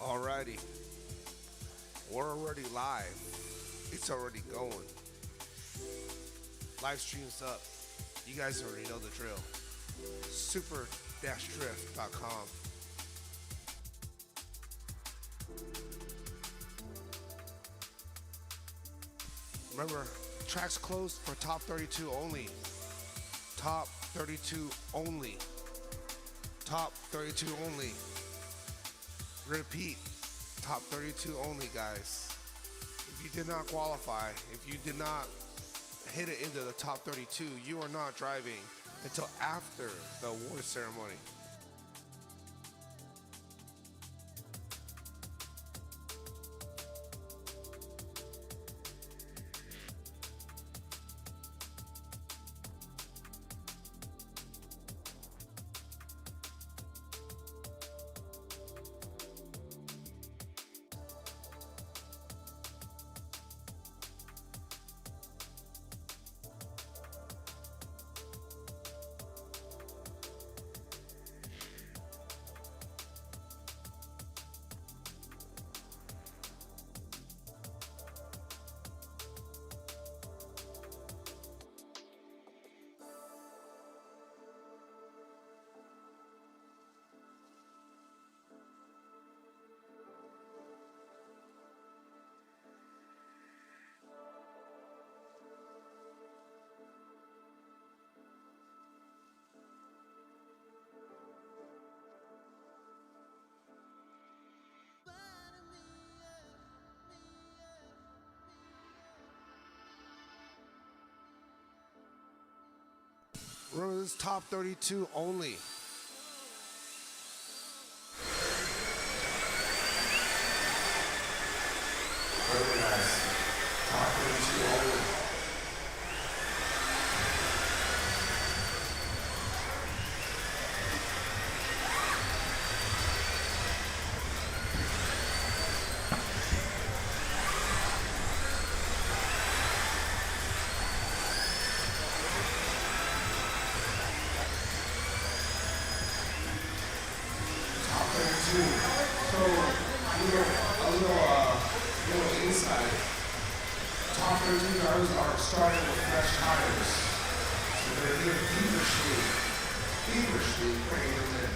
Alrighty, we're already live. It's already going. Live stream's up. You guys already know the drill. Super-drift.com. Remember, tracks closed for top 32 only. Top 32 only. Top 32 only. Repeat, top 32 only, guys. If you did not qualify, if you did not hit it into the top 32, you are not driving until after the award ceremony. Remember, this is top 32 only. Very nice. Top 32 only. So, a little insight. Top 13 drivers are starting with fresh tires. So they're here feverishly bringing them in.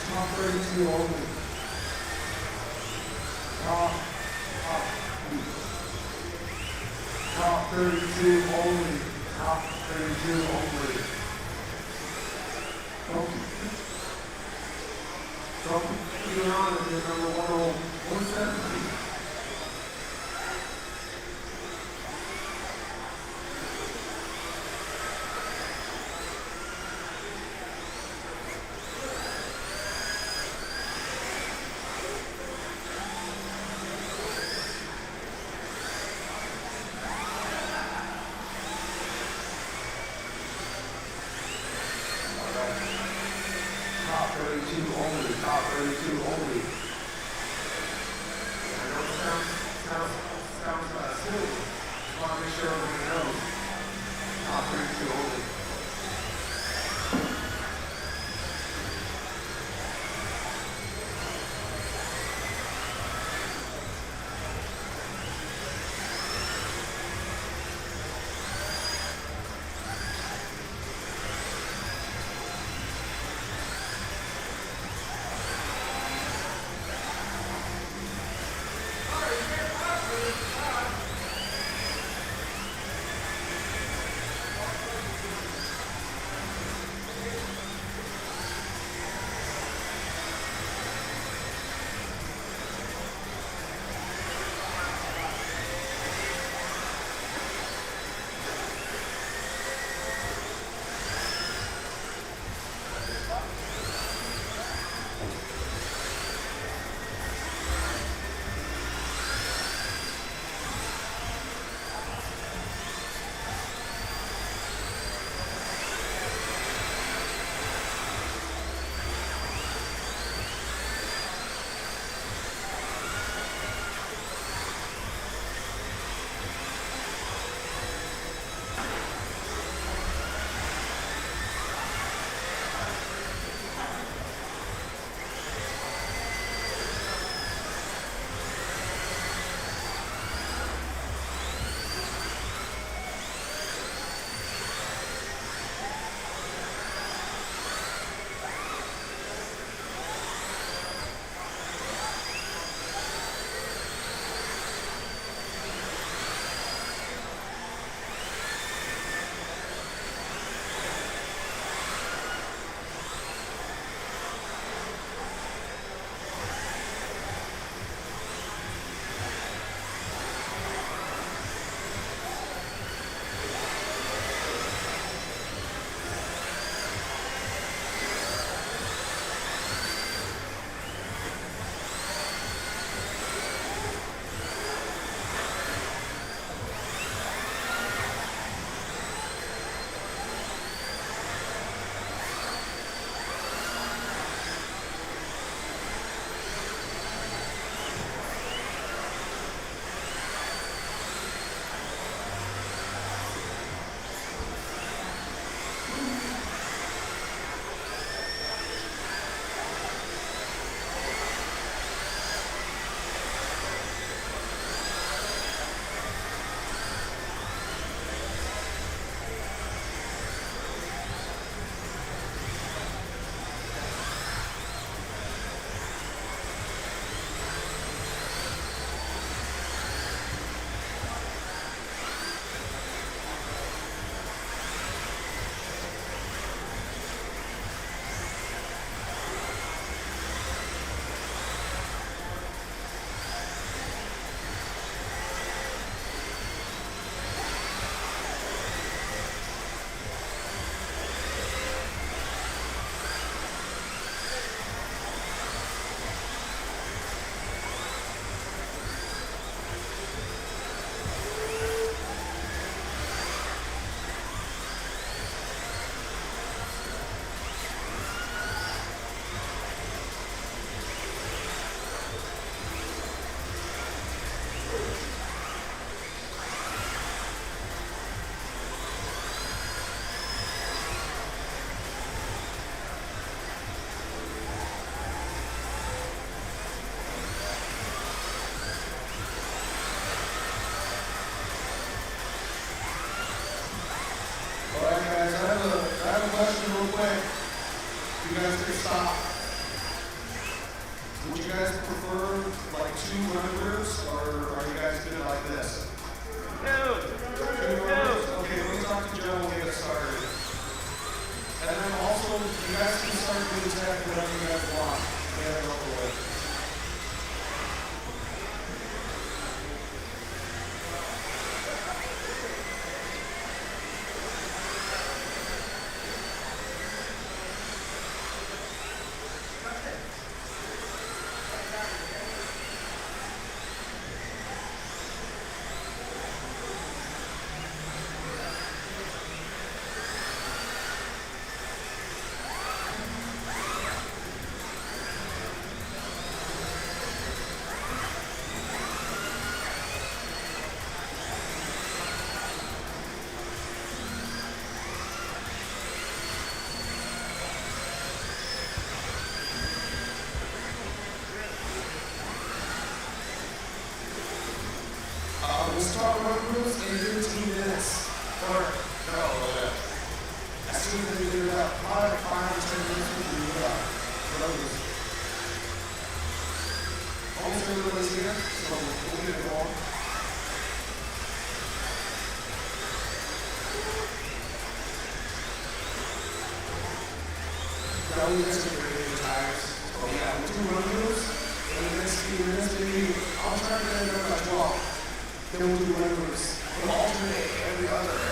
Top 32 only. Top 32 only. Top 32 only. Don't. Top 32 only, top 32 only. I know it sounds silly. Just want to make sure everybody knows. Top 32 only. You guys can start doing exactly whatever you guys want. Yeah, go away. we'll start run groups in 15 minutes. Or, no, as soon as we do that, probably 5 or 10 minutes, we can do that. Run groups. Almost everybody's here, so we'll get it going. Now we just get rid of the tires. So yeah, we'll do run groups. In the next few minutes, maybe I'll try to get it done by 12. Then we'll do run groups. We'll alternate every other.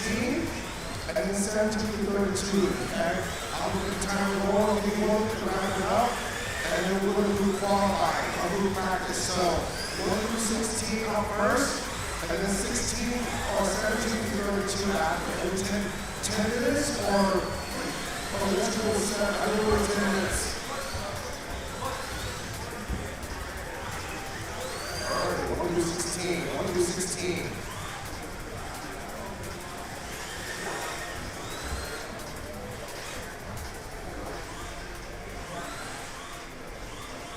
16, and then 17 to 32, okay? I'll look at the time going, if you want to round it up, and then we're going to do qualifying, I'll do practice. So 1 through 16 up first, and then 16 or 17 to 32 after. 10 minutes, or let's go 7, I don't know, 10 minutes. All right, 1 through 16, 1 through 16.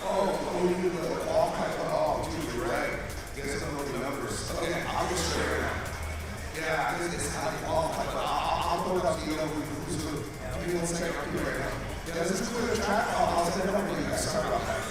Oh, you do the all kind of, oh, dude, you're right. Guess I don't know the numbers. Okay, I'll go straight right now. Yeah, it's like all kind of, I'll throw it up to you, who's who. Give me 1 second, I'll do it right now. Yeah, this is clear the track. I'll set it up for you guys. Sorry about that.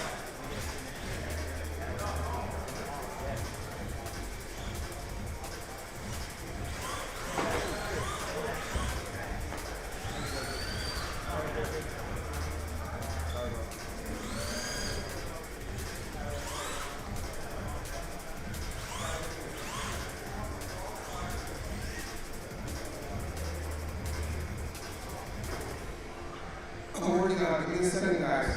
I'm working on it. Give me a second, guys.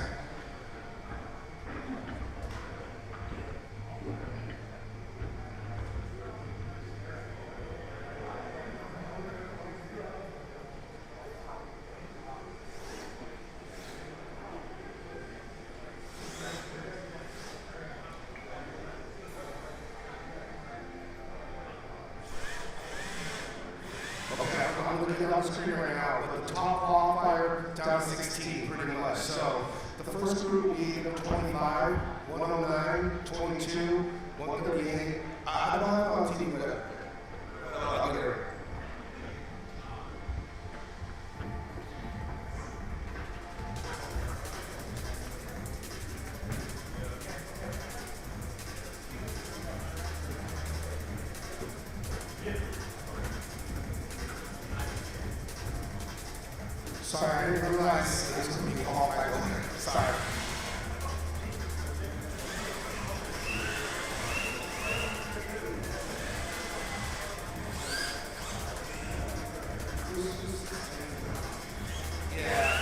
Okay, I'm looking on the screen right now. The top qualifier down to 16, pretty much. So the first group will be 25, 109, 22, 138. I don't have it on TV, but I'll get it. Sorry, I didn't realize it was going to be all by open. Sorry. Yeah.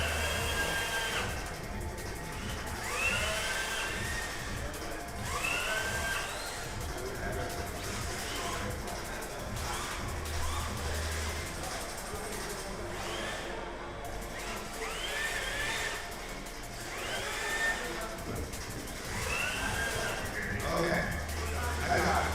Okay. I got it.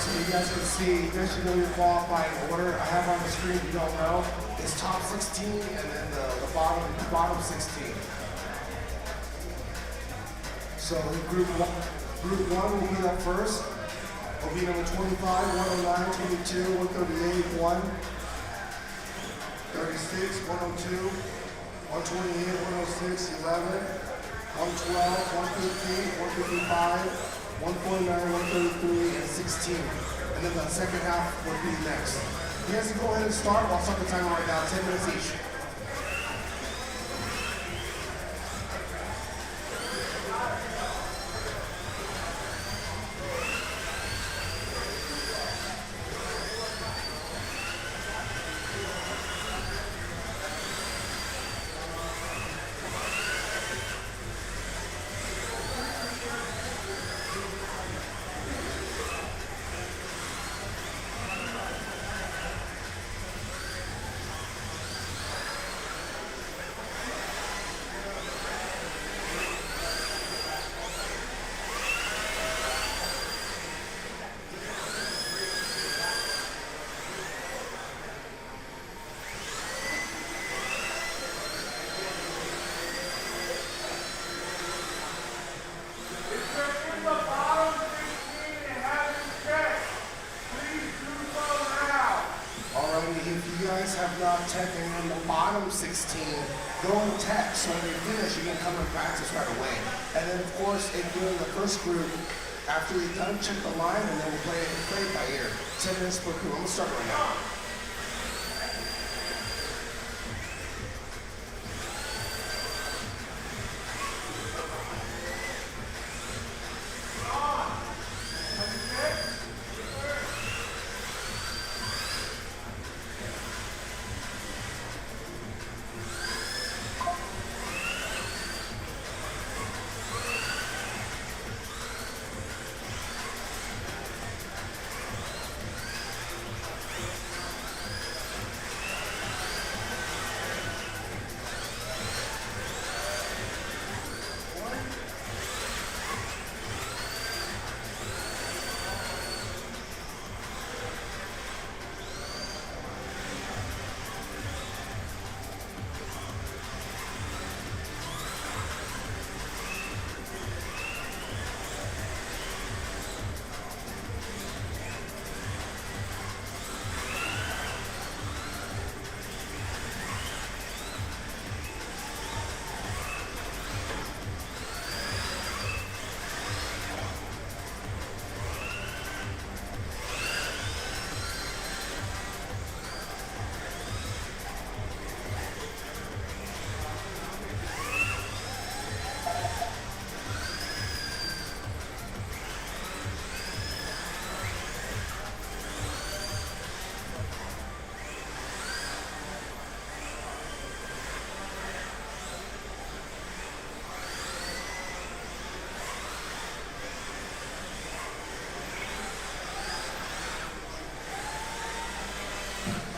So you guys can see, you guys should know your qualifying order. I have on the screen, if you don't know, it's top 16 and then the bottom 16. So group one will be up first. Will be number 25, 109, 22, 138, 1, 36, 102, 128, 106, 11, 112, 115, 155, 149, 133, and 16. And then the second half will be next. You guys can go ahead and start. I'll start the timer right now, 10 minutes each. If you guys have not taken in the bottom 16, go and tech. So when you finish, you can come and practice right away. And then, of course, if you're in the first group, after you're done, check the line, and then we'll play it by ear. 10 minutes per group. I'm going to start right now.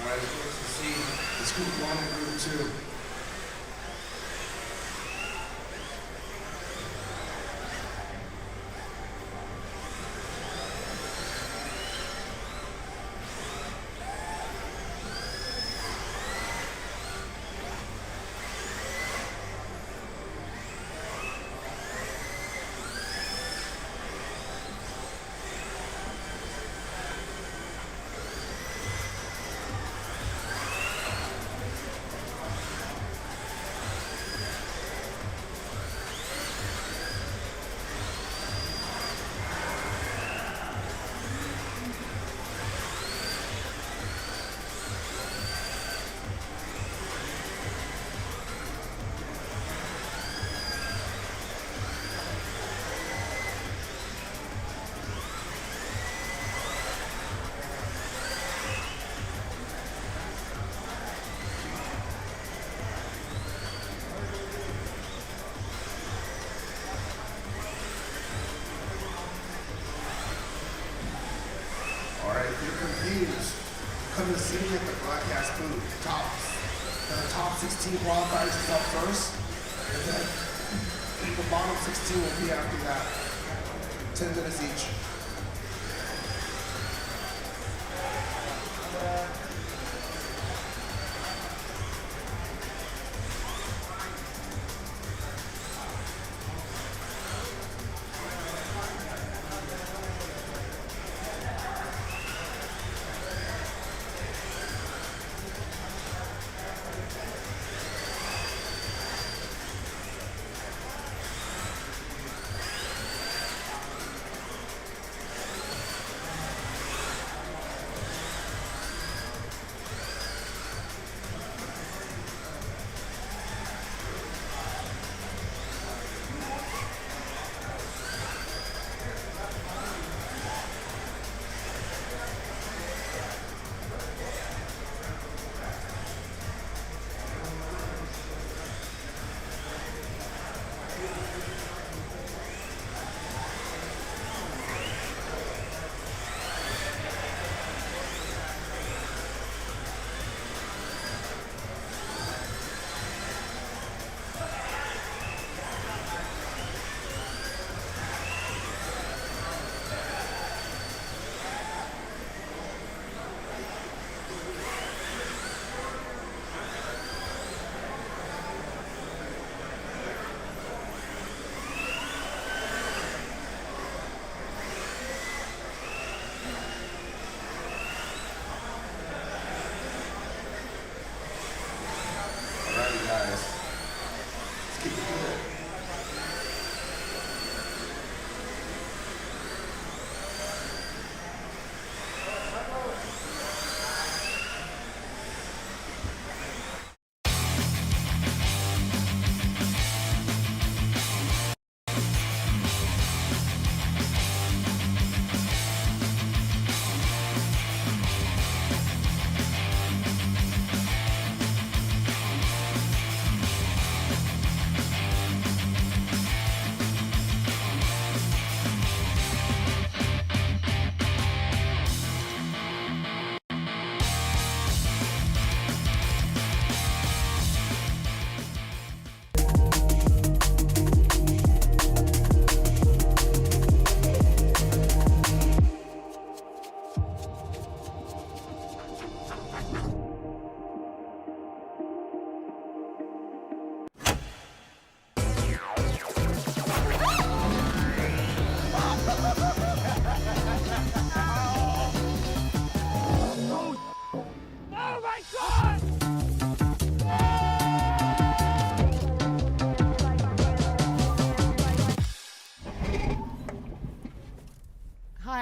Alright, as you can see, it's group 1 and group 2. If you're confused, come to see me at the broadcast booth. The top 16 qualifiers is up first, and then the bottom 16 will be after that. 10 minutes each.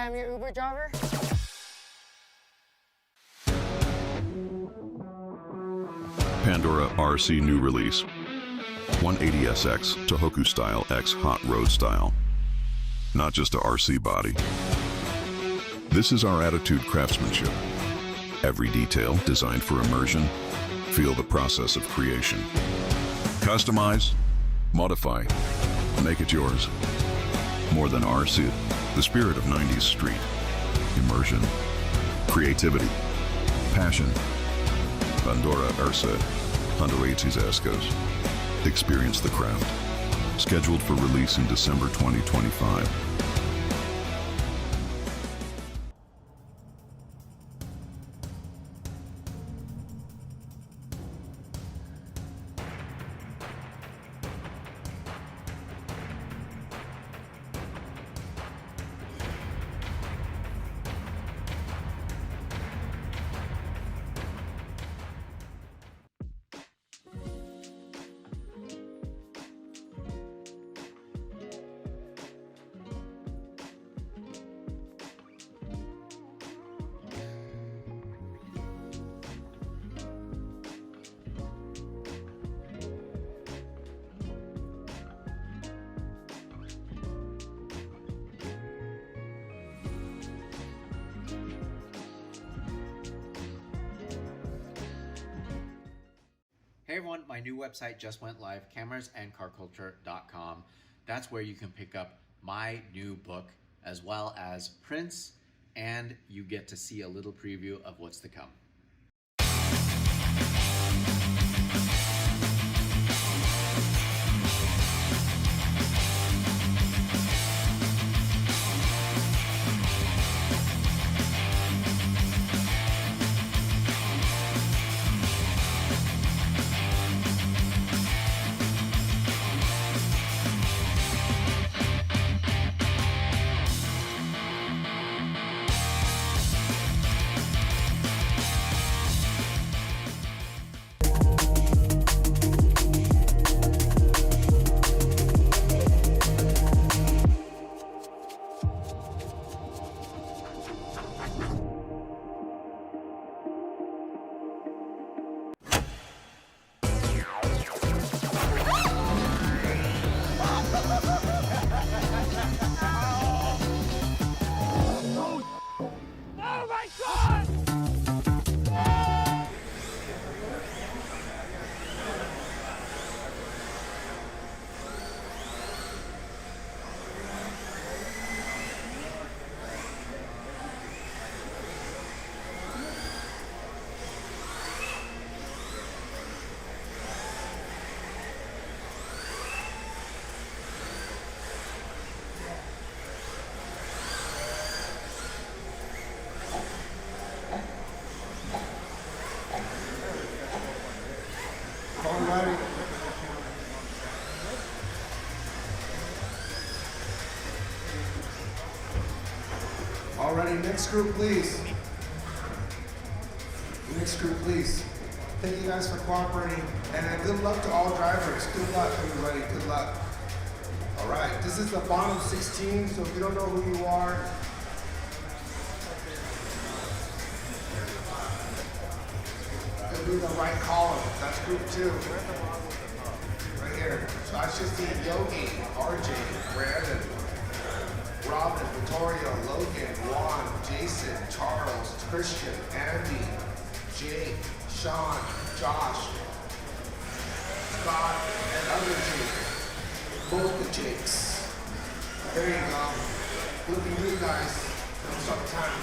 Hi, I'm your Uber driver. Pandora RC new release. 180SX Tohoku style X hot road style. Not just a RC body. This is our attitude craftsmanship. Every detail designed for immersion. Feel the process of creation. Customize, modify, make it yours. More than RC, the spirit of 90s street. Immersion, creativity, passion. Pandora RC, 180SX. Experience the craft. Scheduled for release in December 2025. Hey everyone, my new website just went live, camerasandcarculture.com. That's where you can pick up my new book as well as prints, and you get to see a little preview of what's to come. Alrighty. Alrighty, next group, please. Next group, please. Thank you guys for cooperating, and good luck to all drivers. Good luck, everybody. Good luck. All right, this is the bottom 16, so if you don't know who you are, it'll be the right column. That's group 2. Right here. So I should see Yogi, RJ, Brandon, Robin, Vittorio, Logan, Juan, Jason, Charles, Christian, Andy, Jake, Sean, Josh, Scott, and other Jake. Both the Jakes. There you go. Look at you guys. Sometime.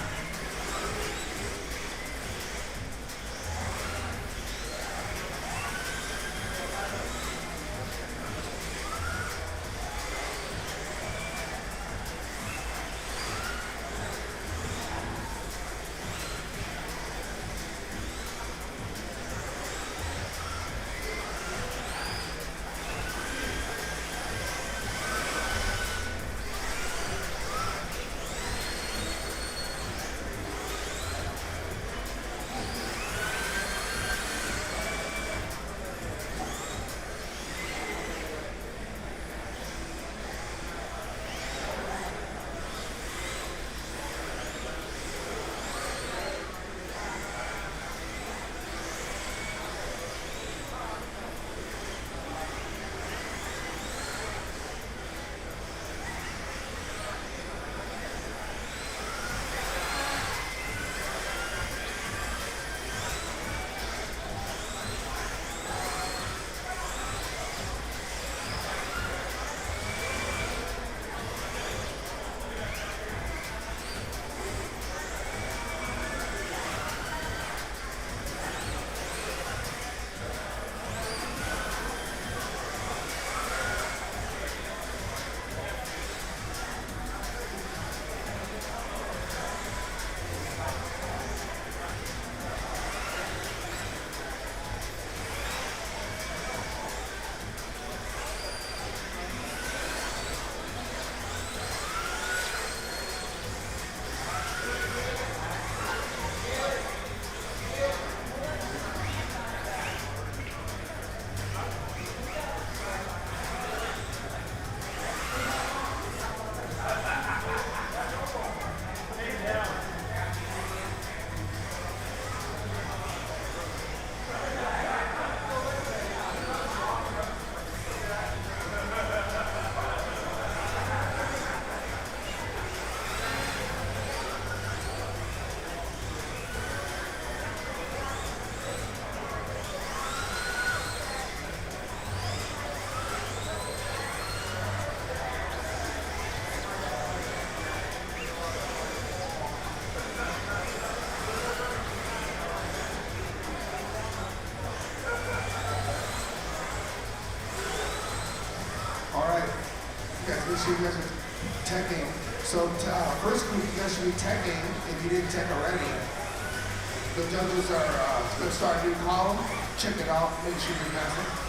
sure you guys are teching. So first group, you guys should be teching if you didn't tech already. The judges are going to start a new column. Check it out. Make sure you pass it.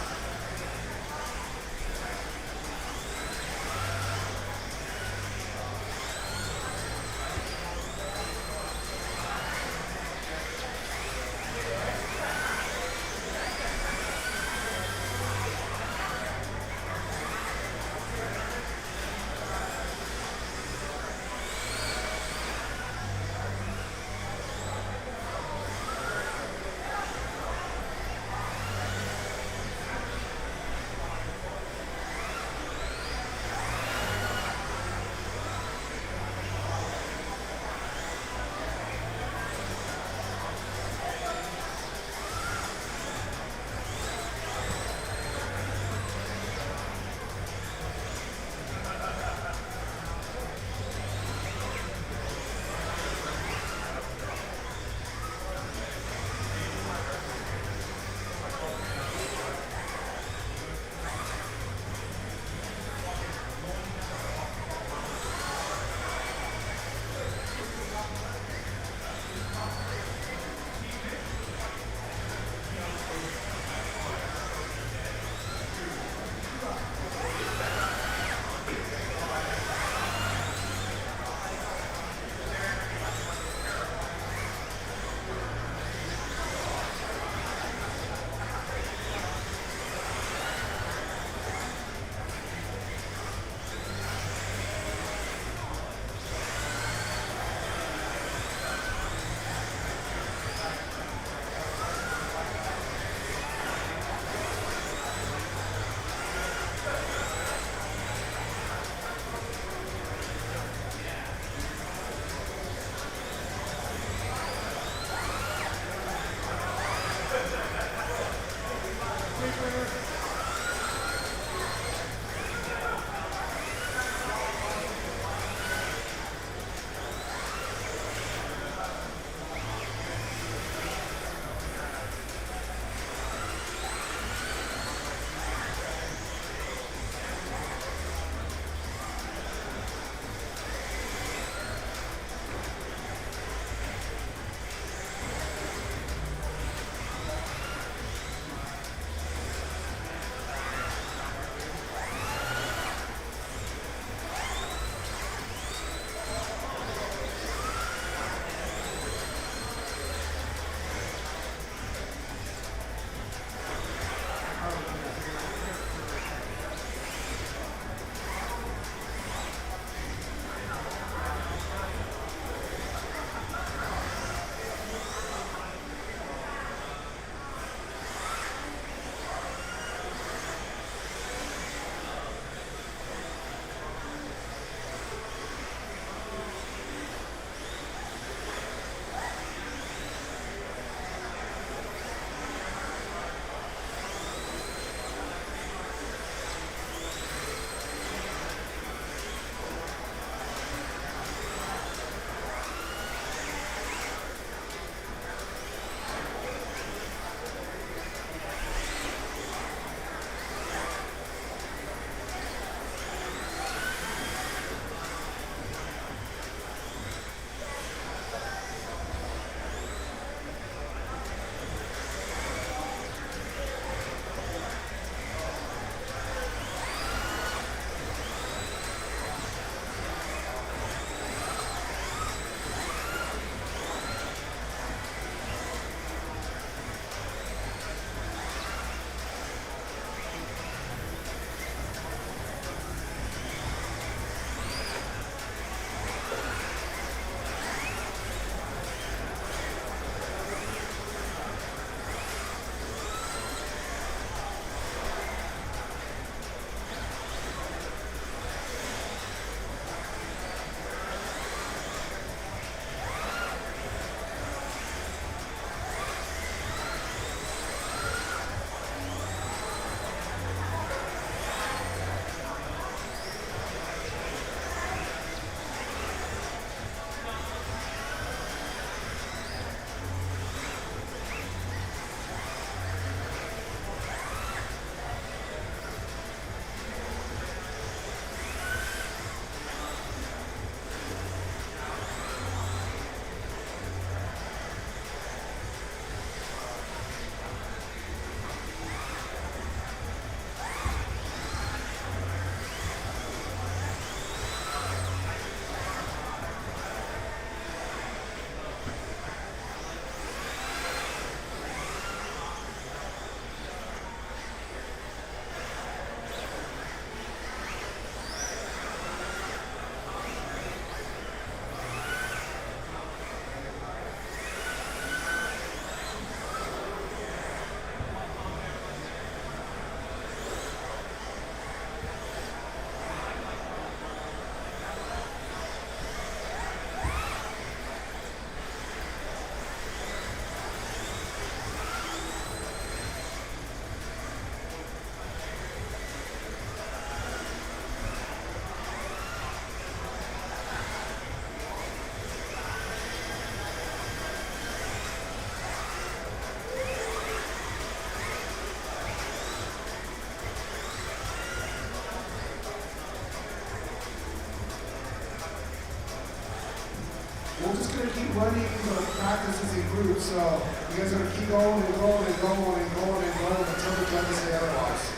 running the practices in groups, so you guys are gonna keep going and going and going and going and going until the judges say otherwise.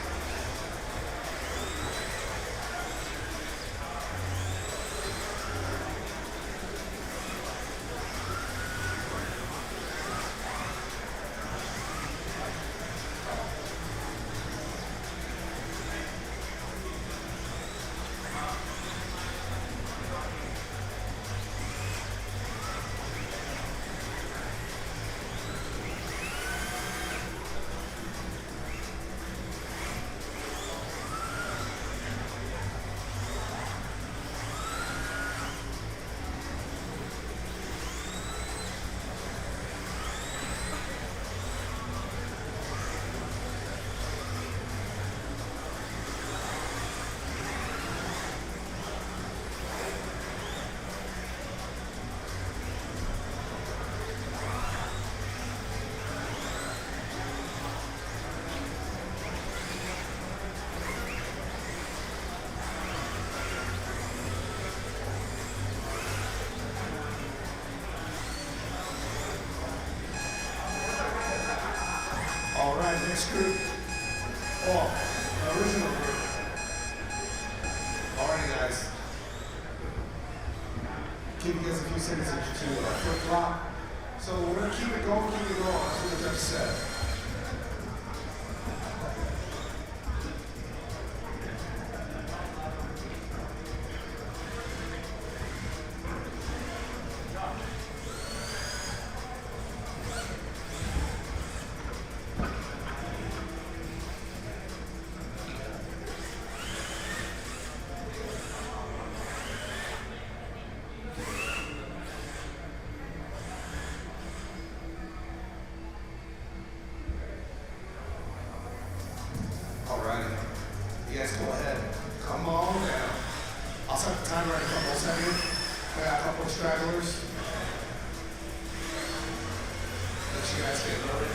All right, next group. Oh, the original group. Alrighty, guys. Give you guys a few seconds to flip flop. So we're gonna keep it going, keep it going. That's what the judge said. Alrighty. You guys go ahead. Come on down. I'll set the timer at a couple seconds. We got a couple of stragglers. Let you guys get loaded.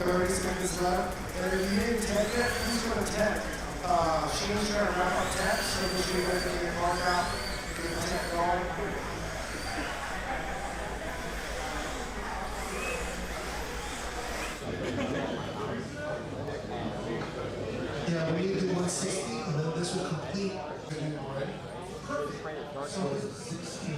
30 seconds left. And if you didn't tech yet, who's going to tech? Shane's trying to wrap up tech, so make sure you guys get your mark out, get the tech going. Yeah, we need to do 160, and then this will complete. Ready? Perfect. So this is 16.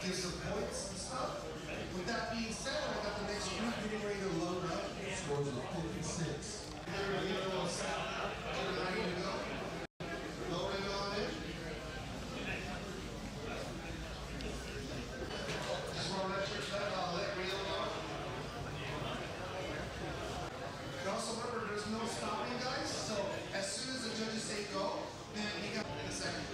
Give some points and stuff. With that being said, I got the next group getting ready to load up. Scores of 56. Ready to go. Ready to go. Loading on it. Just roll that switch back. I'll let reel go. And also remember, there's no stopping, guys. So as soon as the judges say go, then you got in a second.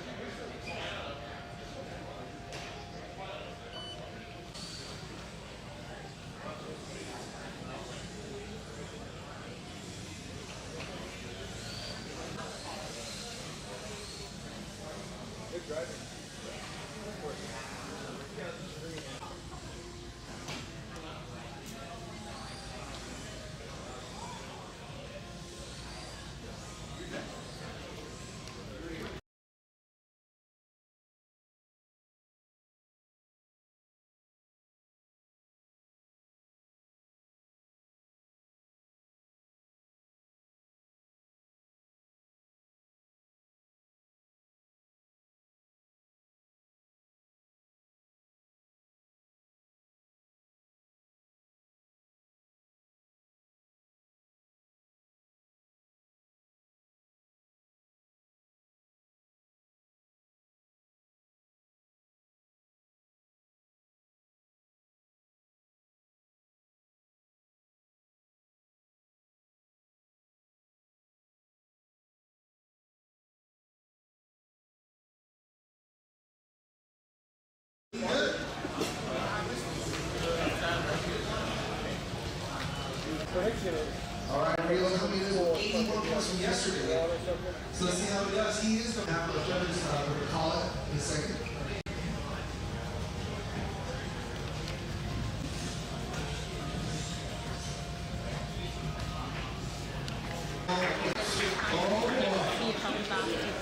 All right, Reel coming in with 81 points from yesterday. So let's see how he does. He is going to have the judges call it in a second.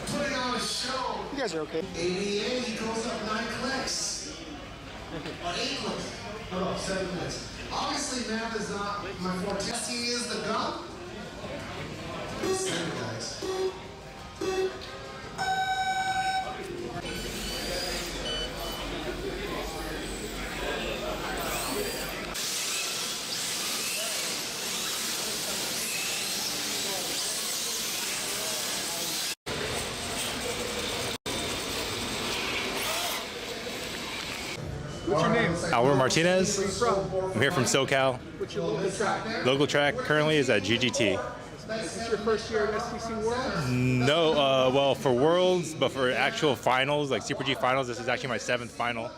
Putting on a show. You guys are okay. 88, he goes up 9 clicks. Or 8 clicks. No, 7 clicks. Obviously, math is not my forte. He is the gun. Send it, guys. What's your name? Albert Martinez. Where you from? I'm here from SoCal. What's your local track? Local track currently is at GGT. Is this your first year at STC World? No, well, for Worlds, but for actual finals, like Super G finals, this is actually my 7th final.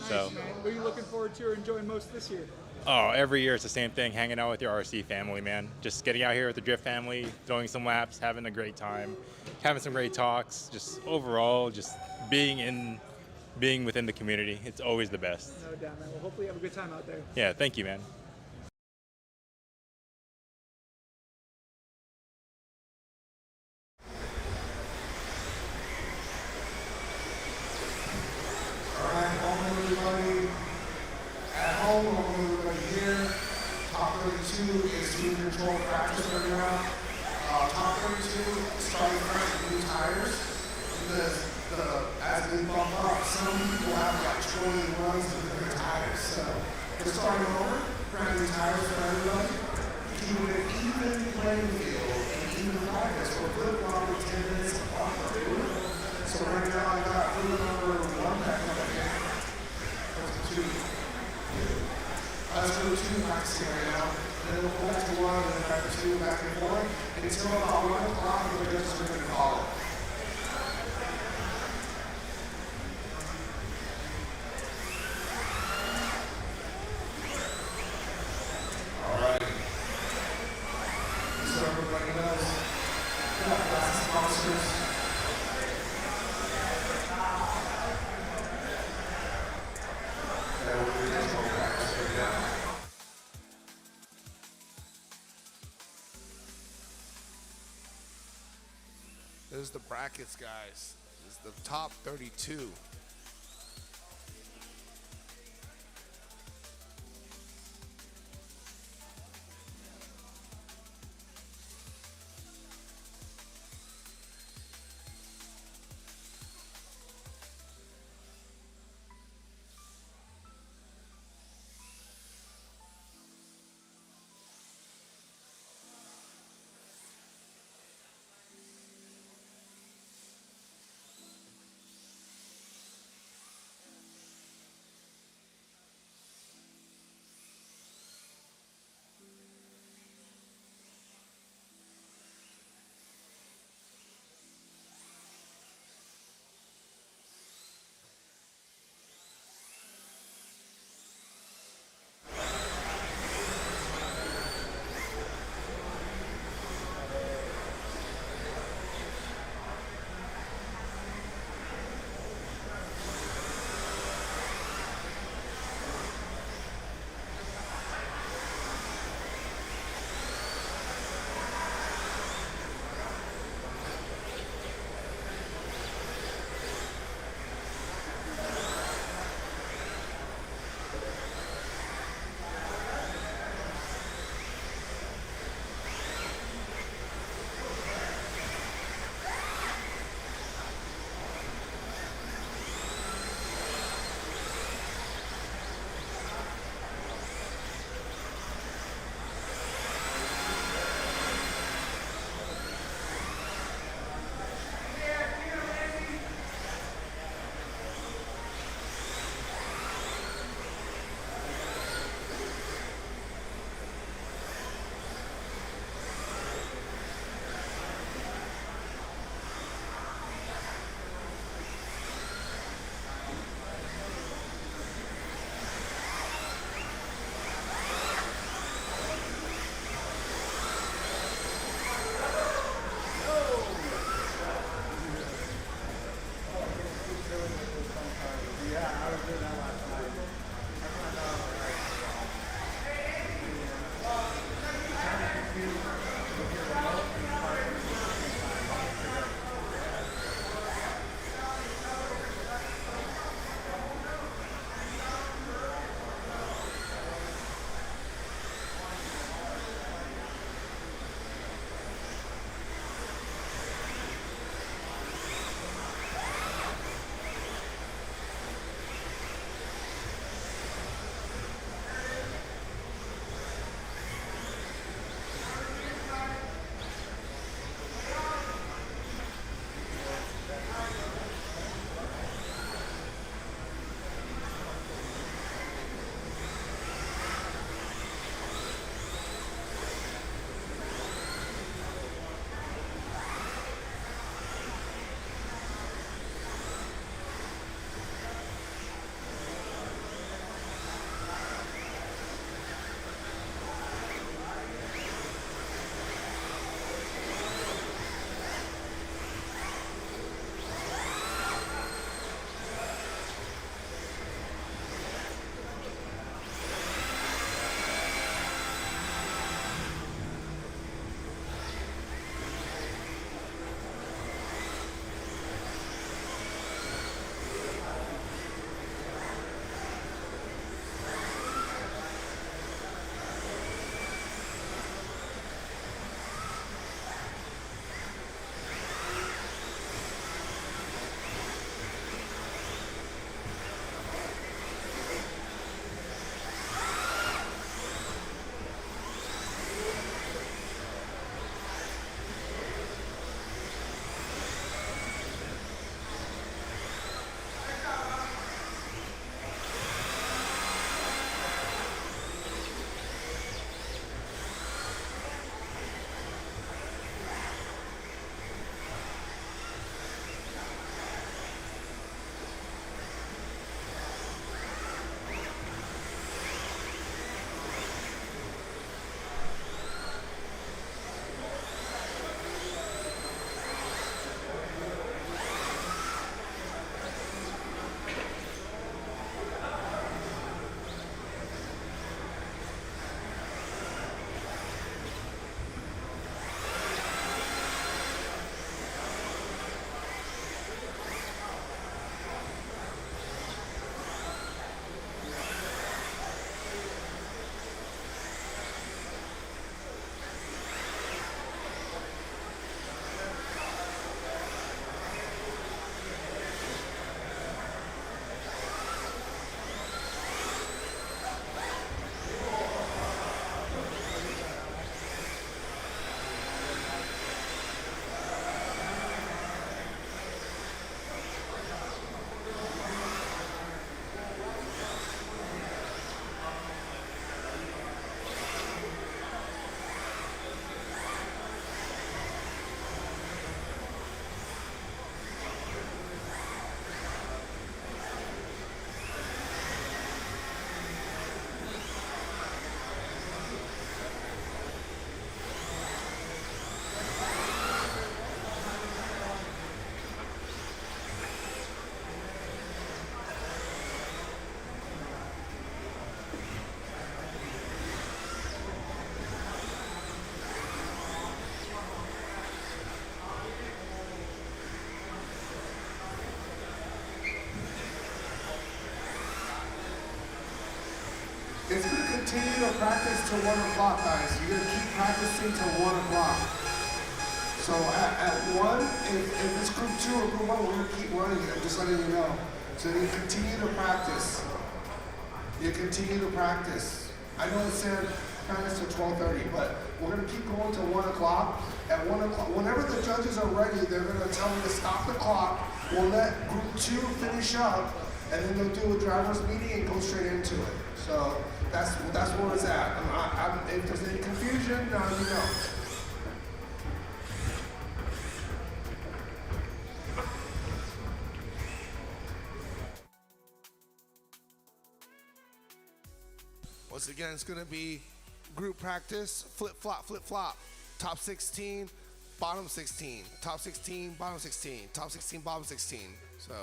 So, What are you looking forward to or enjoying most this year? oh, every year it's the same thing, hanging out with your RC family, man. Just getting out here with the Drift family, throwing some laps, having a great time, having some great talks, just overall, just being within the community. It's always the best. No doubt, man. Well, hopefully you have a good time out there. Yeah, thank you, man. Alright, welcome everybody at home, welcome everybody here. Top 32 is team control practice right now. Top 32 starting first with new tires because as they bump up, some people have like 20 runs with their tires. So we're starting over, brand new tires for everybody. Keeping an even playing field and even practice. We're good longer 10 minutes apart. So right now I got rule number 1 back up here. Two. Let's do 2 practicing right now. Then we'll go back to 1 and then back to 2, back and forth. Until about 1 o'clock, we're just going to call it. All right. So everybody knows. officers. This is the brackets, guys. This is the top 32. gonna practice till 1 o'clock, guys. You're gonna keep practicing till 1 o'clock. So at 1, if it's group 2 or group 1, we're gonna keep running it. I'm just letting you know. So you continue to practice. You continue to practice. I know it said practice till 12:30, but we're gonna keep going till 1 o'clock. At 1 o'clock, whenever the judges are ready, they're gonna tell me to stop the clock. We'll let group 2 finish up, and then they'll do a driver's meeting and go straight into it. So that's where it's at. If there's any confusion, now you know. Once again, it's going to be group practice, flip-flop, flip-flop. Top 16, bottom 16. Top 16, bottom 16. Top 16, bottom 16. So,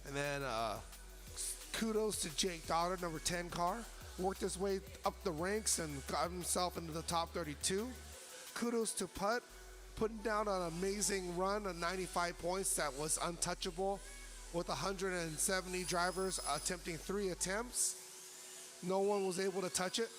and then kudos to Jake Daughter, number 10 car. Worked his way up the ranks and got himself into the top 32. Kudos to Putt, putting down an amazing run of 95 points that was untouchable with 170 drivers attempting 3 attempts. No one was able to touch it.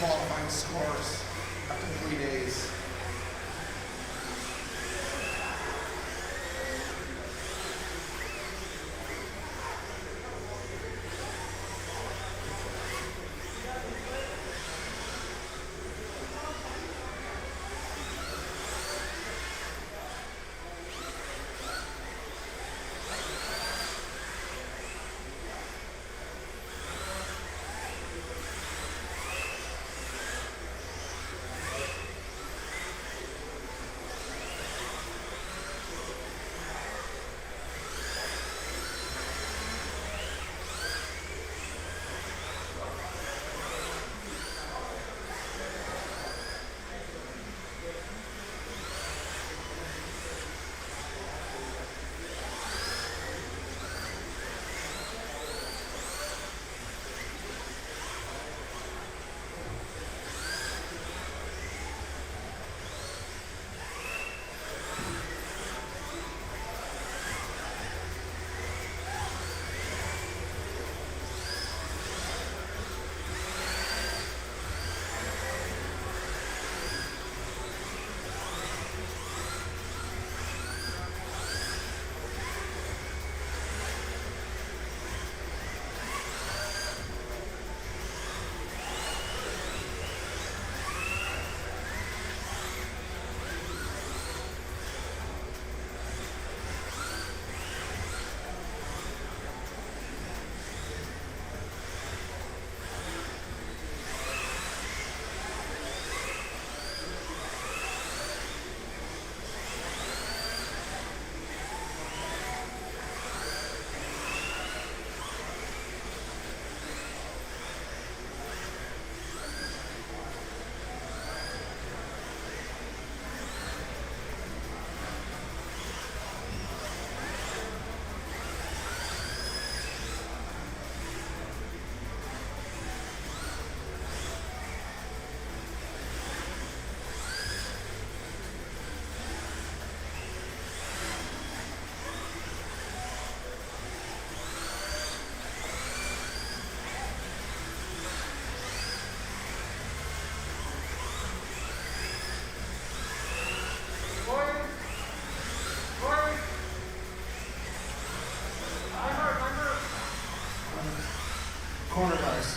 Qualifying scores after 3 days. Corner guys.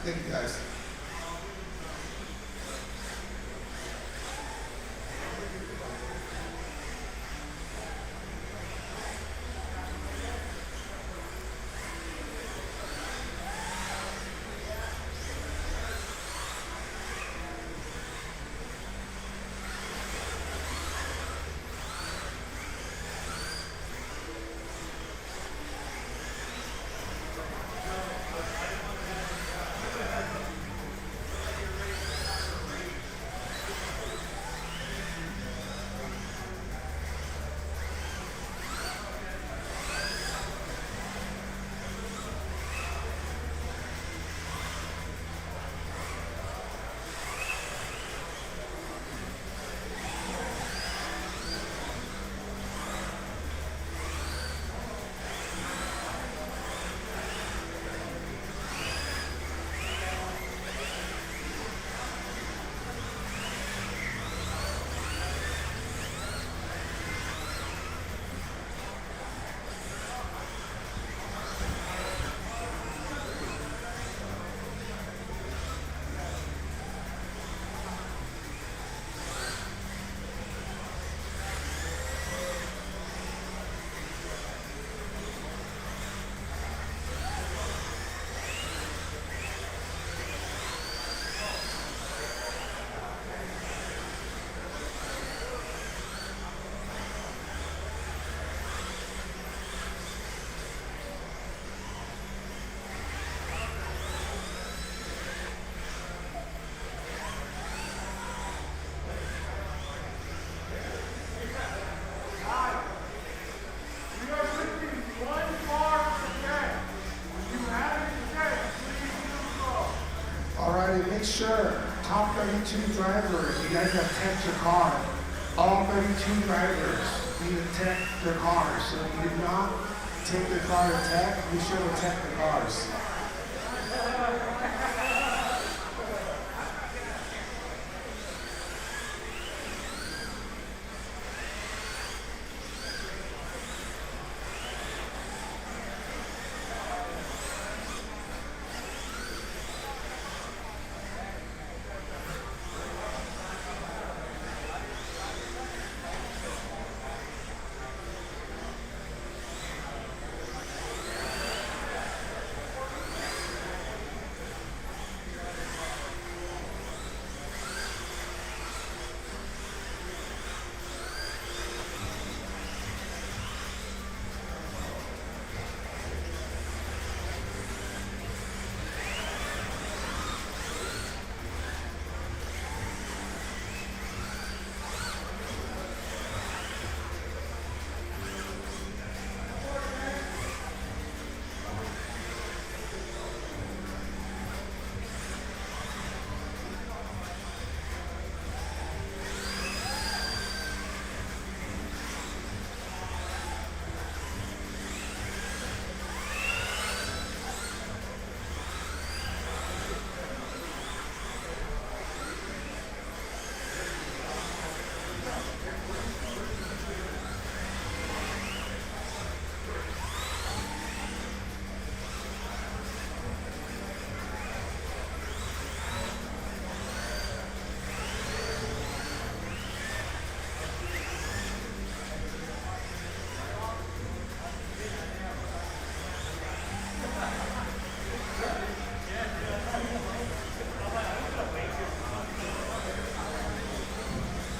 Thank you, guys. Alrighty, make sure, top 32 drivers, you guys have checked your car. All 32 drivers need to check their cars. So if you did not take your car to tech, be sure to check the cars.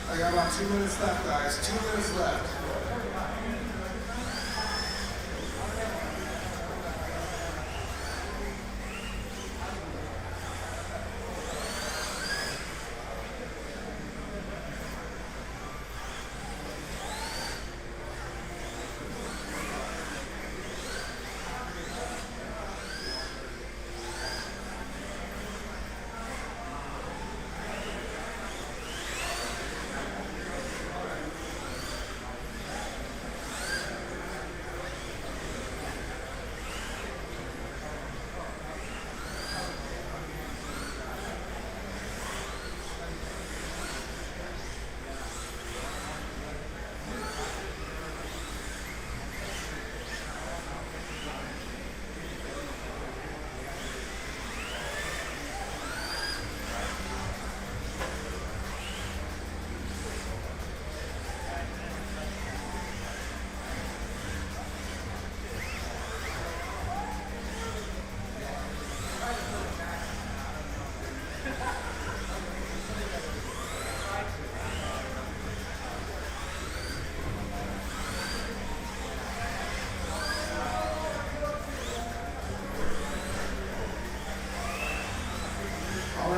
I got about 2 minutes left, guys. 2 minutes left.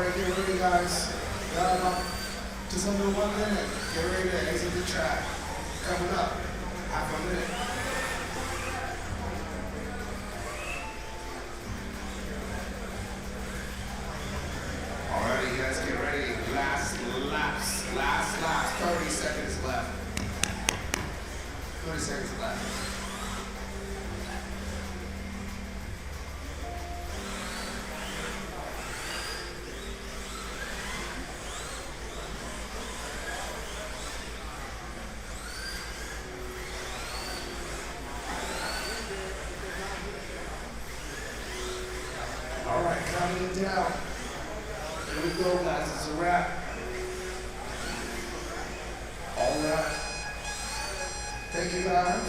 right, get ready, guys. Got about just under 1 minute. Get ready to exit the track. Coming up, half a minute. Alrighty, you guys get ready. Last laps. 30 seconds left. 30 seconds left. All right, counting it down. Here we go, guys. It's a wrap. All wrap. Thank you, guys.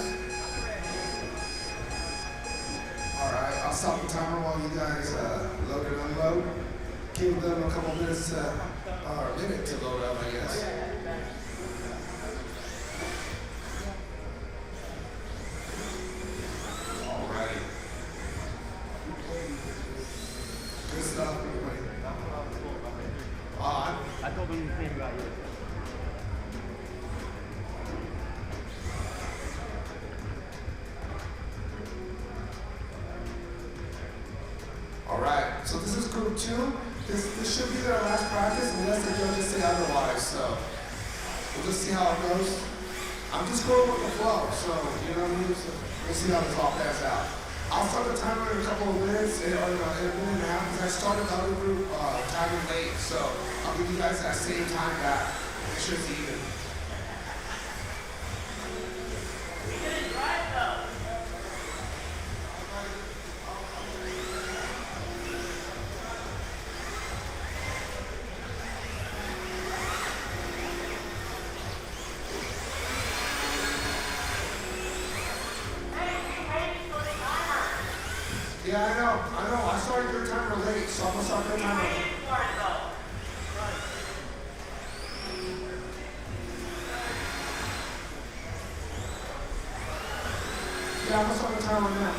All right, I'll stop the timer while you guys load and unload. Give them a couple minutes or a minute to load up, I guess. All righty. Good stuff, everybody. I told them the same about you. All right, so this is group 2. This should be their last practice unless the judges say otherwise. So we'll just see how it goes. I'm just going with the flow, so you know what I mean? So we'll see how this all pans out. I'll start the timer in a couple of minutes, or in a minute and a half, because I started the other group timer late. So I'll give you guys that same time back. Make sure it's even. Yeah, I know. I started your timer late, so I'm gonna start their timer. Yeah, I'm gonna start the timer now.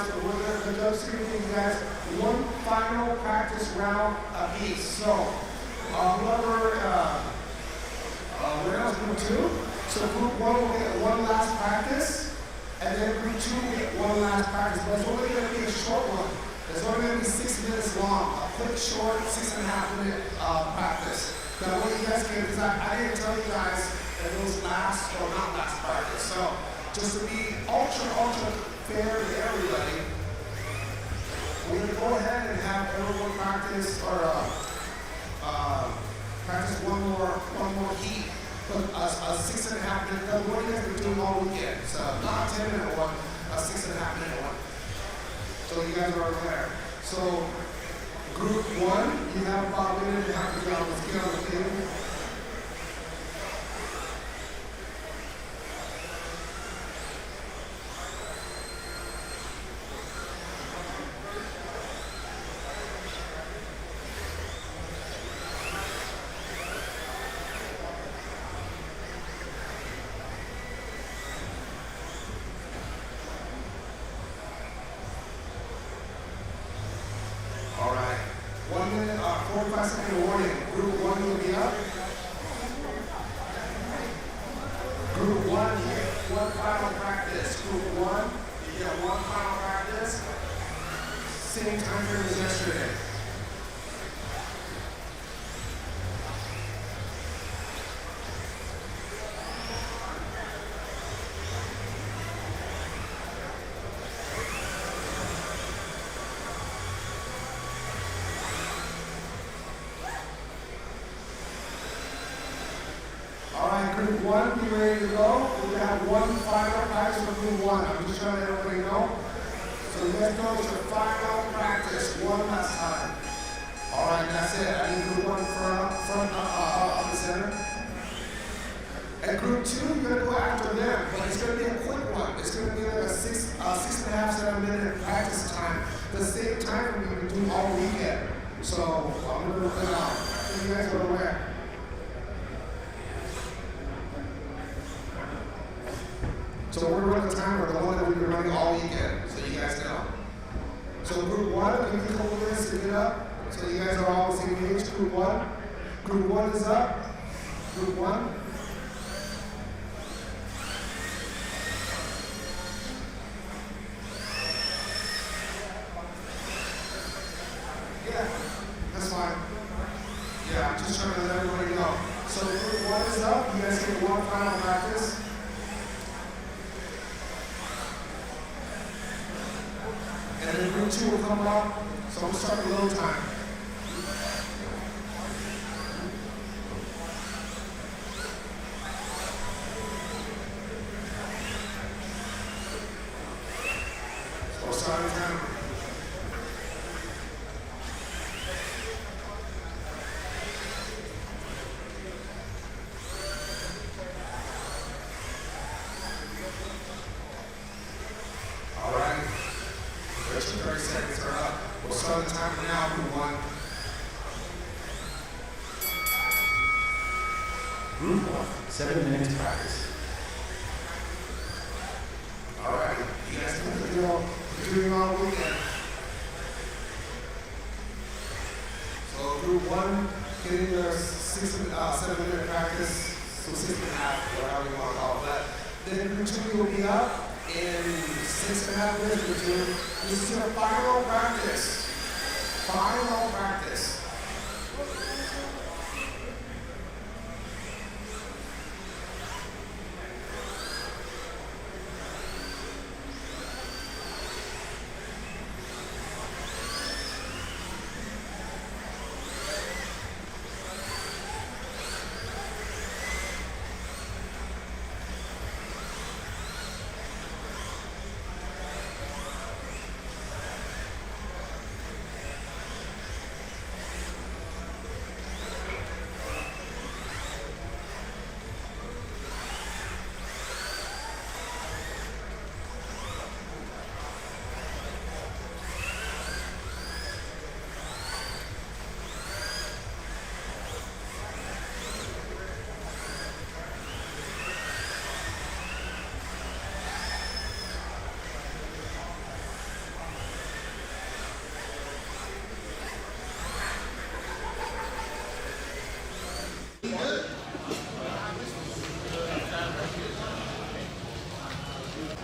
now, so we're going to just give you guys one final practice round apiece. So, whoever, we're going to group 2. So group 1 will get one last practice, and then group 2 will get one last practice. But it's only going to be a short one. It's only going to be 6 minutes long. A quick, short, 6.5-minute practice. Now what you guys can, because I didn't tell you guys if it was last or not last practice. So just to be ultra fair to everybody, we're going to go ahead and have everyone practice or practice one more heat, but a 6.5-minute. What you guys been doing all weekend? So not a 10-minute one, a 6.5-minute one. So you guys are aware. So group 1, you have about a minute and a half to go. Let's get on the table. All right. 1 minute, 45-second warning. Group 1 will be up. Group 1, you get one final practice. Group 1, you get one final practice. Same time frame as yesterday. All right, group 1, be ready to go. We have one final practice for group 1. I'm just trying to let everybody know. So let's go to the final practice one last time. All right, that's it. I need group 1 front up the center. And group 2, you're going to go after them, but it's going to be a quick one. It's going to be like a 6.5-7-minute practice time. The same time we've been doing all weekend. So I'm going to look it out. So you guys are aware. So we're running the timer, the one that we've been running all weekend, so you guys know. So group 1, give me a couple minutes to get up, so you guys are all on the same page. Group 1. Group 1 is up. Group 1. Yeah, that's fine. Yeah, I'm just trying to let everybody know. So group 1 is up. You guys get one final practice. And then group 2 will come up, so we'll start a little time. So we'll start a time. All right. 30 seconds are up. We'll start the timer now, group 1. Group 1, 7 minutes practice. All right, you guys can put it all, you're doing all weekend. So group 1, getting their 7-minute practice, so 6.5, or however you want to call it that. Then group 2 will be up. In 6.5 minutes or 2, this is your final practice. Final practice.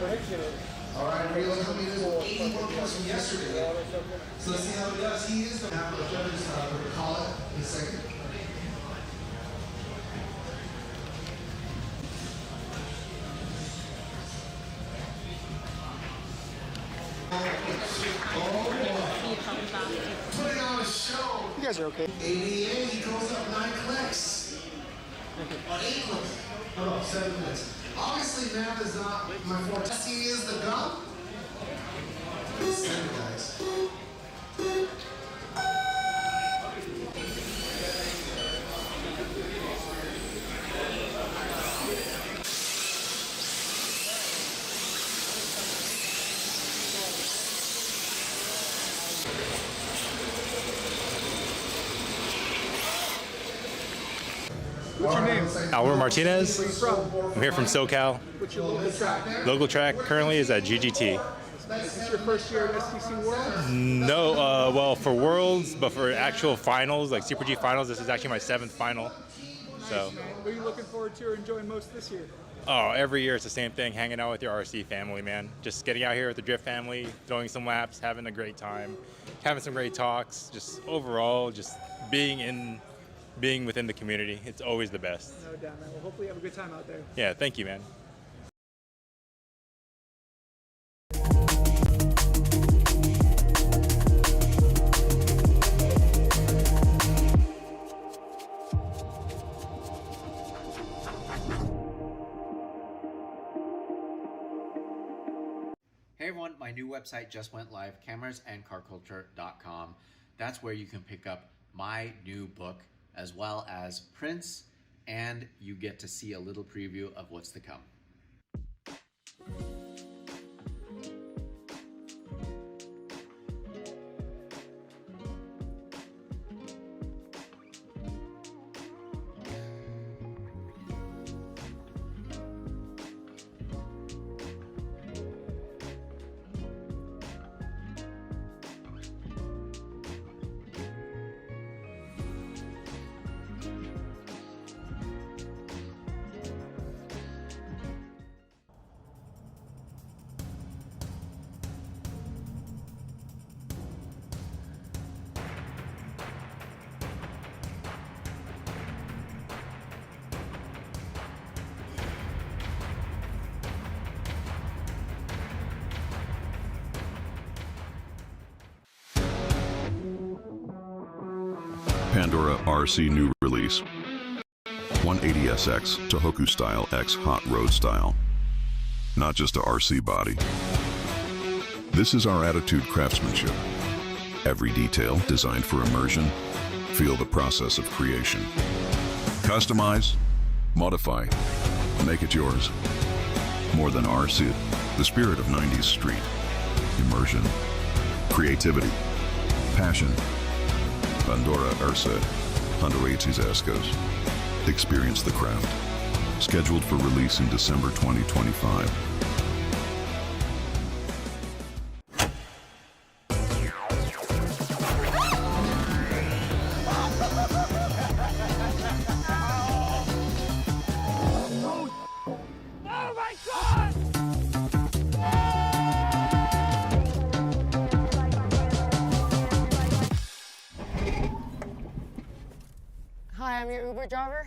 All right, realize how many 81 points from yesterday. So let's see how he does. He is going to have the judges call it in a second. Putting on a show. You guys are okay. 88, he goes up 9 clicks. On 8 clicks. Oh, no, 7 minutes. Obviously, math is not my forte. He is the gun. 7 guys. What's your name? Albert Martinez. Where you from? I'm here from SoCal. What's your local track? Local track currently is at GGT. Is this your first year at STC World? No, well, for Worlds, but for actual finals, like Super G finals, this is actually my 7th final. So, What are you looking forward to or enjoying most this year? oh, every year it's the same thing, hanging out with your RC family, man. Just getting out here with the Drift family, throwing some laps, having a great time, having some great talks, just overall, just being within the community. It's always the best. No doubt, man. Well, hopefully you have a good time out there. Yeah, thank you, man. Hey everyone, my new website just went live, camersandcarculture.com. That's where you can pick up my new book as well as prints, and you get to see a little preview of what's to come. Pandora RC new release. 180SX Tohoku Style X Hot Road Style. Not just a RC body. This is our attitude craftsmanship. Every detail designed for immersion. Feel the process of creation. Customize, modify, make it yours. More than RC, the spirit of 90s street. Immersion, creativity, passion. Pandora RC, 180SX. Experience the craft. Scheduled for release in December 2025. Hi, I'm your Uber driver.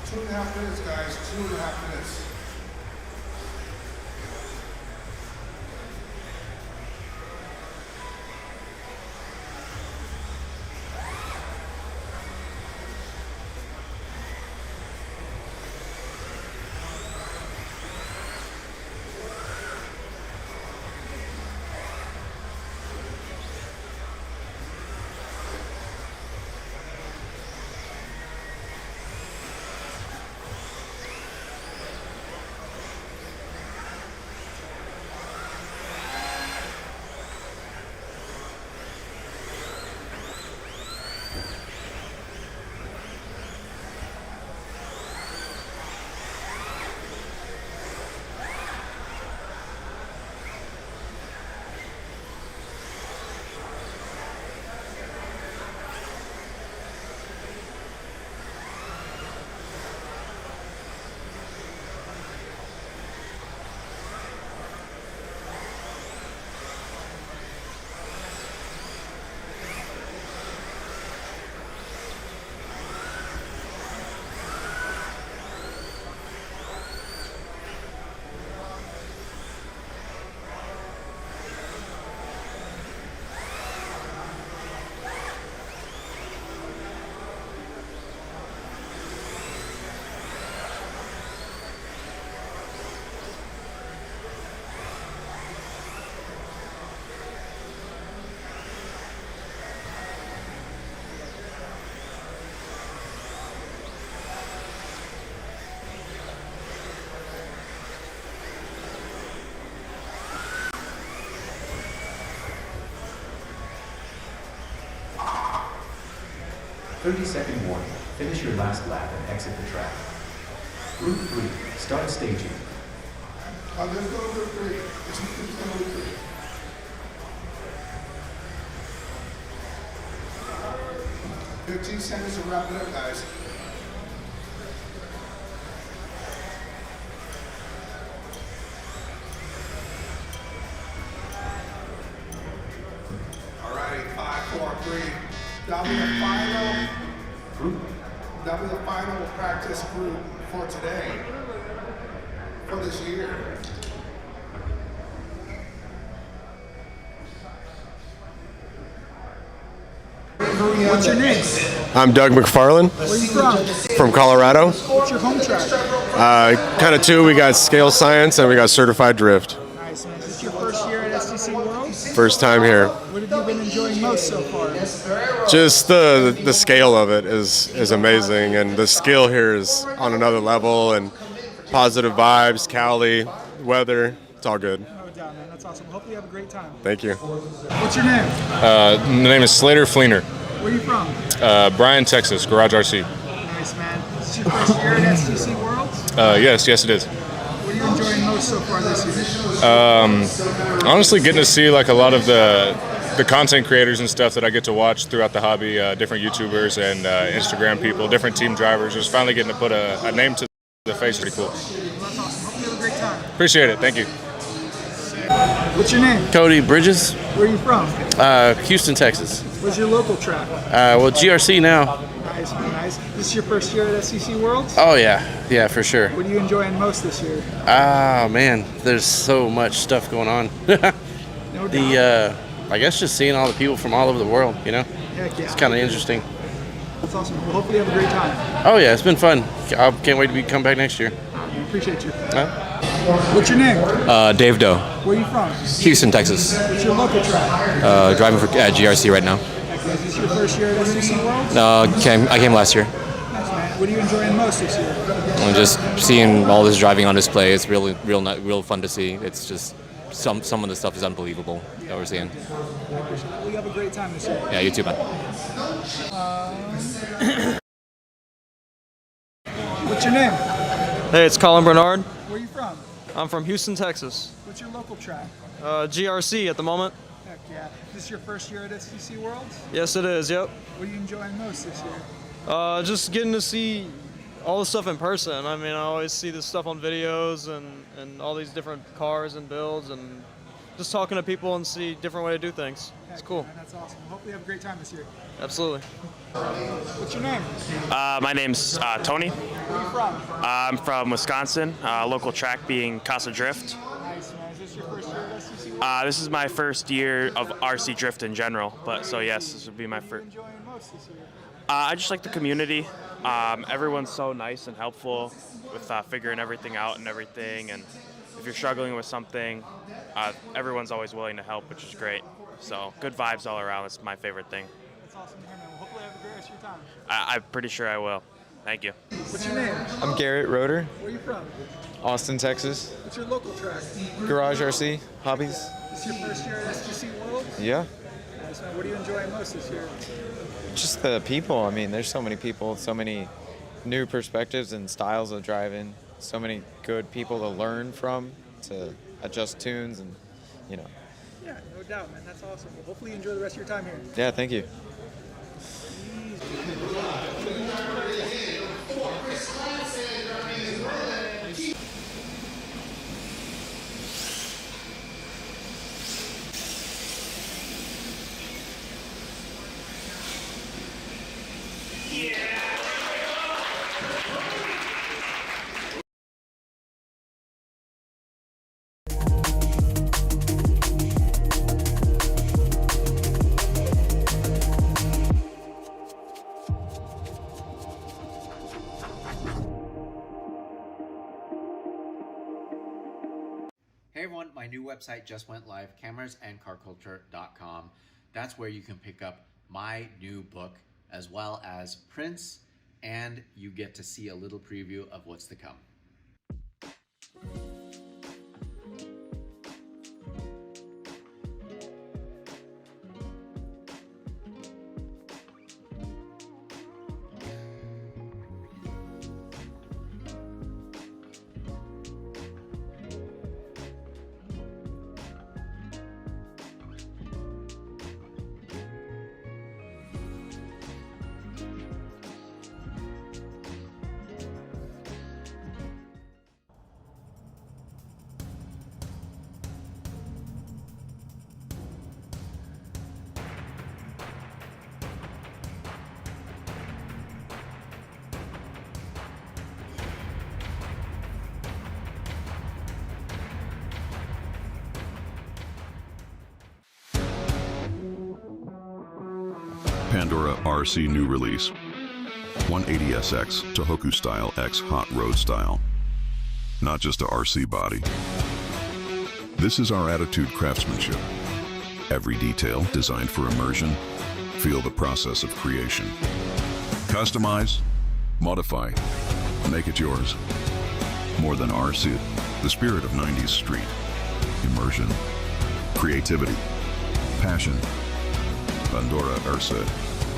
2.5 minutes, guys. 2.5 minutes. Thirty-second warning. Finish your last lap and exit the track. Group 3. Start staging. Let's go to group 3. Let's go to group 3. $15 seconds to wrap it up, guys. Alrighty, 5, 4, 3. That'll be the final practice group for today, for this year. What's your name? I'm Doug McFarland Where are you from? from Colorado. What's your home track? Kind of two. We got Scale Science and we got Certified Drift. Nice, man. Is this your first year at STC World? First time here. What have you been enjoying most so far? Just the scale of it is amazing, and the skill here is on another level. And positive vibes, Cali, weather, it's all good. No doubt, man. That's awesome. Hopefully you have a great time. Thank you. What's your name? The name is Slater Fleener. Where are you from? Bryan, Texas, Garage RC. Nice, man. Is this your first year at STC World? Yes, it is. What are you enjoying most so far this year? Honestly, getting to see like a lot of the content creators and stuff that I get to watch throughout the hobby, different YouTubers and Instagram people, different team drivers. Just finally getting to put a name to the face. Pretty cool. Well, that's awesome. Hope you have a great time. Appreciate it. Thank you. What's your name? Cody Bridges, Where are you from? Houston, Texas. Where's your local track? Well, GRC now. Nice, man. Nice. This is your first year at STC World? Oh yeah, for sure. What are you enjoying most this year? Man, there's so much stuff going on. No doubt. I guess just seeing all the people from all over the world, you know, Heck yeah. it's kind of interesting. That's awesome. Well, hopefully you have a great time. Oh yeah, it's been fun. I can't wait to come back next year. We appreciate you. What's your name? Dave Doe, Where are you from? Houston, Texas. What's your local track? Driving for GRC right now. Okay, is this your first year at STC World? I came last year. Nice, man. What are you enjoying most this year? And just seeing all this driving on display, it's really real fun to see. It's just some of the stuff is unbelievable that we're seeing. Well, you have a great time this year. Yeah, you too, man. What's your name? Hey, it's Colin Bernard. Where are you from? I'm from Houston, Texas. What's your local track? GRC at the moment. Heck yeah. Is this your first year at STC World? Yes, it is, yep. What are you enjoying most this year? Just getting to see all the stuff in person. I mean, I always see this stuff on videos and all these different cars and builds, and just talking to people and see different way to do things. It's cool. Man, that's awesome. Hopefully you have a great time this year. Absolutely. What's your name? My name's Tony. Where are you from? I'm from Wisconsin, local track being Casa Drift. Nice, man. Is this your first year at STC? This is my first year of RC Drift in general, but so yes, this would be my first. What are you enjoying most this year? I just like the community. Everyone's so nice and helpful with figuring everything out and everything, and if you're struggling with something, everyone's always willing to help, which is great. So good vibes all around. It's my favorite thing. That's awesome to hear, man. Well, hopefully have a great rest of your time. I'm pretty sure I will. Thank you. What's your name? I'm Garrett Roeder, Where are you from? Austin, Texas. What's your local track? Garage RC, hobbies. This is your first year at SGC World? Yeah, Nice, man. What are you enjoying most this year? just the people. I mean, there's so many people, so many new perspectives and styles of driving, so many good people to learn from, to adjust tunes and, you know. Yeah, no doubt, man. That's awesome. Well, hopefully you enjoy the rest of your time here. Yeah, thank you. Hey everyone, my new website just went live, camersandcarculture.com. That's where you can pick up my new book as well as prints, and you get to see a little preview of what's to come. Pandora RC new release. 180SX Tohoku Style X Hot Road Style. Not just a RC body. This is our attitude craftsmanship. Every detail designed for immersion. Feel the process of creation. Customize, modify, make it yours. More than RC, the spirit of 90s street. Immersion, creativity, passion. Pandora RC,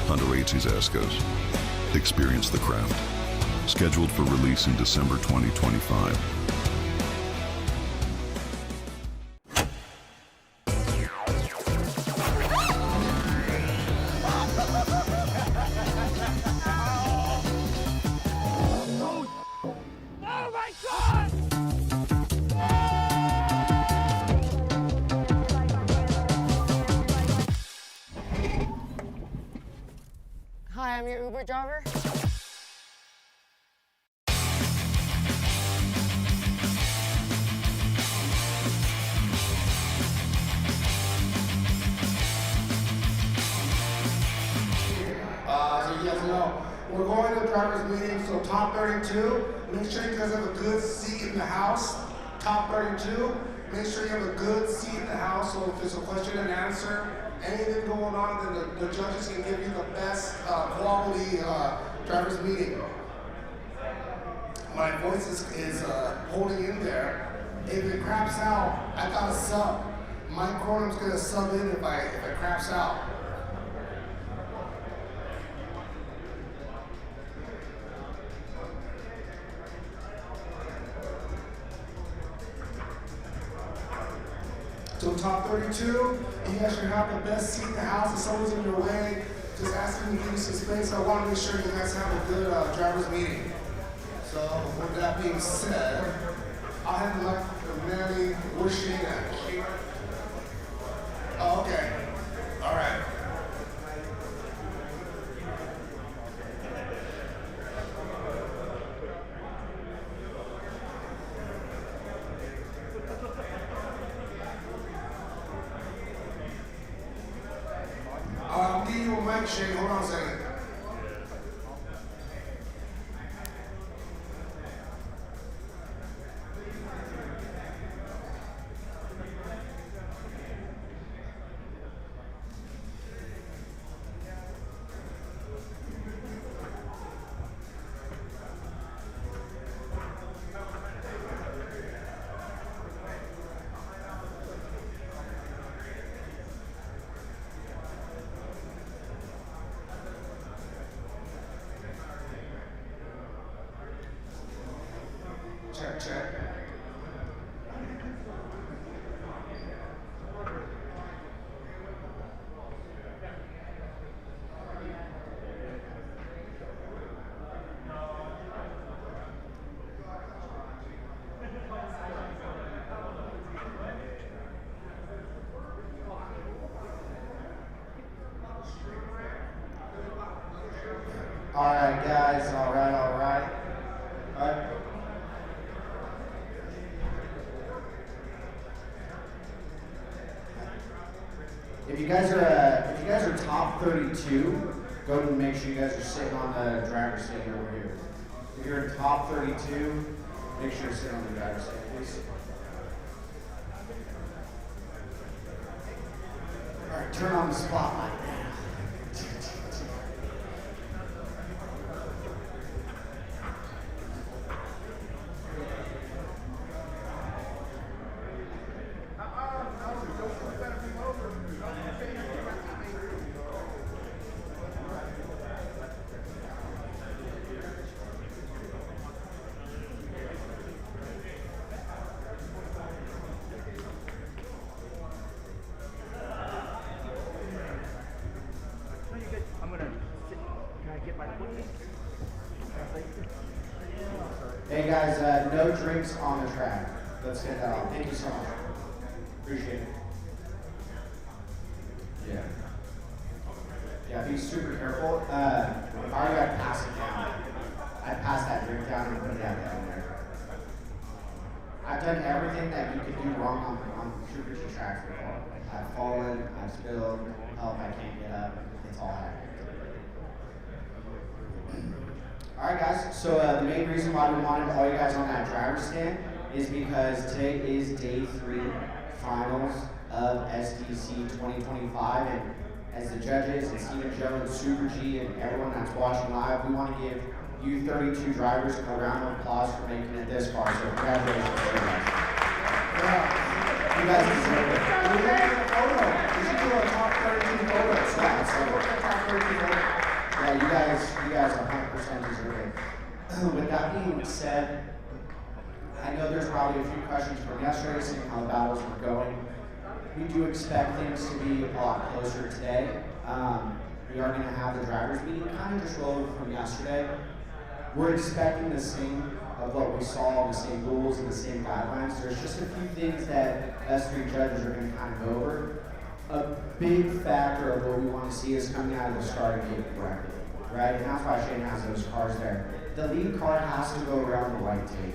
180SX. Experience the craft. Scheduled for release in December 2025. Hi, I'm your Uber driver. So you guys know, we're going to driver's meeting, so top 32, make sure you guys have a good seat in the house. Top 32, make sure you have a good seat in the house, so if there's a question and answer, anything going on, then the judges can give you the best quality driver's meeting. My voice is holding in there. If it craps out, I got a sub. Mike Cornum's gonna sub in if it craps out. So top 32, you guys should have the best seat in the house. If someone's in your way, just ask them to give you some space. I want to make sure you guys have a good driver's meeting. So with that being said, I'll have like the Manny wishing at. Oh, okay. All right. mic, Shane. Hold on a second. Check. All right, guys. All right. If you guys are top 32, go ahead and make sure you guys are sitting on the driver's seat over here. If you're in top 32, make sure you're sitting on the driver's seat, please. All right, turn on the spotlight. Hey guys, no drinks on the track. Let's get that off. Thank you so much. Appreciate it. Yeah, be super careful. If I were to pass it down, I'd pass that drink down and put it down there. I've done everything that you could do wrong on Super G tracks before. I've fallen, I've spilled, help, I can't get up. It's all happened. Alright guys, so the main reason why we wanted all you guys on that driver's stand is because today is day 3 finals of SDC 2025, and as the judges and Stephen Joe and Super G and everyone that's watching live, we want to give you 32 drivers a round of applause for making it this far, so congratulations to you guys. Yeah, you guys deserve it. We're making a photo. We should do a top 32 photos. Yeah, so top 32 photos. Yeah, you guys 100% deserve it. With that being said, I know there's probably a few questions from yesterday, seeing how the battles were going. We do expect things to be a lot closer today. We are going to have the drivers meeting kind of just roll over from yesterday. We're expecting the same of what we saw, the same rules and the same guidelines. There's just a few things that us 3 judges are going to kind of go over. A big factor of what we want to see is coming out of the starting gate correctly, right? And that's why Shane has those cars there. The lead car has to go around the white tape.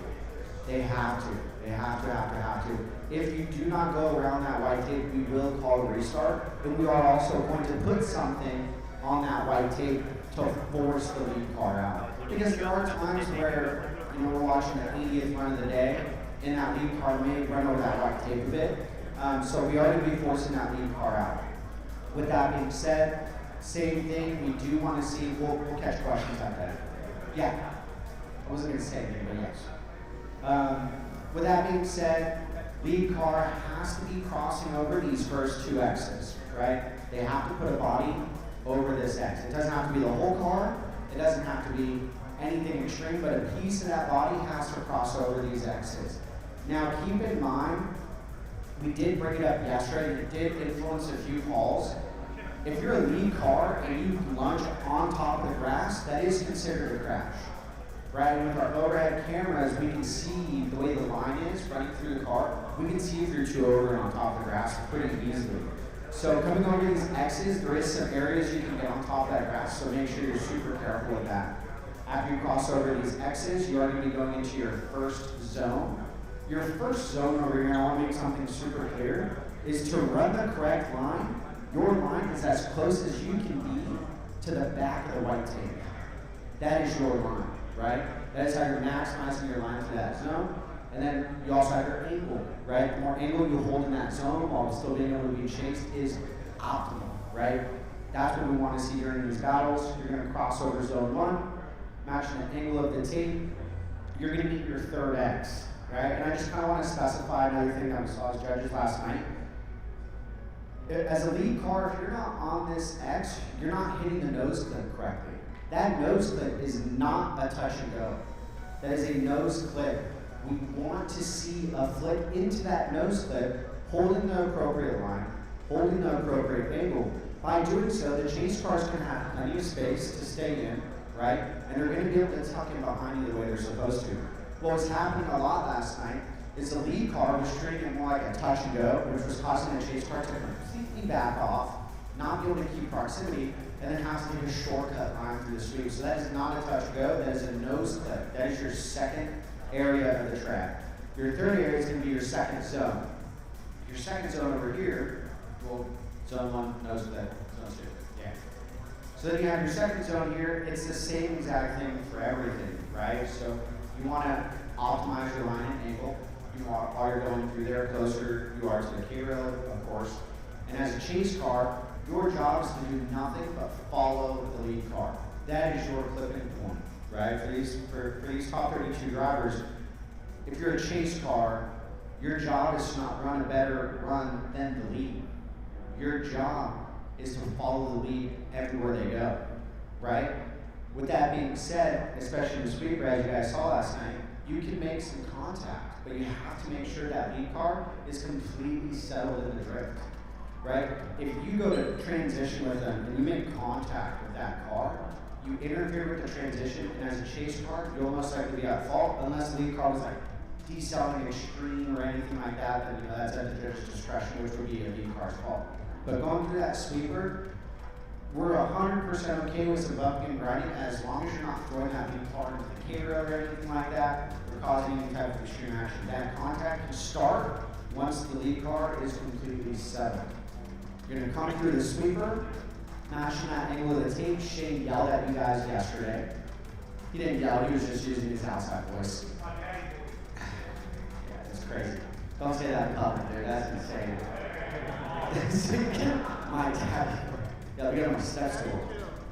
They have to. They have to. If you do not go around that white tape, we will call a restart. And we are also going to put something on that white tape to force the lead car out. Because there are times where, we're watching the 80th run of the day, and that lead car may run over that white tape a bit. So we are going to be forcing that lead car out. With that being said, same thing, we do want to see, we'll catch questions on that. Yeah, I wasn't going to say anything, but yes. With that being said, lead car has to be crossing over these first 2 X's, right? They have to put a body over this X. It doesn't have to be the whole car, it doesn't have to be anything extreme, but a piece of that body has to cross over these X's. Now keep in mind, we did bring it up yesterday, and it did influence a few calls. If you're a lead car and you lunge on top of the grass, that is considered a crash. Right, with our overhead cameras, we can see the way the line is running through the car. We can see if you're too over and on top of the grass pretty easily. So coming over these X's, there is some areas you can get on top of that grass, so make sure you're super careful with that. After you cross over these X's, you are going to be going into your first zone. Your first zone over here, I want to make something super clear, is to run the correct line. Your line is as close as you can be to the back of the white tape. That is your line, right? That is how you're maximizing your line to that zone. And then you also have your angle, right? The more angle you hold in that zone while still being able to be chased is optimal, right? That's what we want to see during these battles. You're going to cross over zone 1, matching the angle of the tape. You're going to meet your third X, right? And I just kind of want to specify another thing that we saw as judges last night. As a lead car, if you're not on this X, you're not hitting the nose clip correctly. That nose clip is not a touch and go. That is a nose clip. We want to see a flip into that nose clip, holding the appropriate line, holding the appropriate angle. By doing so, the chase cars can have plenty of space to stay in, right? And they're going to be able to tuck in behind you the way they're supposed to. What was happening a lot last night is the lead car was treating it more like a touch and go, which was causing the chase car to completely back off, not be able to keep proximity, and then have to take a shortcut line through the sweep. So that is not a touch and go, that is a nose clip. That is your second area of the track. Your third area is going to be your second zone. Your second zone over here, well, zone 1, nose clip, zone 2, yeah. So then you have your second zone here. It's the same exact thing for everything, right? So you want to optimize your line and angle. While you're going through there, closer you are to the K-rail, of course. And as a chase car, your job is to do nothing but follow the lead car. That is your clipping point, right? For these top 32 drivers, if you're a chase car, your job is to not run a better run than the lead. Your job is to follow the lead everywhere they go, right? With that being said, especially in the sweep as you guys saw last night, you can make some contact, but you have to make sure that lead car is completely settled in the drift, right? If you go to transition with them and you make contact with that car, you interfere with the transition, and as a chase car, you'll most likely be at fault unless the lead car was like decelerating extreme or anything like that, then that's at the judge's discretion, which would be a lead car's fault. But going through that sweeper, we're 100% okay with some bumping and grinding as long as you're not throwing that lead car into the K-rail or anything like that, or causing any type of extreme action. That contact can start once the lead car is completely settled. You're going to come through the sweeper, mashing that angle of the tape. Shane yelled at you guys yesterday. He didn't yell, he was just using his outside voice. Yeah, that's crazy. Don't say that in public, dude. That's insane. My dad. Yeah, we got my steps to work.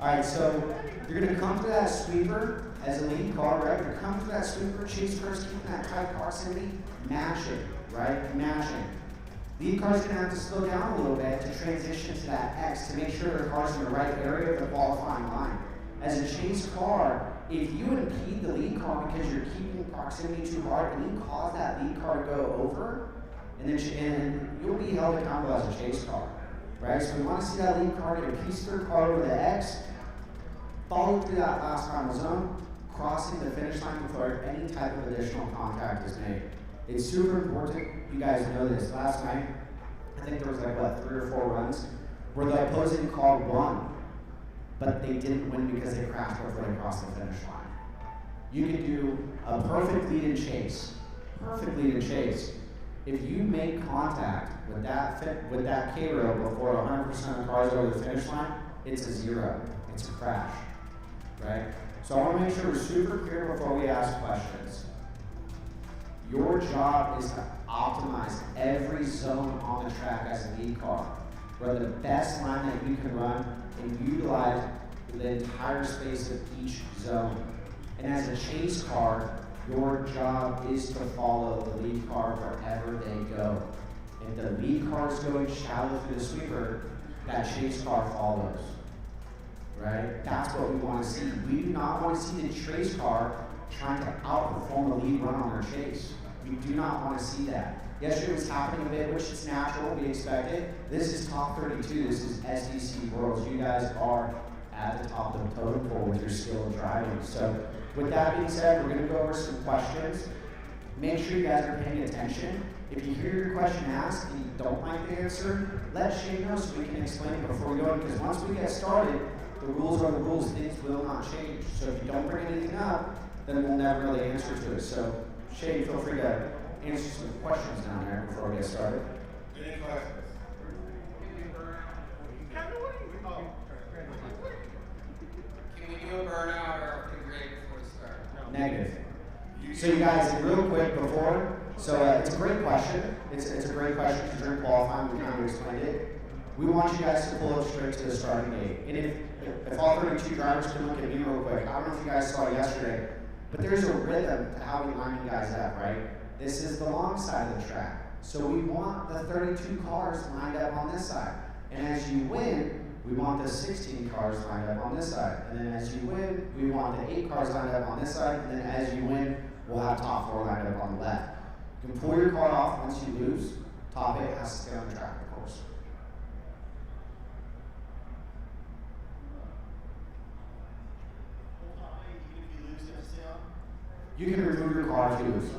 Alright, so you're going to come to that sweeper as a lead car, right? You're going to come to that sweeper, chase cars, keeping that tight proximity, mash it, right? Mash it. Lead car's going to have to slow down a little bit to transition to that X to make sure their car's in the right area of the qualifying line. As a chase car, if you impede the lead car because you're keeping proximity too hard and you cause that lead car to go over, and you'll be held accountable as a chase car. Right? So we want to see that lead car get a piece of their car over the X, follow through that last final zone, crossing the finish line before any type of additional contact is made. It's super important. You guys know this. Last night, I think there was like, 3 or 4 runs where the opposing car won, but they didn't win because they crashed before they crossed the finish line. You can do a perfect lead and chase. Perfect lead and chase. If you make contact with that K-rail before 100% of cars over the finish line, it's a 0. It's a crash, right? So I want to make sure we're super clear before we ask questions. Your job is to optimize every zone on the track as a lead car. Run the best line that you can run and utilize the entire space of each zone. And as a chase car, your job is to follow the lead car wherever they go. If the lead car is going shallow through the sweeper, that chase car follows. Right? That's what we want to see. We do not want to see the chase car trying to outperform the lead run on their chase. We do not want to see that. Yesterday was happening a bit, which is natural, we expected. This is top 32, this is SDC Worlds. You guys are at the top of the totem pole with your skill of driving. So with that being said, we're going to go over some questions. Make sure you guys are paying attention. If you hear your question asked and you don't like the answer, let Shane know so we can explain it before we go in, because once we get started, the rules are the rules, things will not change. So if you don't bring anything up, then we'll never really answer to it. So Shane, feel free to answer some questions down there before we get started. Any questions? do a burnout or a grade before the start? Negative. So you guys, real quick before, it's a great question. It's a great question because during qualifying we kind of explained it. We want you guys to pull up straight to the starting gate. And if all 32 drivers can look at me real quick, I don't know if you guys saw yesterday, but there's a rhythm to how we line you guys up, right? This is the long side of the track. So we want the 32 cars lined up on this side. And as you win, we want the 16 cars lined up on this side. And then as you win, we want the 8 cars lined up on this side. And then as you win, we'll have top 4 lined up on the left. You can pull your car off once you lose. Top 8 has to stay on the track, of course. You can remove your car if you lose.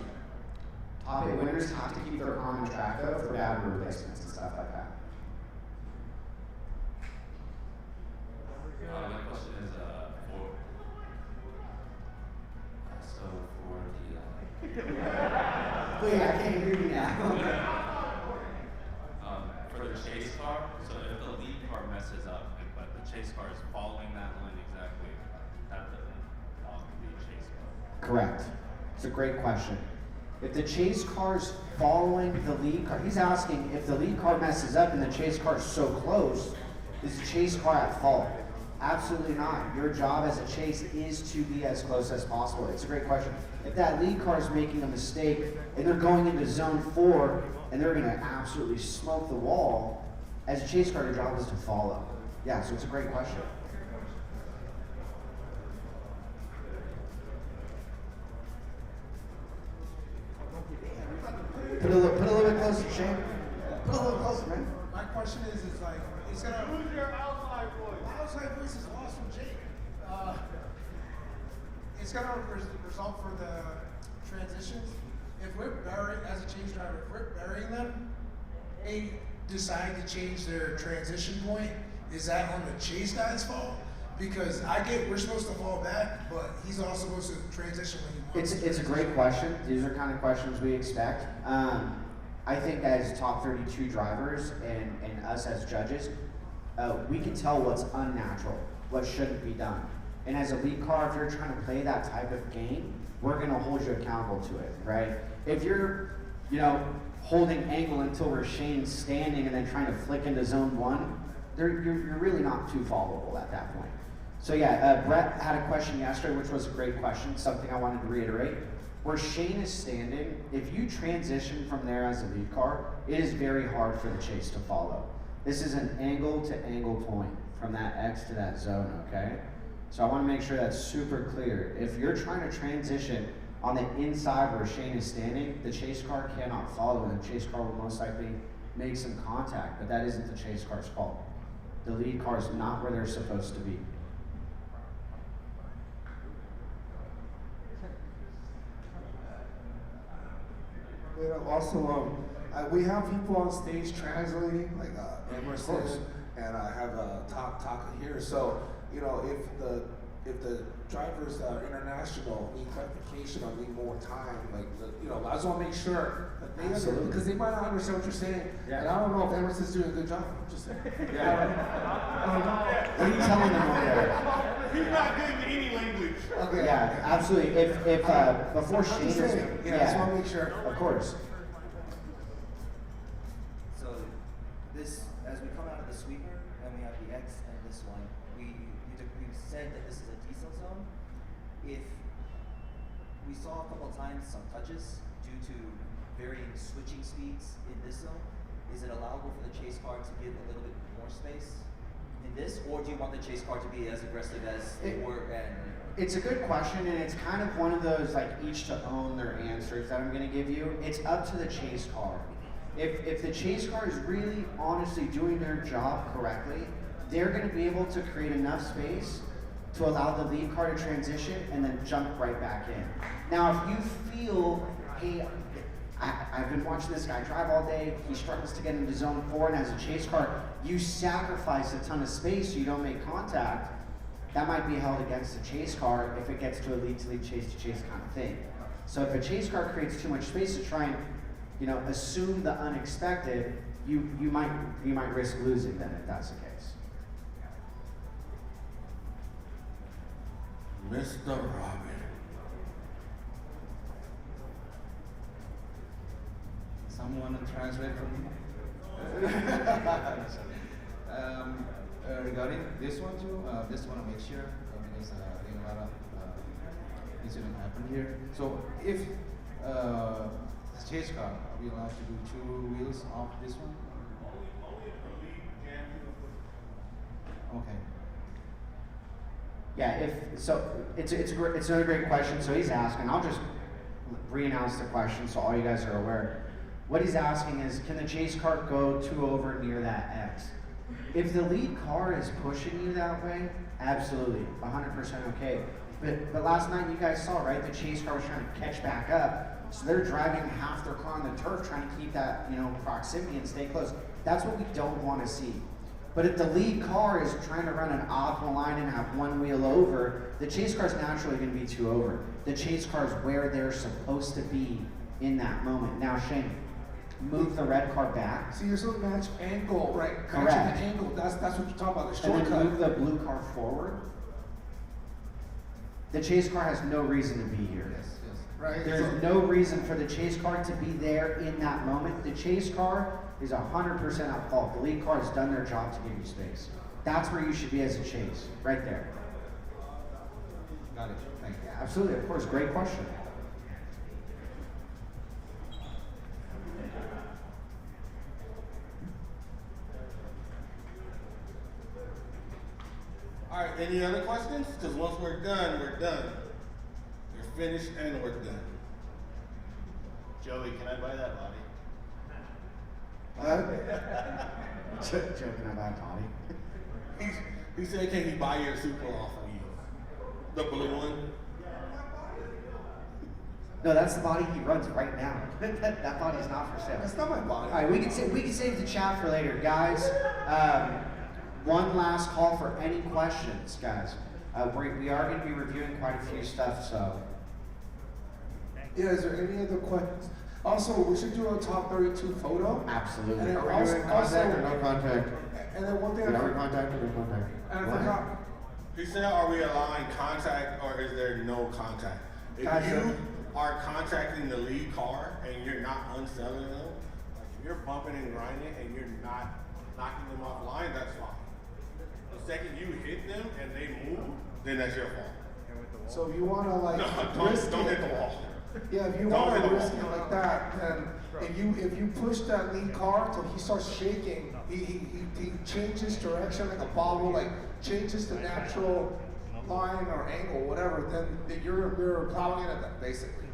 Top 8 winners have to keep their car on the track though for battery replacements and stuff like that. My question is Wait, I can't hear you now. For the chase car, so if the lead car messes up, but the chase car is following that line exactly, that doesn't also be a chase car. Correct. It's a great question. If the chase car's following the lead car, he's asking if the lead car messes up and the chase car is so close, is the chase car at fault? Absolutely not. Your job as a chase is to be as close as possible. It's a great question. If that lead car is making a mistake and they're going into zone 4 and they're going to absolutely smoke the wall, as a chase car, your job is to follow. Yeah, so it's a great question. Put a little bit closer, Shane. Put a little closer, man. My question is like, it's gonna. Who's your outside voice? My outside voice is lost from Jake. It's gonna result for the transitions. If we're burying, as a chase driver, if we're burying them, they decide to change their transition point. Is that on the chase guy's fault? Because we're supposed to fall back, but he's also supposed to transition when he wants to. It's a great question. These are kind of questions we expect. I think as top 32 drivers and us as judges, we can tell what's unnatural, what shouldn't be done. And as a lead car, if you're trying to play that type of game, we're gonna hold you accountable to it, right? If you're, holding angle until we're Shane's standing and then trying to flick into zone 1, you're really not too followable at that point. So yeah, Brett had a question yesterday, which was a great question, something I wanted to reiterate. Where Shane is standing, if you transition from there as a lead car, it is very hard for the chase to follow. This is an angle to angle point from that X to that zone, okay? So I want to make sure that's super clear. If you're trying to transition on the inside where Shane is standing, the chase car cannot follow, and the chase car will most likely make some contact, but that isn't the chase car's fault. The lead car is not where they're supposed to be. Also, we have people on stage translating, like Emerson, and I have Taka here. So, if the drivers that are international need clarification or need more time, I just want to make sure that they understand, because they might not understand what you're saying. Yeah. And I don't know if Emerson's doing a good job. I'm just saying. Yeah. What are you telling them over there? He's not good in any language. Okay. Yeah, absolutely. If before Shane is, I just want to make sure. Of course. So this, as we come out of the sweeper and we have the X and this one, we said that this is a diesel zone. If we saw a couple of times some touches due to varying switching speeds in this zone, is it allowable for the chase car to give a little bit more space in this, or do you want the chase car to be as aggressive as they were? It's a good question, and it's kind of one of those each to own their answers that I'm going to give you. It's up to the chase car. If the chase car is really honestly doing their job correctly, they're going to be able to create enough space to allow the lead car to transition and then jump right back in. Now, if you feel, hey, I've been watching this guy drive all day, he struggles to get into zone 4, and as a chase car, you sacrifice a ton of space so you don't make contact, that might be held against the chase car if it gets to a lead-to-lead, chase-to-chase kind of thing. So if a chase car creates too much space to try and, assume the unexpected, you might risk losing them if that's the case. Mr. Robin. Someone translate for me? Regarding this one too, just want to make sure, because I think a lot of incident happened here. So if chase car, are we allowed to do 2 wheels off this one? Okay. Yeah, it's another great question. So he's asking. I'll just re-announce the question so all you guys are aware. What he's asking is, can the chase car go 2 over near that X? If the lead car is pushing you that way, absolutely, 100% okay. But last night you guys saw, right? The chase car was trying to catch back up, so they're driving half their car on the turf, trying to keep that proximity and stay close. That's what we don't want to see. But if the lead car is trying to run an optimal line and have 1 wheel over, the chase car is naturally going to be 2 over. The chase car is where they're supposed to be in that moment. Now, Shane, move the red car back. So you're supposed to match angle, right? Correct. Matching the angle. That's what you're talking about. The shortcut. And then move the blue car forward. The chase car has no reason to be here. Yes. Right. There's no reason for the chase car to be there in that moment. The chase car is 100% at fault. The lead car has done their job to give you space. That's where you should be as a chase, right there. Got it. Thank you. Absolutely, of course. Great question. All right, any other questions? Because once we're done, we're done. We're finished and we're done. Joey, can I buy that body? Joking about body. He said, can he buy your Supra off of you? The blue one? No, that's the body he runs right now. that body's not for sale. That's not my body. All right, we can save the chat for later, guys. One last call for any questions, guys. We are going to be reviewing quite a few stuff, so. Yeah, is there any other questions? Also, we should do a top 32 photo. Absolutely. And then Are we also, doing contact or no contact? And then one thing Are we contact or no contact? And I forgot. He said, are we allowing contact or is there no contact? If you are contacting the lead car and you're not unselling them, like if you're bumping and grinding and you're not knocking them offline, that's fine. The second you hit them and they move, then that's your fault. So if you want to like don't hit the wall. Yeah, if you want to risk it like that, then if you push that lead car till he starts shaking, he changes direction like a bobble, like changes the natural line or angle, whatever, then you're plowing it basically.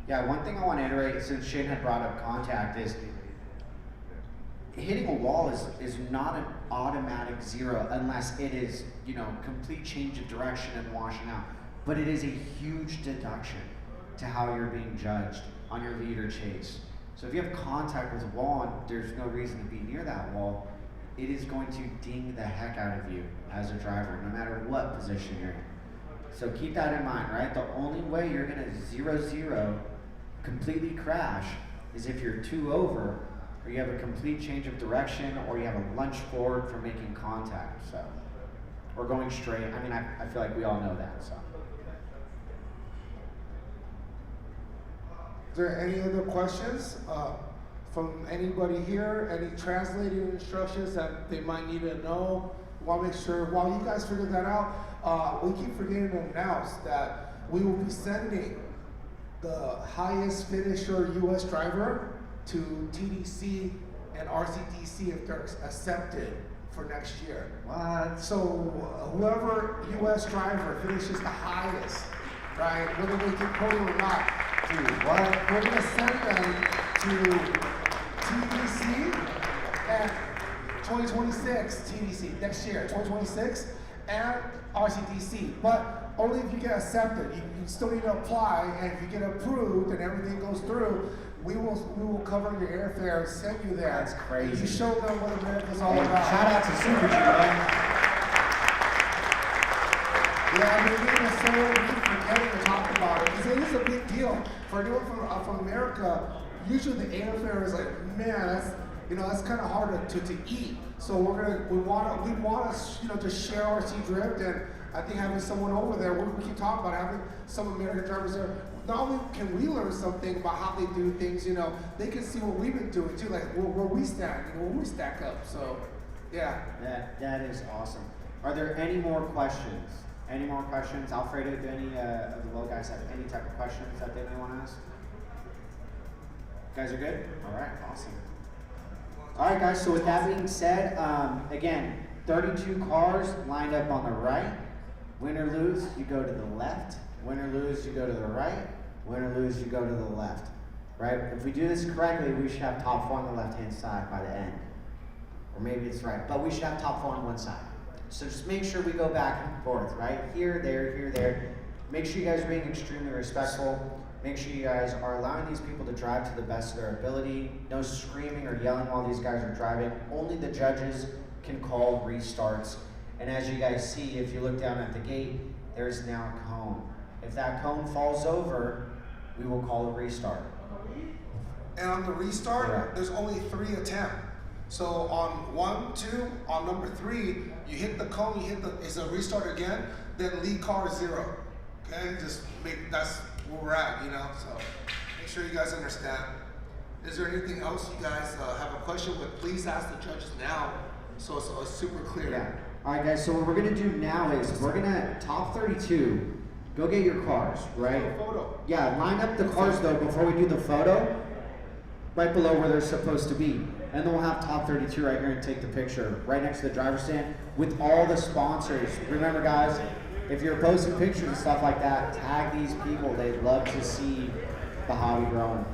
Yeah, one thing I want to iterate, since Shane had brought up contact, is hitting a wall is not an automatic 0 unless it is, complete change of direction and washing out. But it is a huge deduction to how you're being judged on your lead or chase. So if you have contact with a wall and there's no reason to be near that wall, it is going to ding the heck out of you as a driver, no matter what position you're in. So keep that in mind, right? The only way you're gonna 0-0 completely crash is if you're 2 over, or you have a complete change of direction, or you have a lunge forward for making contact, so. Or going straight. I mean, I feel like we all know that, so. Is there any other questions from anybody here? Any translating instructions that they might need to know? We want to make sure, while you guys figure that out, we keep forgetting to announce that we will be sending the highest finisher U.S. driver to TDC and RCDC if they're accepted for next year. What? So whoever U.S. driver finishes the highest, right, whether they get podium or not, dude, what? We're gonna send them to TDC and 2026 TDC next year, 2026, and RCDC. But only if you get accepted. You still need to apply, and if you get approved and everything goes through, we will cover your airfare and send you there. That's crazy. You show them what America's all Hey, about. shout out to Super G, man. Yeah, I mean, we keep forgetting to talk about it because it is a big deal for anyone from America. Usually the airfare is like, man, that's kind of hard to eat. So we want to just share RC Drift, and I think having someone over there, we keep talking about having some American drivers there. Not only can we learn something about how they do things, you know, they can see what we've been doing too, like where we stand, you know, where we stack up. So, yeah. That is awesome. Are there any more questions? Any more questions? Alfredo, do any of the little guys have any type of questions that they may want to ask? You guys are good? All right, awesome. All right, guys, so with that being said, again, 32 cars lined up on the right. Win or lose, you go to the left. Win or lose, you go to the right. Win or lose, you go to the left. Right? If we do this correctly, we should have top 4 on the left-hand side by the end. Or maybe it's right, but we should have top 4 on one side. So just make sure we go back and forth, right? Here, there. Make sure you guys are being extremely respectful. Make sure you guys are allowing these people to drive to the best of their ability. No screaming or yelling while these guys are driving. Only the judges can call restarts. And as you guys see, if you look down at the gate, there's now a cone. If that cone falls over, we will call a restart. And on the restart, there's only 3 attempts. So on 1, 2, on number 3, you hit the cone, it's a restart again, then lead car 0. Okay, that's where we're at, you know, so make sure you guys understand. Is there anything else you guys have a question with? Please ask the judges now, so it's super clear. Yeah. All right, guys, so what we're gonna do now is we're gonna top 32, go get your cars, right? Photo. Yeah, line up the cars though before we do the photo, right below where they're supposed to be. And then we'll have top 32 right here and take the picture right next to the driver's stand with all the sponsors. Remember, guys, if you're posting pictures and stuff like that, tag these people. They'd love to see the hobby growing.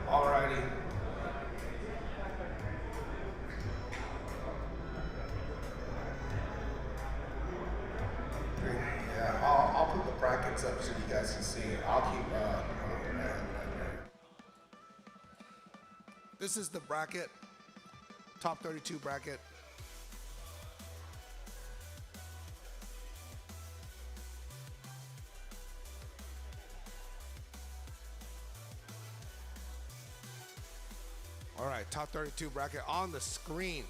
Alrighty. Yeah, I'll put the brackets up so you guys can see. I'll keep. This is the bracket, top 32 bracket. All right, top 32 bracket on the screen.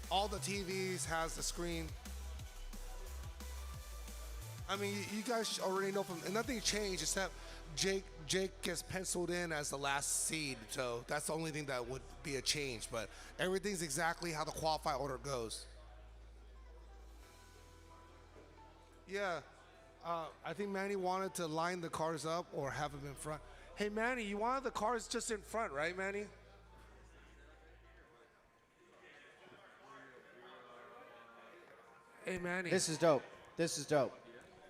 All the TVs has the screen. I mean, you guys already know and nothing changed except Jake gets penciled in as the last seed, so that's the only thing that would be a change, but everything's exactly how the qualify order goes. Yeah, I think Manny wanted to line the cars up or have them in front. Hey, Manny, you wanted the cars just in front, right, Manny? Hey, Manny. This is dope.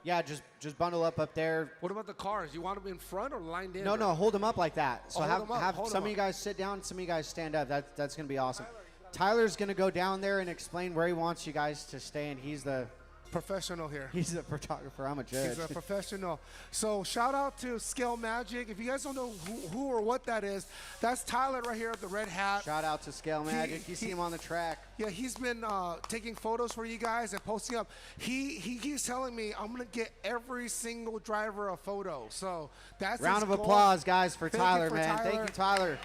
Yeah, just bundle up there. What about the cars? You want them in front or lined in? No, hold them up like that. So hold 'em up, have hold 'em some of up. you guys sit down, some of you guys stand up. That's gonna be awesome. Tyler's gonna go down there and explain where he wants you guys to stand. He's the professional here. He's the photographer. I'm a judge. He's a professional. So shout out to Scale Magic. If you guys don't know who or what that is, that's Tyler right here with the red hat. Shout out to Scale Magic. You see him on the track. Yeah, he's been taking photos for you guys and posting up. He keeps telling me I'm gonna get every single driver a photo. So that's round his of goal. applause, guys, for Thank Tyler, you for man. Thank you, Tyler.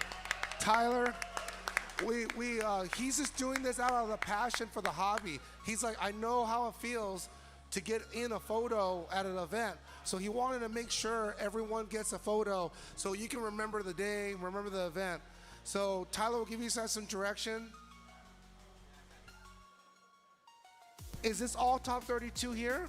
Tyler. He's just doing this out of the passion for the hobby. He's like, I know how it feels to get in a photo at an event. So he wanted to make sure everyone gets a photo so you can remember the day, remember the event. So Tyler will give you guys some direction. Is this all top 32 here?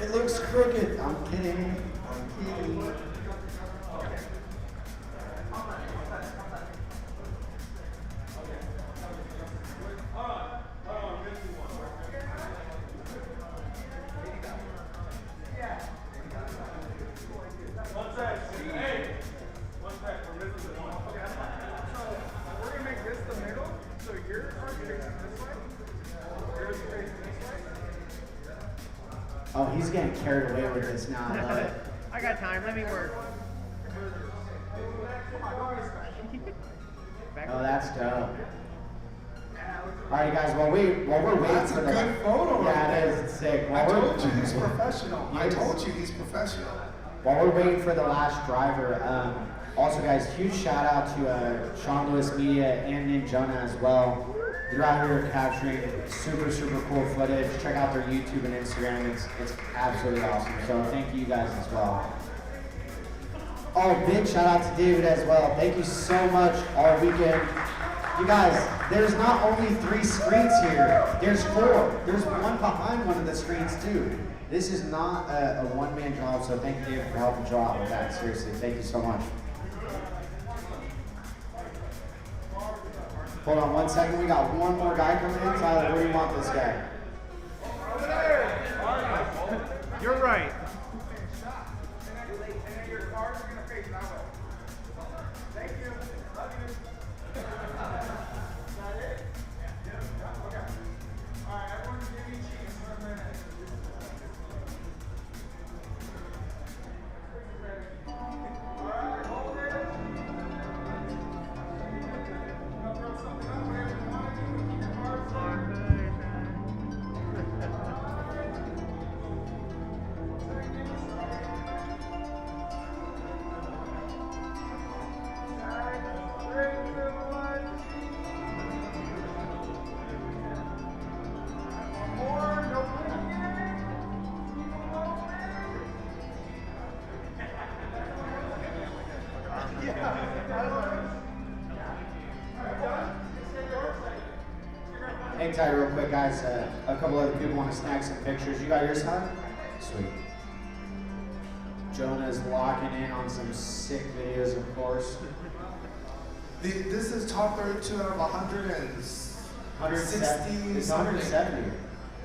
It looks crooked. I'm kidding. Oh, he's getting carried away with this now. I love it. I got time. Let me work. Oh, that's dope. All right, guys. While we're waiting That's for a the good photo right yeah, there. it is. It's sick. I told you he's professional. I told you he's professional. While we're waiting for the last driver, also guys, huge shout out to Sean Lewis Media and Nick Jonah as well. They're out here capturing super, super cool footage. Check out their YouTube and Instagram. It's absolutely awesome. So thank you guys as well. Oh, big shout out to David as well. Thank you so much all weekend. You guys, there's not only 3 screens here, there's 4. There's one behind one of the screens too. This is not a one-man job, so thank you David for helping Joe out with that. Seriously, thank you so much. Hold on 1 second, we got one more guy coming in. Tyler, where do you want this guy? You're right. Hang tight real quick, guys. A couple other people want to snag some pictures. You got yours, huh? Sweet. Jonah's locking in on some sick videos, of course. This is top 32 out of 160. It's 170.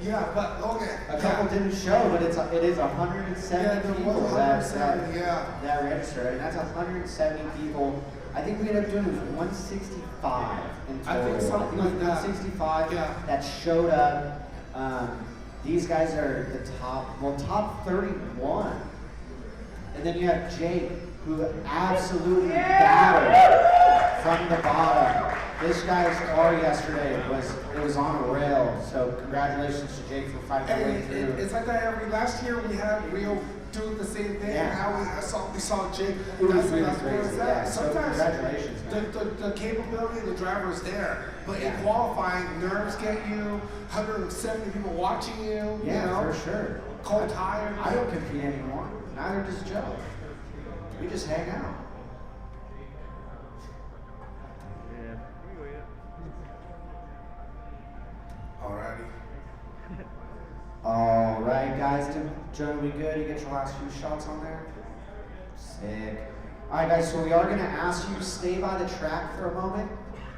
Yeah, but okay. A couple didn't show, but it is 170 people that registered, and that's 170 people. I think we ended up doing 165 in total. I think something like that. 165 that showed up. These guys are the top 31. And then you have Jake, who absolutely battled from the bottom. This guy's car yesterday was on a rail, so congratulations to Jake for fighting his way through. It's like that last year we had Rio doing the same thing. Yeah. And now we saw Jake. It was That's really where crazy, it's at. yeah. So Sometimes congratulations, man. the capability of the driver is there, but Yeah. in qualifying, nerves get you. 170 people watching you. Yeah, you know? for sure. Cold tires. I don't compete anymore. Neither does Joe. We just hang out. Alrighty. All right, guys. Joe, we good? You get your last few shots on there? Sick. All right, guys. So we are going to ask you to stay by the track for a moment.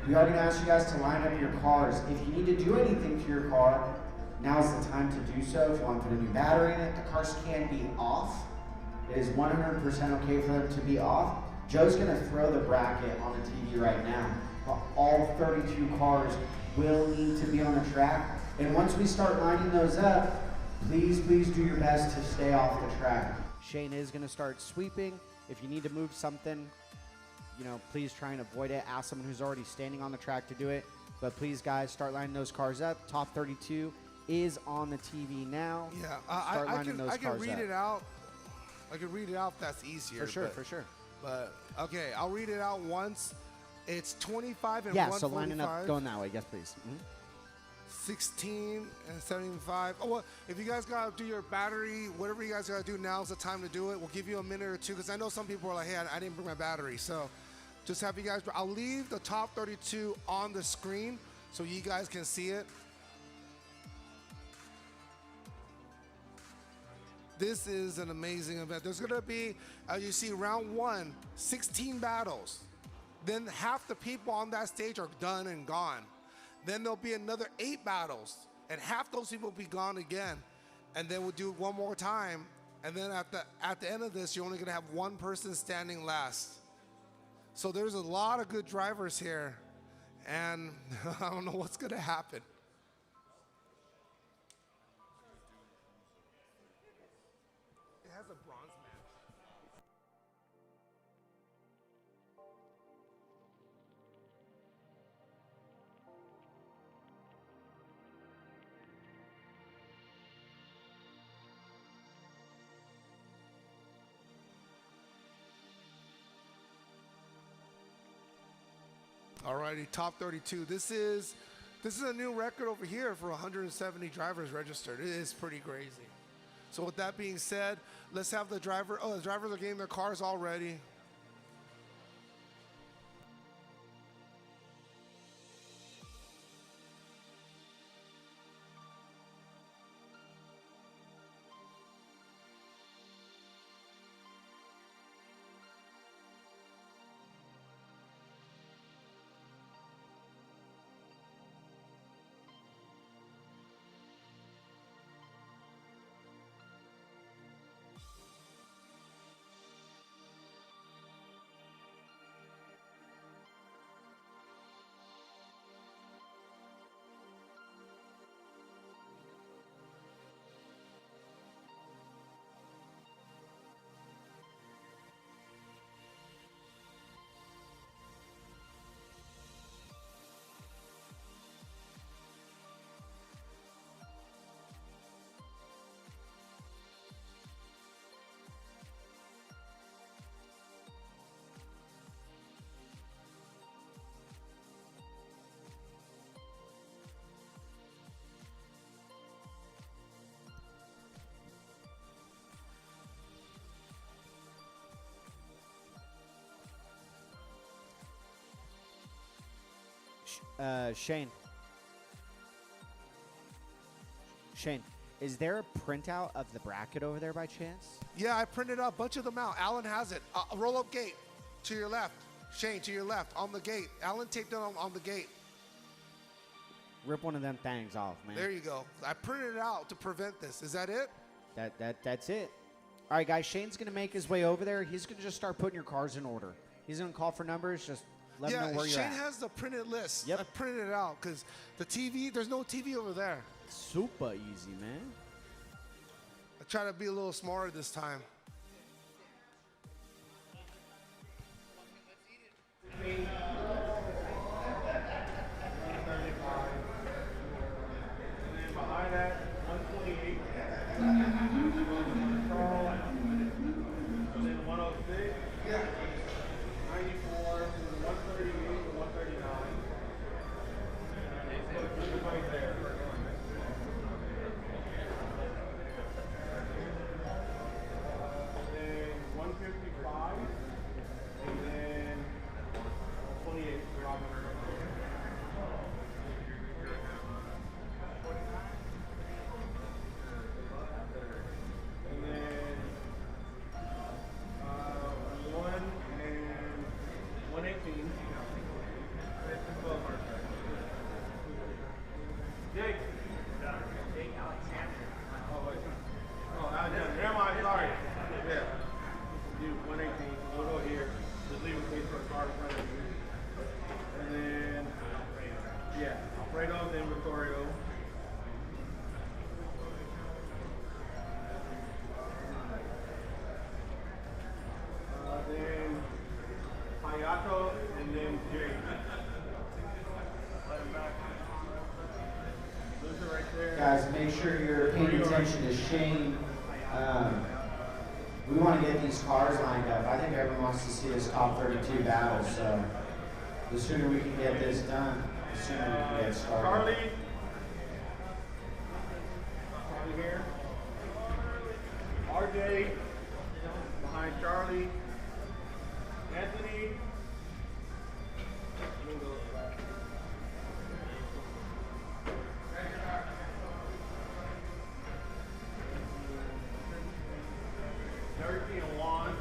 We are going to ask you guys to line up your cars. If you need to do anything to your car, now's the time to do so. If you want to put a new battery in it, the cars can be off. It is 100% okay for them to be off. Joe's going to throw the bracket on the TV right now. But all 32 cars will need to be on the track. And once we start lining those up, please do your best to stay off the track. Shane is going to start sweeping. If you need to move something, please try and avoid it. Ask someone who's already standing on the track to do it. But please, guys, start lining those cars up. Top 32 is on the TV now. Yeah, Start I lining those can cars read up. it out. I can read it out if that's easier. For sure. But okay, I'll read it out once. It's 25 and Yeah, 145. so lining up, going that way. Yes, please. 16 and 75. Oh, well, if you guys got to do your battery, whatever you guys got to do, now's the time to do it. We'll give you a minute or two because I know some people are like, hey, I didn't bring my battery. So just have you guys, I'll leave the top 32 on the screen so you guys can see it. This is an amazing event. There's going to be, as you see, round 1, 16 battles. Then half the people on that stage are done and gone. Then there'll be another 8 battles, and half those people will be gone again. And then we'll do it one more time. And then at the end of this, you're only going to have one person standing last. So there's a lot of good drivers here, and I don't know what's going to happen. Alrighty, top 32. This is a new record over here for 170 drivers registered. It is pretty crazy. So with that being said, let's have the driver. Oh, the drivers are getting their cars all ready. Shane. Shane, is there a printout of the bracket over there by chance? Yeah, I printed out a bunch of them out. Alan has it. Roll up gate to your left. Shane, to your left on the gate. Alan taped it on the gate. Rip one of them things off, man. There you go. I printed it out to prevent this. Is that it? That's it. All right, guys. Shane's gonna make his way over there. He's gonna just start putting your cars in order. He's gonna call for numbers. Just let him know where you're Shane at. has the printed list. Yep. I printed it out because the TV. There's no TV over there. Super easy, man. I try to be a little smarter this time. Behind that, 128. And then 106. 94, 138, 139. Right there. Then 155. And then 28. And then 1 and 118. Jake. Jake Alexander. Oh, Alexander. Never mind, sorry. Yeah. Do 118. We'll go here. Just leave a space for a car in front of you. And then, yeah, Alfredo, then Vittorio. Then Hayato, and then Jay. Let him back. Lose it right there. Guys, make sure you're paying attention to Shane. We want to get these cars lined up. I think everyone wants to see this top 32 battle, so the sooner we can get this done, the sooner we can get started. Charlie. Charlie here. RJ. Behind Charlie. Anthony. Turkey and Juan.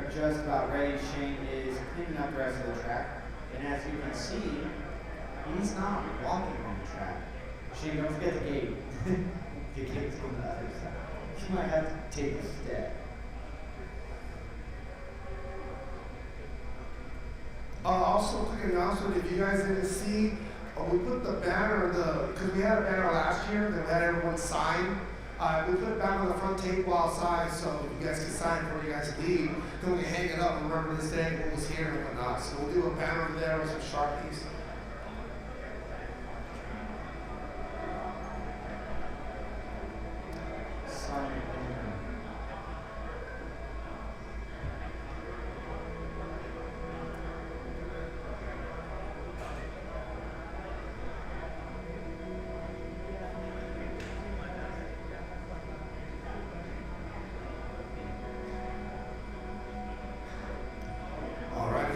are just about ready. Shane is cleaning up the rest of the track. And as you can see, he's not walking on the track. Shane, don't forget the gate. The gate's on the other side. You might have to take a step. Also, quick announcement, if you guys didn't see, we put the banner, because we had a banner last year that had everyone sign. We put it back on the front table outside, so you guys can sign before you guys leave. Then we can hang it up and remember this day, what was here and whatnot. So we'll do a banner there with some Sharpies.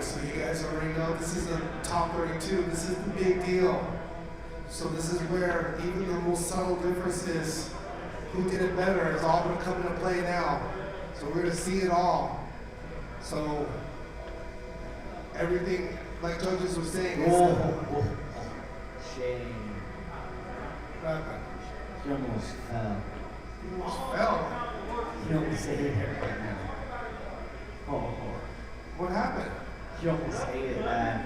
So you guys already know this is a top 32. This is the big deal. So this is where even the most subtle differences, who did it better, is all going to come into play now. So we're going to see it all. So everything, like judges were saying, is Shane. He almost fell. He almost fell? He almost ate it right now. What happened? He almost ate it bad.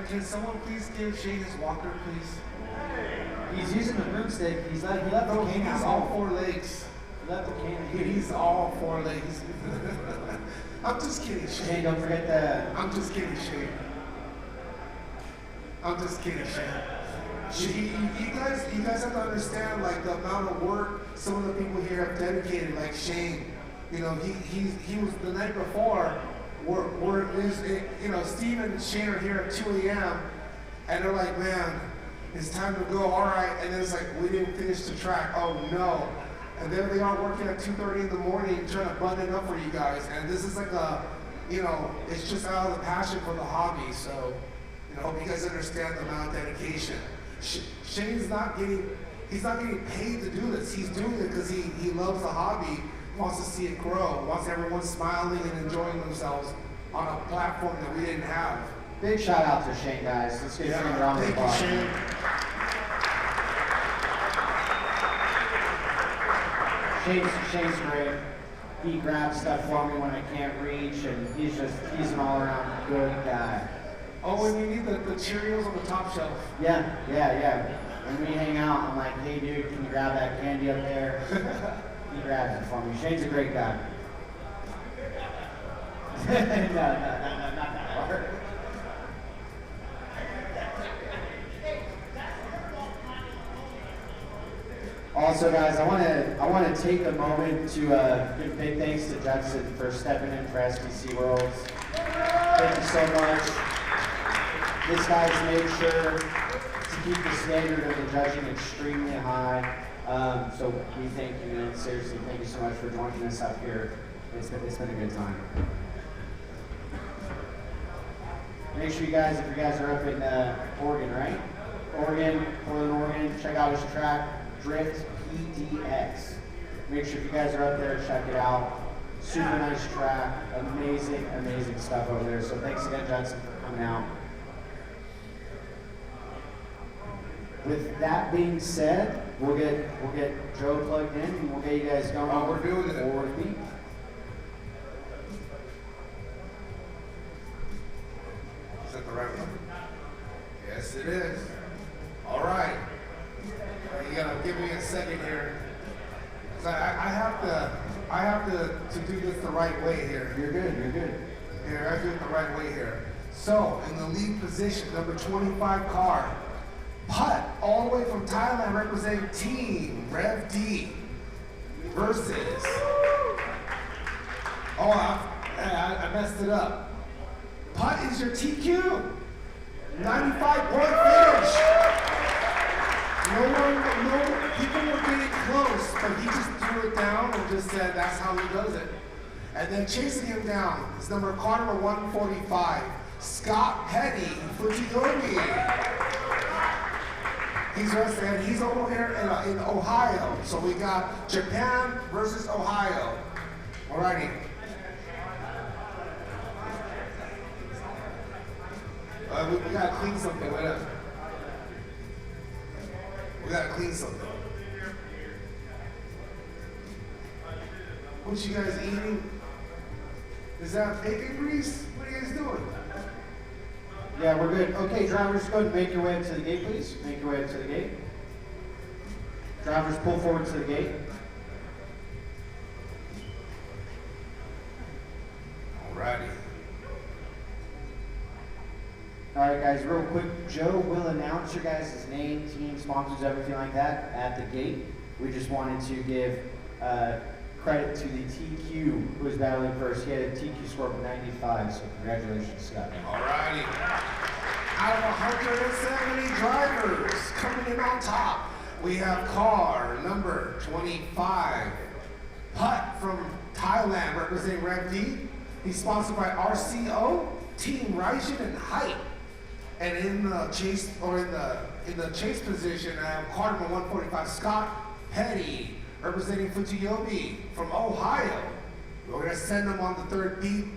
Can someone please give Shane his walker, please? He's using the broomstick. He left the cane out. He's all four legs. He left the cane. He's all four legs. I'm just kidding, Shane. Shane, don't forget that. I'm just kidding, Shane. I'm just kidding, Shane. You guys have to understand, like, the amount of work some of the people here have dedicated, like Shane. You know, he was the night before. Steve and Shane are here at 2 a.m. and they're like, man, it's time to go. All right, and then it's like, we didn't finish the track. Oh no! And there they are working at 2:30 in the morning, trying to button it up for you guys. And this is like it's just out of the passion for the hobby. So, you guys understand the amount of dedication. Shane's not getting paid to do this. He's doing it because he loves the hobby. Wants to see it grow, wants everyone smiling and enjoying themselves on a platform that we didn't have. Big shout out to Shane, guys. Let's get Shane a round of applause. Thank you, Shane. Shane's great. He grabs stuff for me when I can't reach, and he's an all-around good guy. Oh, and you need the Cheerios on the top shelf. Yeah. When we hang out, I'm like, hey dude, can you grab that candy up there? He grabs it for me. Shane's a great guy. No, not that part. Also, guys, I want to take a moment to give big thanks to Judson for stepping in for STC Worlds. Thank you so much. This guy's made sure to keep the standard of the judging extremely high. So we thank you, and seriously, thank you so much for joining us up here. It's been a good time. Make sure you guys, if you guys are up in Oregon, right? Portland, Oregon, check out his track, Drift PDX. Make sure if you guys are up there, check it out. Super nice track, amazing stuff over there. So thanks again, Judson, for coming out. With that being said, we'll get Joe plugged in and we'll get you guys going. Oh, we're doing it. Forward beat. Is that the right one? Yes, it is. All right. You gotta give me a second here. I have to do this the right way here. You're good. Here, I do it the right way here. So, in the lead position, number 25 car. Putt, all the way from Thailand, representing Team Rev D versus. Oh, I messed it up. Putt is your TQ. 95-point finish. No, people were getting close, but he just threw it down and just said that's how he does it. And then chasing him down is car number 145, Scott Petty, Fujigumi. He's over here in Ohio. So we got Japan versus Ohio. Alrighty. We gotta clean something. Wait up. We gotta clean something. What you guys eating? Is that bacon grease? What are you guys doing? Yeah, we're good. Okay, drivers, go ahead and make your way up to the gate, please. Make your way up to the gate. Drivers, pull forward to the gate. Alrighty. All right, guys, real quick, Joe will announce your guys' name, team, sponsors, everything like that at the gate. We just wanted to give credit to the TQ who was battling first. He had a TQ score of 95, so congratulations, Scott. Alrighty. Out of 170 drivers coming in on top, we have car number 25, Putt from Thailand, representing Rev D. He's sponsored by RCO, Team Raijin, and Hype. And in the chase, or in the chase position, I have car number 145, Scott Petty, representing Fujiyobi from Ohio. We're gonna send them on the third beat.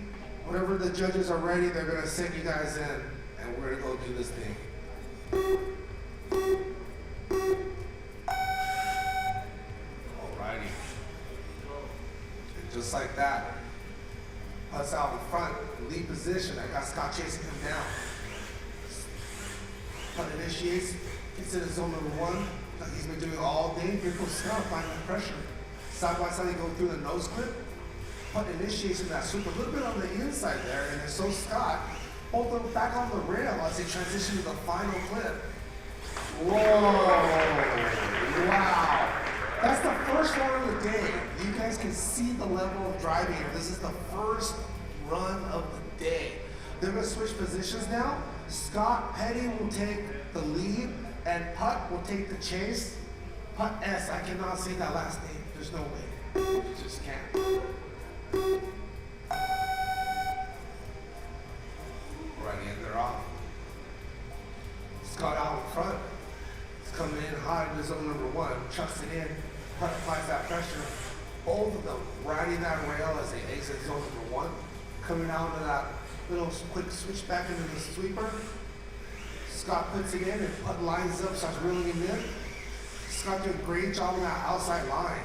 Whenever the judges are ready, they're gonna send you guys in, and we're gonna go do this thing. Alrighty. And just like that, us out in front, lead position. I got Scott chasing him down. Putt initiates, gets into zone number 1. Like he's been doing all day. Here goes Scott, applying that pressure. Side by side, they go through the nose clip. Putt initiates in that sweep a little bit on the inside there, and then so Scott, both of them back on the rail as they transition to the final clip. Whoa! Wow! That's the first one of the day. You guys can see the level of driving here. This is the first run of the day. They're gonna switch positions now. Scott Petty will take the lead, and Putt will take the chase. Putt S, I cannot say that last name. There's no way. You just can't. Right in, they're off. Scott out in front. He's coming in high to zone number 1. Chucks it in. Putt applies that pressure. Both of them riding that rail as they exit zone number 1. Coming out of that little quick switch back into the sweeper. Scott puts it in and Putt lines up, starts reeling him in. Scott doing a great job on that outside line.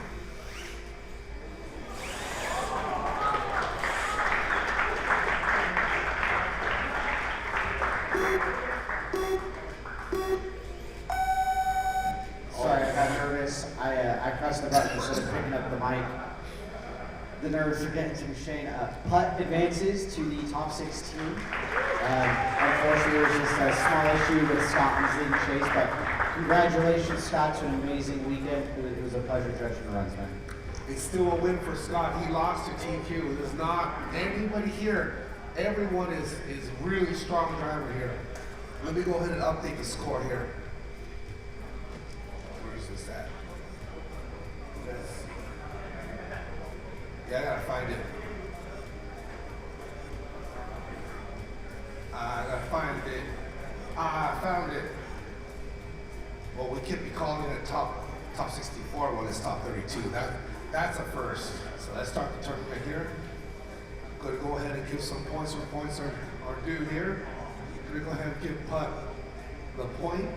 Sorry, I got nervous. I pressed the button instead of picking up the mic. The nerves are getting to me, Shane. Putt advances to the top 16. Unfortunately, there was just a small issue with Scott in the chase, but congratulations, Scott, to an amazing weekend. It was a pleasure judging the runs, man. It's still a win for Scott. He lost to TQ. There's not anybody here. Everyone is really strong driver here. Let me go ahead and update the score here. Where is this at? Yeah, I gotta find it. I gotta find it. I found it. Well, we can't be calling it top 64 when it's top 32. That's a first. So let's start the tournament here. I'm gonna go ahead and give some points where points are due here. I'm gonna go ahead and give Putt the point,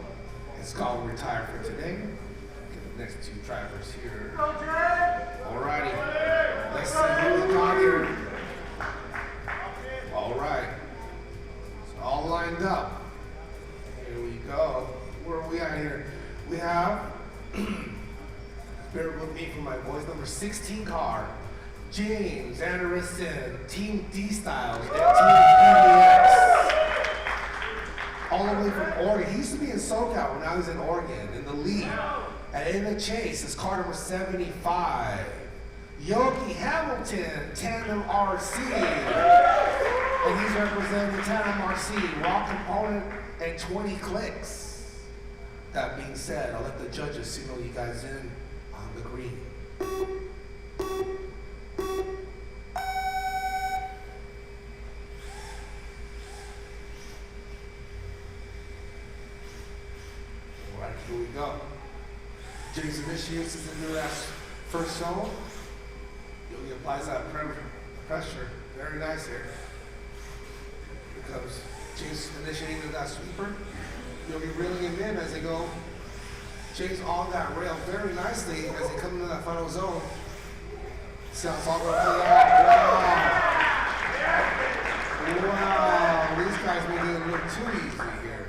and Scott will retire for today. Get the next 2 drivers here. Alrighty. Let's see who we got here. All right. It's all lined up. Here we go. Where are we at here? We have, bear with me for my boys, number 16 car, James Anderson, Team D-Styles, and Team PBX. All the way from Oregon. He used to be in SoCal, now he's in Oregon, in the lead. And in the chase is car number 75. Yogi Hamilton, Tandem RC. And he's representing Tandem RC, raw component and 20 clicks. That being said, I'll let the judges signal you guys in on the green. All right, here we go. James initiates us into that first zone. Yogi applies that pressure. Very nice here. Here comes James initiating that sweeper. You'll be reeling him in as they go. James on that rail very nicely as they come into that final zone. Sounds all going to play out. Wow. Wow. These guys may be a little too easy here.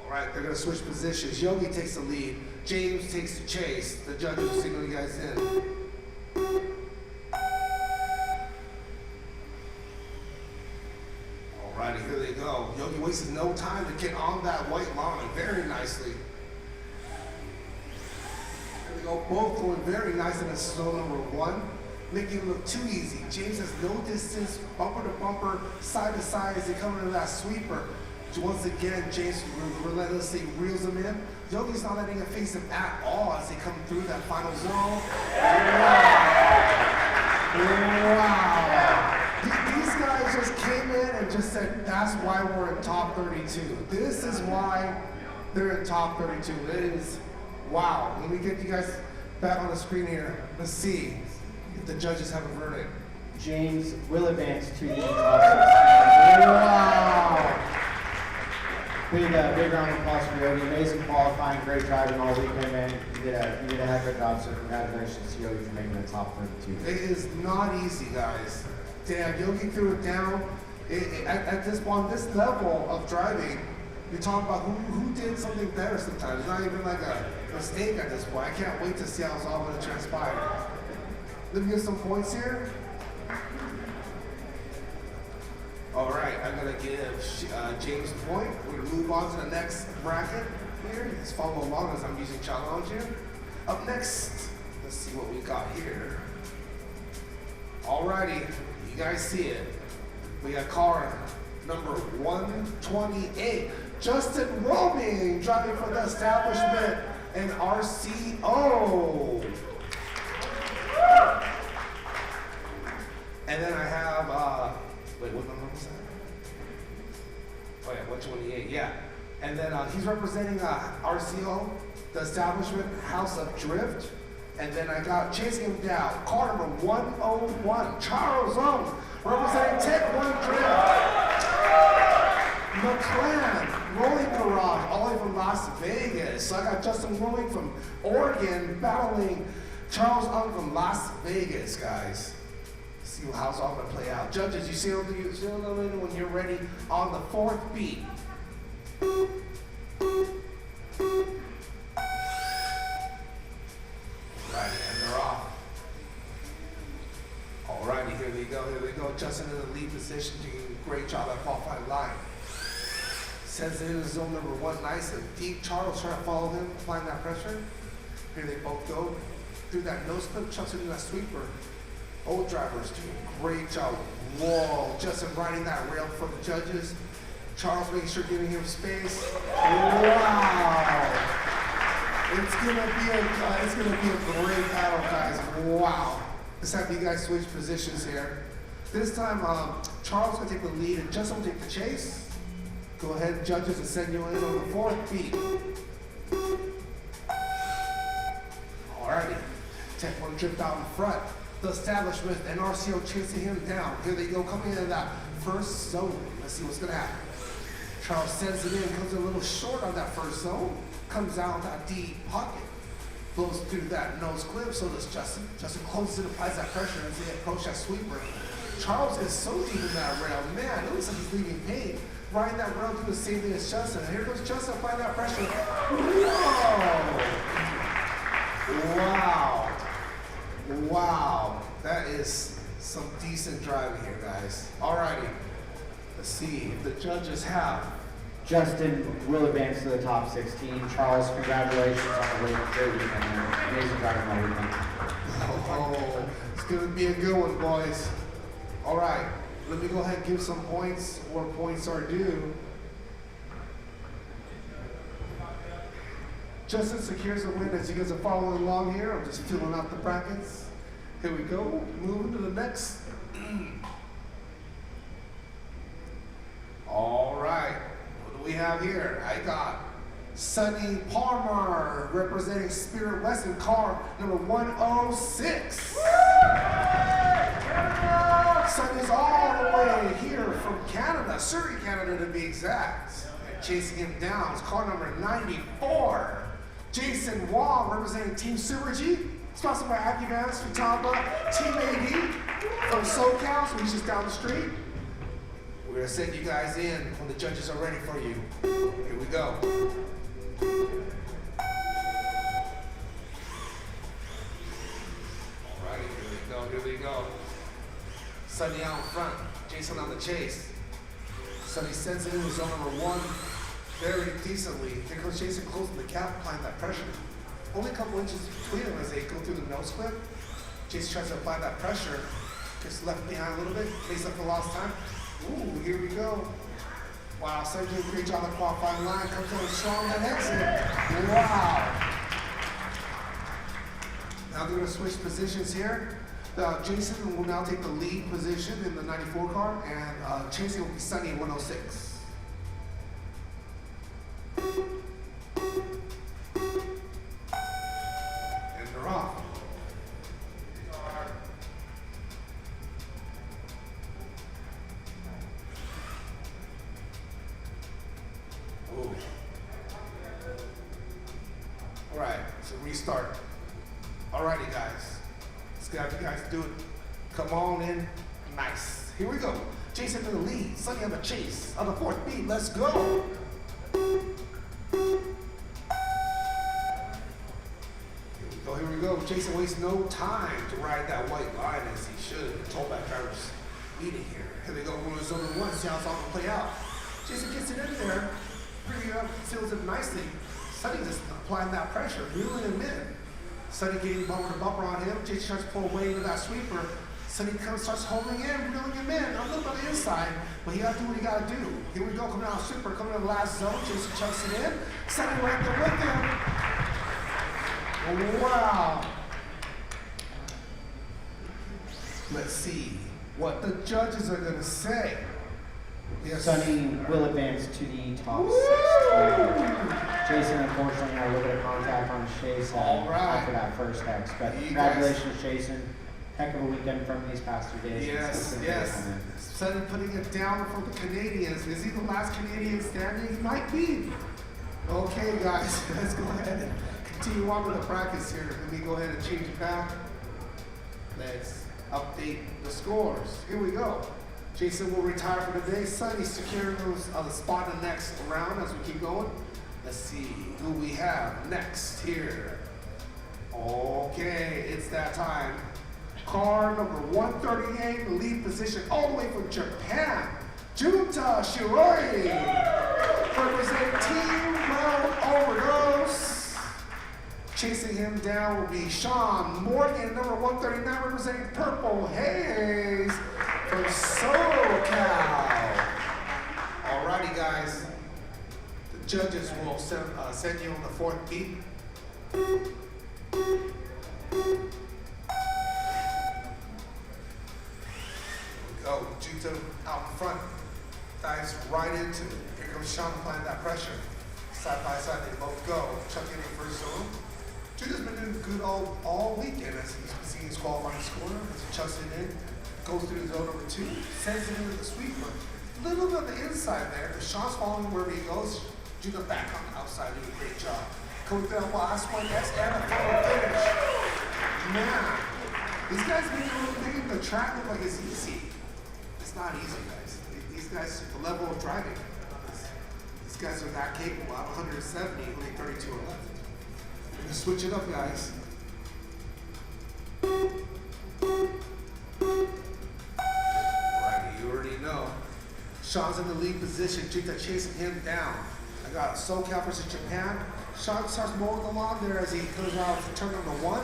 All right, they're going to switch positions. Yogi takes the lead. James takes the chase. The judges will signal you guys in. Alrighty, here they go. Yogi wasted no time to get on that white line very nicely. Here they go, both going very nice in this zone number 1, making it look too easy. James has no distance, bumper to bumper, side to side as they come into that sweeper. Once again, James relentlessly reels them in. Yogi's not letting it face him at all as they come through that final zone. Wow. These guys just came in and just said, that's why we're in top 32. This is why they're in top 32. It is, wow. Let me get you guys back on the screen here. Let's see if the judges have a verdict. James will advance to the top 16. Wow. Big round of applause for Yogi. Amazing qualifying, great driving all weekend, man. You did a heck of a job, so congratulations to Yogi for making the top 32. It is not easy, guys. Damn, Yogi threw it down. At this level of driving, you talk about who did something better sometimes. It's not even like a mistake at this point. I can't wait to see how it's all going to transpire. Let me get some points here. All right, I'm gonna give James a point. We're gonna move on to the next bracket here. Just follow along as I'm using challenge here. Up next, let's see what we got here. All righty, you guys see it. We got car number 128, Justin Roaming, driving for the establishment and RCO. And then I have, wait, what number was that? Oh yeah, 128, yeah. And then he's representing RCO, the establishment, House of Drift. And then I got chasing him down, car number 101, Charles Ong, representing Tech 1 Drift. McLaren, Rolling Garage, all the way from Las Vegas. So I got Justin Rolling from Oregon battling Charles Ong from Las Vegas, guys. See how it's all gonna play out. Judges, you see when you're ready on the 4th beat. Right, and they're off. Alrighty, here we go. Justin in the lead position, doing a great job at qualifying line. Sends it in zone number 1, nice and deep. Charles trying to follow him, applying that pressure. Here they both go through that nose clip, chucks it in that sweeper. Old drivers doing a great job. Whoa, Justin riding that rail for the judges. Charles making sure giving him space. Wow. It's gonna be a great battle, guys. Wow. Let's have you guys switch positions here. This time, Charles gonna take the lead and Justin will take the chase. Go ahead, judges, and send you in on the 4th beat. Alrighty, Tech 1 Drift out in front. The establishment and RCO chasing him down. Here they go, coming into that first zone. Let's see what's gonna happen. Charles sends it in, comes a little short on that first zone, comes out that deep pocket, blows through that nose clip, so does Justin. Justin closes it, applies that pressure as they approach that sweeper. Charles is so deep in that rail, man, it looks like he's leaving pain. Riding that rail doing the same thing as Justin. Here goes Justin applying that pressure. Whoa! Wow. Wow, that is some decent driving here, guys. Alrighty, let's see if the judges have. Justin will advance to the top 16. Charles, congratulations on the great weekend, man. Amazing driving all weekend. Oh, it's gonna be a good one, boys. All right, let me go ahead and give some points where points are due. Justin secures the win as you guys are following along here. I'm just filling out the brackets. Here we go, moving to the next. All right, what do we have here? I got Sonny Palmer representing Spirit West in car number 106. Sonny's all the way here from Canada, Surrey, Canada to be exact. And chasing him down is car number 94, Jason Wong, representing Team Super G, sponsored by AccuVans, Futaba, Team AD from SoCal, so he's just down the street. We're gonna send you guys in when the judges are ready for you. Here we go. Alright, here we go. Sonny out in front, Jason on the chase. Sonny sends it into zone number 1 very decently. Here comes Jason closing the gap, applying that pressure. Only a couple inches between them as they go through the nose clip. Jason tries to apply that pressure, gets left behind a little bit, makes up for lost time. Ooh, here we go. Wow, Sonny did a great job on the qualifying line, comes in strong that exit. Wow. Now they're gonna switch positions here. Jason will now take the lead position in the 94 car, and chasing will be Sonny at 106. And they're off. Ooh. All right, so restart. Alrighty, guys. Let's have you guys do it. Come on in. Nice. Here we go. Jason in the lead. Sonny on the chase. On the 4th beat. Let's go. Here we go. Jason wastes no time to ride that white line as he should. The tollback driver's leading here. Here we go. We're in zone 1. See how it's all going to play out. Jason gets it in there. Bringing it up. Seals it nicely. Sonny just applying that pressure. Reeling him in. Sonny getting bumper to bumper on him. Jason tries to pull away into that sweeper. Sonny starts holding in, reeling him in. A little bit on the inside, but he got to do what he got to do. Here we go, coming out of sweeper, coming to the last zone. Jason chucks it in. Sonny right there with him. Oh, wow. Let's see what the judges are going to say. Yes. Sonny will advance to the top 16. Jason, unfortunately, had a little bit of contact on Chase after that first X. But congratulations, Jason. Heck of a weekend from these past 2 days. Yes, yes. Sonny putting it down for the Canadians. Is he the last Canadian standing? He might be. Okay, guys, let's go ahead and continue on with the practice here. Let me go ahead and change it back. Let's update the scores. Here we go. Jason will retire for the day. Sonny securing the spot in the next round as we keep going. Let's see who we have next here. Okay, it's that time. Car number 138, the lead position all the way from Japan. Junta Shiroi, representing Team Road Overdose. Chasing him down will be Sean Morgan, number 139, representing Purple Haze from SoCal. Alrighty, guys. The judges will send you on the 4th beat. Go, Junta out in front. Dives right into it. Here comes Sean applying that pressure. Side by side, they both go. Chucking in first zone. Junta's been doing good all weekend as he's seeing his qualifying score. As he chucks it in, goes through zone number 2, sends it into the sweeper. Little bit on the inside there, but Sean's following wherever he goes. Junta back on the outside, doing a great job. Coming through that last one, next, and a final finish. Man, these guys making the track look like it's easy. It's not easy, guys. These guys, the level of driving, these guys are that capable. I'm 170, only 32 are left. We're gonna switch it up, guys. Alrighty, you already know. Sean's in the lead position. Junta chasing him down. I got SoCal versus Japan. Sean starts mowing along there as he goes out for turn number 1.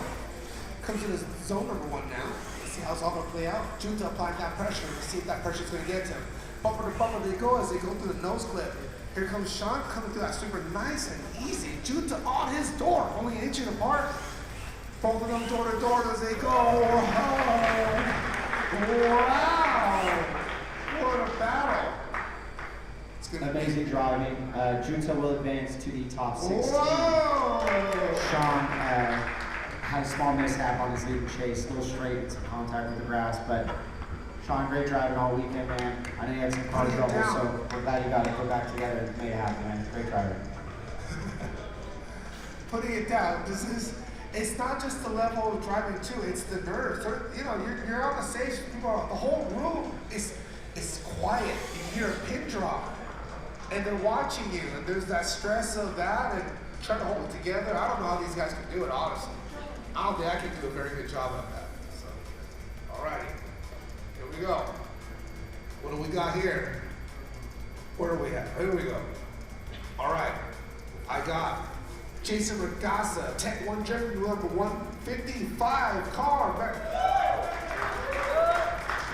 Comes in his zone number 1 now. Let's see how it's all going to play out. Junta applying that pressure. Let's see if that pressure's going to get to him. Bumper to bumper they go as they go through the nose clip. Here comes Sean coming through that super nice and easy. Junta on his door, only an inch apart. Both of them door to door as they go. Oh, wow! What a battle! Amazing driving. Junta will advance to the top 16. Whoa! Sean had a small mishap on his lead and chase, still straight in some contact with the grass, but Sean, great driving all weekend, man. I know you had some car trouble, so we're glad you got to go back together and made it happen, man. Great driving. Putting it down, it's not just the level of driving too, it's the nerves. You know, you're on the stage, the whole room is quiet. You hear a pin drop, and they're watching you, and there's that stress of that, and trying to hold it together. I don't know how these guys can do it, honestly. I don't think I can do a very good job of that. So, alrighty, here we go. What do we got here? Where are we at? Here we go. All right, I got Jason Regassa, Tech 1 Drift, number 155 car.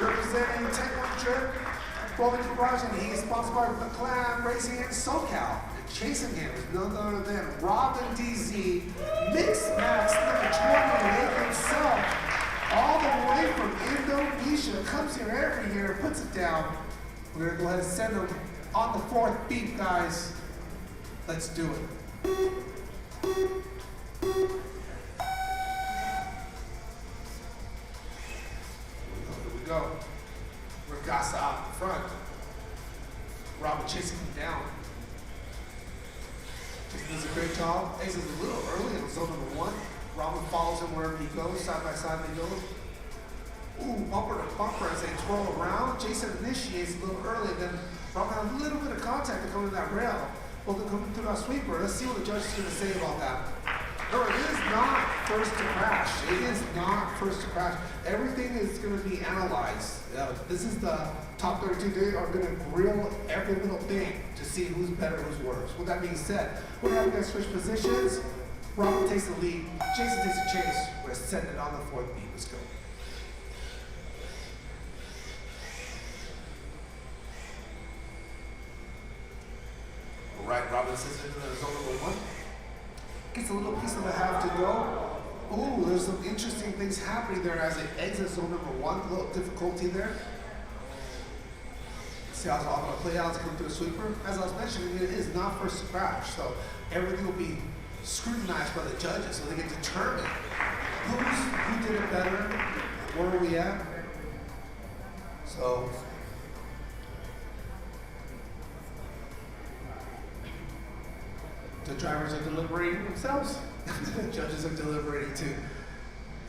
Representing Tech 1 Drift, Rolling Garage, and he is sponsored by McLaren Racing in SoCal. And chasing him is none other than Robin DZ, Mixed Max number 28 himself, all the way from Indonesia, comes here every year, puts it down. We're gonna go ahead and send him on the 4th beat, guys. Let's do it. Here we go. Regassa out in front. Robin chasing him down. Jason does a great job. Ace is a little early in zone number 1. Robin follows him wherever he goes, side by side they go. Ooh, bumper to bumper as they twirl around. Jason initiates a little early, and then Robin had a little bit of contact to come to that rail. Well, they're coming through that sweeper. Let's see what the judge is going to say about that. No, it is not first to crash. It is not first to crash. Everything is going to be analyzed. This is the top 32. They are going to grill every little thing to see who's better, who's worse. With that being said, we're going to have you guys switch positions. Robin takes the lead. Jason takes the chase. We're setting it on the 4th beat. Let's go. All right, Robin sits into zone number 1. Gets a little piece of the half to go. Ooh, there's some interesting things happening there as it exits zone number 1. A little difficulty there. See how it's all going to play out as it comes through a sweeper. As I was mentioning, it is not first to crash, so everything will be scrutinized by the judges, so they can determine who did it better, where are we at. So. The drivers are deliberating themselves. The judges are deliberating too.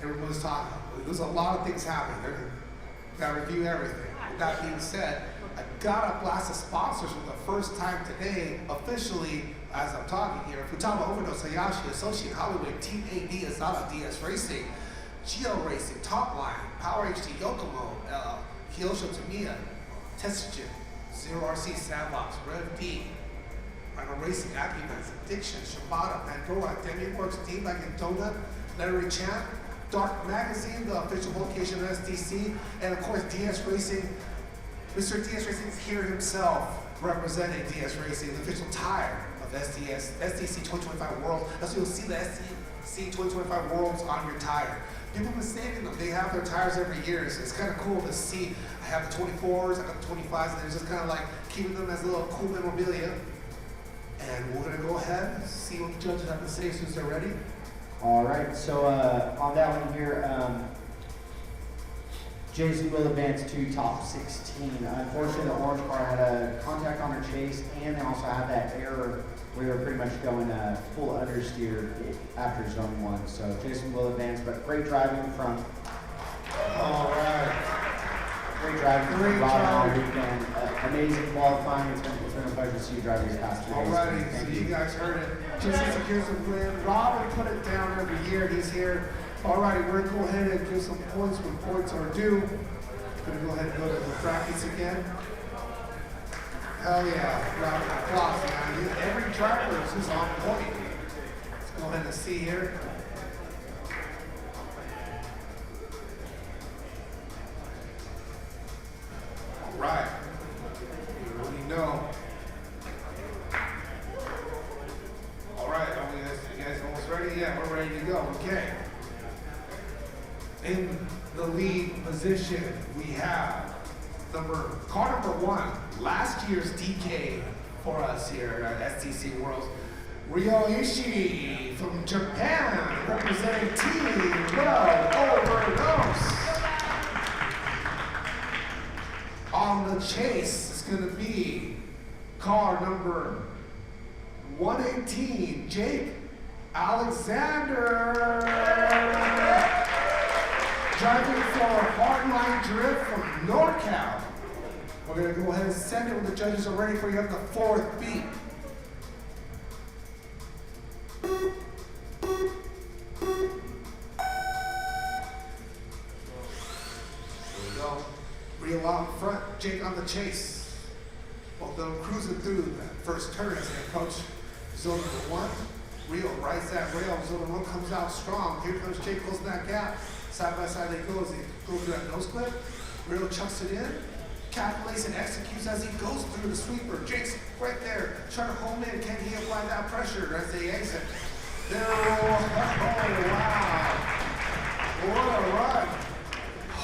Everyone's talking. There's a lot of things happening. They're gotta review everything. With that being said, I gotta blast the sponsors for the first time today, officially, as I'm talking here. Futaba Overdose, Hayashi, Associate Hollywood, Team AD, Azala, DS Racing, Geo Racing, Topline, Power HD, Yokomo, Kyosho Tamiya, Testogen, Zero RC, Sandbox, Rev D, Rhino Racing, Acuvance, Addiction, Shibata, Pandora, DemiWorks, Team Like a Donut, Larry Champ, Dark Magazine, the official publication of SDC, and of course DS Racing. Mr. DS Racing is here himself, representing DS Racing, the official tire of SDC 2025 World. That's why you'll see the SDC 2025 Worlds on your tire. People mistaken them. They have their tires every year, so it's kind of cool to see. I have the 24s, I got the 25s, and they're just kind of like keeping them as a little cool memorabilia. And we're gonna go ahead and see what the judges have to say as soon as they're ready. All right, so on that one here, Jason will advance to top 16. Unfortunately, the orange car had a contact on her chase, and they also had that error where they were pretty much going full understeer after zone 1. So Jason will advance, but great driving from. All right. Great driving from Robin all weekend. Amazing qualifying. It's been a pleasure to see you drive these past 2 days. Alrighty, so you guys heard it. Jason secures the win. Robin put it down every year. He's here. Alrighty, we're gonna go ahead and give some points when points are due. Gonna go ahead and go to the brackets again. Hell yeah, round of applause, man. Every driver is just on point. Let's go ahead and see here. All right, you already know. All right, you guys almost ready? Yeah, we're ready to go. Okay. In the lead position, we have car number 1, last year's DK for us here at STC Worlds, Ryo Ishii from Japan, representing Team Well Overdose. On the chase, it's going to be car number 118, Jake Alexander. Driving for Hardline Drift from NorCal. We're going to go ahead and send it when the judges are ready for you on the fourth beat. Real out in front, Jake on the chase. Both of them cruising through that first turn as they approach zone number 1. Real rides that rail, zone number 1 comes out strong. Here comes Jake, closing that gap. Side by side they go as they go through that nose clip. Real chucks it in, calculates and executes as he goes through the sweeper. Jake's right there, trying to home in. Can he apply that pressure as they exit? There, oh wow. What a run.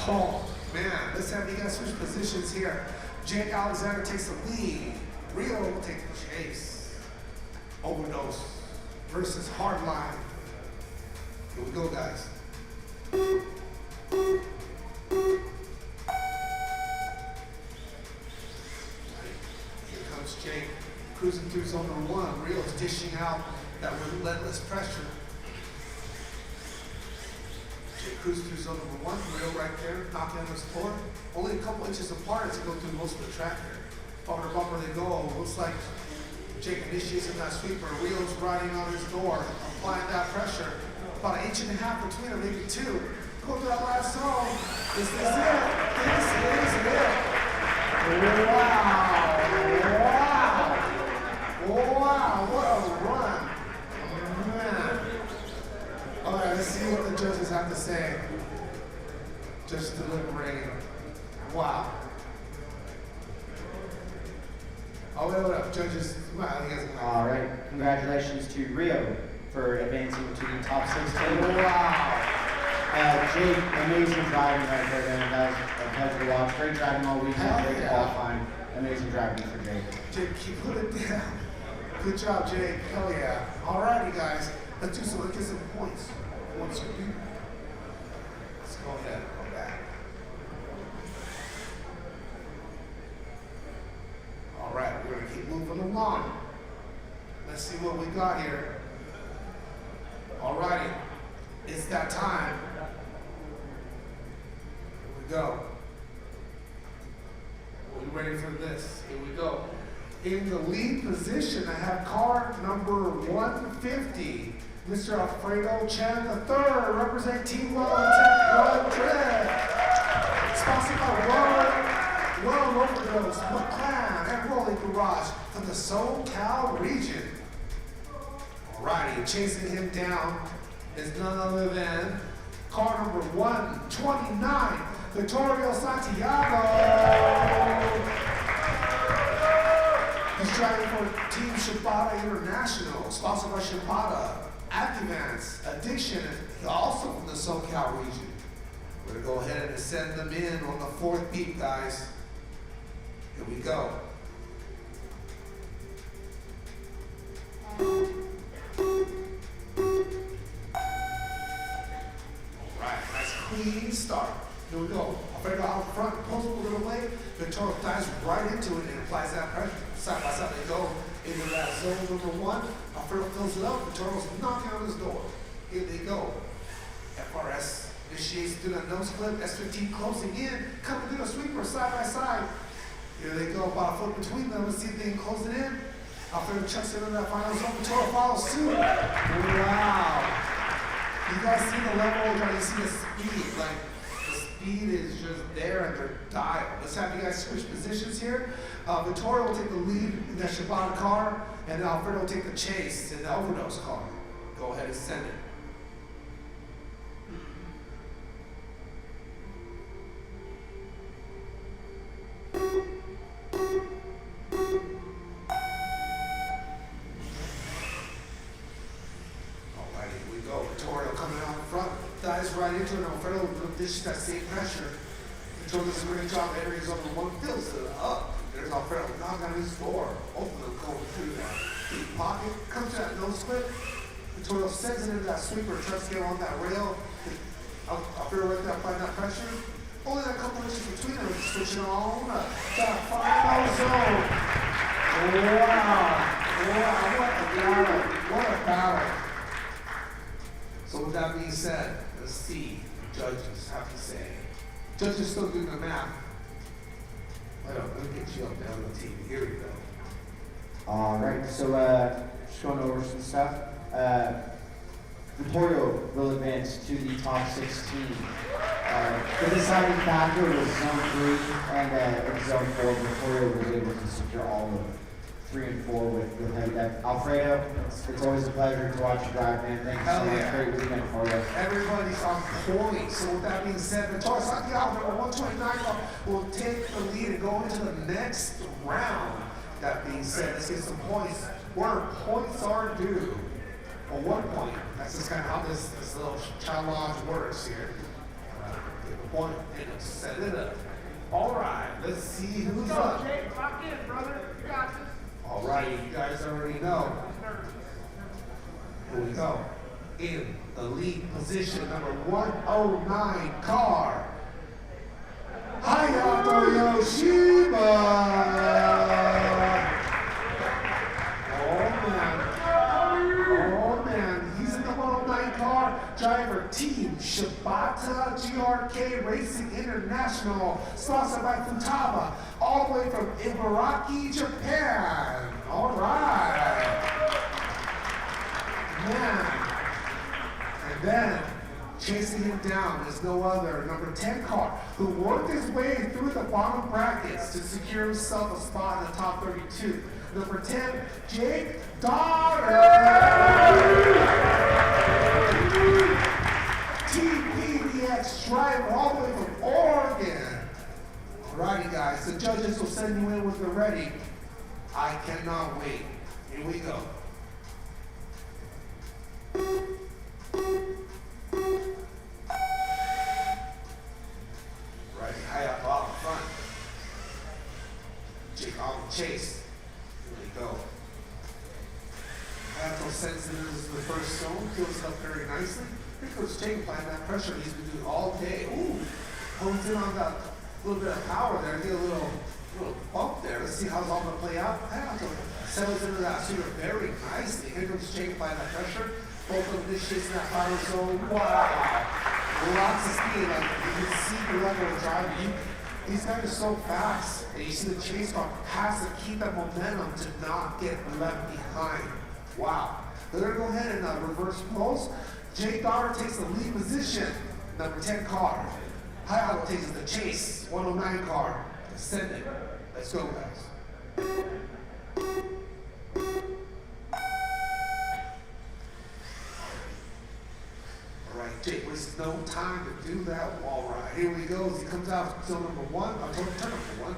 Oh. Man, let's have you guys switch positions here. Jake Alexander takes the lead. Rio will take the chase. Overdose versus Hardline. Here we go, guys. Here comes Jake, cruising through zone number 1. Rio's dishing out that relentless pressure. Jake cruising through zone number 1, Rio right there, knocking on his floor. Only a couple inches apart as they go through most of the track here. Bumper to bumper they go. Looks like Jake initiates in that sweeper. Rio's riding on his door, applying that pressure. About 1.5 inches between them, maybe 2. Go through that last zone. Is this it? This is it. Wow. Wow. What a run. Man. All right, let's see what the judges have to say. Just deliberating. Wow. Oh, wait, what up, judges? Wow, you guys. All right, congratulations to Rio for advancing to the top 16. Wow. Jake, amazing driving right there, man. That was a pleasure to watch. Great driving all weekend, great qualifying. Amazing driving for Jake. Jake, keep it down. Good job, Jake. Hell yeah. All righty, guys. Let's do some, let's get some points. Let's go ahead, go back. All right, we're gonna keep moving along. Let's see what we got here. All righty, it's that time. Here we go. Are we ready for this? Here we go. In the lead position, I have car number 150. Mr. Alfredo Chen III, representing Team Well Drift. Sponsored by Well Overdose, McLaren, and Rolling Garage from the SoCal region. Alrighty, chasing him down is none other than car number 129, Vittorio Santiago. He's driving for Team Shibata International, sponsored by Shibata. Activance, Addiction, also from the SoCal region. We're gonna go ahead and send them in on the fourth beat, guys. Here we go. Alright, nice clean start. Here we go. Alfredo out front, pulls a little away. Vittorio dives right into it and applies that pressure. Side by side they go into that zone number 1. Alfredo fills it up. Vittorio's knocking on his door. Here they go. FRS initiates through that nose clip. S15 closing in, coming through the sweeper side by side. Here they go, about a foot between them. Let's see if they can close it in. Alfredo chucks it in that final zone. Vittorio follows suit. Wow. You guys see the level, you see the speed. Like, the speed is just there and they're dialed. Let's have you guys switch positions here. Vittorio will take the lead in that Shibata car, and then Alfredo will take the chase in the Overdose car. Go ahead and send it. Alright, here we go. Vittorio coming out in front, dives right into it. Alfredo will dish that same pressure. Vittorio does a great job entering his over 1, fills it up. There's Alfredo knocking on his door. Both of them going through that. deep pocket, comes to that nose split. Vittorio sends it into that sweeper, tries to get on that rail. I'll feel right there, applying that pressure. Only that couple inches between them, switching on up. That final zone. Wow. Wow, what a battle. What a battle. So with that being said, let's see what judges have to say. Judges still doing the math. Let me get you up there on the TV. Here we go. All right, so just going over some stuff. Vittorio will advance to the top 16. The deciding factor was zone 3, and in zone 4, Vittorio was able to secure all of 3 and 4 with heavy depth. Alfredo, it's always a pleasure to watch you drive, man. Thank you so much. Great weekend for you. Everybody's on point. So with that being said, Vittorio Santiago, number 129, will take the lead and go into the next round. That being said, let's get some points. Where points are due. Well, 1 point. That's just kind of how this little challenge works here. Get a point and set it up. All right, let's see who's up. Jake, lock in, brother. You got this. All right, you guys already know. Here we go. In the lead position, number 109 car, Hayato Yoshiba. Oh man, he's in the 109 car. Driver Team Shibata GRK Racing International, sponsored by Futaba, all the way from Ibaraki, Japan. All right. Man. And then, chasing him down is no other, number 10 car, who worked his way through the bottom brackets to secure himself a spot in the top 32. Number 10, Jake Daughter. TPDX driver all the way from Oregon. Alrighty guys, the judges will send you in when they're ready. I cannot wait. Here we go. Right, high up off the front. Jake on the chase. Here we go. Hayato sends it into the first zone, fills it up very nicely. Here goes Jake applying that pressure he's been doing all day. Ooh, hones in on that little bit of power there, get a little bump there. Let's see how it's all gonna play out. Hayato settles into that shooter very nicely. Here comes Jake applying that pressure. Both of them just in that final zone. Wow. Lots of speed. Like, you can see the level of driving. These guys are so fast. And you see the chase car has to keep that momentum to not get left behind. Wow. They're going to go ahead and reverse post. Jake Daughter takes the lead position. Number 10 car. Hayato takes the chase. 109 car. Send it. Let's go, guys. Alright, Jake wastes no time to do that. Alright, here we go. As he comes out zone number 1, turn number 1.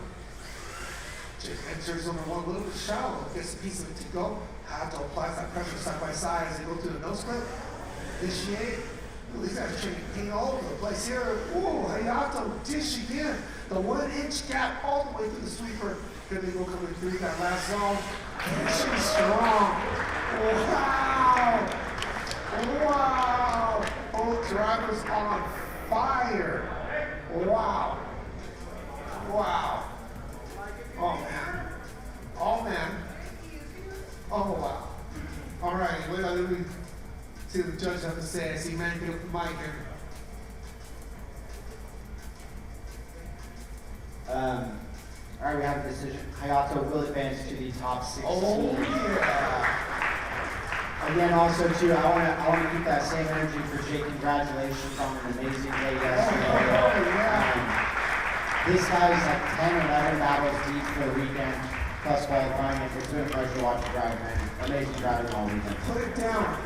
Jake enters zone number 1 a little bit shallow. Gets a piece of it to go. Hayato applies that pressure side by side as they go through the nose split. Initiate. Ooh, these guys are trying to paint all over the place here. Ooh, Hayato dishing in. The 1 inch gap all the way through the sweeper. Here they go coming through that last zone. Finishing strong. Wow. Wow. Both drivers on fire. Wow. Wow. Oh man. Oh man. Oh wow. All right, let me see what the judge has to say. I see man get up the mic here. All right, we have a decision. Hayato will advance to the top 16. Oh yeah. Again, also too, I want to keep that same energy for Jake. Congratulations on an amazing day yesterday. This guy is like 10 or 11 battles deep for the weekend, plus qualifying. It's been a pleasure to watch you drive, man. Amazing driving all weekend. Put it down.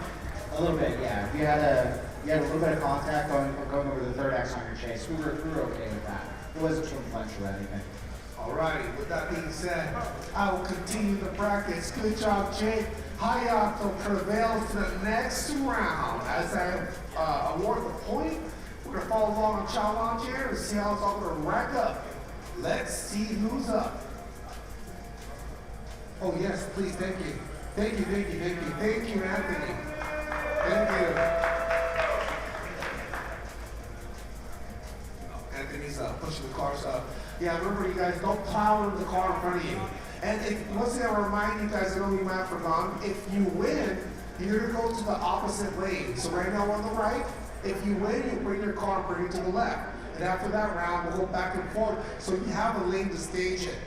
A little bit, yeah. You had a little bit of contact going over the third X on your chase. We were okay with that. It wasn't too much or anything. Alrighty, with that being said, I will continue the brackets. Good job, Jake. Hayato prevails to the next round. As I award the point, we're going to follow along on challenge here and see how it's all going to rack up. Let's see who's up. Oh yes, please, thank you. Thank you, thank you, thank you. Thank you, Anthony. Thank you. Anthony's pushing the cars up. Yeah, remember you guys, don't plow into the car in front of you. And one thing I'll remind you guys, I know you might have forgotten, if you win, you're gonna go to the opposite lane. So right now we're on the right. If you win, you bring your car and bring it to the left. And after that round, we'll go back and forth. So you have a lane to stage it.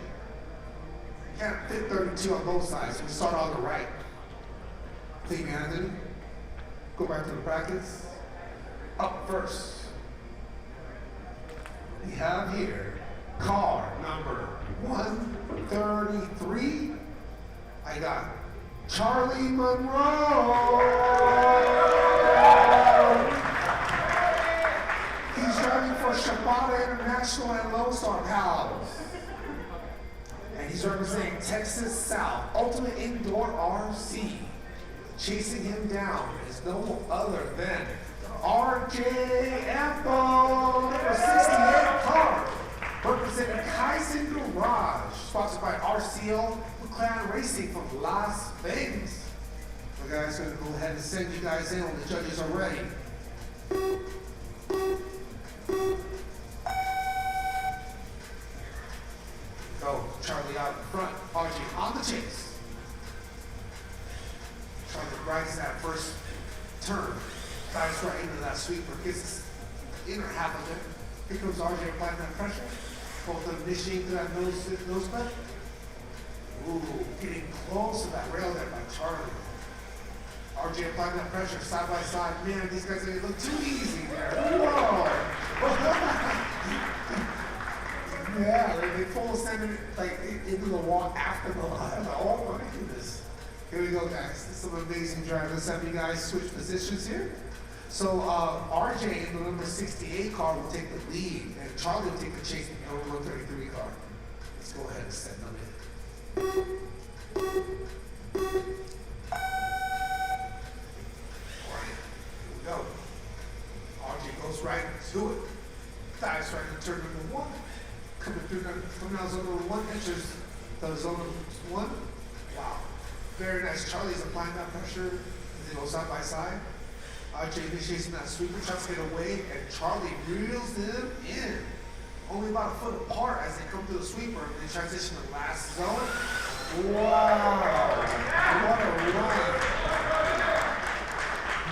You can't fit 32 on both sides, so you start on the right. Clean Anthony. Go back to the brackets. Up first. We have here car number 133. I got Charlie Monroe. He's driving for Shibata International and Lone Star Pals. And he's representing Texas South, Ultimate Indoor RC. Chasing him down is no other than RJ Ampo, number 68 car, representing Kaizen Garage, sponsored by RCO Clan Racing from Las Vegas. So guys, gonna go ahead and send you guys in when the judges are ready. Go, Charlie out in front, RJ on the chase. Charlie rides that first turn. Dives right into that sweeper, gets the inner half of it. Here comes RJ applying that pressure. Both of them initiating to that nose bend. Ooh, getting close to that rail there by Charlie. RJ applying that pressure side by side. Man, these guys they look too easy there. Whoa! Yeah, they full send it like into the wall after the line. Oh my goodness. Here we go, guys. This is some amazing driving. Let's have you guys switch positions here. So RJ in the number 68 car will take the lead, and Charlie will take the chase in the number 133 car. Let's go ahead and send them in. All right, here we go. RJ goes right to it. Dives right into turn number 1. Coming out zone number 1, enters the zone number 1. Wow. Very nice. Charlie's applying that pressure as they go side by side. RJ initiates that sweeper, tries to get away, and Charlie reels them in. Only about a foot apart as they come through the sweeper, and they transition to the last zone. Wow! What a run!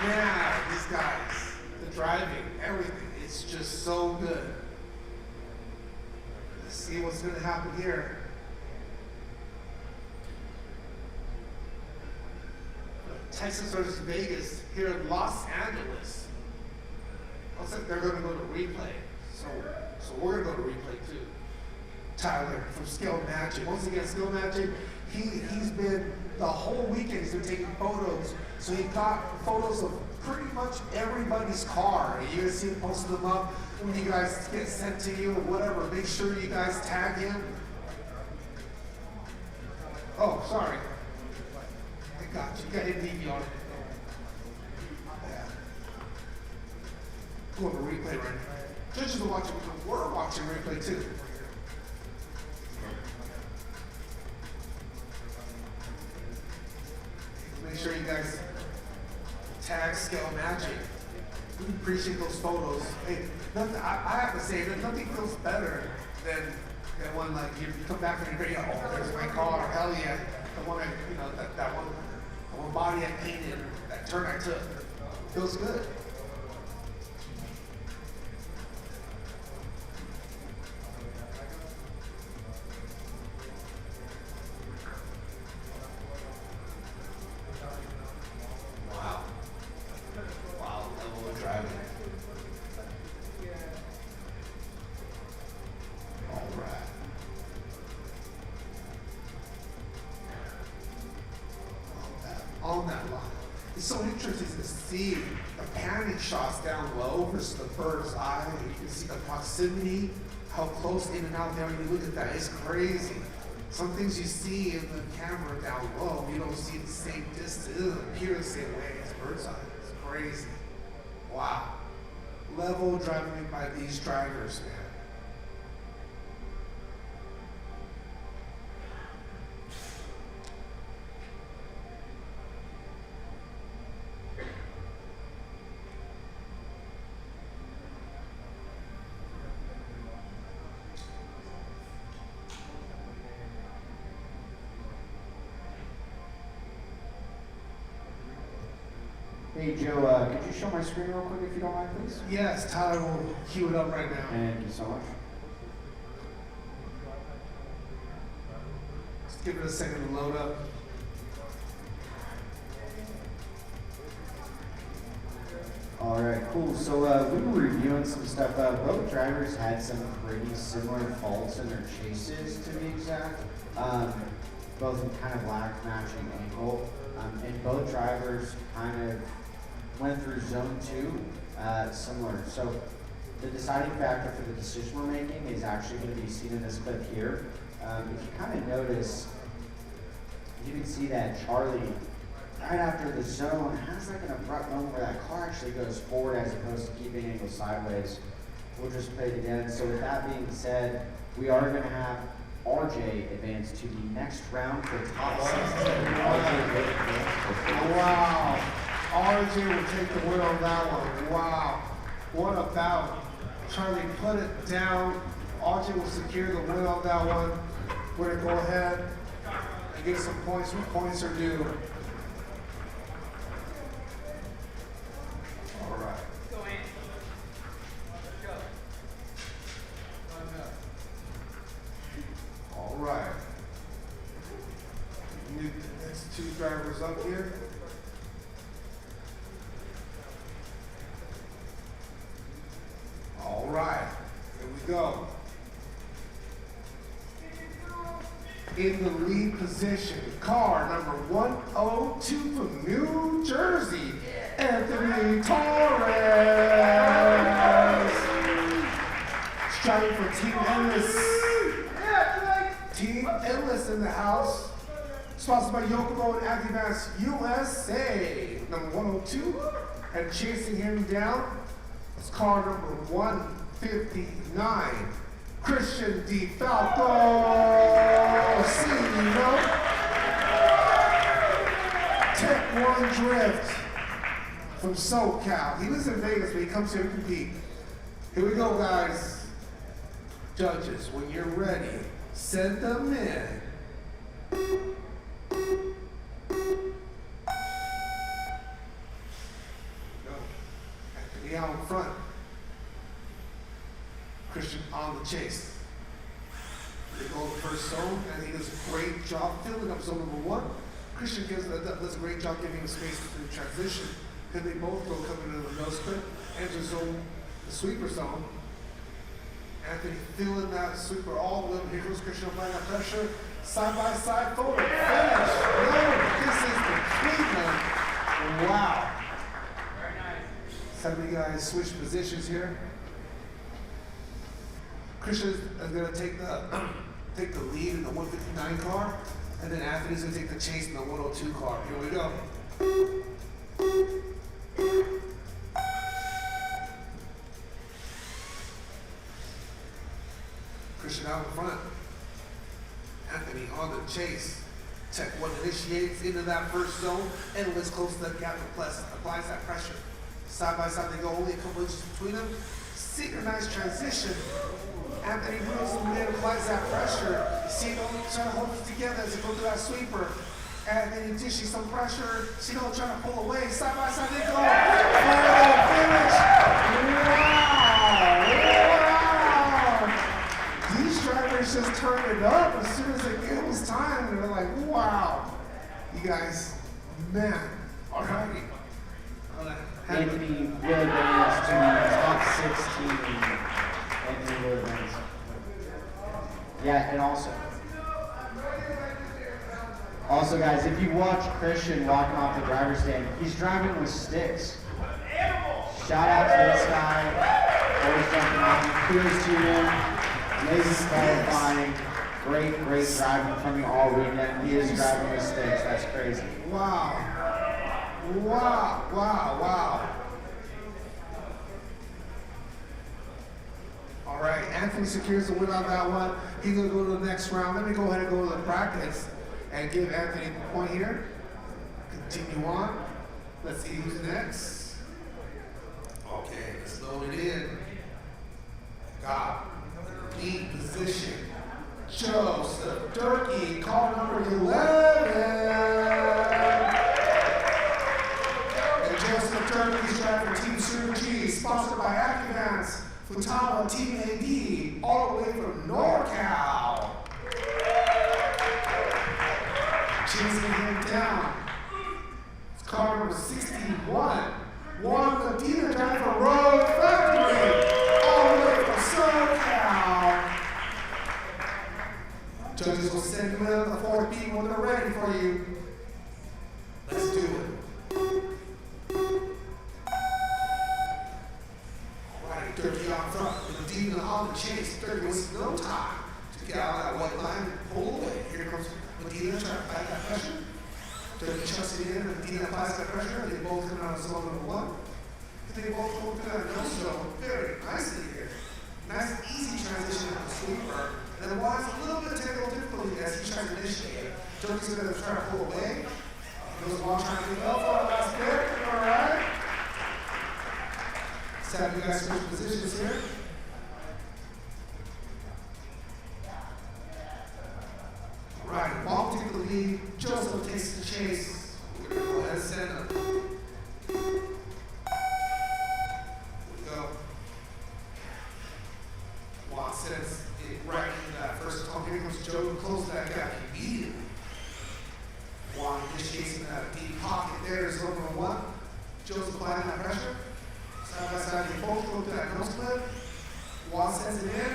Man, these guys, the driving, everything, it's just so good. Let's see what's going to happen here. Texas versus Vegas here in Los Angeles. Looks like they're going to go to replay. So we're going to go to replay too. Tyler from Skill Magic. Once again, Skill Magic, he's been, the whole weekend he's been taking photos. So he got photos of pretty much everybody's car. And you're going to see him posting them up when you guys get sent to you or whatever. Make sure you guys tag him. Oh, sorry. Got you. Got hit DV on it. Yeah. Going to replay right now. Judges are watching. We're watching replay too. Make sure you guys tag Scale Magic. We appreciate those photos. Hey, nothing, I have to say that nothing feels better than when like you come back from your radio. Oh, there's my car. Hell yeah. The one that one. One body I painted, that turn I took, feels good. Wow. Wow, level of driving. All right. On that line. It's so interesting to see the panning shots down low versus the bird's eye. You can see the proximity, how close in and out there. When you look at that, it's crazy. Some things you see in the camera down low, you don't see the same distance. It doesn't appear the same way as bird's eye. It's crazy. Wow. Level driving by these drivers, man. Hey Joe, could you show my screen real quick if you don't mind, please? Yes, Tyler will cue it up right now. Thank you so much. Just give it a second to load up. All right, cool. So we were reviewing some stuff. Both drivers had some pretty similar faults in their chases, to be exact. Both kind of lacked matching ankle. And both drivers kind of went through zone 2 similar. So the deciding factor for the decision we're making is actually going to be seen in this clip here. If you kind of notice, you can see that Charlie, right after the zone, has like an abrupt moment where that car actually goes forward as opposed to keeping angle sideways. We'll just play it again. So with that being said, we are going to have RJ advance to the next round for top 16. Wow. RJ will take the win on that one. Wow. What about Charlie put it down. RJ will secure the win on that one. We're going to go ahead and get some points where points are due. All right. All right. Need the next two drivers up here. All right, here we go. In the lead position, car number 102 from New Jersey, Anthony Torres. Striving for Team Endless. Team Endless in the house. Sponsored by Yokomo and Advance USA. Number 102. And chasing him down is car number 159. Christian DeFalco. Tech One Drift from SoCal. He lives in Vegas, but he comes here to compete. Here we go, guys. Judges, when you're ready, send them in. Anthony out in front. Christian on the chase. They go to the first zone, and he does a great job filling up zone number 1. Christian does a great job giving him space to the transition. Then they both go coming into the nose clip, enter zone, the sweeper zone. Anthony feeling that sweeper all the way over. Here goes Christian applying that pressure. Side by side photo. Finish. No, this is the Cleveland. Wow. Very nice. Some of you guys switch positions here. Christian is going to take the lead in the 159 car, and then Anthony's going to take the chase in the 102 car. Here we go. Christian out in front. Anthony on the chase. Tech One initiates into that first zone, and let's close the gap and applies that pressure. Side by side, they go only a couple inches between them. Synchronized transition. Anthony moves in mid, applies that pressure. Cino trying to hold it together as they go through that sweeper. And then dishing some pressure. Cino trying to pull away. Side by side they go. Wow! These drivers just turned it up as soon as it was time. They're like, wow. You guys, man. All right. Anthony will advance to the top 16. Anthony will advance. Yeah, and also guys, if you watch Christian walking off the driver's stand, he's driving with sticks. Shout out to this guy, always jumping on, kudos to him, amazing qualifying, great driving from you all weekend. He is driving with sticks, that's crazy. Wow. Wow. All right, Anthony secures the win on that one. He's gonna go to the next round. Let me go ahead and go to the practice and give Anthony a point here. Continue on. Let's see who's next. Okay, let's load it in. Got lead position. Joseph Durkee, car number 11. And Joseph sponsored by Acuvance, Futaba, Team AD, all the way from NorCal. Chasing him down. It's car number 61. Juan Medina driving for Road Factory, all the way from SoCal. Judges will send you in on the 4th beat when they're ready for you. Let's do it. Alright, Dirty out front, Medina on the chase. Dirty wastes no time to get out of that white line and pull away. Here comes Medina trying to fight that pressure. Dirty chucks it in, and Medina applies that pressure. They both come out of zone number 1. They both go to that no zone very nicely here. Nice easy transition out of the sweeper. And then Juan's a little bit of technical difficulty as he tries to initiate. Dirty's going to try to pull away. Goes Juan trying to get up for the last bit. Alright. Let's have you guys switch positions here. Alright, Juan takes the lead. Joseph takes the chase. We're going to go ahead and send him. Juan sends it right into that first top. Here comes Joe to close that gap immediately. Juan initiates in that deep pocket there is number 1. Joe's applying that pressure. Side by side, they both go to that nose clip. Juan sends it in.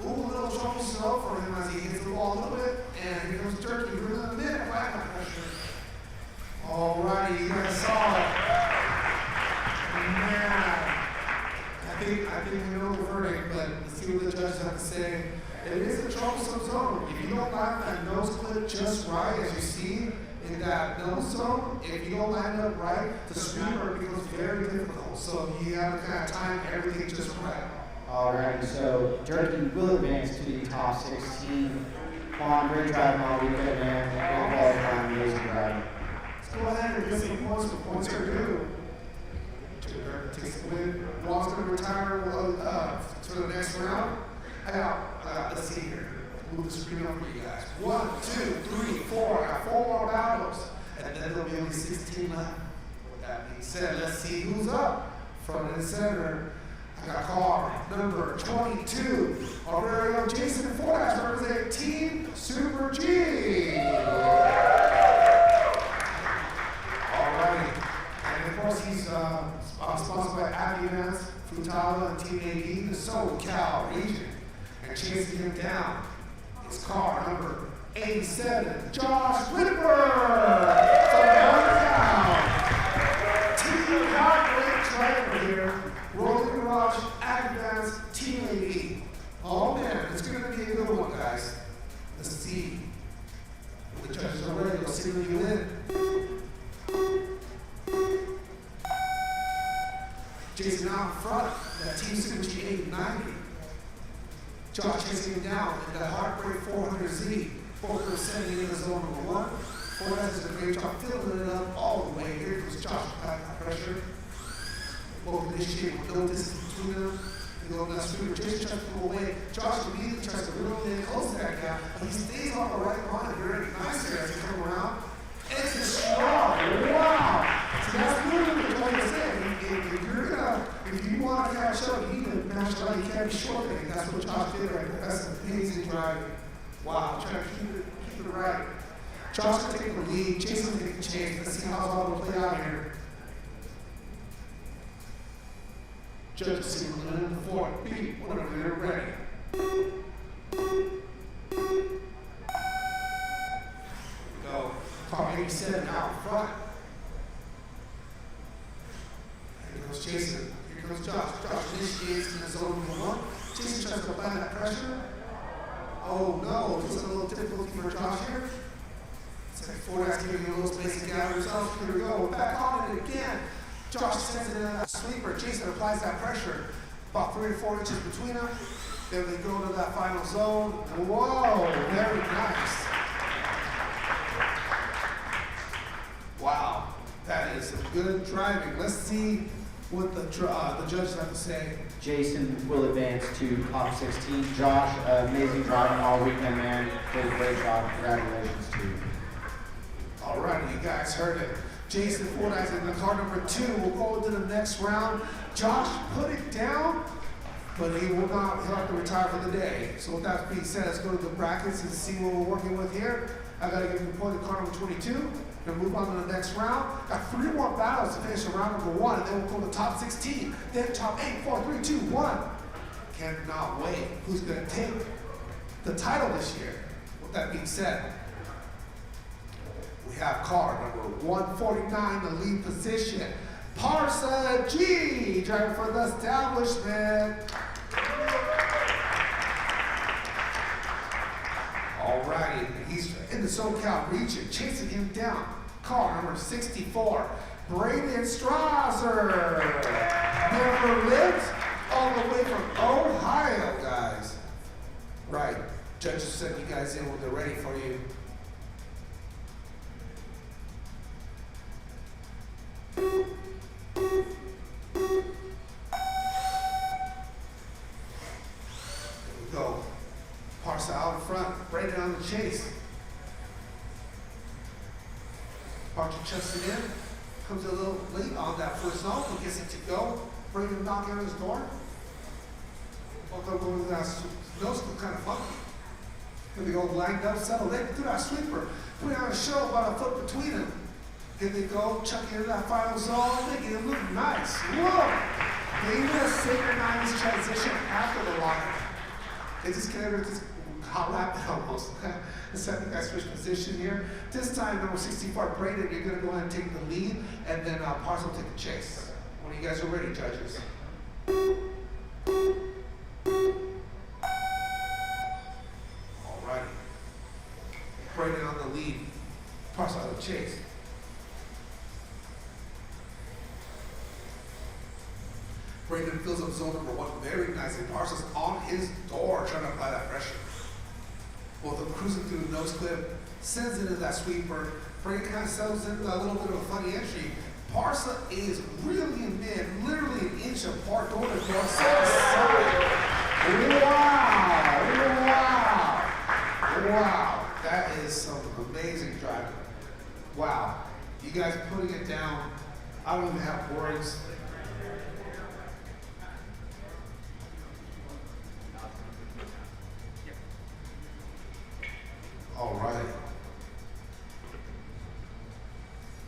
Ooh, a little trouble slow for him as he hits the ball a little bit. And here comes Turkey, really in the mid, applying that pressure. Alrighty, you guys saw it. Man. I think we know the verdict, but let's see what the judges have to say. It is a troublesome zone. If you don't line that nose clip just right, as you see in that nose zone, if you don't line it up right, the sweeper becomes very difficult. So you have to kind of time everything just right. Alrighty, so Turkey will advance to the top 16. Juan, great driving all weekend, man. Great qualifying, amazing driving. Let's go ahead and get some points. What points are due? Takes the win. Juan's going to retire to the next round. Let's see here. Move the screen over for you guys. 1, 2, 3, 4. I got 4 more battles. And then there'll be only 16 left. With that being said, let's see who's up. Front and center. I got car number 22. Our very own Jason Fordyce representing Team Super G. Alrighty. And of course, he's sponsored by Acuvance, Futaba, and Team AD, the SoCal region. And chasing him down is car number 87, Josh Whitmer from downtown. Team Heartbreak driver here, Rolling Garage, Acuvance, Team AD. Oh man, it's going to be a good one, guys. Let's see. The judges are ready. Let's see who you win. Jason out in front, that Team Super G 890. Josh chasing him down in that Heartbreak 400Z. Both are sending in the zone number 1. Fordyce does a great job filling it up all the way. Here comes Josh back that pressure. Both initiate with no distance between them. They go on that sweeper. Jason tries to pull away. Josh immediately tries to reel in close to that gap, but he stays on the right line. Very nice there as he comes around. It's a strong. Wow. So that's literally what you're saying. If you want to catch up, you need to match up. You can't be short there. That's what Josh did right there. That's amazing driving. Wow, trying to keep it right. Josh will take the lead. Jason will take the chase. Let's see how it's all going to play out here. Judges signal in the 4th beat whenever they're ready. Go. Car 87 out front. Here goes Jason. Here comes Josh. Josh initiates in the zone number 1. Jason tries to apply that pressure. Oh no, it's a little difficulty for Josh here. It's like Fordyce giving him a little space to gather himself. Here we go. We're back on it again. Josh sends it in that sweeper. Jason applies that pressure. About 3 to 4 inches between them. Then they go to that final zone. Whoa, very nice. Wow, that is some good driving. Let's see what the judges have to say. Jason will advance to top 16. Josh, amazing driving all weekend, man. Did a great job. Congratulations to you. All right, you guys heard it. Jason Fordyce in the car number 2 will go into the next round. Josh put it down, but he will not, he'll have to retire for the day. So with that being said, let's go to the brackets and see what we're working with here. I gotta give him the point to car number 22. Gonna move on to the next round. Got 3 more battles to finish round number 1, and then we'll go to top 16, then top 8, 4, 3, 2, 1. Cannot wait. Who's gonna take the title this year? With that being said, we have car number 149, the lead position. Parsa G, driving for the establishment. Alrighty, he's in the SoCal region, chasing him down. Car number 64, Braden Strasser. Never lived, all the way from Ohio, guys. Right, judges sent you guys in when they're ready for you. Go. Parsa out in front, Braden on the chase. Parsa chucks it in, comes a little late on that first zone, but gets it to go. Braden knocking on his door. Although going to that nose look kind of funky. Then they go lined up, settle in, do that sweeper, put on a show about a foot between them. Here they go, chucking into that final zone, making it look nice. Whoa! They even a synchronized transition after the line. They just came over this hot rapid almost. The second guy switched position here. This time, number 64, Braden, you're gonna go ahead and take the lead, and then Parsa will take the chase. When you guys are ready, judges. Alrighty. Braden on the lead, Parsa on the chase. Braden fills up zone number 1 very nicely. Parsa's on his door trying to apply that pressure. Both of them cruising through the nose clip, sends it into that sweeper. Braden kind of settles into a little bit of a funny entry. Parsa is really in mid, literally an inch apart, door to door, side to side. Wow! Wow! Wow! That is some amazing driving. Wow. You guys putting it down, I don't even have words. All right.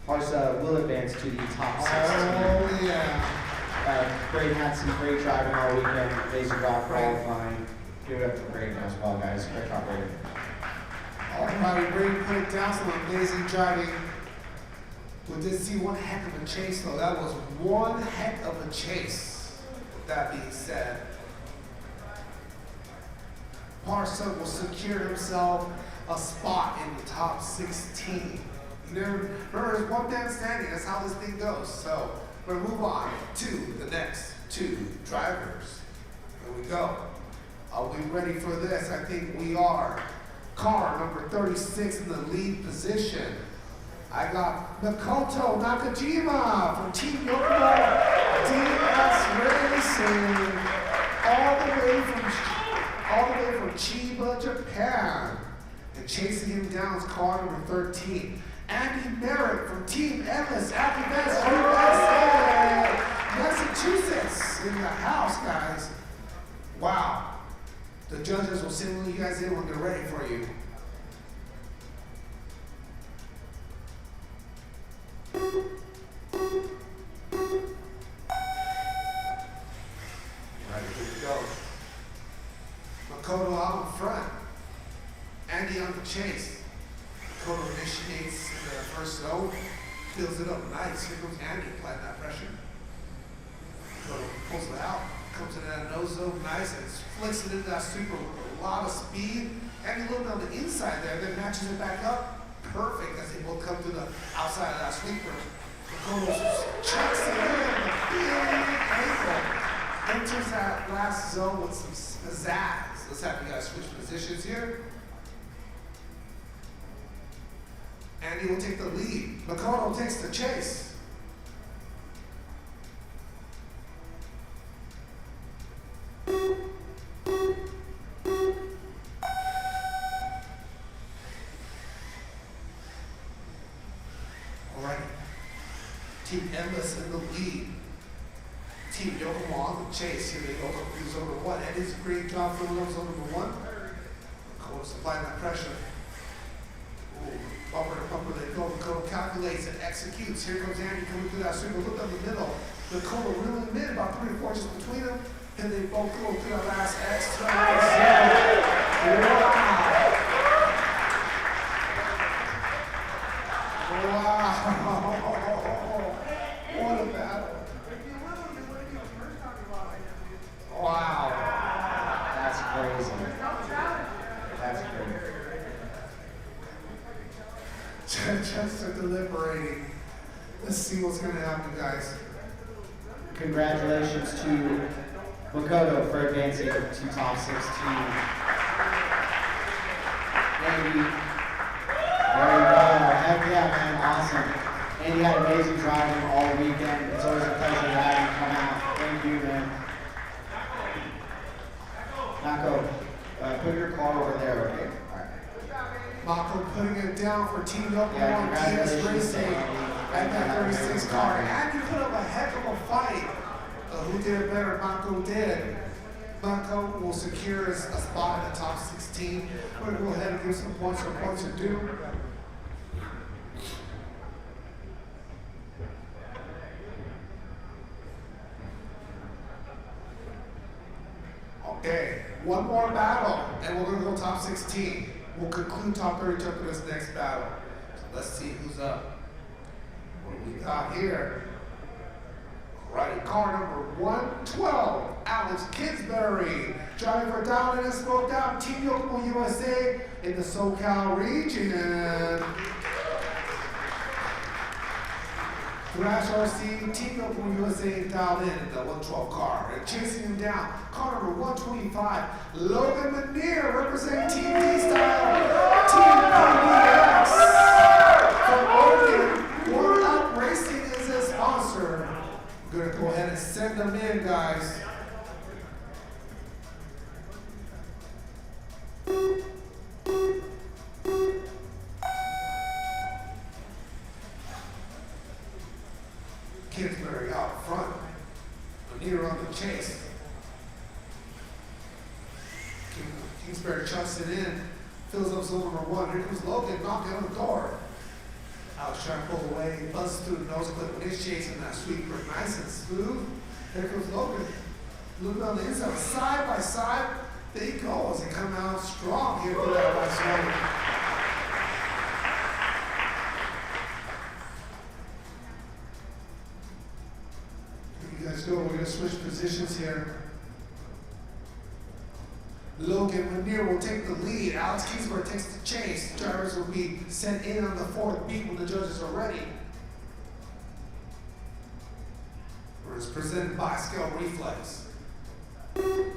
Parsa will advance to the top 16. Oh, yeah. Braden had some great driving all weekend. Laser dot qualifying. Give it up for Braden as well, guys. Great job, Braden. All right, Braden put it down, some amazing driving. We did see one heck of a chase, though. That was one heck of a chase. With that being said, Parsa will secure himself a spot in the top 16. Remember, there's one man standing. That's how this thing goes. So we're gonna move on to the next 2 drivers. Here we go. Are we ready for this? I think we are. Car number 36 in the lead position. I got Makoto Nakajima from Team Yokomo DS Racing, all the way from Chiba, Japan. And chasing him down is car number 13. Andy Merritt from Team Endless Activist USA, Massachusetts, in the house, guys. Wow. The judges will signal you guys in when they're ready for you. Right, here we go. Makoto out in front. Andy on the chase. Makoto initiates in the first zone, fills it up nice. Here comes Andy applying that pressure. Makoto pulls it out, comes in that nose zone nice, and flicks it into that sweeper with a lot of speed. Andy a little bit on the inside there, then matches it back up. Perfect as they both come to the outside of that sweeper. Makoto chucks it in, the big ankle. Enters that last zone with some pizzazz. Let's have you guys switch positions here. Andy will take the lead. Makoto takes the chase. Alright, Team Endless in the lead. Team Yokomo on the chase. Here they go. He's over one. And it's a great job for those over one. Cole's applying that pressure. Ooh, bumper to bumper they go. Dakota calculates and executes. Here comes Andy coming through that sweep. Look up the middle. Dakota really mid, about 3 or 4 inches between them. And they both go through that last X turn. Wow. What a battle. Wow. That's crazy. That's crazy. Just deliberating. Let's see what's going to happen, guys. Congratulations to Makoto for advancing to top 16. Andy, there you go. Heck yeah, man. Awesome. Andy had amazing driving all weekend. It's always a pleasure to have you come out. Thank you, man. Mako, put your car over there, okay? All right. Mako putting it down for Team Yokomo Yeah, and TS congratulations. Racing at that 36 car. And you put up a heck of a fight. Who did it better? Mako did. Mako will secure a spot in the top 16. We're going to go ahead and give some points for points are due. Okay, one more battle, and we're gonna go top 16. We'll conclude top 32 for this next battle. So let's see who's up. What do we got here? Alrighty, car number 112, Alex Kingsbury. Driving for Down and Smoke Down, Team Yokomo USA in the SoCal region. Thrash RC, Team Yokomo USA down in the 112 car. And chasing him down, car number 125, Logan Manier, representing Team D-Style, Team PBX. From Oregon, One Up Racing is a sponsor. I'm gonna go ahead and send them in, guys. Kingsbury out front. Manier on the chase. Kingsbury chucks it in. Fills up zone number 1. Here comes Logan knocking on the door. Alex trying to pull away. Buzzes through the nose clip when he's chasing that sweeper. Nice and smooth. Here comes Logan. Looking on the inside. Side by side. They go as they come out strong here for that last one. Let's go. We're going to switch positions here. Logan Manier will take the lead. Alex Kingsbury takes the chase. Drivers will be sent in on the 4th beat when the judges are ready. It's presented by Scale Reflex. Here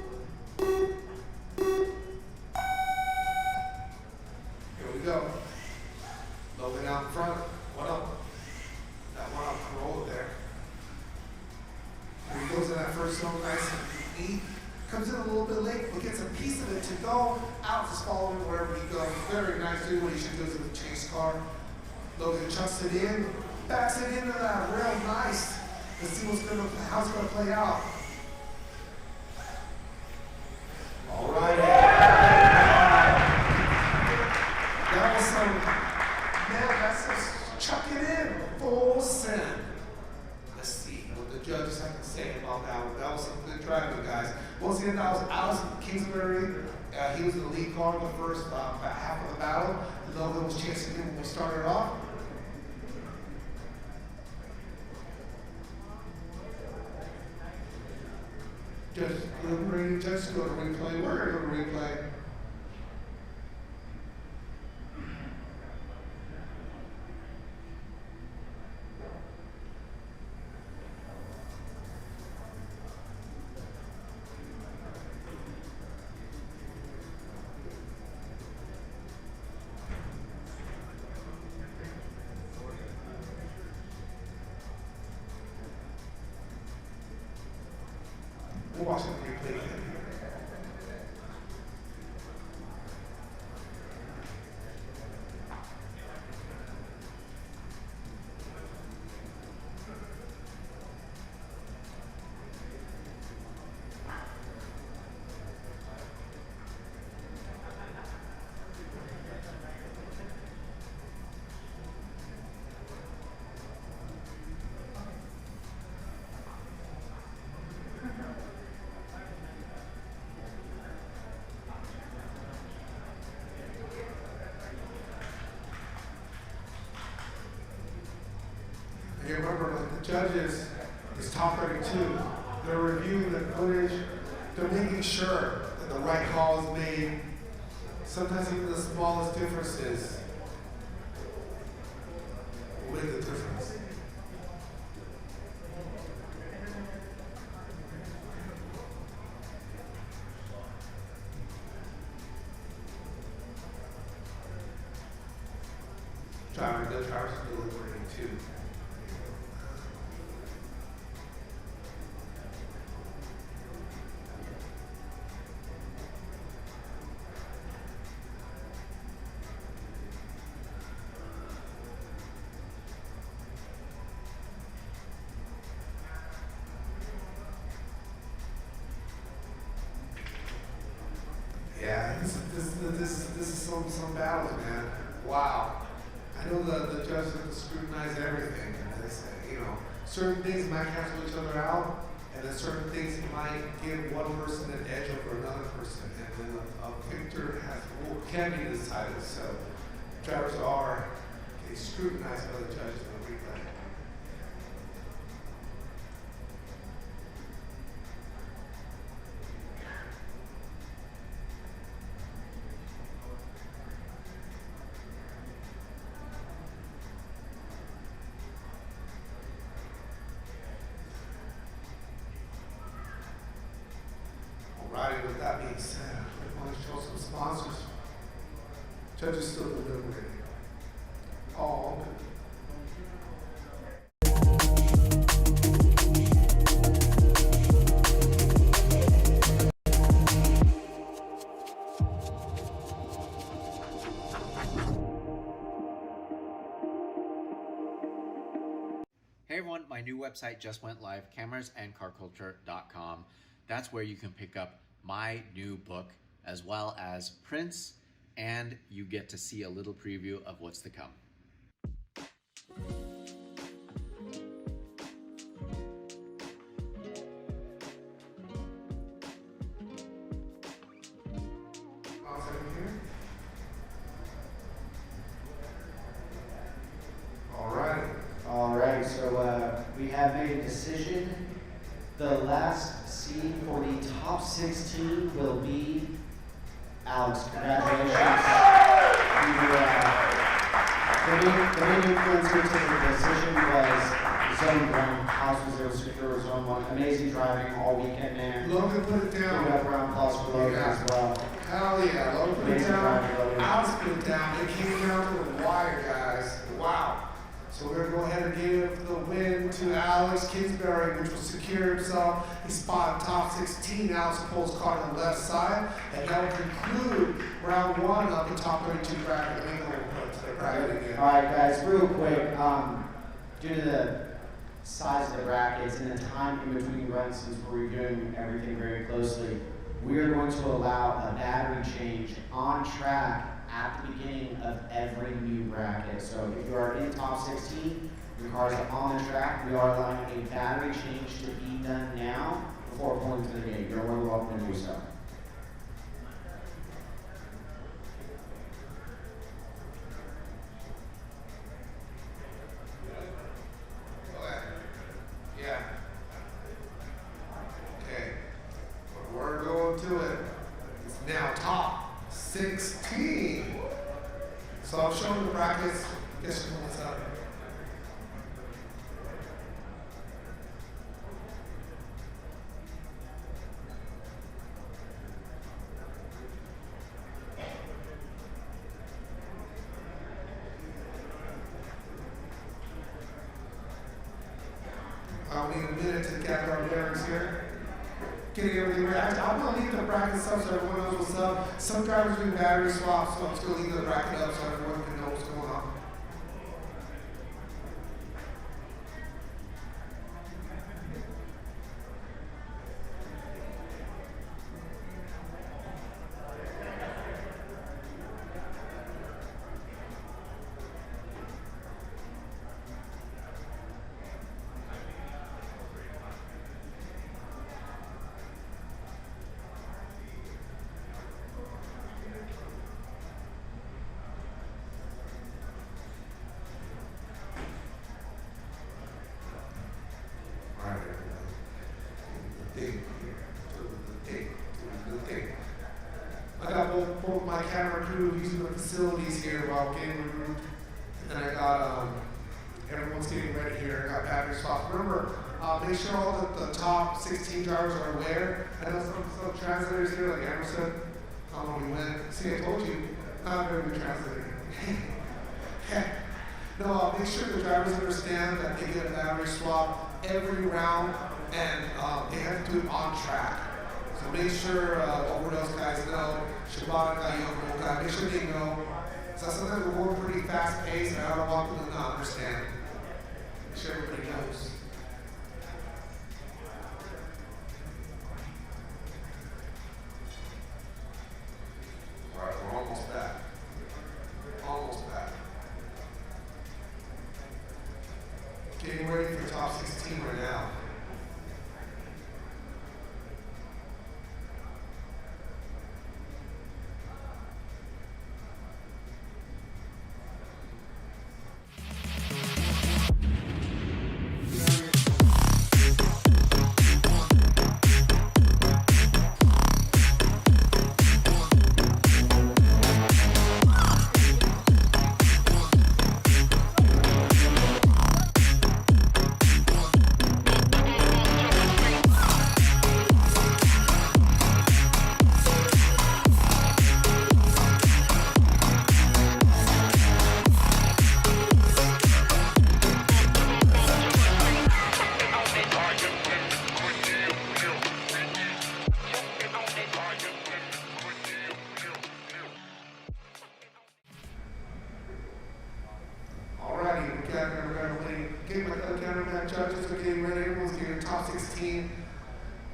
we go. Logan out in front. What up? That one up Corolla there. He goes in that first zone nice and neat. Comes in a little bit late, but gets a piece of it to go. Alex is following wherever he goes. Very nice, doing what he should do with the chase car. Logan chucks it in, backs it into that rail nice. Let's see how it's gonna play out. All right. That was some, man, that's just chuck it in, full send. Let's see what the judges have to say about that one. That was some good driving, guys. Once again, that was Alex Kingsbury. He was in the lead car in the first half of the battle. Logan was chasing him when we started off. Just deliberating, just go to replay. We're going to go to replay. We'll watch the replay again. Okay, remember, like the judges, it's top 32. They're reviewing the footage. They're making sure that the right call is made. Sometimes even the smallest differences will make the difference. The drivers are deliberating too. Yeah, this is some battles, man. Wow. I know the judges have to scrutinize everything. They say, you know, certain things might cancel each other out, and then certain things might give one person an edge over another person, and then a victor can be decided. So drivers are getting scrutinized by the judges in the replay. Alrighty, with that being said, I want to show some sponsors. Judges still deliberating. All good. Hey everyone, my new website just went live, camersandcarculture.com. That's where you can pick up my new book as well as prints, and you get to see a little preview of what's to come. Alright, so we have made a decision. The last seed for the top 16 will be Alex. Congratulations. The main influencer to the decision was Zone 1, House was 0 secure, Zone 1. Amazing driving all weekend, man. Logan put it down. We got round applause for Logan as well. Hell yeah, Logan put it down. Alex put it down. It came down to the wire, guys. Wow. So we're going to go ahead and give the win to Alex Kingsbury, which will secure himself a spot in top 16. Alex pulls car on the left side, and that will conclude round 1 of the top 32 bracket. Let me go to the bracket again. All right, guys, real quick. Due to the size of the brackets and the time in between runs, since we're reviewing everything very closely, we are going to allow a battery change on track at the beginning of every new bracket. So if you are in top 16, your cars are on the track, we are allowing a battery change to be done now before pulling to the gate. You're more than welcome to do so. Yeah. Okay. But we're going to it. It's now top 16. So I'm showing the brackets. Guess what's up? We need a minute to gather our bearings here. Getting everything ready. I'm going to leave the brackets up so everyone knows what's up. Some drivers do battery swaps, so I'm just going to leave the bracket up so everyone can know what's going on. support my camera crew using the facilities here while getting regrouped. And I got, everyone's getting ready here. I got battery swaps. Remember, make sure all the top 16 drivers are aware. I know some translators here, like Emerson, I don't know where we went. See, I told you, not a very good translator. No, make sure the drivers understand that they get a battery swap every round, and they have to do it on track. So make sure over those guys know, Shibata guy, Yoko guy, make sure they know. So sometimes we're working pretty fast paced, and I don't want them to not understand. Make sure everybody knows. All right, we're almost back. Almost back. Getting ready for top 16 right now.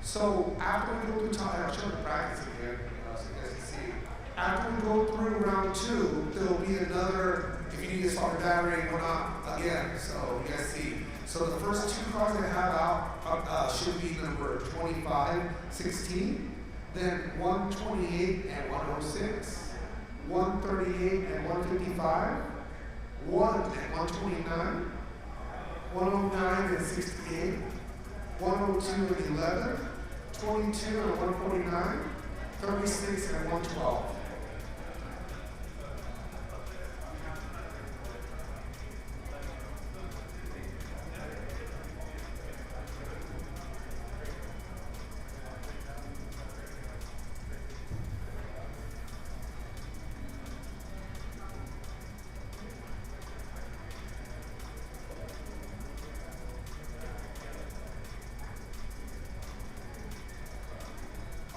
So after we go through top, I'll show the practice again, so you guys can see. After we go through round 2, there'll be another, if you need to swap your battery and whatnot, again, so you guys see. So the first 2 cars I have out should be number 25, 16, then 128 and 106, 138 and 155, 1 and 129, 109 and 68, 102 and 11, 22 and 149, 36 and 112.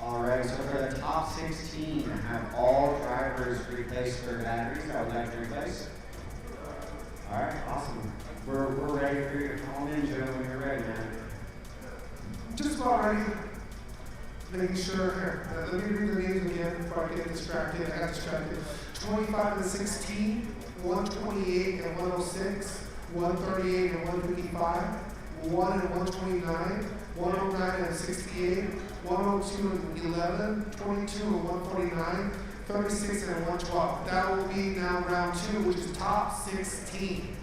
Alright, so for the top 16, have all drivers replaced their batteries that would like to replace? Alright, awesome. We're ready for you to call in, Joe, when you're ready, man. Just about ready. Making sure, here, let me read the names again before I get distracted. I got distracted. 25 and 16, 128 and 106, 138 and 155, 1 and 129, 109 and 68, 102 and 11, 22 and 149, 36 and 112. That will be now round 2, which is top 16.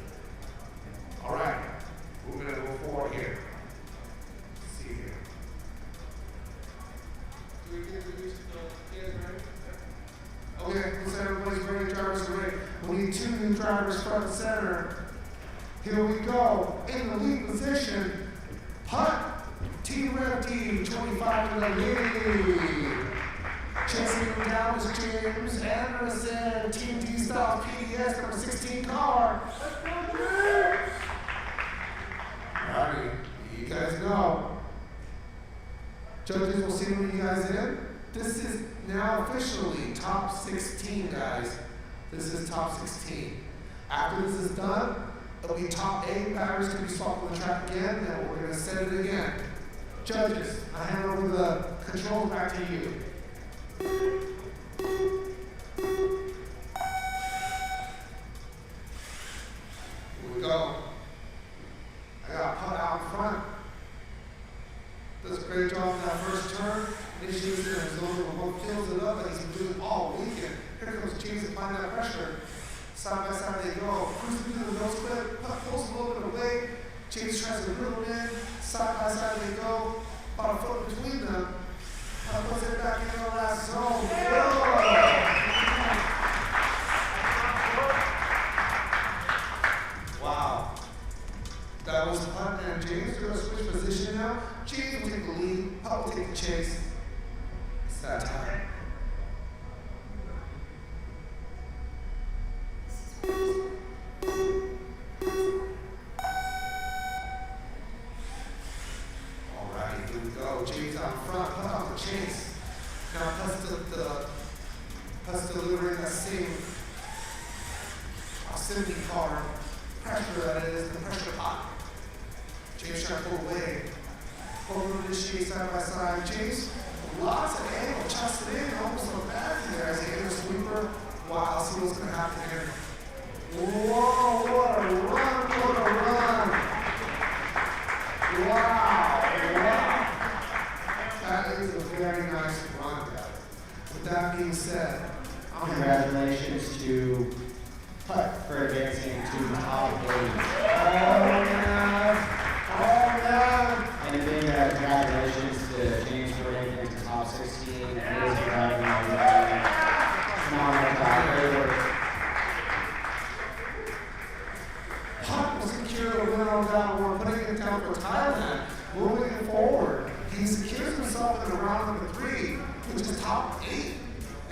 All right, we're gonna go forward here. Let's see here. Do we get introduced to the kids, right? Okay, looks like everybody's ready, drivers are ready. We need 2 new drivers front and center. Here we go. In the lead position, Putt, Team Red Team, 25 to the chasing him down is James Anderson, Team D-Style PDS, number 16 car. Alrighty, you guys know. Judges will see when you guys in. This is now officially top 16, guys. This is top 16. After this is done, it'll be top 8 batteries to be swapped on the track again, and we're going to set it again. Judges, I hand over the controls back to you. Here we go. I got Putt out in front. Does a great job in that first turn. Initially, he's going to zone the remote, fills it up, like he's been doing all weekend. Here comes James applying that pressure. Side by side they go. Cruising through the nose clip. Putt pulls a little bit away. James tries to reel him in. Side by side they go. About a foot between them. Putt puts it back in the last zone. Whoa! us delivering that same proximity car pressure that is the pressure pot. Chase trying to pull away. Over to Chase side by side. Chase, lots of angle, chested in, almost looked back there as he hit the sweeper. Wow, see what's going to happen here. Whoa, what a run, what a run. Wow, wow. That is a very nice run, guys. With that being said, congratulations to Putt for advancing to the top 8. Oh, yeah. Oh, yeah. And then congratulations to James for making it to top 16. It is driving phenomenal job. Putt will secure the win on that one, putting it down for Thailand. Moving it forward, he secures himself in the round number 3, which is top 8.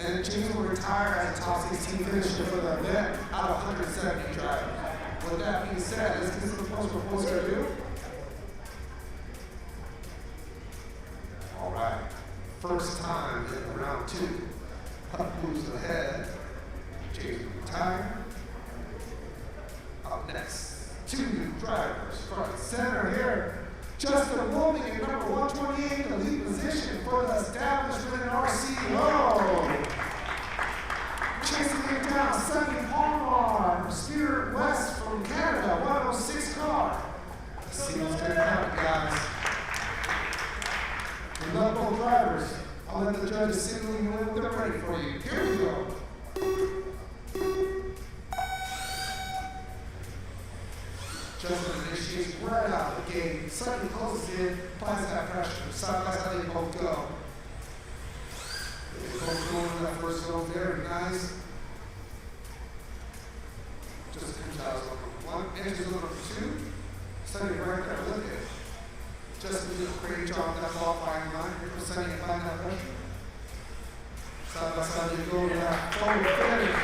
And James will retire as a top 16 finisher for the event out of 170 drivers. With that being said, let's get to the post before we do. All right, first time in round 2. Putt moves ahead. James will retire. Up next, 2 new drivers. Front and center here. Justin Wilming in number 128, the lead position for the establishment in RCO. Chasing him down, Sonny Palmer from Spirit West from Canada, 106 car. Let's see what's going to happen, guys. We love both drivers. I'll let the judges signal you in when they're ready for you. Here we go. Justin initiates right out the gate. Sonny closes in, applies that pressure. Side by side, they both go. They both go in that first zone. Very nice. Just comes out number 1. Enters number 2. Sonny right there. Look at it. Justin did a great job on that qualifying line. Here for Sonny applying that pressure. Side by side, they go to that forward finish.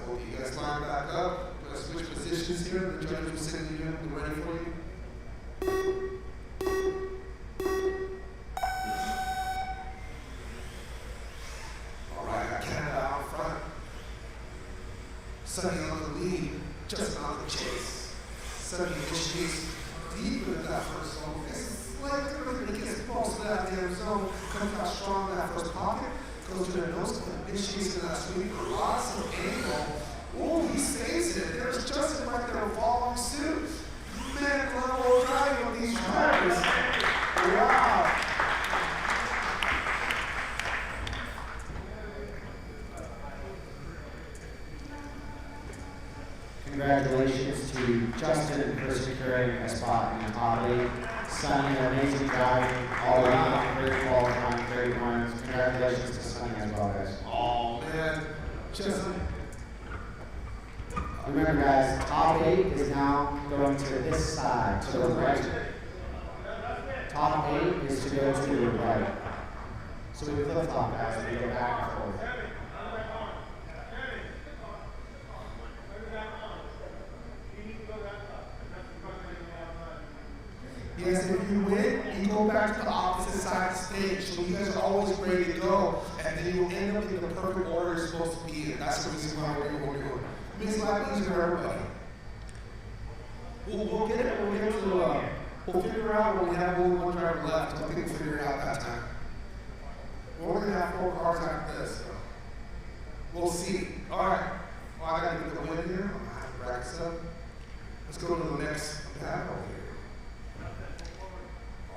You guys line back up. We're going to switch positions here. The judges will send you in when they're ready for you. All right, got Canada out front. Sonny on the lead, just on the chase. Sonny initiates deep into that first zone. It's like everybody gets close to that damn zone, comes out strong in that first pocket. Goes to the nose clip, initiates in that sweeper, lots of angle. Oh, he stays it. There's Justin right there following suit. Man, level driving on these drivers. Wow. Congratulations to Justin for securing a spot in the top 8. Sonny, amazing driving, all around, great qualifying, great runs. Congratulations to Sonny as well, guys. Oh, man. Justin. Remember, guys, top 8 is now going to this side, to the right. Top 8 is to go to the right. So we flip-flop, guys, we go back and forth. Yes, if you win, you go back to the opposite side of the stage. So you guys are always ready to go. And then you'll end up in the perfect order you're supposed to be in. That's the reason why we're doing what we're doing. It makes life easier for everybody. We'll get it when we get to we'll figure out when we have only one driver left. I think we'll figure it out that time. We're only going to have 4 cars after this. So we'll see. All right. Well, I got to get the win here. I'm going to have to practice up. Let's go to the next battle here.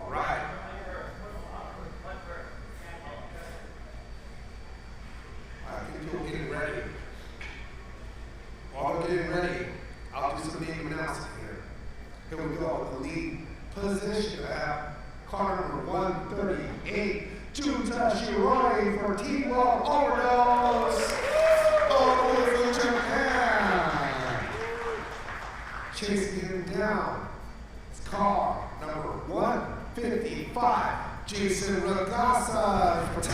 All right. People getting ready. While we're getting ready, I'll do some name announcing here. Here we go. The lead position. I have car number 138, Junta Shiroi for Team World Overdose. All the way from Japan. Chasing him down. It's car number 155, Jason Ragasa for 1000,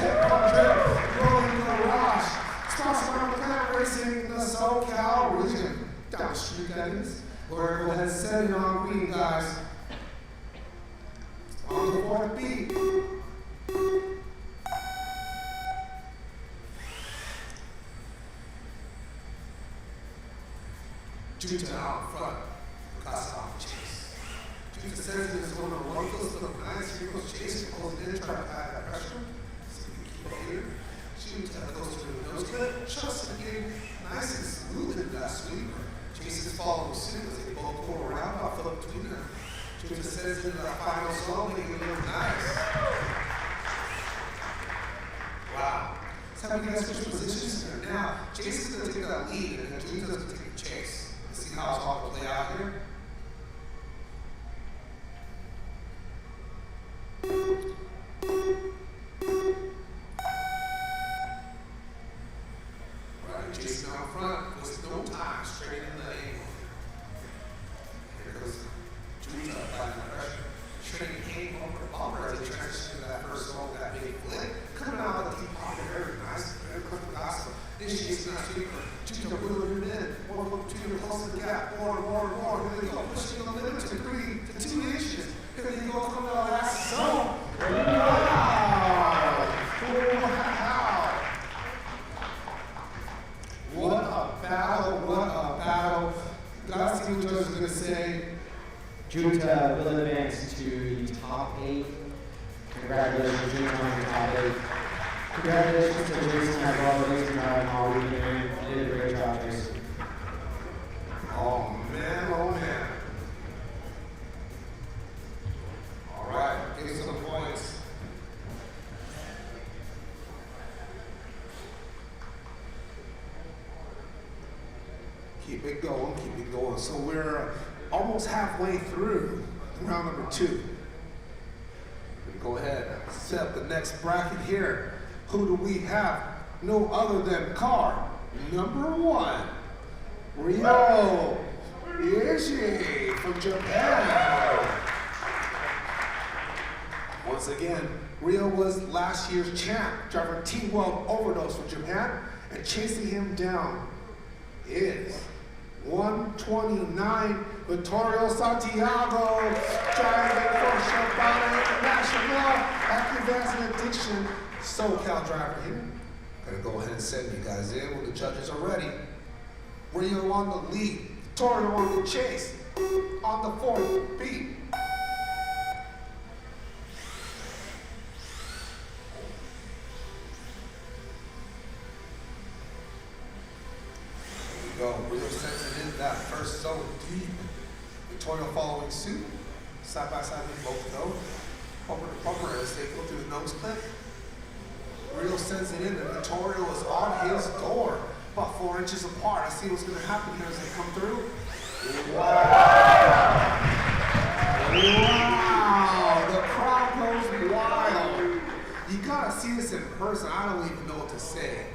Rolling Garage. Sponsored by McLaren Racing, the SoCal region. Down the street, that is. We're going to set it on green, guys. Junta out front, Casa off Chase. Junta says he's going to run those little nice. Here goes Chase, goes in, try to add that pressure. See if he can keep up here. Junta goes to the nose clip, just again, nice and smooth into that sweeper. Chase is following suit as they both go around off of Junta. Junta says into that final slow, making it look nice. Wow. That's how we guys switch positions here. Now, Jason's going to take that lead, and then Junta's going to take the chase. Let's see how it's all going to play out here. Right, Jason out front, with no time, straight in the angle. Here goes Junta applying the pressure. Straight angle over the bumper as they transition to that first zone, that big flick. Coming out of the deep pocket, very nice, very quick and gospel. This Jason out sweeper. Junta wheeling it in. More Junta close the gap. More. Here they go, pushing the limit to 3 to 2 inches. Here they go, coming out of that zone. Wow! What a battle. Gotta see what the judge is going to say. Junta will advance to the top 8. Congratulations, Junta, on the top 8. Congratulations to Jason as well, Jason all weekend. You did a great job, Jason. Oh man. All right, give some points. Keep it going. So we're almost halfway through round number 2. Go ahead, set up the next bracket here. Who do we have? No other than car number 1, Ryo Ishii from Japan. Once again, Ryo was last year's champ, driving T-World Overdose from Japan, and chasing him down is 129 Vittorio Santiago, driving for Shibata International at the Advanced Addiction SoCal driver here. Gonna go ahead and send you guys in when the judges are ready. Ryo on the lead, Vittorio on the chase, on the 4th beat. Go. Ryo sends it in that first zone deep. Vittorio following suit. Side by side, they both go. Bumper to bumper as they go through the nose clip. Ryo sends it in, and Vittorio is on his door. About 4 inches apart. I see what's going to happen here as they come through. Wow! The crowd goes wild. You got to see this in person. I don't even know what to say.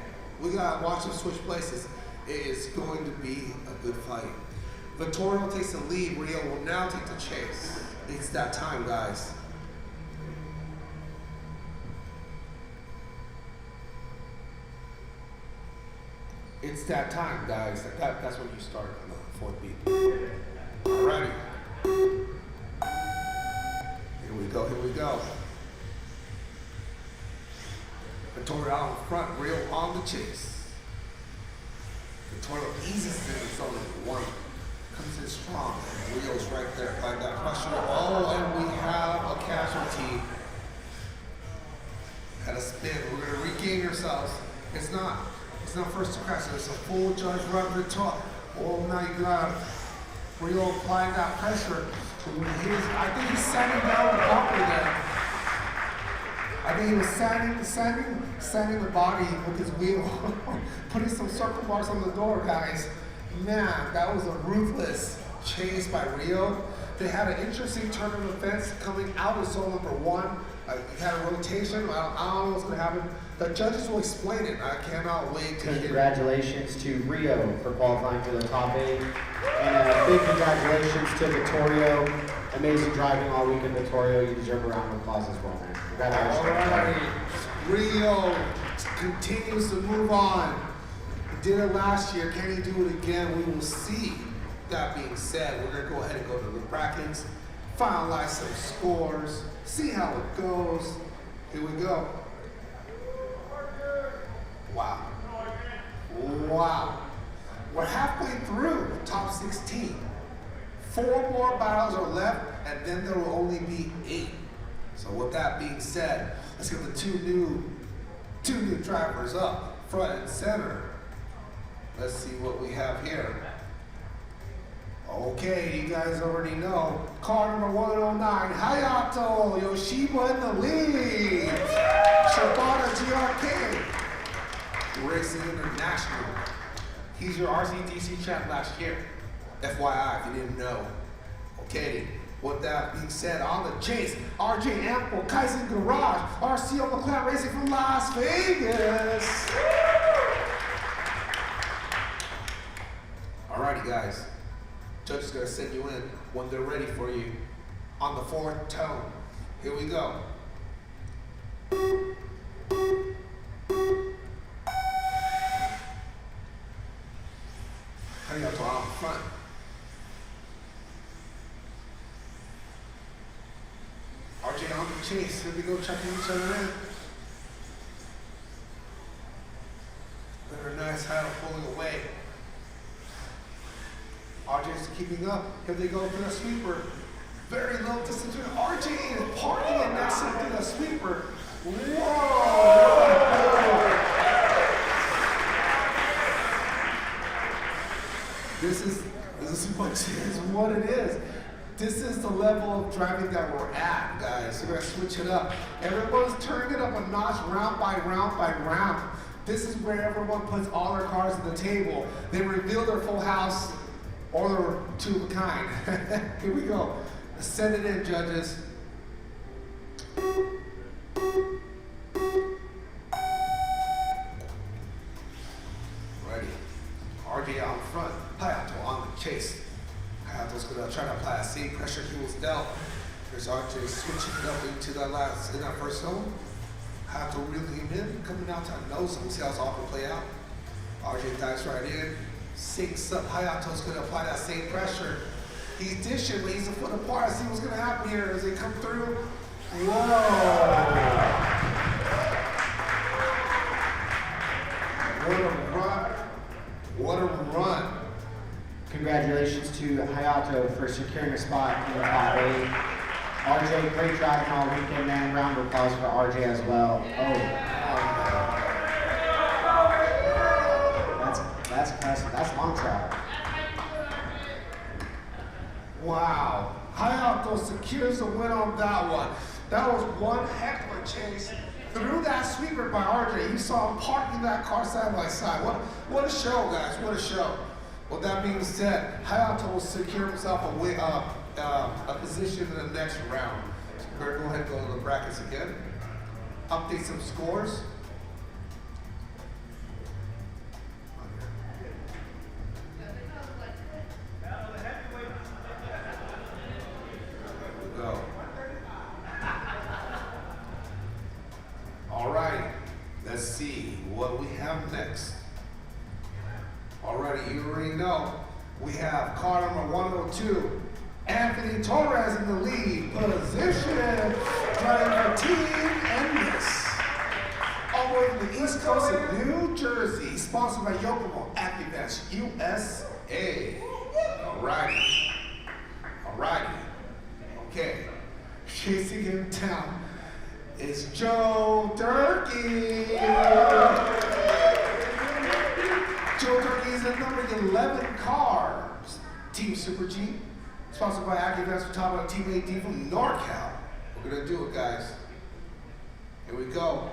We got to watch them switch places. It is going to be a good fight. Vittorio takes the lead. Ryo will now take the chase. It's that time, guys. It's that time, guys. That's when you start on the 4th beat. Alrighty. Here we go. Vittorio out in front, Ryo on the chase. Vittorio eases in zone number 1. Comes in strong. Ryo's right there. Find that pressure. Oh, and we have a casualty. Had a spin. We're going to regain ourselves. It's not first to crash. It's a full judge run to the top. Oh, now you got Ryo applying that pressure. I think he's sanding down the bumper there. I think he was sanding the body with his wheel, putting some circle bars on the door, guys. Man, that was a ruthless chase by Ryo. They had an interesting turn of events coming out of zone number 1. He had a rotation. I don't know what's going to happen. The judges will explain it. I cannot wait to hear. Congratulations to Ryo for qualifying for the top 8. And big congratulations to Vittorio. Amazing driving all weekend, Vittorio. You deserve a round of applause as well, man. Congratulations. All right. Ryo continues to move on. He did it last year. Can he do it again? We will see. That being said, we're going to go ahead and go to the brackets, finalize some scores, see how it goes. Here we go. Wow. We're halfway through top 16. 4 more battles are left, and then there will only be 8. So with that being said, let's get the two new drivers up, front and center. Let's see what we have here. Okay, you guys already know. Car number 109, Hayato Yoshiba in the lead. Shibata GRK, Racing International. He's your RCDC champ last year. FYI, if you didn't know. Okay, with that being said, on the chase, RJ Ample, Kaizen Garage, RCO McLaren Racing from Las Vegas. Alrighty, guys. Judge is gonna send you in when they're ready for you on the 4th tone. Here we go. Hayato out front. RJ on the chase. Here we go, checking each other in. Very nice, Hayato pulling away. RJ's keeping up. Here they go for the sweeper. Very low distance. RJ is parking it next to the sweeper. Whoa! This is what it is. This is the level of driving that we're at, guys. So we're gonna switch it up. Everyone's turning it up a notch, round by round by round. This is where everyone puts all their cards on the table. They reveal their full house. Or they're two of a kind. Here we go. Send it in, judges. Ready. RJ out in front. Hayato on the chase. Hayato's gonna try to apply the same pressure he was dealt. There's RJ switching it up into that first zone. Hayato reeling him in, coming out to the nose. We'll see how this offer play out. RJ dives right in. Sinks up. Hayato's going to apply that same pressure. He's dishing, but he's a foot apart. See what's going to happen here as they come through. Whoa! What a run. What a run. Congratulations to Hayato for securing a spot in the top 8. RJ, great driving all weekend, man. Round of applause for RJ as well. That's impressive. That's long travel. Wow. Hayato secures the win on that one. That was one heck of a chase. Through that sweeper by RJ, you saw him parking that car side by side. What a show, guys. What a show. With that being said, Hayato will secure himself a position in the next round. So we're going to go ahead and go to the brackets again. Update some scores. Go. Alrighty, let's see what we have next. Alrighty, you already know we have car number 102, Anthony Torres in the lead position, driving for Team Endless. All the way from the East Coast of New Jersey, sponsored by Yokomo ActiveX USA. Alrighty, alrighty. Okay, chasing him down is Joe Durkee. Joe Durkee is in number 11 car. Team Super G, sponsored by ActiveX, we're talking about Team AD from NorCal. We're gonna do it, guys. Here we go.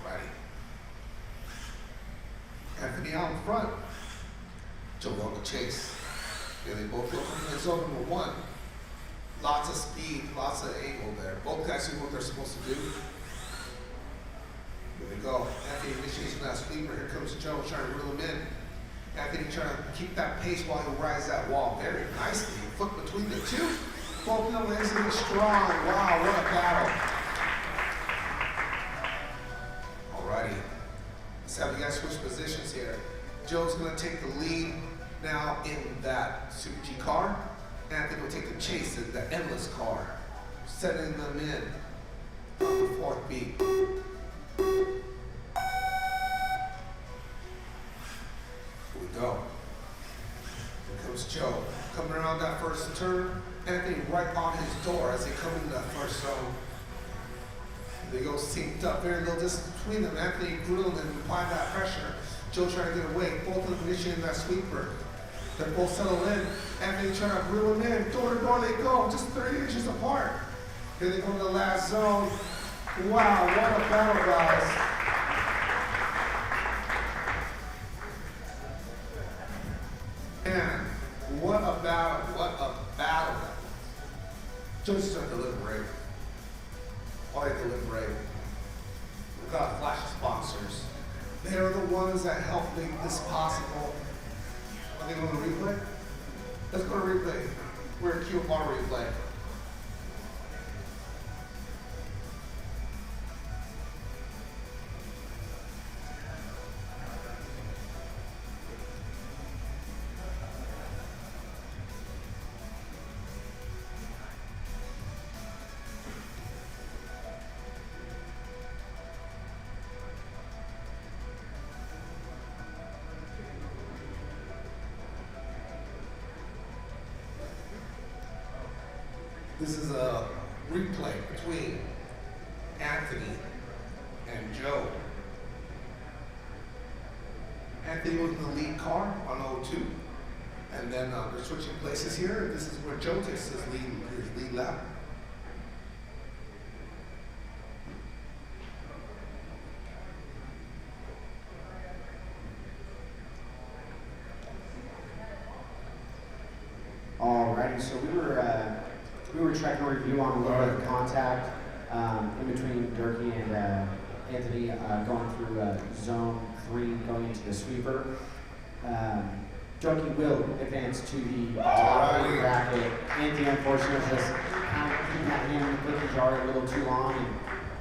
Ready. Anthony out in front. Joe on the chase. Yeah, they both look in zone number 1. Lots of speed, lots of angle there. Both guys do what they're supposed to do. Here we go. Anthony initiates from that sweeper. Here comes Joe trying to reel him in. Anthony trying to keep that pace while he rides that wall very nicely. Foot between the two. Both of them exiting strong. Wow, what a battle. Alrighty. Let's have you guys switch positions here. Joe's going to take the lead now in that Super G car. Anthony will take the chase in the Endless car, setting them in. on the fourth beat. Here we go. Here comes Joe. Coming around that first turn, Anthony right on his door as they come into that first zone. They go synced up, very little distance between them. Anthony grilling and applying that pressure. Joe trying to get away, both of them initiating that sweeper. They're both settled in. Anthony trying to grill them in. Door to door they go, just 30 inches apart. Here they go to the last zone. Wow, what a battle, guys. And what a battle, what a battle. Joe just started to deliberate. Why deliberate? We've got Flash sponsors. They're the ones that help make this possible. Are they going to replay? Let's go to replay. We're in QFR replay. This is a replay between Anthony and Joe. Anthony was in the lead car on 02. And then they're switching places here. This is where Joe takes his lead lap. Alrighty, so we were checking a review on a little bit of contact in between Durkee and Anthony going through zone 3, going into the sweeper. Durkee will advance to the top of the bracket. Anthony, unfortunately, was just keeping that hand in the cookie jar a little too long and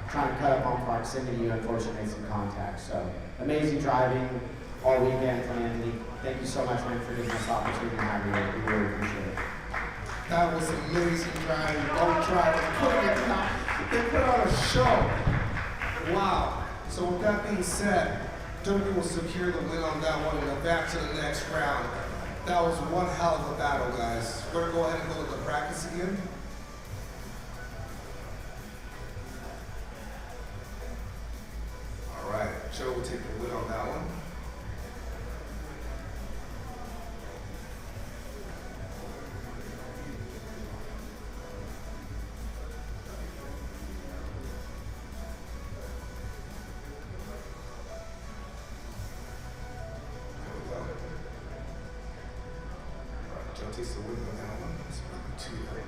trying to cut up on proximity. Unfortunately, made some contact. So amazing driving all weekend from Anthony. Thank you so much, man, for giving us the opportunity to have you. We really appreciate it. That was amazing driving, long driving, they put on a show. Wow. So with that being said, Durkee will secure the win on that one and advance to the next round. That was one hell of a battle, guys. We're gonna go ahead and go to the brackets again. All right, Joe will take the win on that one. Takes the win on that one. Let's put the 2 there.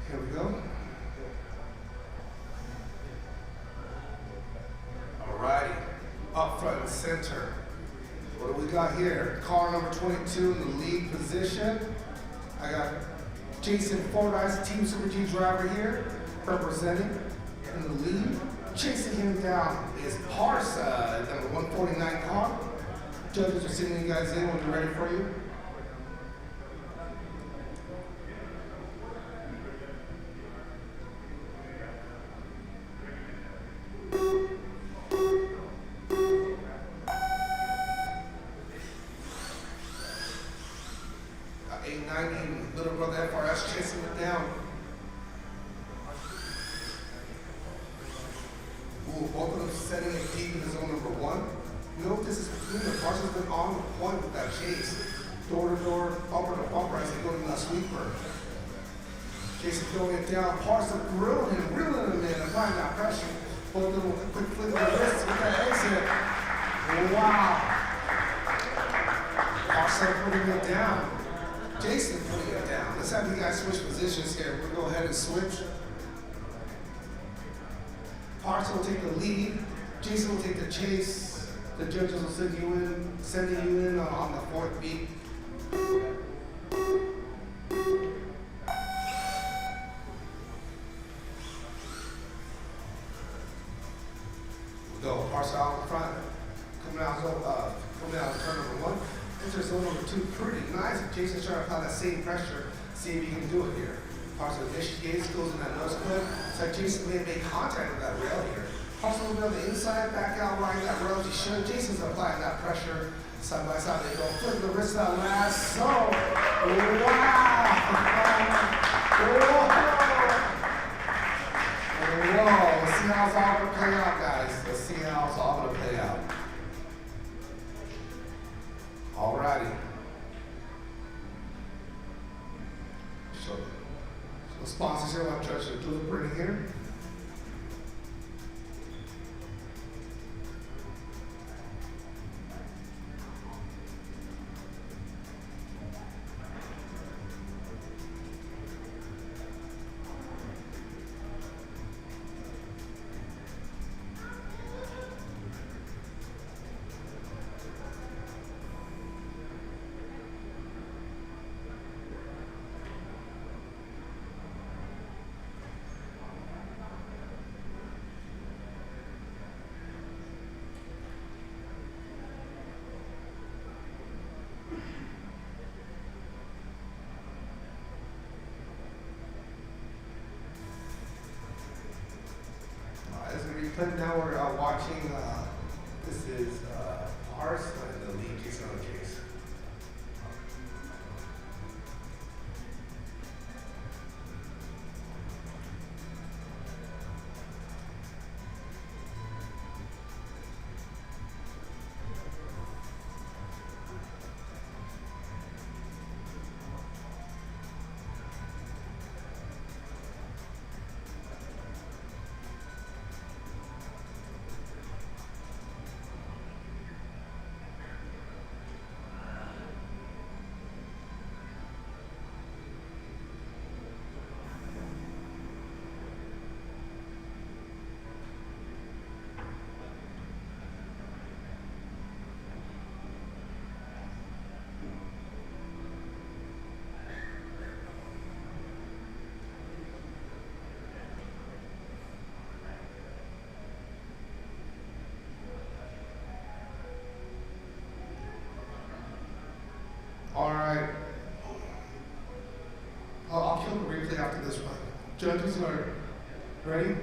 Here we go. Alrighty. Up front and center. What do we got here? Car number 22 in the lead position. I got Jason Fordyce, Team Super G driver here, representing in the lead. Chasing him down is Parsa, number 149 car. Judges are sending you guys in when they're ready for you. 890, little brother FRS chasing it down. Ooh, both of them setting it deep in zone number 1. You know what this is between them? Parsons been on point with that chase. Door to door, bumper to bumper as they go to that sweeper. Jason throwing it down. Parsons grilling him, reeling him in, applying that pressure. Both of them with a quick flick of the wrist with that exit. Wow. Parsons putting it down. Jason putting it down. Let's have you guys switch positions here. We'll go ahead and switch. Parsons will take the lead. Jason will take the chase. The judges will sending you in on the 4th beat. We'll go Parsons out in front. Coming out turn number 1. Enter zone number 2, pretty nice. Jason's trying to apply that same pressure, see if he can do it here. Partial initial gaze goes in that nose clip. It's like Jason may have made contact with that rail here. Partial a little bit on the inside, back out, riding that rail as he should. Jason's applying that pressure. Side by side they go. Flip the wrist out last. So, wow! Whoa! Let's see how it's all gonna play out, guys. Let's see how it's all gonna play out. Alrighty. So the sponsors here want to try to do the printing here. As we replay now, we're watching, this is Ars and the lead case on the case. Alright. I'll kill the replay after this one. Judges are ready?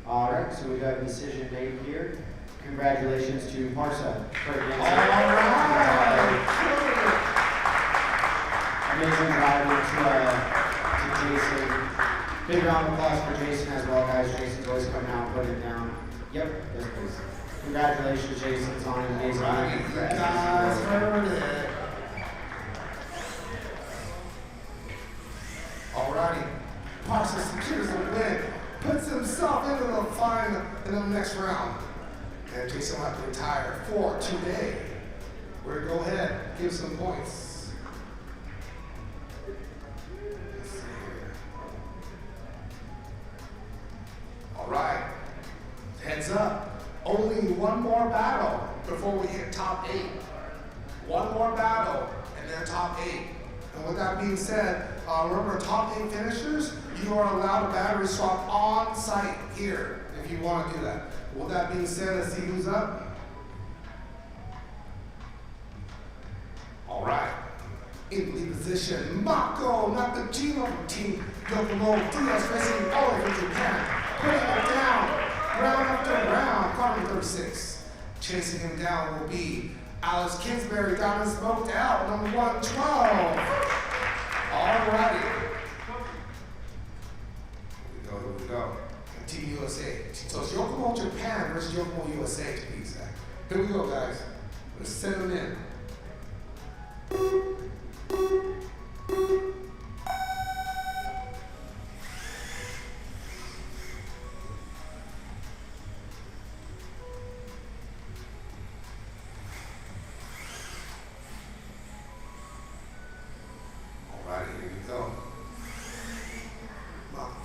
Alright, so we got a decision made here. Congratulations to Parsa for advancing. Amazing rival to Jason. Big round of applause for Jason as well, guys. Jason's always coming out and putting it down. Yep, yes please. Congratulations, Jason. It's on an amazing Right, you guys heard it. Alrighty. Parsa secures the win. Puts himself into the final in the next round. And Jason will have to retire for today. We're gonna go ahead, give some points. Let's see here. Alright. Heads up. Only one more battle before we hit top 8. One more battle, and then top 8. And with that being said, remember top 8 finishers, you are allowed a battery swap on site here if you want to do that. With that being said, let's see who's up. All right. In lead position, Mako Nakajima from Team Yokomo DS Racing all over Japan. Putting it down. Round after round, car 36. Chasing him down will be Alice Kingsbury, Diamond Smoked Out, number 112. Alrighty. Here we go. And Team USA. So it's Yokomo Japan versus Yokomo USA to be exact. Here we go, guys. Let's send them in.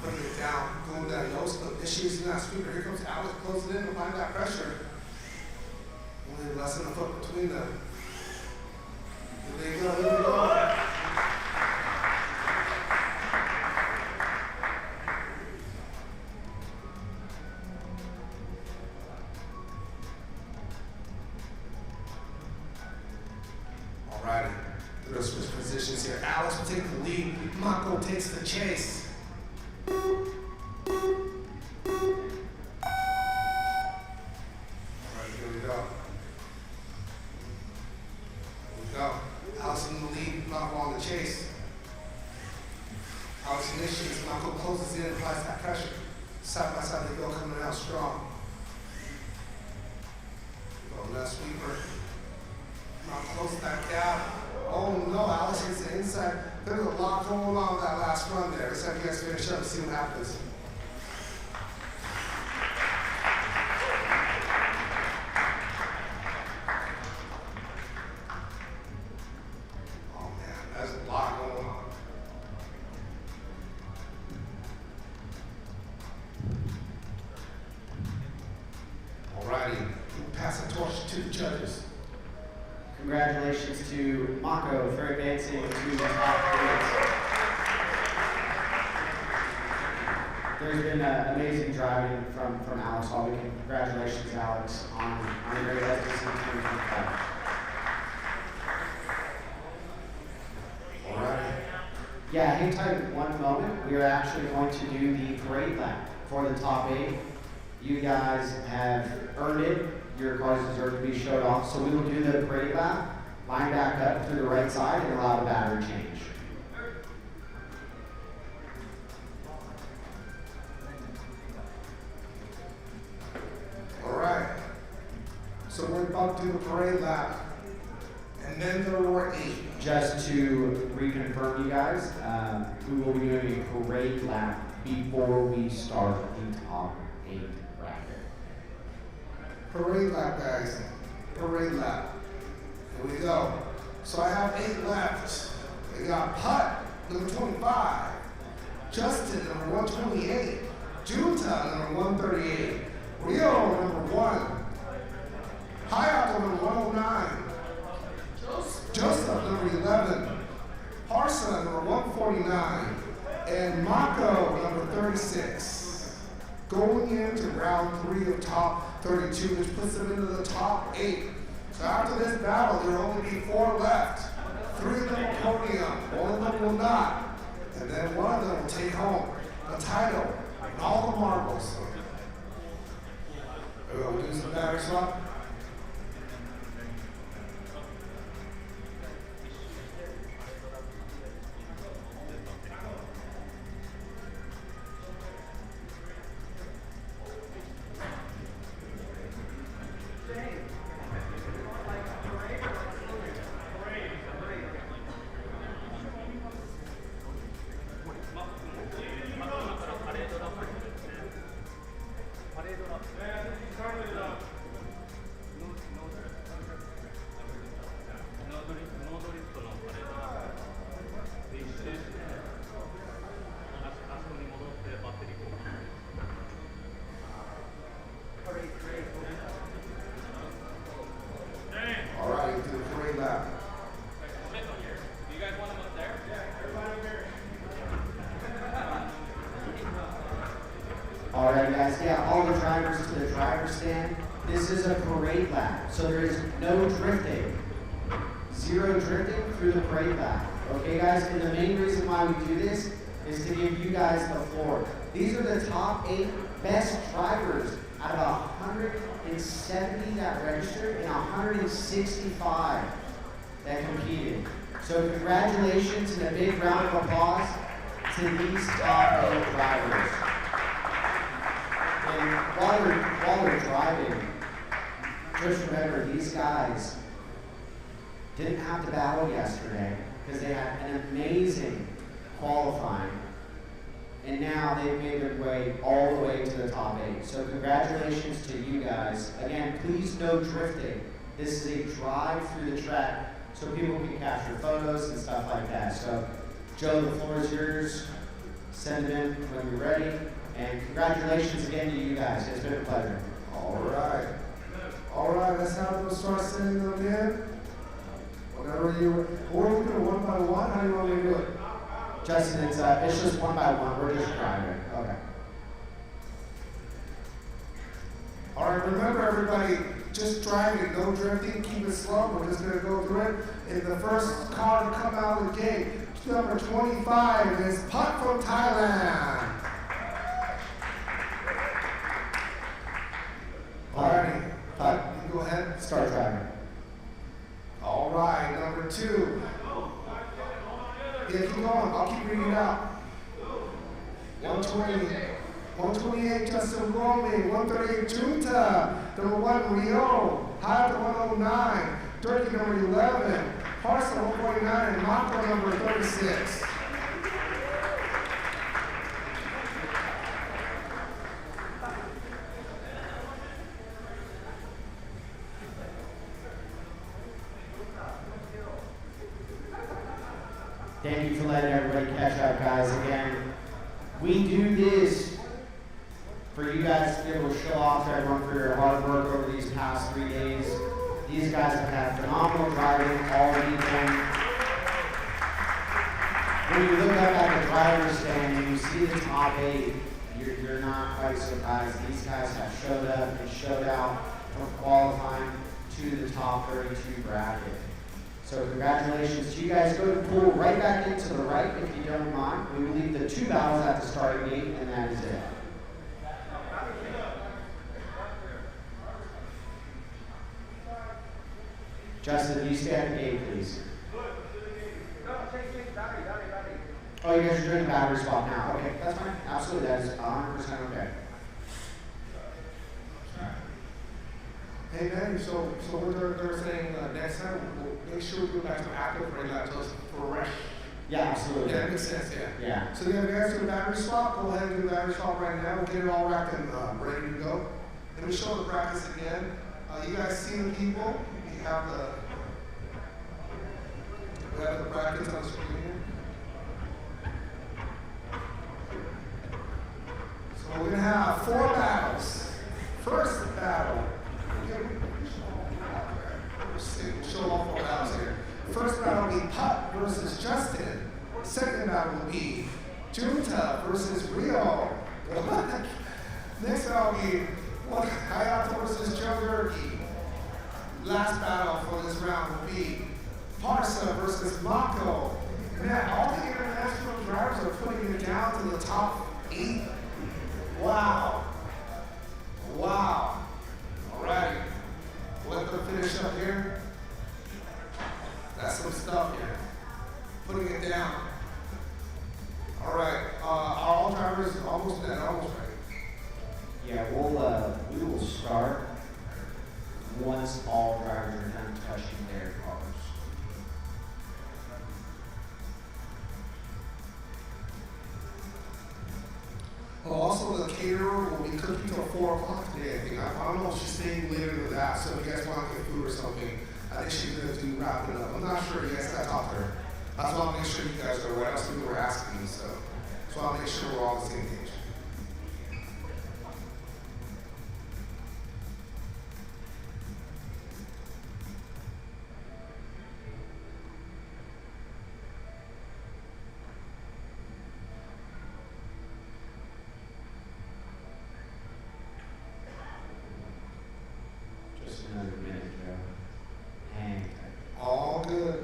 Putting it down, going down nose clip, issues in that sweeper. Here comes Alex closing in to find that pressure. Only less than a foot between them. Here they go, here we go. Alrighty. They're gonna switch positions here. Alex will take the lead. Mako takes the chase. All right, here we go. Here we go. Alex in the lead, Mako on the chase. Alex initiates, Mako closes in, applies that pressure. Side by side, they go coming out strong. Go left sweeper. Now close that gap. Oh no, Alex hits the inside. There's a lot going on with that last run there. Let's have you guys finish up and see what happens. Oh man, there's a lot going on. Alrighty, we'll pass the torch to the judges. Congratulations to Mako for advancing to the top 8. There's been amazing driving from Alex all weekend. Congratulations, Alex, on a great SDC 2025. All right. Yeah, hang tight one moment. We are actually going to do the parade lap for the top 8. You guys have earned it. Your cars deserve to be showed off. So we will do the parade lap, line back up through the right side, and allow the battery change. All right. So we're about to do the parade lap. And then there were 8. Just to reconfirm, you guys, we will be doing a parade lap before we start the top 8 bracket. Parade lap, guys. Parade lap. Here we go. So I have 8 left. We got Putt, number 25. Justin, number 128. Junta, number 138. Rio, number 1. Hayato, number 109. Joseph, number 11. Harsa, number 149. And Mako, number 36. Going into round 3 of top 32, which puts them into the top 8. So after this battle, there will only be 4 left. 3 of them will podium, 1 of them will not. And then 1 of them will take home the title and all the marbles. We'll do some battery swap. All right, do the parade lap. You guys want them up there? Yeah, everybody over here. All right, guys. Yeah, all the drivers to the driver's stand. This is a parade lap, so there is no drifting. 0 drifting through the parade lap. Okay, guys? And the main reason why we do this is to give you guys the floor. These are the top 8 best drivers out of 170 that registered and 165 that competed. So congratulations and a big round of applause to these top 8 drivers. And while we're driving, just remember these guys didn't have to battle yesterday because they had an amazing qualifying. And now they've made their way all the way to the top 8. So congratulations to you guys. Again, please no drifting. This is a drive through the track so people can capture photos and stuff like that. So Joe, the floor is yours. Send them in when you're ready. And congratulations again to you guys. It's been a pleasure. All right. All right, let's have them start sending them in. Whenever you, or we do it 1 by 1. How do you want me to do it? Justin, it's just 1 by 1. We're just driving. Okay. All right, remember everybody, just driving, no drifting, keep it slow. We're just gonna go through it. And the first car to come out of the gate, number 25, is Putt from Thailand. Alrighty, Putt, you go ahead. Start driving. All right, number 2. Yeah, keep going. I'll keep reading it out. 120, 128, Justin Roman. 138, Junta. Number 1, Rio. Hayato 109. Turkey number 11. Parsa 149. And Mako number 36. Thank you for letting everybody catch up, guys. Again, we do this for you guys to be able to show off to everyone for your hard work over these past 3 days. These guys have had phenomenal driving all weekend. When you look up at the driver's stand and you see the top 8, you're not quite surprised. These guys have showed up and showed out from qualifying to the top 32 bracket. So congratulations to you guys. Go to the pool right back into the right if you don't mind. We will leave the 2 battles at the starting gate, and that is it. Justin, you stay at the gate, please. Oh, you guys are doing a battery swap now. Okay, that's fine. Absolutely, that is 100% okay. Hey man, so what they're saying next time, we'll make sure we go back to active right now just for rest. Yeah, absolutely. Yeah, that makes sense, yeah. Yeah. So you guys do a battery swap, go ahead and do a battery swap right now. We'll get it all wrapped and ready to go. And we show the practice again. You guys see the people, we have the brackets on the screen here. So we're gonna have 4 battles. First battle. Show all 4 battles here. First battle will be Putt versus Justin. Second battle will be Junta versus Rio. Next battle will be Hayato versus Joe Durkee. Last battle for this round will be Parsa versus Mako. Man, all the international drivers are putting it down to the top 8. Wow. Wow. All right. Let them finish up here. That's some stuff here. Putting it down. All right. All drivers almost ready. Yeah, we will start once all drivers are done touching their cars. Also, the caterer will be cooking till 4 o'clock today, I think. I don't know if she's staying later than that, so if you guys want to get food or something, I think she's going to wrap it up. I'm not sure. You guys got to talk to her. I just want to make sure you guys are aware. Else people were asking me, so I want to make sure we're all on the same page. Another minute, Joe. Hang. All good.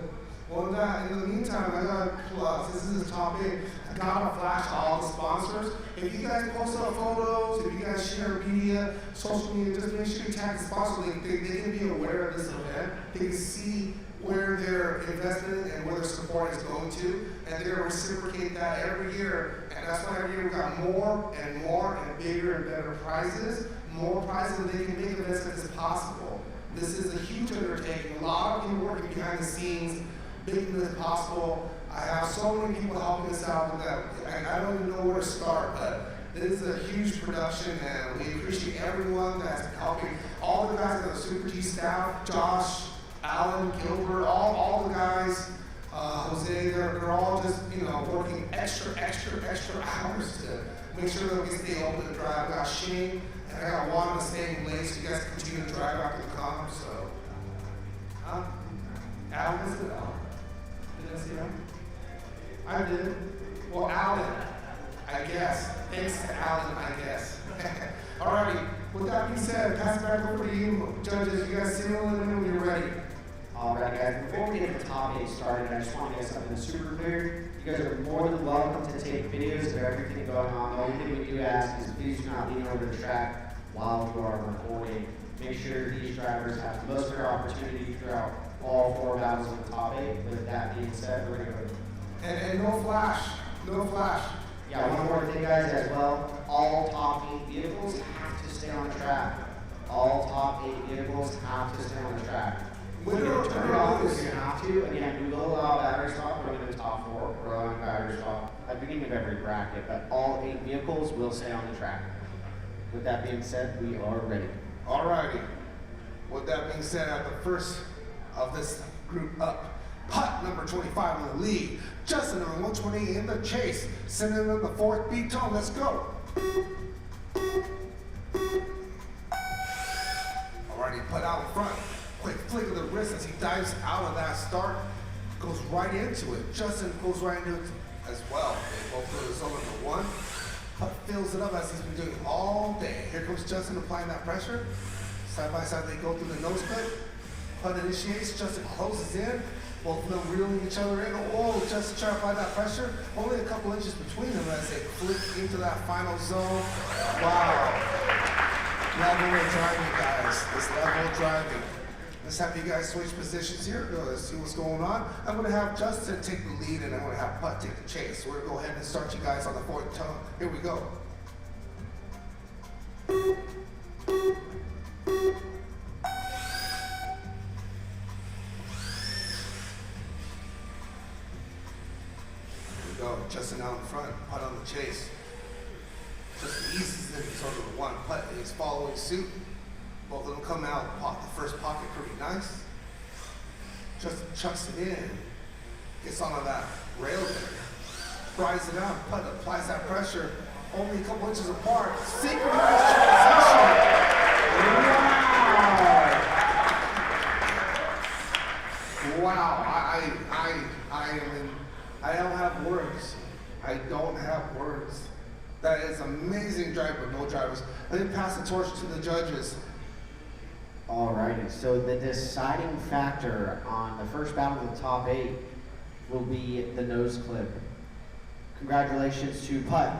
Well, in the meantime, I got plus. This is the top 8. I got a flash to all the sponsors. If you guys post up photos, if you guys share media, social media, just make sure you tag the sponsor. They can be aware of this event. They can see where their investment and where their support is going to, and they're going to reciprocate that every year. And that's why every year we've got more and more and bigger and better prizes, more prizes than they can make investment as possible. This is a huge undertaking. A lot of people working behind the scenes, making this possible. I have so many people helping us out with that. I don't even know where to start, but this is a huge production, and we appreciate everyone that's helping. All the guys on the Super G staff, Josh, Alan, Gilbert, all the guys, Jose, they're all just, working extra hours to make sure that we stay open to drive. I got Shane, and I got Juan staying late, so you guys continue to drive after the comp, so. Alan, is it Alan? Did I see him? I did. Well, Alan, I guess. Thanks to Alan, I guess. Alrighty, With that being said, pass it back over to you, judges. You guys signal in when you're ready. All right, guys, before we get the top 8 started, I just want to get something super clear. You guys are more than welcome to take videos of everything going on. The only thing we do ask is please do not lean over the track while you are recording. Make sure these drivers have the most fair opportunity throughout all 4 battles of the top 8. With that being said, we're going to go. And no flash. No flash. Yeah, one more thing, guys, as well. All top 8 vehicles have to stay on the track. All top 8 vehicles have to stay on the track. When you turn it off, if you have to, again, we will allow battery swap going into the top 4. We're allowing battery swap at the beginning of every bracket, but all 8 vehicles will stay on the track. With that being said, we are ready. Alrighty. With that being said, at the first of this group up, putt number 25 in the lead. Justin number 120 in the chase. Sending in the 4th beat tone. Let's go. Alrighty, putt out in front. Quick flick of the wrist as he dives out of that start. Goes right into it. Justin goes right into it as well. They both go to zone number 1. Putt fills it up as he's been doing all day. Here comes Justin applying that pressure. Side by side they go through the nose clip. Putt initiates, Justin closes in. Both of them reeling each other in. Oh, Justin trying to apply that pressure. Only a couple inches between them as they flick into that final zone. Wow. Level of driving, guys. This level of driving. Let's have you guys switch positions here. Let's see what's going on. I'm going to have Justin take the lead, and I'm going to have Putt take the chase. We're going to go ahead and start you guys on the 4th tone. Here we go. Justin out in front, Putt on the chase. Justin eases in zone number 1. Putt is following suit. Both of them come out, the first pocket pretty nice. Justin chucks it in, gets onto that rail there, fries it out. Putt applies that pressure, only a couple inches apart. Synchronized transition. Wow, I don't have words. I don't have words. That is amazing drive with no drivers. I didn't pass the torch to the judges. Alrighty, so the deciding factor on the first battle of the top 8 will be the nose clip. Congratulations to Putt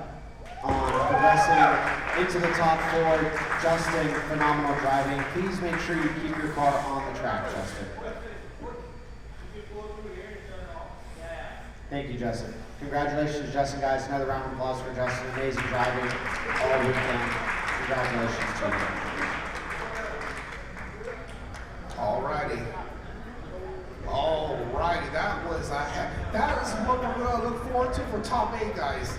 on progressing into the top 4. Justin, phenomenal driving. Please make sure you keep your car on the track, Justin. Thank you, Justin. Congratulations, Justin, guys. Another round of applause for Justin. Amazing driving all weekend. Congratulations to you. Alrighty. That is what we're gonna look forward to for top 8, guys.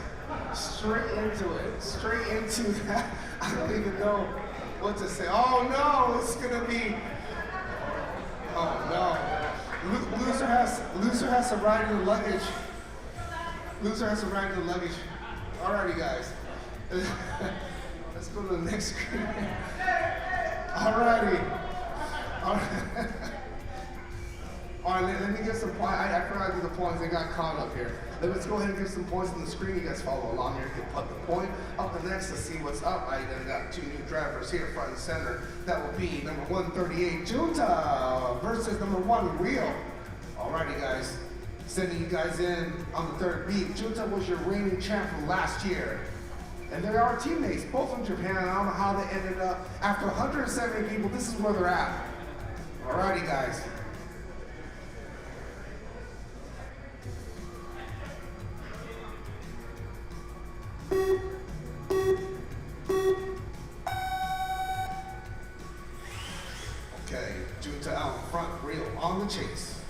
Straight into it. Straight into that. I don't even know what to say. Oh no, it's gonna be. Oh no. Loser has to ride in the luggage. Loser has to ride in the luggage. Alrighty, guys. Let's go to the next screen. Alrighty. All right, let me get some points. I forgot to do the points. They got caught up here. Let's go ahead and give some points on the screen. You guys follow along here. You can put the point up the next to see what's up. I then got 2 new drivers here, front and center. That will be number 138, Junta, versus number 1, Rio. Alrighty, guys. Sending you guys in on the 3rd beat. Junta was your reigning champ from last year. And they're our teammates, both from Japan. I don't know how they ended up. After 170 people, this is where they're at. Alrighty, guys. Okay, Junta out in front, Rio on the chase.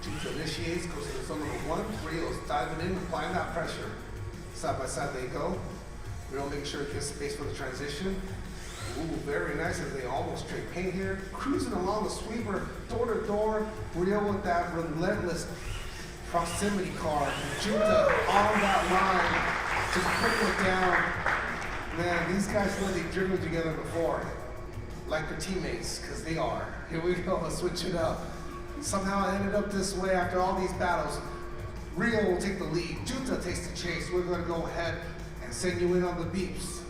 Junta initiates, goes to the zone number 1. Rio's diving in, applying that pressure. Side by side they go. Rio making sure he gets space for the transition. Ooh, very nice as they almost straight paint here. Cruising along the sweeper, door to door. Rio with that relentless proximity car. Junta on that line, just putting it down. Man, these guys know they've driven together before. Like their teammates, because they are. Here we go, let's switch it up. Somehow it ended up this way after all these battles. Rio will take the lead. Junta takes the chase. We're going to go ahead and and send you in on the beeps.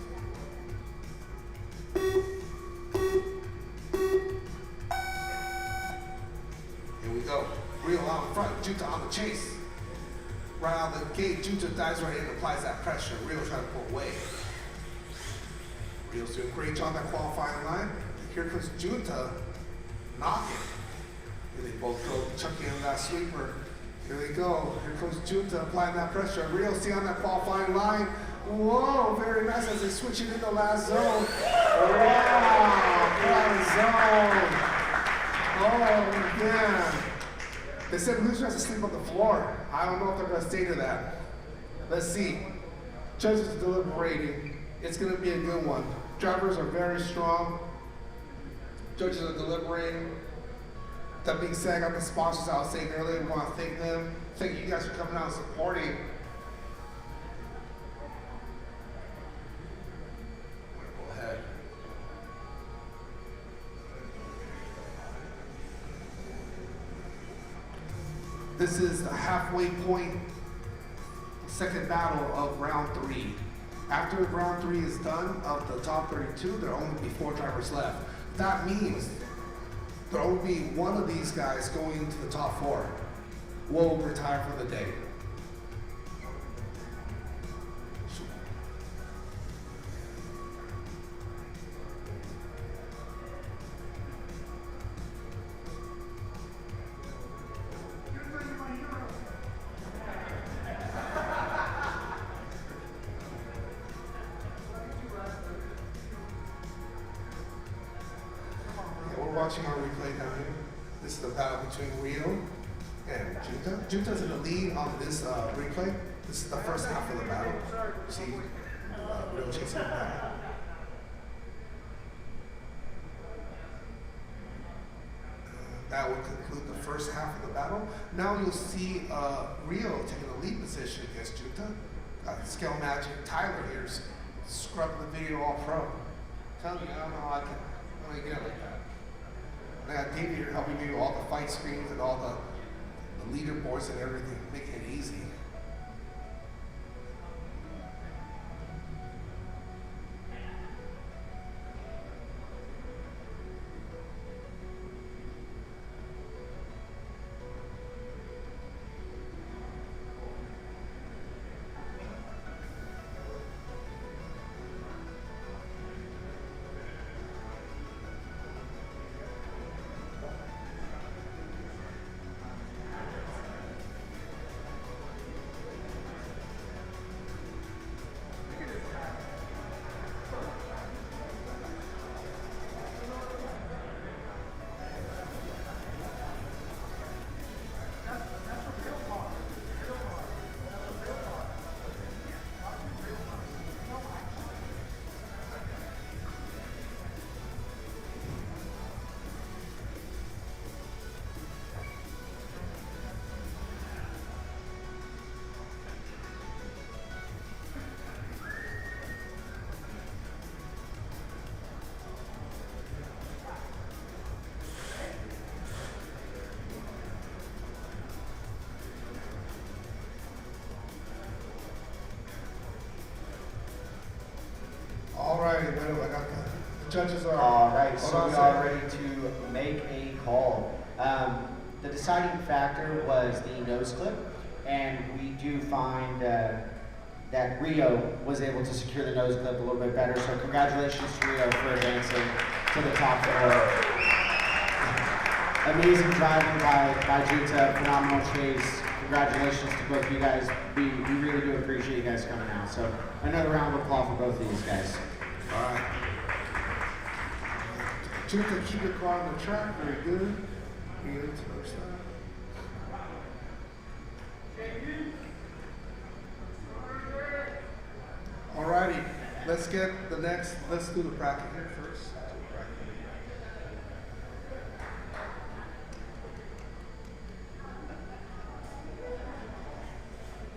Here we go. Real out in front, Junta on the chase. Right out the gate, Junta dives right in and applies that pressure. Real trying to pull away. Real's doing a great job on that qualifying line. Here comes Junta knocking. Here they both go chucking in that sweeper. Here they go. Here comes Junta applying that pressure. Real stay on that qualifying line. Whoa, very nice as they switch it into last zone. Wow, last zone. Oh, man. They said loser has to sleep on the floor. I don't know if they're going to stay to that. Let's see. Judges deliberating. It's going to be a good one. Drivers are very strong. Judges are deliberating. That being said, I got the sponsors I was saying earlier. We want to thank them. Thank you guys for coming out and supporting. Go ahead. This is the halfway point, second battle of round 3. After round 3 is done, of the top 32, there will only be 4 drivers left. That means there will only be one of these guys going into the top 4. Will retire for the day. Watching our replay down here. This is the battle between Rio and Junta. Junta's in the lead on this replay. This is the first half of the battle. See Rio chasing him back. That will conclude the first half of the battle. Now you'll see Rio taking a lead position against Junta. Scale Magic Tyler here's scrubbing the video all pro. Tell me, I don't know how I can get it like that. I got David here helping me do all the fight screens and all the leaderboards and everything, making it easy. Alright, I got the judges are. Alright, so we are ready to make a call. The deciding factor was the nose clip, and we do find that Rio was able to secure the nose clip a little bit better. So congratulations to Rio for advancing to the top 4. Amazing driving by Junta, phenomenal chase. Congratulations to both of you guys. We really do appreciate you guys coming out. So another round of applause for both of these guys. All right. Junta, keep your car on the track. Very good. Rio to the other side. Alrighty, let's do the bracket here first.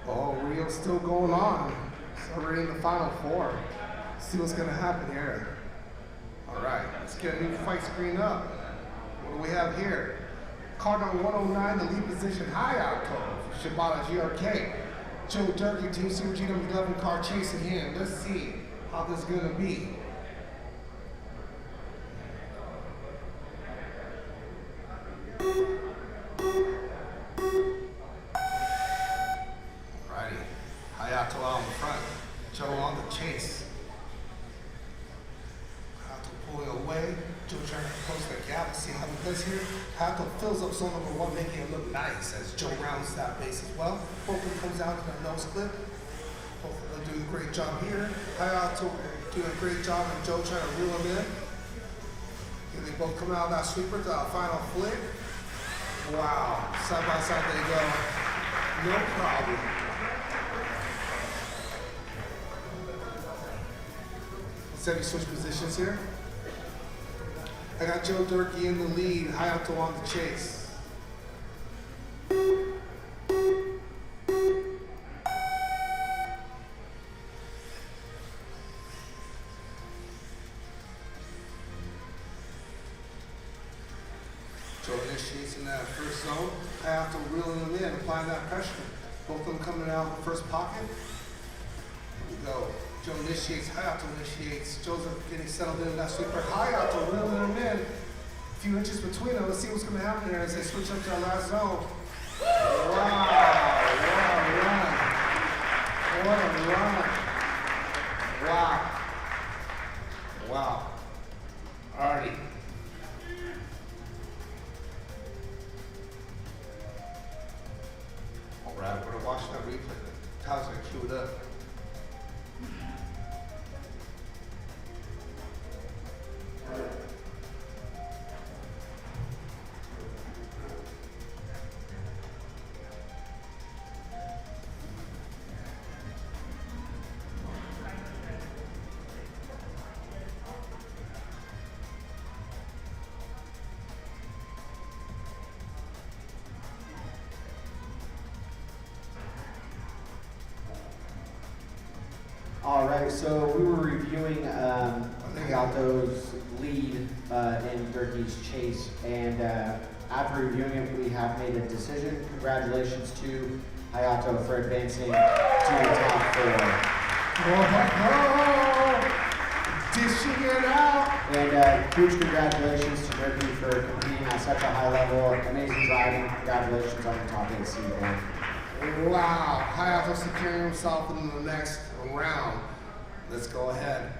Oh, Rio's still going on. So we're in the final 4. See what's gonna happen here. Alright, let's get a new fight screen up. What do we have here? Car number 109, the lead position high out total, Shibata GRK. Joe Durkee, Team Super GW11 car chasing him. Let's see how this is gonna be. Alrighty, Hayato out in front, Joe on the chase. Hayato pulling away, Joe trying to close the gap. See how he does here. Hayato fills up zone number 1, making it look nice as Joe rounds that base as well. Both of them comes out to the nose clip. Both of them doing a great job here. Hayato doing a great job and Joe trying to reel him in. And they both come out of that sweeper to our final flick. Wow, side by side they go. No problem. Let's have you switch positions here. I got Joe Durkee in the lead, Hayato on the chase. Joe initiates in that first zone. Hayato reeling him in, applying that pressure. Both of them coming out of the first pocket. Here we go. Joe initiates, Hayato initiates. Joe's getting settled in that sweeper. Hayato reeling him in. A few inches between them. Let's see what's going to happen here as they switch up to that last zone. Wow, what a run. Wow. Wow. Alrighty. Alright, we're gonna watch that replay. Tyler's gonna cue it up. All right, so we were reviewing Hayato's lead in Durkee's chase, and after reviewing it, we have made a decision. Congratulations to Hayato for advancing to the top 4. Dishing it out! And huge congratulations to Durkee for competing at such a high level. Amazing driving. Congratulations on the top 8 seed, man. Wow, Hayato securing himself in the next round. Let's go ahead.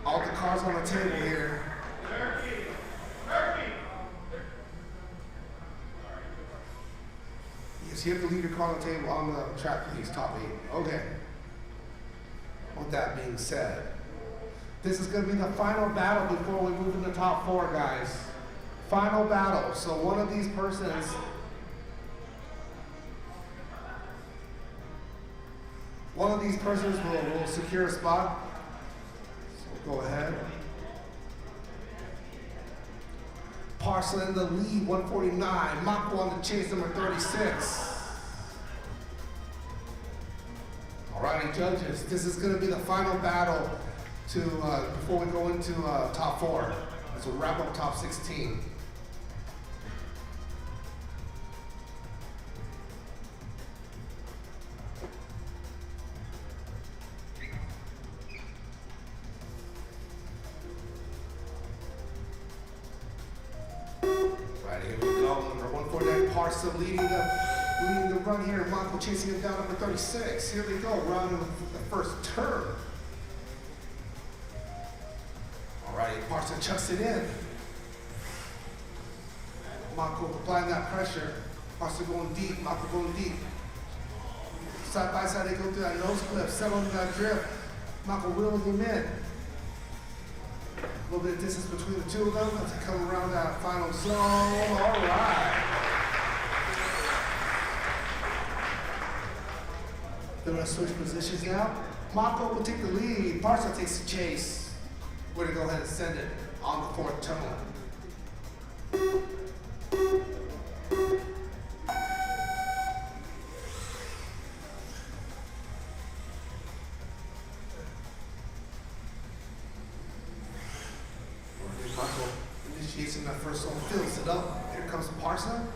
All the cards on the table here. Yes, you have to leave your car on the table on the track, please. Top 8. Okay. With that being said, this is going to be the final battle before we move into top 4, guys. Final battle. So one of these persons. One of these persons will secure a spot. So go ahead. Parcel in the lead, 149. Mako on the chase, number 36. Alrighty, judges. This is going to be the final battle to before we go into top 4. As we wrap up top 16. Here we go, number 149, Parsa leading the run here. Mako chasing him down, number 36. Here they go, rounding the first turn. All right, Parsa chucks it in. Mako applying that pressure. Parsa going deep, Mako going deep. Side by side, they go through that nose clip, settling that drift. Mako reeling him in. A little bit of distance between the two of them as they come around that final zone. All right. They're going to switch positions now. Mako will take the lead. Parsa takes the chase. We're going to go ahead and send it on the 4th turn. Mako initiates in that first zone, fills it up. Here comes Parsa.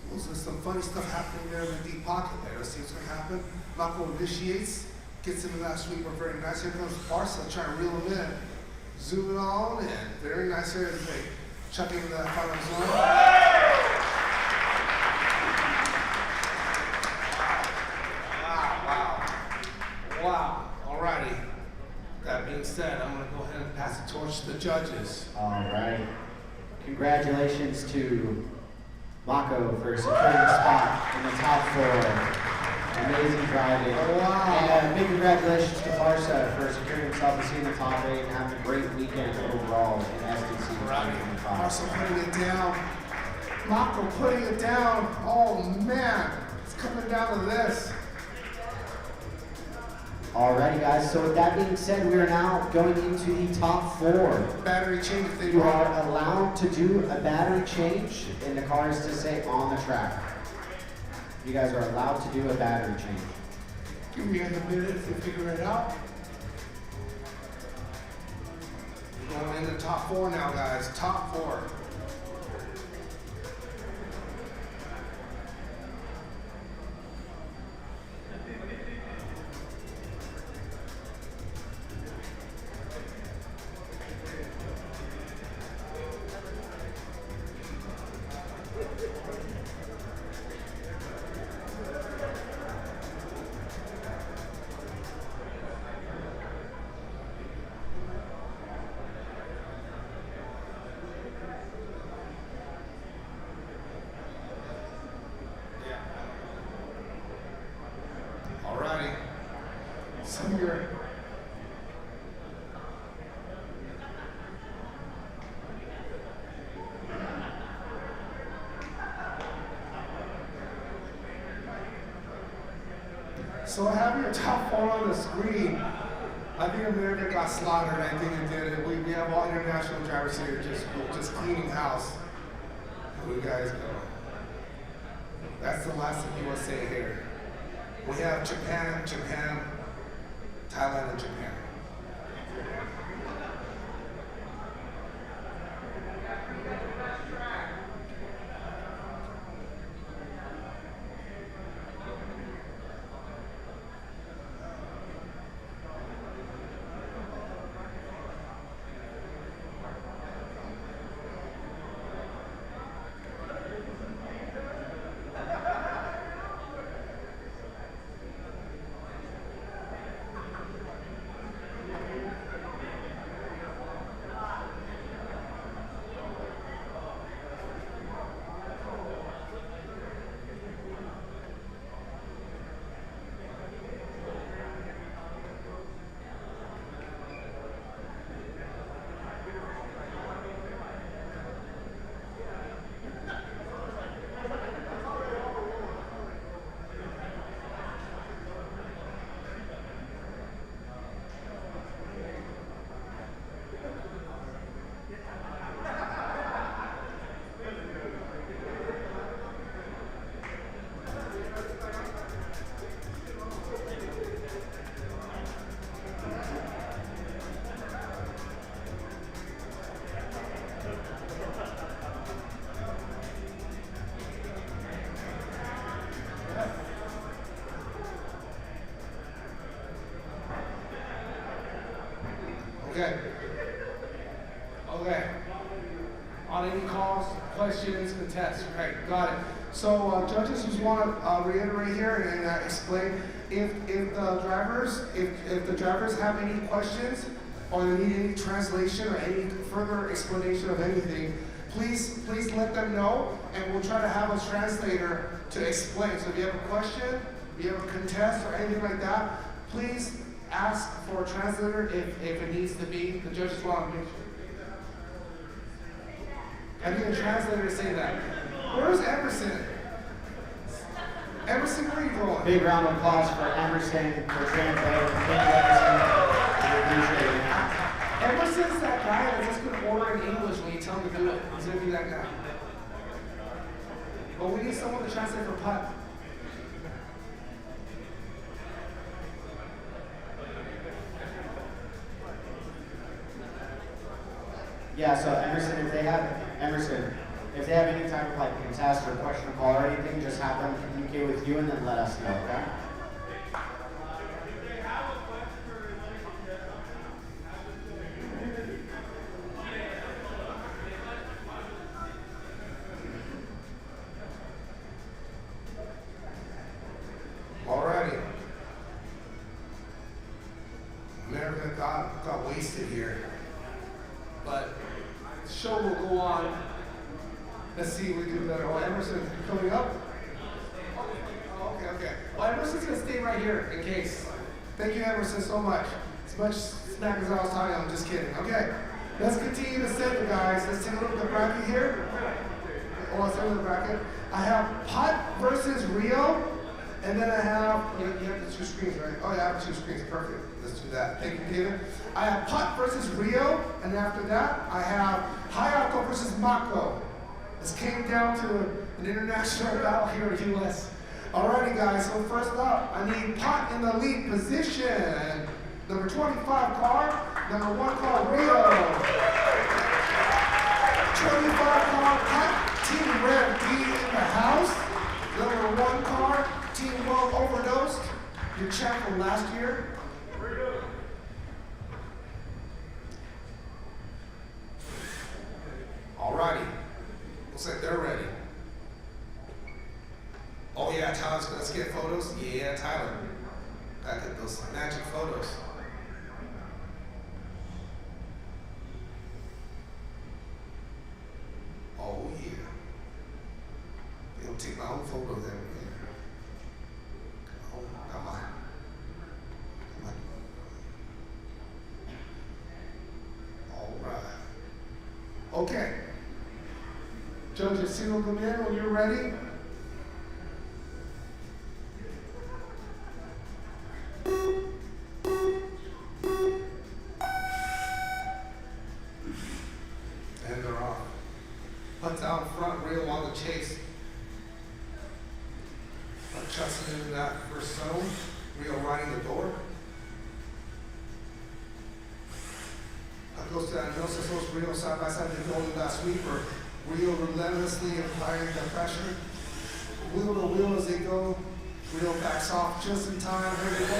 There's some funny stuff happening there in the deep pocket there. Let's see what's gonna happen. Mako initiates, gets into that sweeper very nice. Here comes Barca trying to reel him in. Zoom it on in. Very nice here as they chuck into that final zone. Wow. Alrighty. That being said, I'm gonna go ahead and pass the torch to the judges. All right. Congratulations to Mako for securing a spot in the top 4. Amazing driving. Wow. And big congratulations to Barca for securing himself a seat in the top 8 and having a great weekend overall in SDC 2025. Barca putting it down. Mako putting it down. Oh man, it's coming down to this. Alrighty guys, so with that being said, we are now going into the top 4. Battery change if they You want. are allowed to do a battery change, and the car is to say on the track. You guys are allowed to do a battery change. Give me a minute to figure it out. We're going into the top 4 now, guys. Top 4. Alrighty. So here. So I have your top 4 on the screen. I think America got slaughtered. I think it did. We have all international drivers here just cleaning house. Here you guys go. That's the last of USA here. We have Japan, Thailand, and Japan. Okay. On any calls, questions, contests. Right, got it. So judges just want to reiterate here and explain if the drivers have any questions or they need any translation or any further explanation of anything, please let them know, and we'll try to have a translator to explain. So if you have a question, if you have a contest or anything like that, please ask for a translator if it needs to be. The judges want to make sure. I need a translator to say that. Where's Emerson? Emerson, where are you going? Big round of applause for Emerson for translating. Thank you, Emerson. We appreciate it. Emerson's that guy that's just going to order in English when you tell him to do it. He's going to be that guy. But we need someone to translate for Putt. Yeah, so Emerson, if they have any type of like contest or question or call or anything, just have them communicate with you and then let us know, okay? Alrighty. America got wasted here. But the show will go on. Let's see if we do better. Oh, Emerson coming up? Oh, okay. Well, Emerson's gonna stay right here in case. Thank you, Emerson, so much. As much smack as I was talking, I'm just kidding. Okay, let's continue to set it, guys. Let's take a look at the bracket here. Oh, let's look at the bracket. I have Putt versus Rio. And then I have, you have the two screens, right? Oh, yeah, I have two screens, perfect. Let's do that. Thank you, David. I have Putt versus Rio, and after that, I have Hayato versus Mako. This came down to an international battle here in the US. Alrighty, guys, so first up, I need Putt in the lead position. Number 25 car, number 1 car, Rio. 25 car, Putt, Team Red D in the house. Number 1 car, Team World Overdosed, your champ from last year. Alrighty, looks like they're ready. Oh yeah, Tyler's let's get photos. Yeah, Tyler, gotta get those magic photos. Oh yeah, they'll take my own photos there. Come on. All right. Okay. Judges, signal them in when you're ready. And they're off. Putt's out front, Rio on the chase. Justin into that first zone. Rio riding the door. That goes to that Nosos Rio side by side. They're going to that sweeper. Rio relentlessly applying the pressure. Wheel to wheel as they go. Rio backs off just in time. Here they go.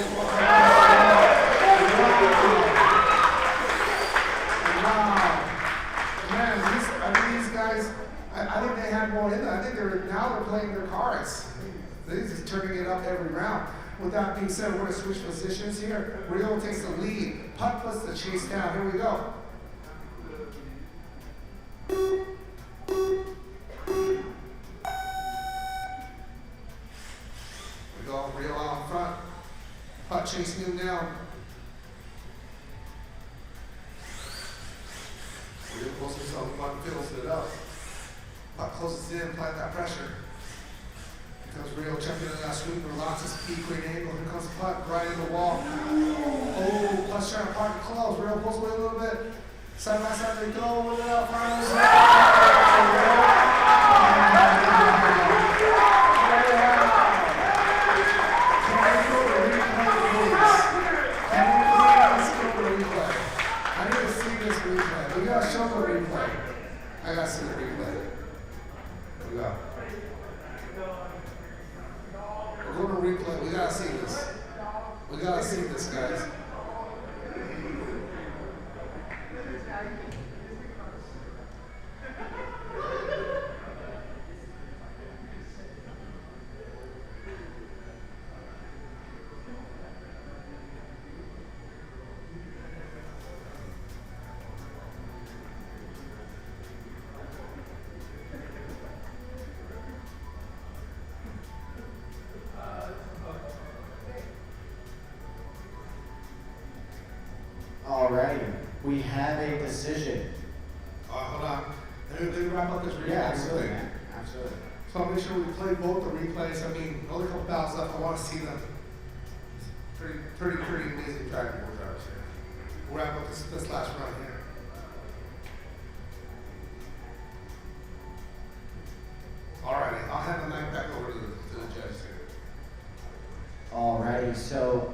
Wow. Man, these guys, I think they had more in them. I think they're playing their cards. They're just turning it up every round. With that being said, we're going to switch positions here. Rio takes the lead. Putt puts the chase down. Here we go. We go. Rio out in front. Putt chasing him down. Rio pulls himself up, fills it up. Putt closes in, apply that pressure. Comes Rio jumping into that sweeper, lots of speed, great angle. Here comes Putt right in the wall. Oh, Putt's trying to park it close. Rio pulls away a little bit. Side by side they go. With it out, finals. I need to see this replay. We gotta show the replay. I gotta see the replay. Here we go. We're going to replay. We gotta see this. We gotta see this, guys. Alrighty, we have a decision. Hold on. Let me wrap up this replay. Yeah, absolutely, man. Absolutely. So I'll make sure we play both the replays. I mean, only a couple battles left. I want to see them. Pretty amazing driving board drivers here. We'll wrap up this last round here. Alrighty, I'll hand the mic back over to the judges here. Alrighty, so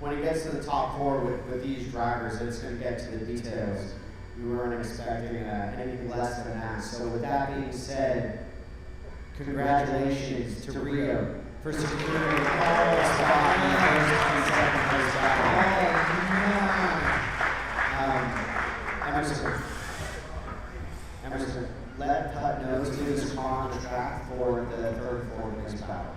when it gets to the top 4 with these drivers, it's going to get to the details. we weren't expecting anything less than that. So with that being said, congratulations to Rio for securing a spot in the first 22nd place battle. Emerson, let Putt know to do this car on the track for the third and fourth place battle.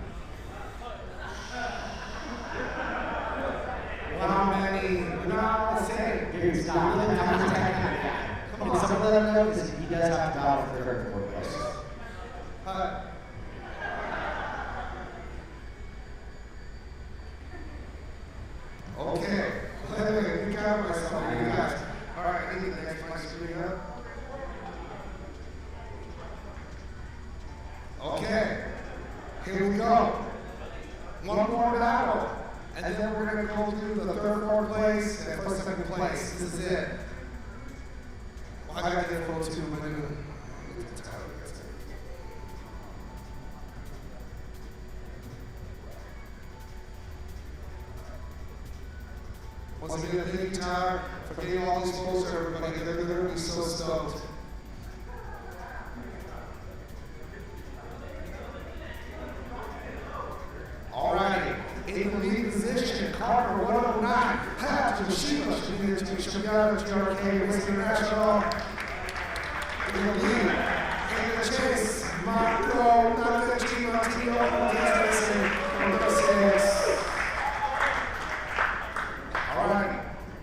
How many? We're not all the same. Dude, stop. Let him have his guy. Come on, someone let him know because he does have to battle for the third and fourth place. Okay. Wait a minute. We got myself. You guys. All right. I need the next mic screen up. Okay. Here we go. One more battle. And then we're going to go through the third, fourth place, and first, second place. This is it. Well, I got to get a photo too, but then once again, thank you, Tyler, for getting all these photos to everybody. They're going to be so stoked. All righty. In the lead position, Carter 109, Pat Toshiba should be here too. She'll be out of GRK Race International. In the lead, in the chase, Marco Nakajima Racing. All right,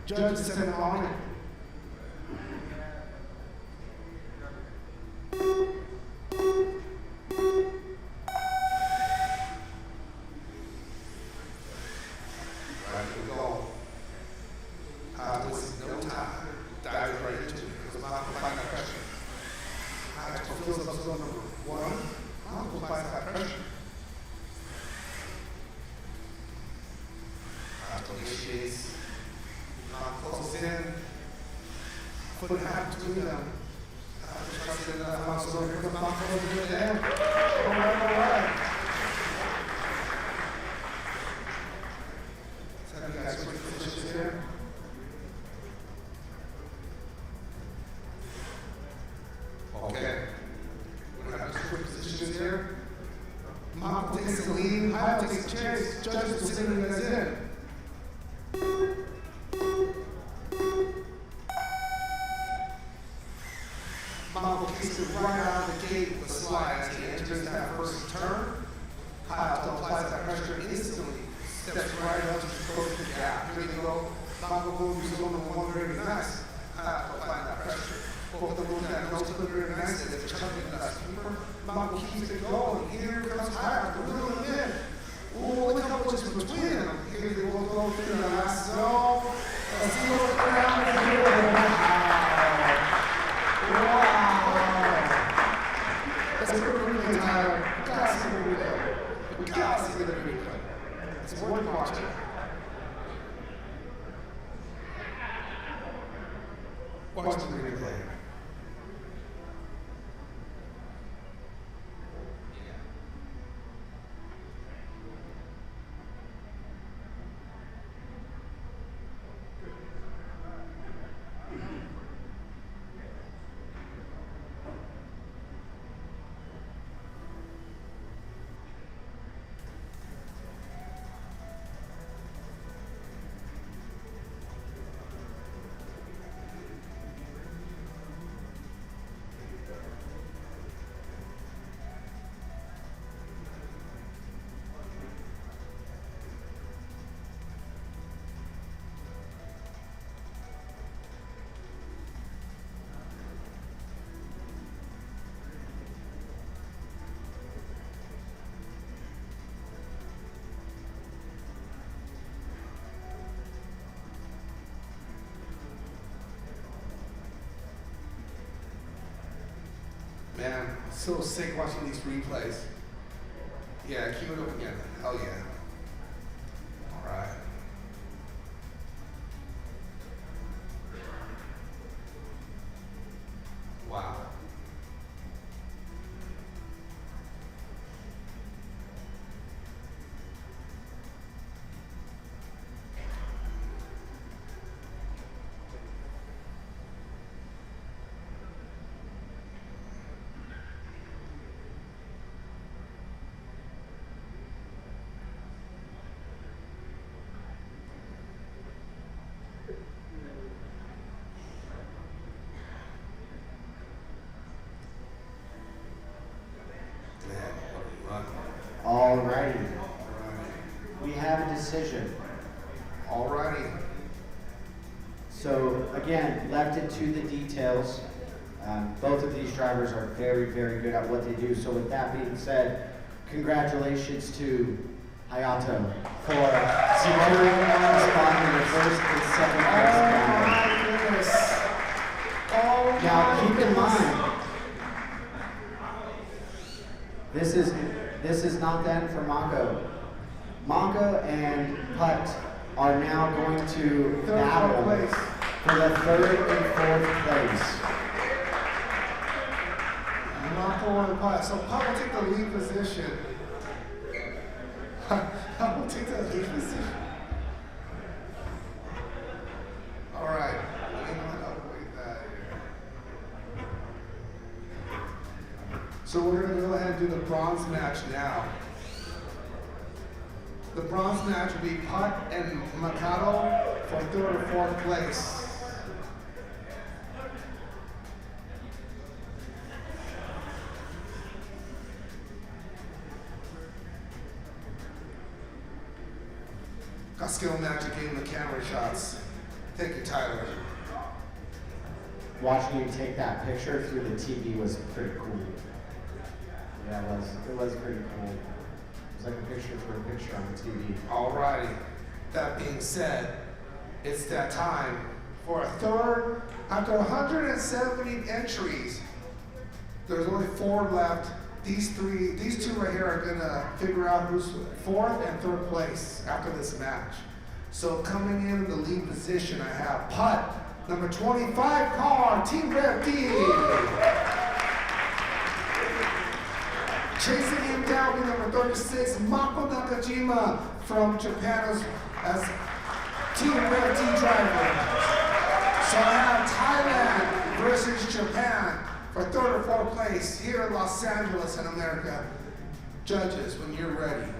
judges send it on it. Okay. We're going to have to switch positions here. Marco takes the lead. Kyle takes the chase. Judges will send you guys in. Marco kicks it right out of the gate with a slide as he enters that first turn. Kyle applies that pressure instantly. Steps right up to close the gap. Here you go. Marco goes on the one very nice. Kyle applying that pressure. Both of them move that nose to very nice. They're chugging that sweeper. Marco keeps it going. Here comes Kyle. They're reeling him in. Ooh, look how much is between them. Here they will go through the last zone. Let's see what's going on here. Wow. Let's go to the replay, Tyler. We gotta see the replay. We gotta see the replay. It's worth watching. Watch the replay. Man, I'm so sick watching these replays. Yeah, cue it up again. Hell yeah. All right. Wow. Alrighty. We have a decision. Alrighty. So again, left it to the details. Both of these drivers are very, very good at what they do. So with that being said, congratulations to Hayato for securing the spot in the first and second place. Now keep in mind, this is not the end for Mako. Mako and Putt are now going to battle for the third and fourth place. Mako and Putt. So Putt will take the lead position. Putt will take the lead position. All right. Let me not upweight that here. So we're going to go ahead and do the bronze match now. The bronze match will be Putt and Mikado for third or fourth place. Got skill magic in the camera shots. Thank you, Tyler. Watching you take that picture through the TV was pretty cool. Yeah, it was pretty cool. It was like a picture for a picture on the TV. Alrighty. That being said, it's that time for a third. After 170 entries, there's only 4 left. These two right here are gonna figure out who's fourth and third place after this match. So coming in the lead position, I have Putt, number 25 car, Team Red D. Chasing him down with number 36, Mako Nakajima from Japan as Team Red D driver. So I have Thailand versus Japan for third or fourth place here in Los Angeles in America. Judges, when you're ready.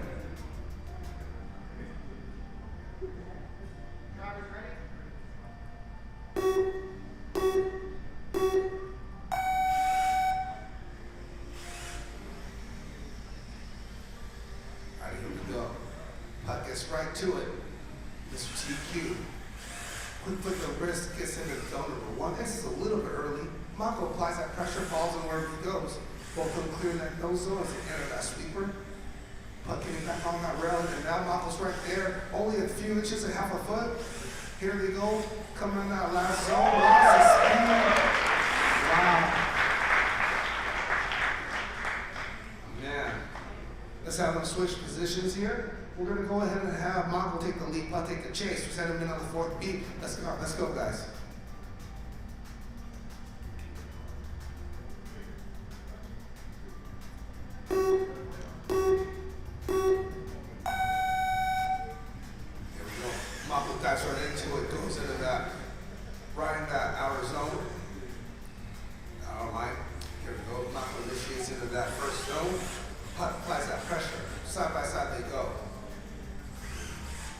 Alright, here we go. Putt gets right to it. Mr. TQ. Quick flick of the wrist gets into zone number 1. This is a little bit early. Mako applies that pressure, falls in wherever he goes. Both of them clear that nose zone as they enter that sweeper. Putt getting back on that rail, and now Mako's right there. Only a few inches and half a foot. Here they go, coming in that last zone. Lots of speed. Wow. Man. Let's have them switch positions here. We're gonna go ahead and have Mako take the lead, Putt take the chase. We send him in on the 4th beat. Let's go, guys. Mako dives right into it, goes into that, right in that outer zone. All right, here we go. Mako initiates into that first zone. Putt applies that pressure. Side by side they go.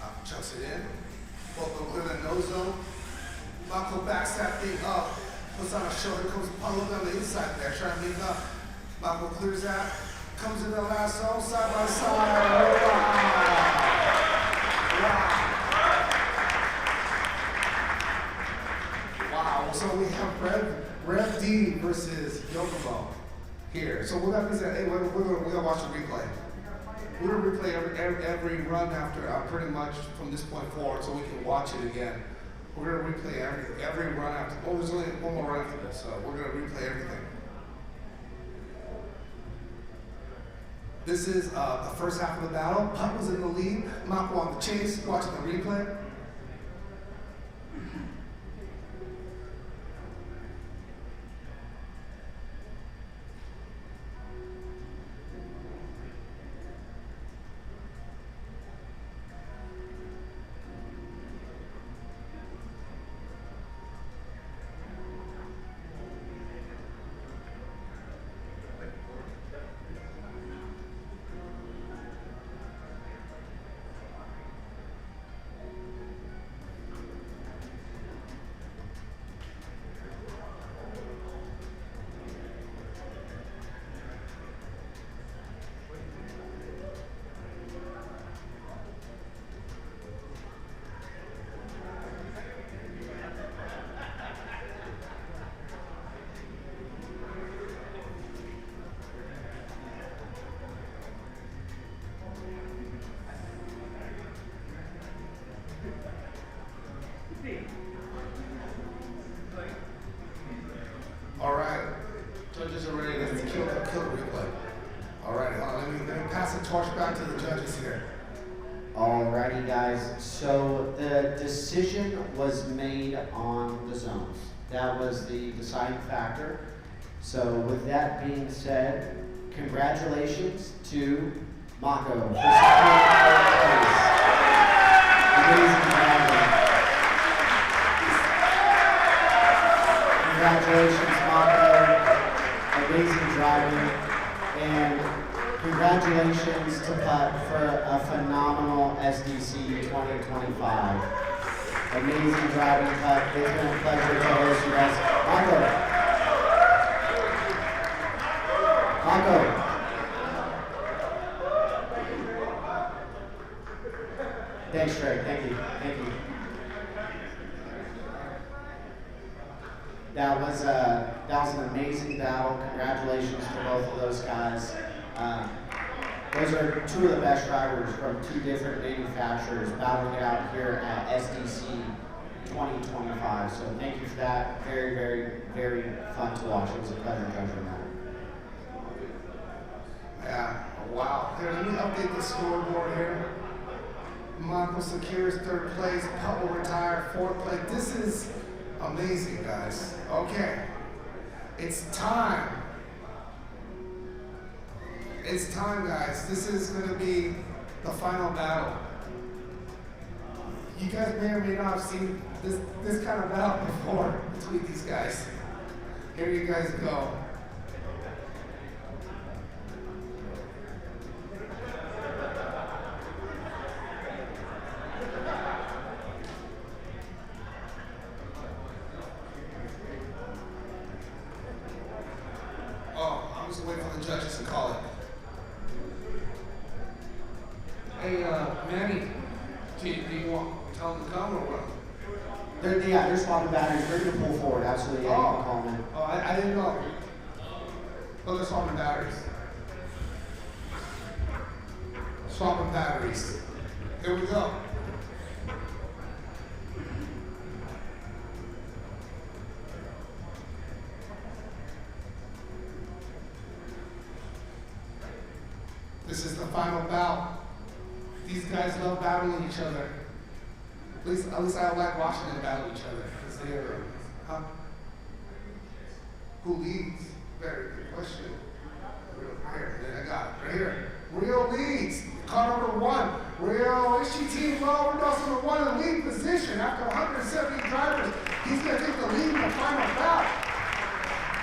Mako chucks it in. Both of them clear that nose zone. Mako backs that thing up. Puts on a shoulder, comes pulling on the inside there, trying to make up. Mako clears that. Comes in the last zone, side by side. Wow. Wow, so we have Rev D versus Yokobo here. So we're gonna say, hey, we're gonna watch the replay. We're gonna replay every run after, pretty much from this point forward, so we can watch it again. We're gonna replay every run after. Oh, there's only one more run after this, so we're gonna replay everything. This is the first half of the battle. Putt was in the lead. Mako on the chase, watching the replay. pass the torch back to the judges here. Alrighty, guys. So the decision was made on the zones. That was the deciding factor. So with that being said, congratulations to Mako for securing third place. Amazing driving. Congratulations, Mako. Amazing driving. And congratulations to Putt for a phenomenal SDC 2025. Amazing driving, Putt. It's been a pleasure to host you guys. Mako. Thanks, Trey. Thank you. Thank you. That was an amazing battle. Congratulations to both of those guys. Those are two of the best drivers from two different manufacturers battling it out here at SDC 2025. So thank you for that. Very, very, very fun to watch. It was a pleasure judging that. Yeah, wow. Here, let me update the scoreboard here. Mako secures third place, Putt will retire fourth place. This is amazing, guys. Okay, it's time. It's time, guys. This is going to be the final battle. You guys may or may not have seen this kind of battle before between these guys. Here you guys go. Oh, I'm just waiting for the judges to call it. Hey, Manny, do you want to tell them to come or what? They're swapping batteries. They're going to pull forward. Absolutely. Yeah, you can call them in. Oh, I didn't know. Oh, they're swapping batteries. Swapping batteries. Here we go. This is the final bout. These guys love battling each other. At least I like watching them battle each other. Because they're, huh? Who leads? Very good question. Here, I got it. Right here. Rio leads. Car number 1. Rio HGT Low Overdose number 1 in the lead position. After 170 drivers, he's going to take the lead in the final bout.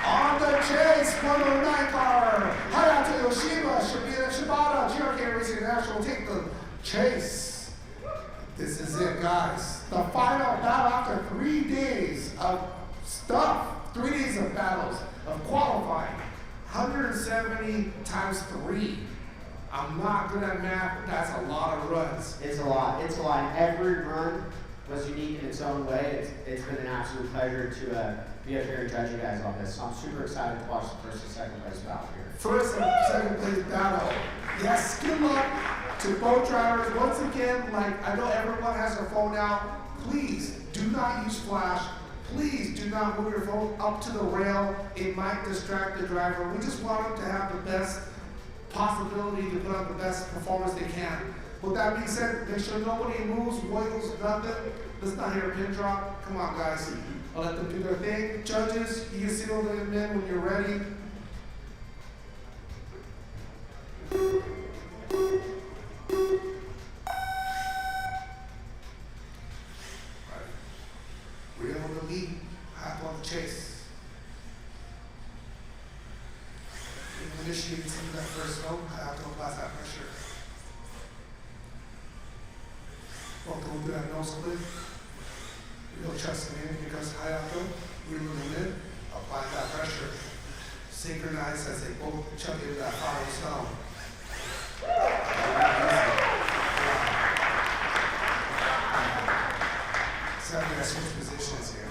On the chase, 109 car. Hayato Yoshima, Shibata, GRK Racing International will take the chase. This is it, guys. The final battle after 3 days of stuff, 3 days of battles, of qualifying. 170 times 3. I'm not good at math, but that's a lot of runs. It's a lot. It's a lot. Every run was unique in its own way. It's been an absolute pleasure to be up here and judge you guys on this. So I'm super excited to watch the first and second place battle here. First and second place battle. Yes, good luck to both drivers. Once again, like I know everyone has their phone out. Please do not use flash. Please do not move your phone up to the rail. It might distract the driver. We just want them to have the best possibility to put on the best performance they can. With that being said, make sure nobody moves, wiggles, nothing. Let's not hear a pin drop. Come on, guys. I'll let them do their thing. Judges, you can seal them in when you're ready. We're on the lead. Hop on the chase. Initiate into that first zone. I have to apply that pressure. Both go through that nose clip. We go chest him in because Hayato, we move him in, apply that pressure. Synchronize as they both chuck into that final zone. So I'm going to switch positions here.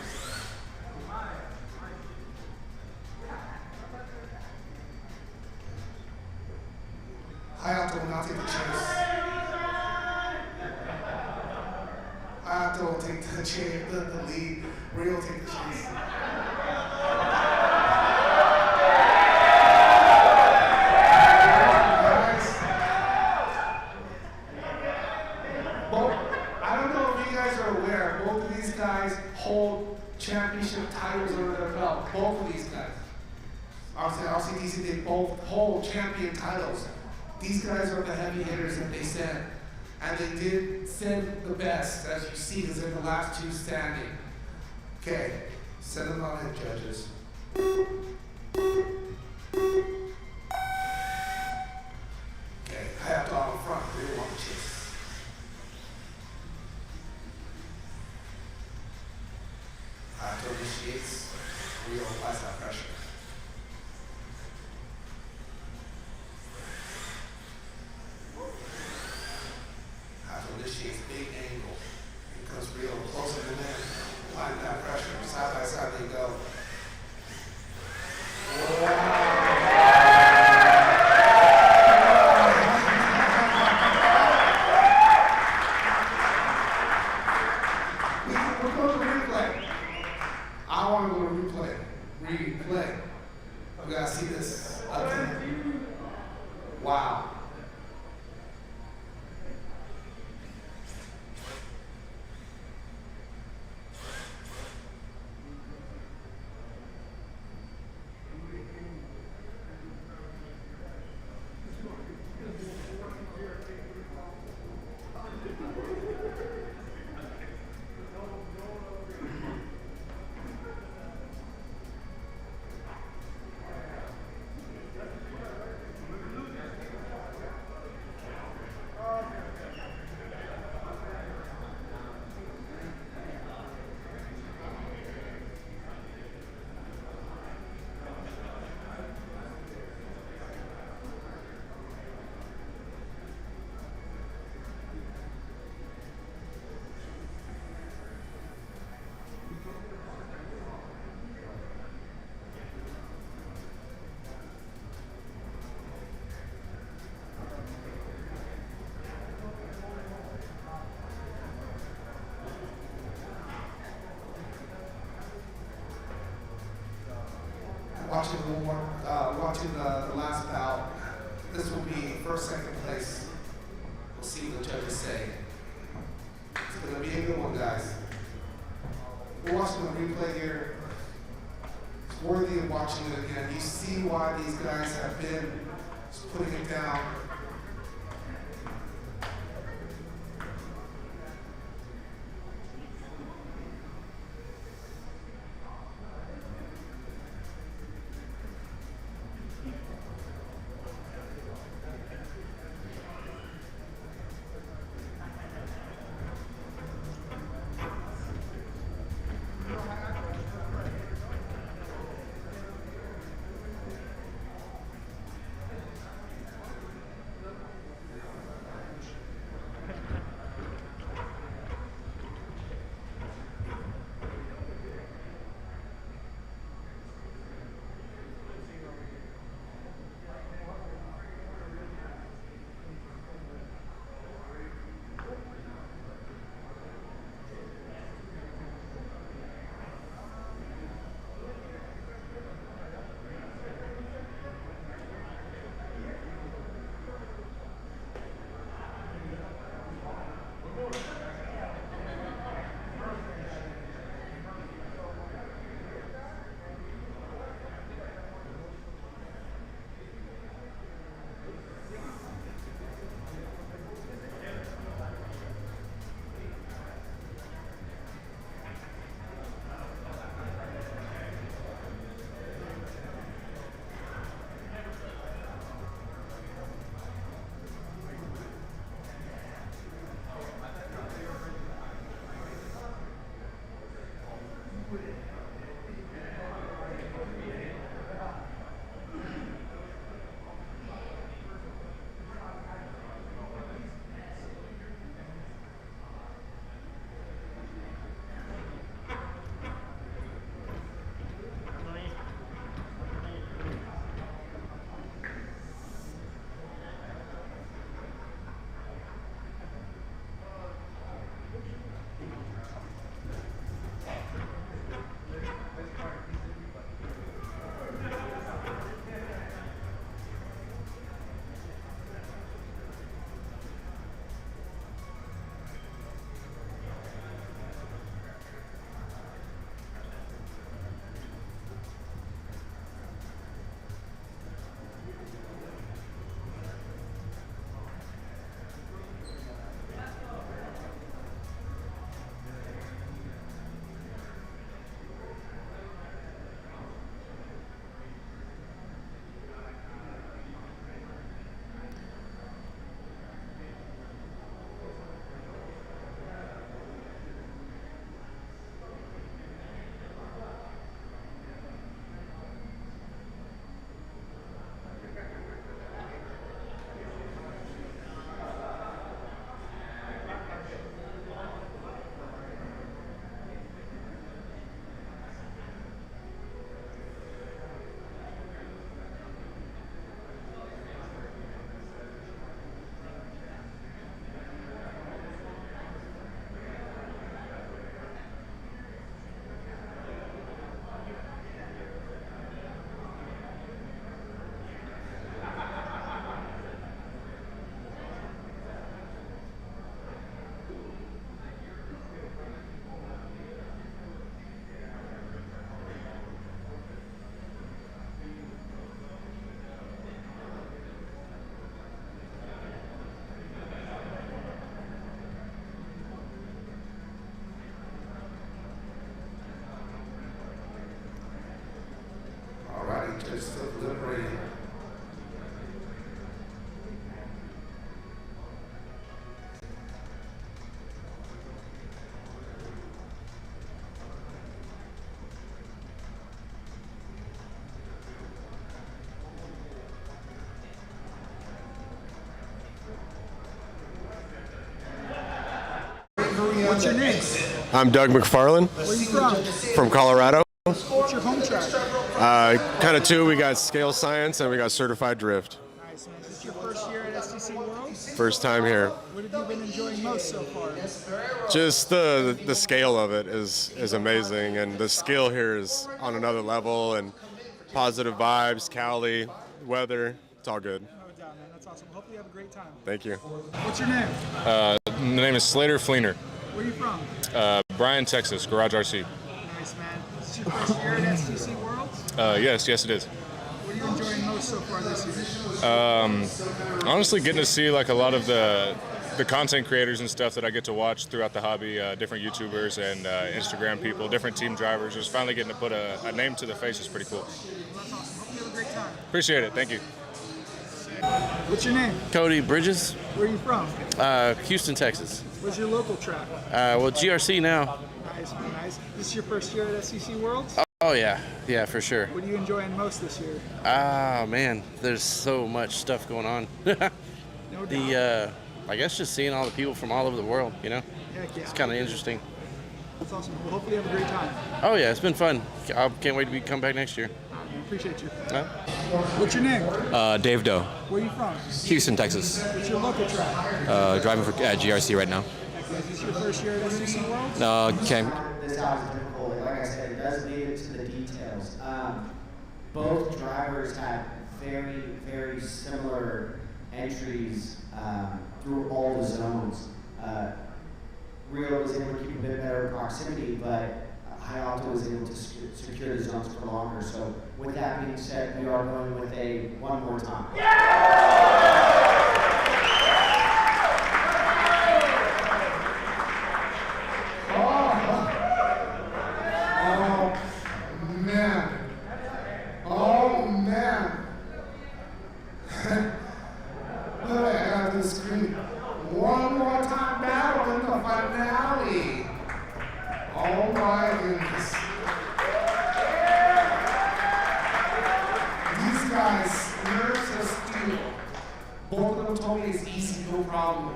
Hayato will not take the chase. Hayato will take the lead. Rio will take the chase. Guys, hold championship titles under their belt. Both of these guys. RCDC, they both hold champion titles. These guys are the heavy hitters that they sent. And they did send the best, as you see, is in the last two standing. Okay, send them on in, judges. Okay, I have to on the front, rear one chase. To initiates, real applies that pressure. To initiates big angle. Because real closer to them, applying that pressure. Side by side they go. I want to go to replay. Replay. We gotta see this again. Wow. Watching the last bout. This will be first, second place. We'll see what the judges say. It's gonna be a good one, guys. We're watching the replay here. It's worthy of watching it again. You see why these guys have been just putting it down. deliberating. What's your name? I'm Doug McFarland Where are you from? from Colorado. What's your home track? Kind of two. We got Scale Science and we got Certified Drift. Nice, man. Is this your first year at STC Worlds? First time here. What have you been enjoying most so far? Just the scale of it is amazing, and the skill here is on another level, and positive vibes, Cali, weather, it's all good. No doubt, man. That's awesome. Hopefully you have a great time. Thank you. What's your name? The name is Slater Fleener. Where are you from? Bryan, Texas, Garage RC. Nice, man. Is this your first year at STC Worlds? Yes, it is. What are you enjoying most so far this year? Honestly, getting to see like a lot of the content creators and stuff that I get to watch throughout the hobby, different YouTubers and Instagram people, different team drivers. Just finally getting to put a name to the face is pretty cool. Well, that's awesome. Hope you have a great time. Appreciate it. Thank you. What's your name? Cody Bridges, Where are you from? Houston, Texas. Where's your local track? Well, GRC now. Nice, man. Nice. This is your first year at STC Worlds? Oh yeah, for sure. What are you enjoying most this year? Man, there's so much stuff going on. No doubt. I guess just seeing all the people from all over the world, you know? Heck yeah. It's kind of interesting. That's awesome. Well, hopefully you have a great time. Oh yeah, it's been fun. I can't wait to come back next year. I appreciate you. Huh? What's your name? Dave Doe, Where are you from? Houston, Texas. What's your local track? Driving for GRC right now. Is this your first year at STC Worlds? Okay. This house is difficult. Like I said, it does leave it to the details. Both drivers had very, very similar entries through all the zones. Rio was able to keep a bit better proximity, but High Alto was able to secure the zones for longer. So with that being said, we are going with a one more time. Oh man. Look, I got this screen. One more time battle in the finale. Oh my goodness. These guys, nerves of steel. Both of them told me it's easy, no problem.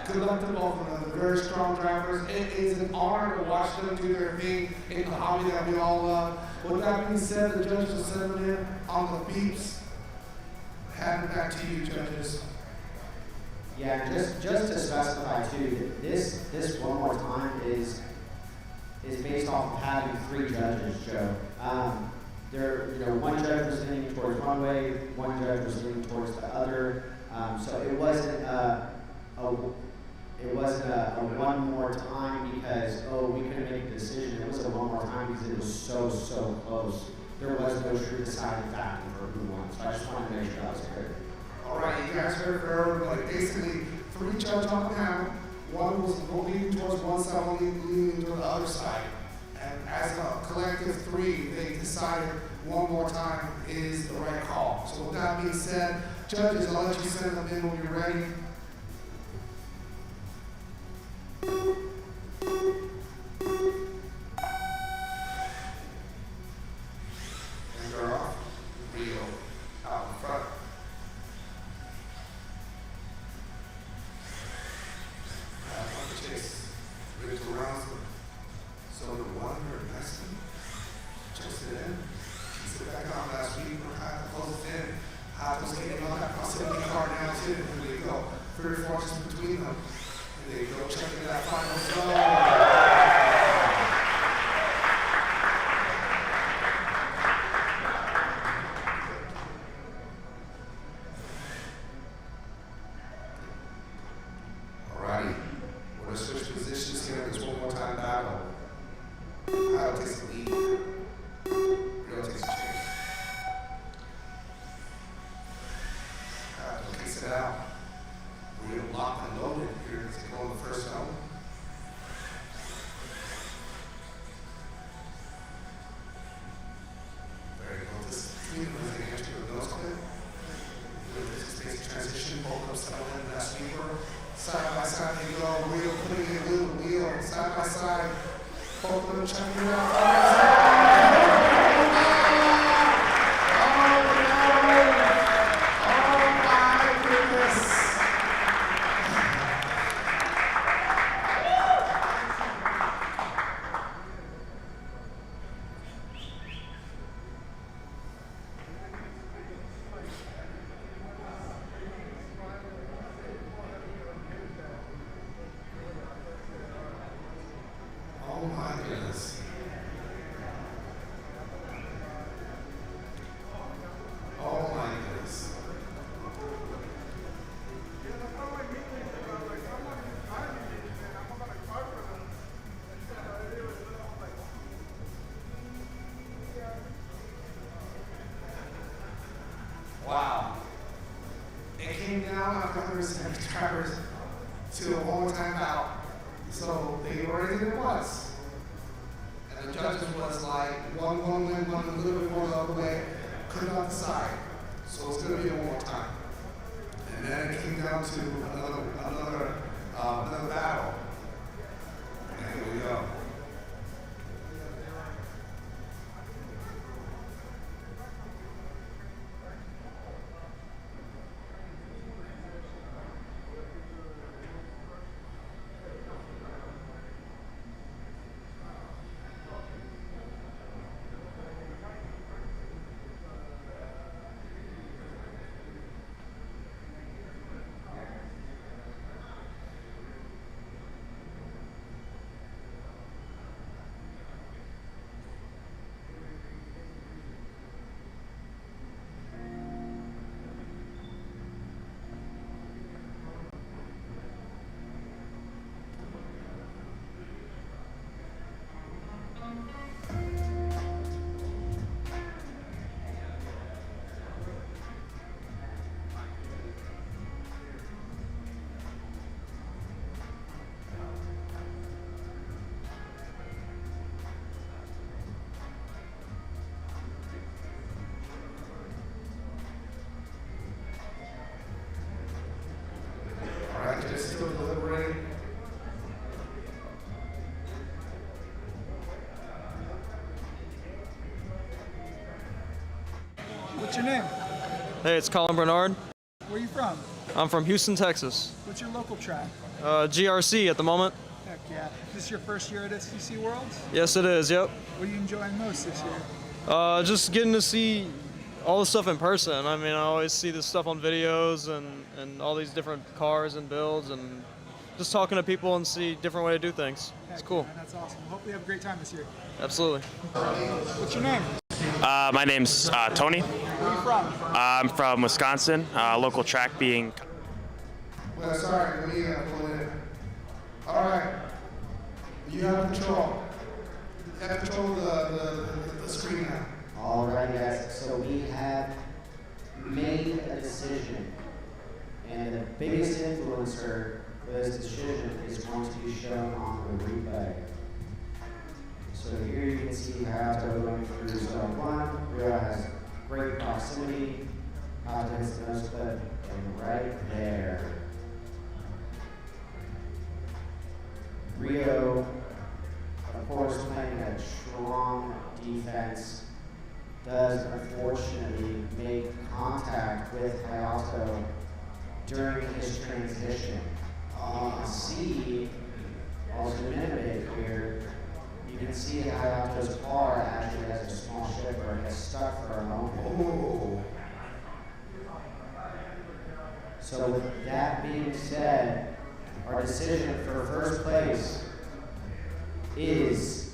Good luck to both of them. They're very strong drivers. It is an honor to watch them do their thing in the hobby that we all love. With that being said, the judges will settle in on the beeps. Hand it back to you, judges. Yeah, just to specify too, this one more time is based off of having 3 judges, Joe. One judge was leaning towards one way, one judge was leaning towards the other. So it wasn't a one more time because we couldn't make a decision. It was a one more time because it was so close. There was no true deciding factor for who won. So I just wanted to make sure that was clear. All right, you guys heard her, like basically 3 judges on the panel. One was leaning towards one side, one leaning to the other side. And as a collective 3, they decided one more time is the right call. So with that being said, judges, I'll let you send them in when you're ready. And they're off. Rio out in front. Chase, Rich around so the one or Messi, just it in. Sit back on last week, we're kind of close in. I was getting on that proximity car now too. There you go. 3 or 4 inches between them. There you go, checking that final zone. Alrighty, we're gonna switch positions here in this one more time battle. Kyle takes the lead. Rio takes a change. Kyle takes it out. Rio locked and loaded here to go in the first zone. There you go. This team has an entry with no side by side. Both of them checking it out. Oh my goodness. Oh my goodness. Wow. It came down after 170 drivers to a one-time battle. So they already did it once. And the judges was like, one a little bit more the other way, could not decide. So it's gonna be one more time. And then it came down to another battle. And here we go. Just still deliberating. What's your name? Hey, it's Colin Bernard. Where are you from? I'm from Houston, Texas. What's your local track? GRC at the moment. Heck yeah. Is this your first year at SCC Worlds? Yes, it is, yep. What are you enjoying most this year? Just getting to see all the stuff in person. I mean, I always see this stuff on videos and all these different cars and builds and just talking to people and see different way to do things. Heck It's cool. yeah, that's awesome. Hope we have a great time this year. Absolutely. What's your name? My name's Tony. Where are you from? I'm from Wisconsin, local track being. Well, sorry, let me pull it in. All right. You have control. You have control of the screen now. All right, guys. So we have made a decision, and the biggest influencer for this decision is going to be shown on the replay. So here you can see how to going through zone 1. Rio has great proximity. How to hit the nose clip, and right there. Rio, of course, playing a strong defense, does unfortunately make contact with Hayato during his transition. You can see, I'll zoom in a bit here, you can see Hayato's car actually has a small shipper and gets stuck for a moment. Ooh. So with that being said, our decision for first place is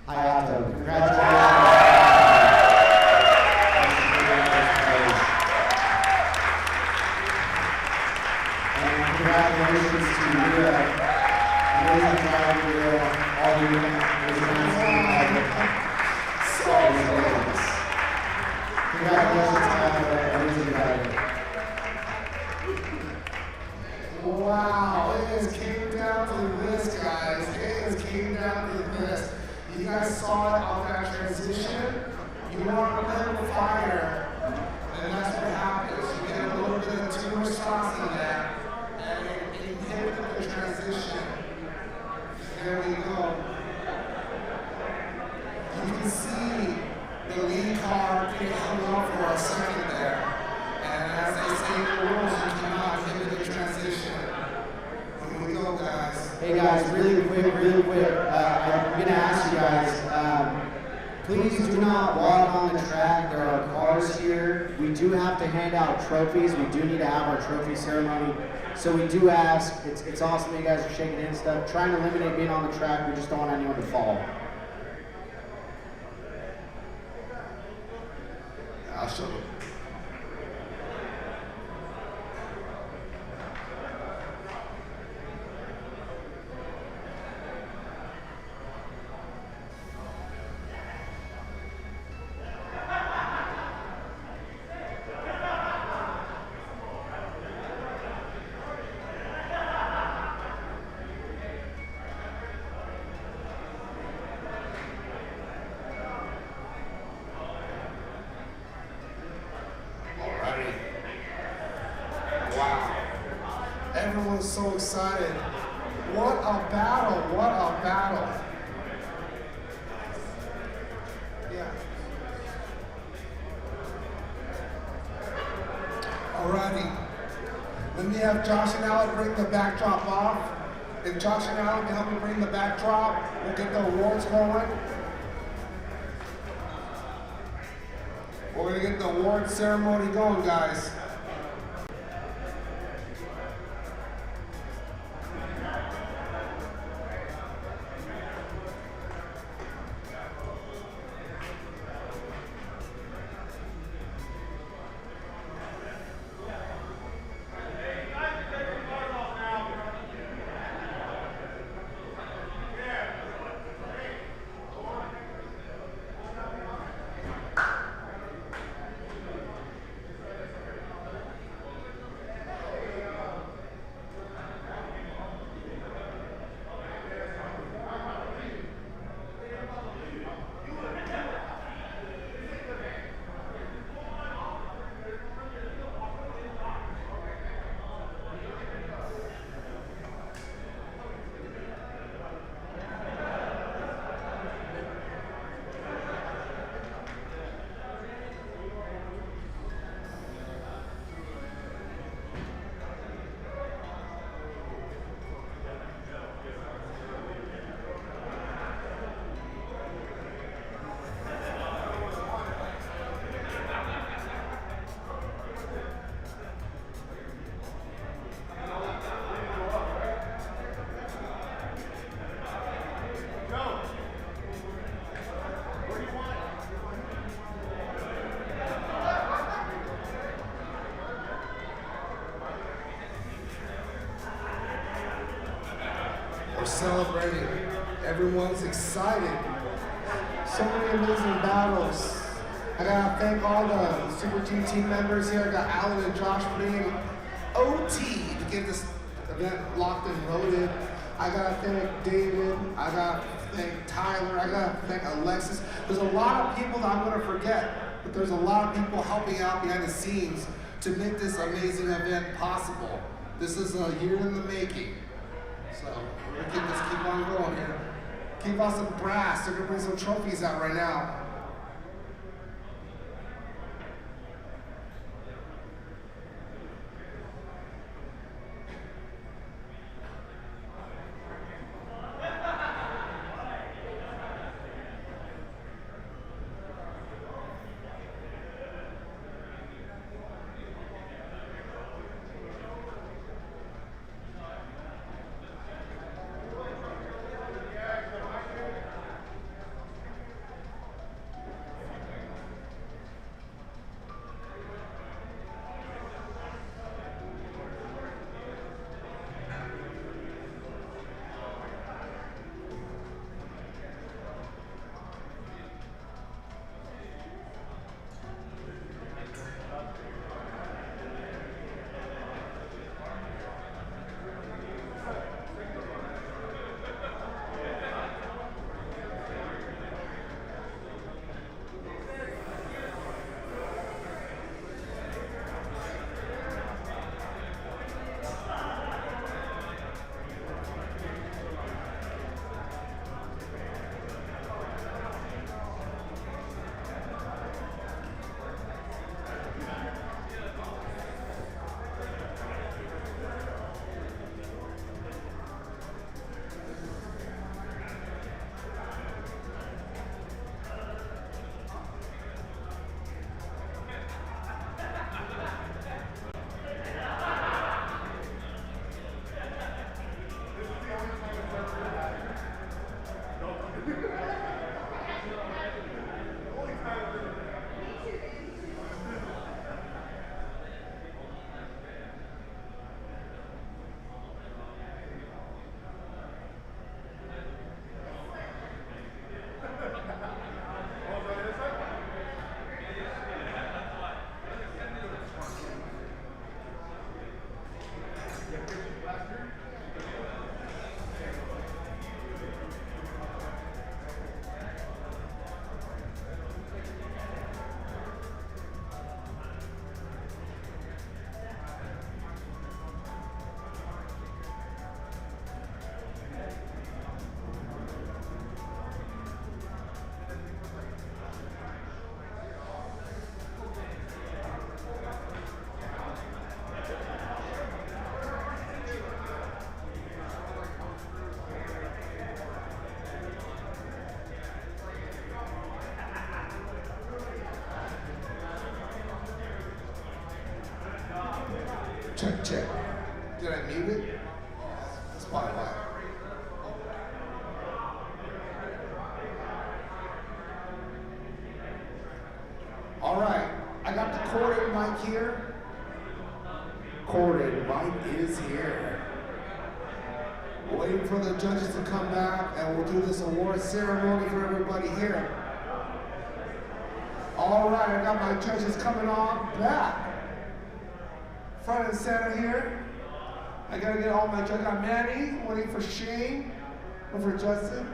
Hayato. Congratulations. And congratulations to Rio. Amazing job, Rio. All you Congratulations, Hayato. Amazing job. Wow, it just came down to this, guys. It just came down to this. You guys saw it on that transition. You want a little fire, and that's what happens. You get a little bit of too much sauce in that, and it inhibited the transition. There we Hey guys, really quick, I'm gonna ask you guys, please do not walk on the track. There are cars here. We do have to hand out trophies. We do need to have our trophy ceremony. So we do ask, it's awesome that you guys are shaking in and stuff. Trying to eliminate being on the track, we just don't want anyone to fall. I'll show them. Wow. Everyone's so excited. What a battle, what a battle. Yeah. Alrighty. Let me have Josh and Alec bring the backdrop off. If Josh and Alec can help me bring the backdrop, we'll get the awards going. We're gonna get the award ceremony going, guys. We're celebrating. Everyone's excited. So many amazing battles. I gotta thank all the Super team members here. I got Alan and Josh putting OT to get this event locked and loaded. I gotta thank David. I gotta thank Tyler. I gotta thank Alexis. There's a lot of people that I'm gonna forget, but there's a lot of people helping out behind the scenes to make this amazing event possible. This is a year in the making. So we're gonna keep on going here. Keep on some brass. They're gonna bring some trophies out right now. check. Did I mute it? That's probably why. All right, I got the corded mic here. Corded mic is here. Waiting for the judges to come back, and we'll do this award ceremony for everybody here. All right, I got my judges coming on back. Front and center here. I gotta get all my judges. I got Manny, waiting for Shane, and for Justin.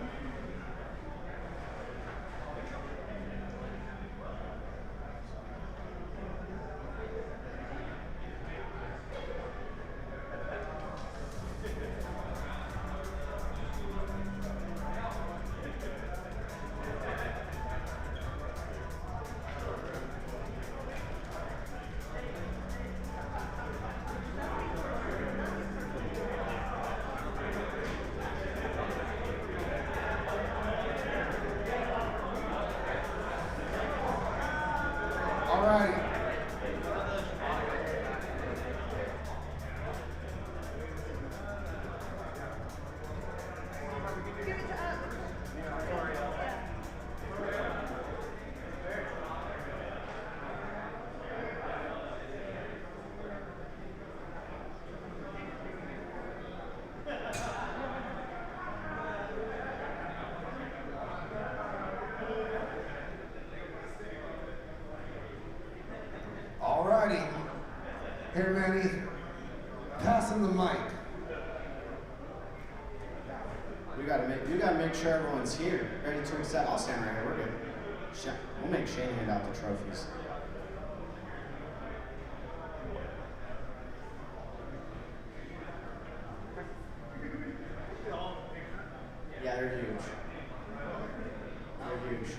Alrighty, here Manny, pass him the mic. We gotta make sure everyone's here, ready to accept. I'll stand right here. We're good. We'll make Shane hand out the trophies. Yeah, they're huge. They're huge.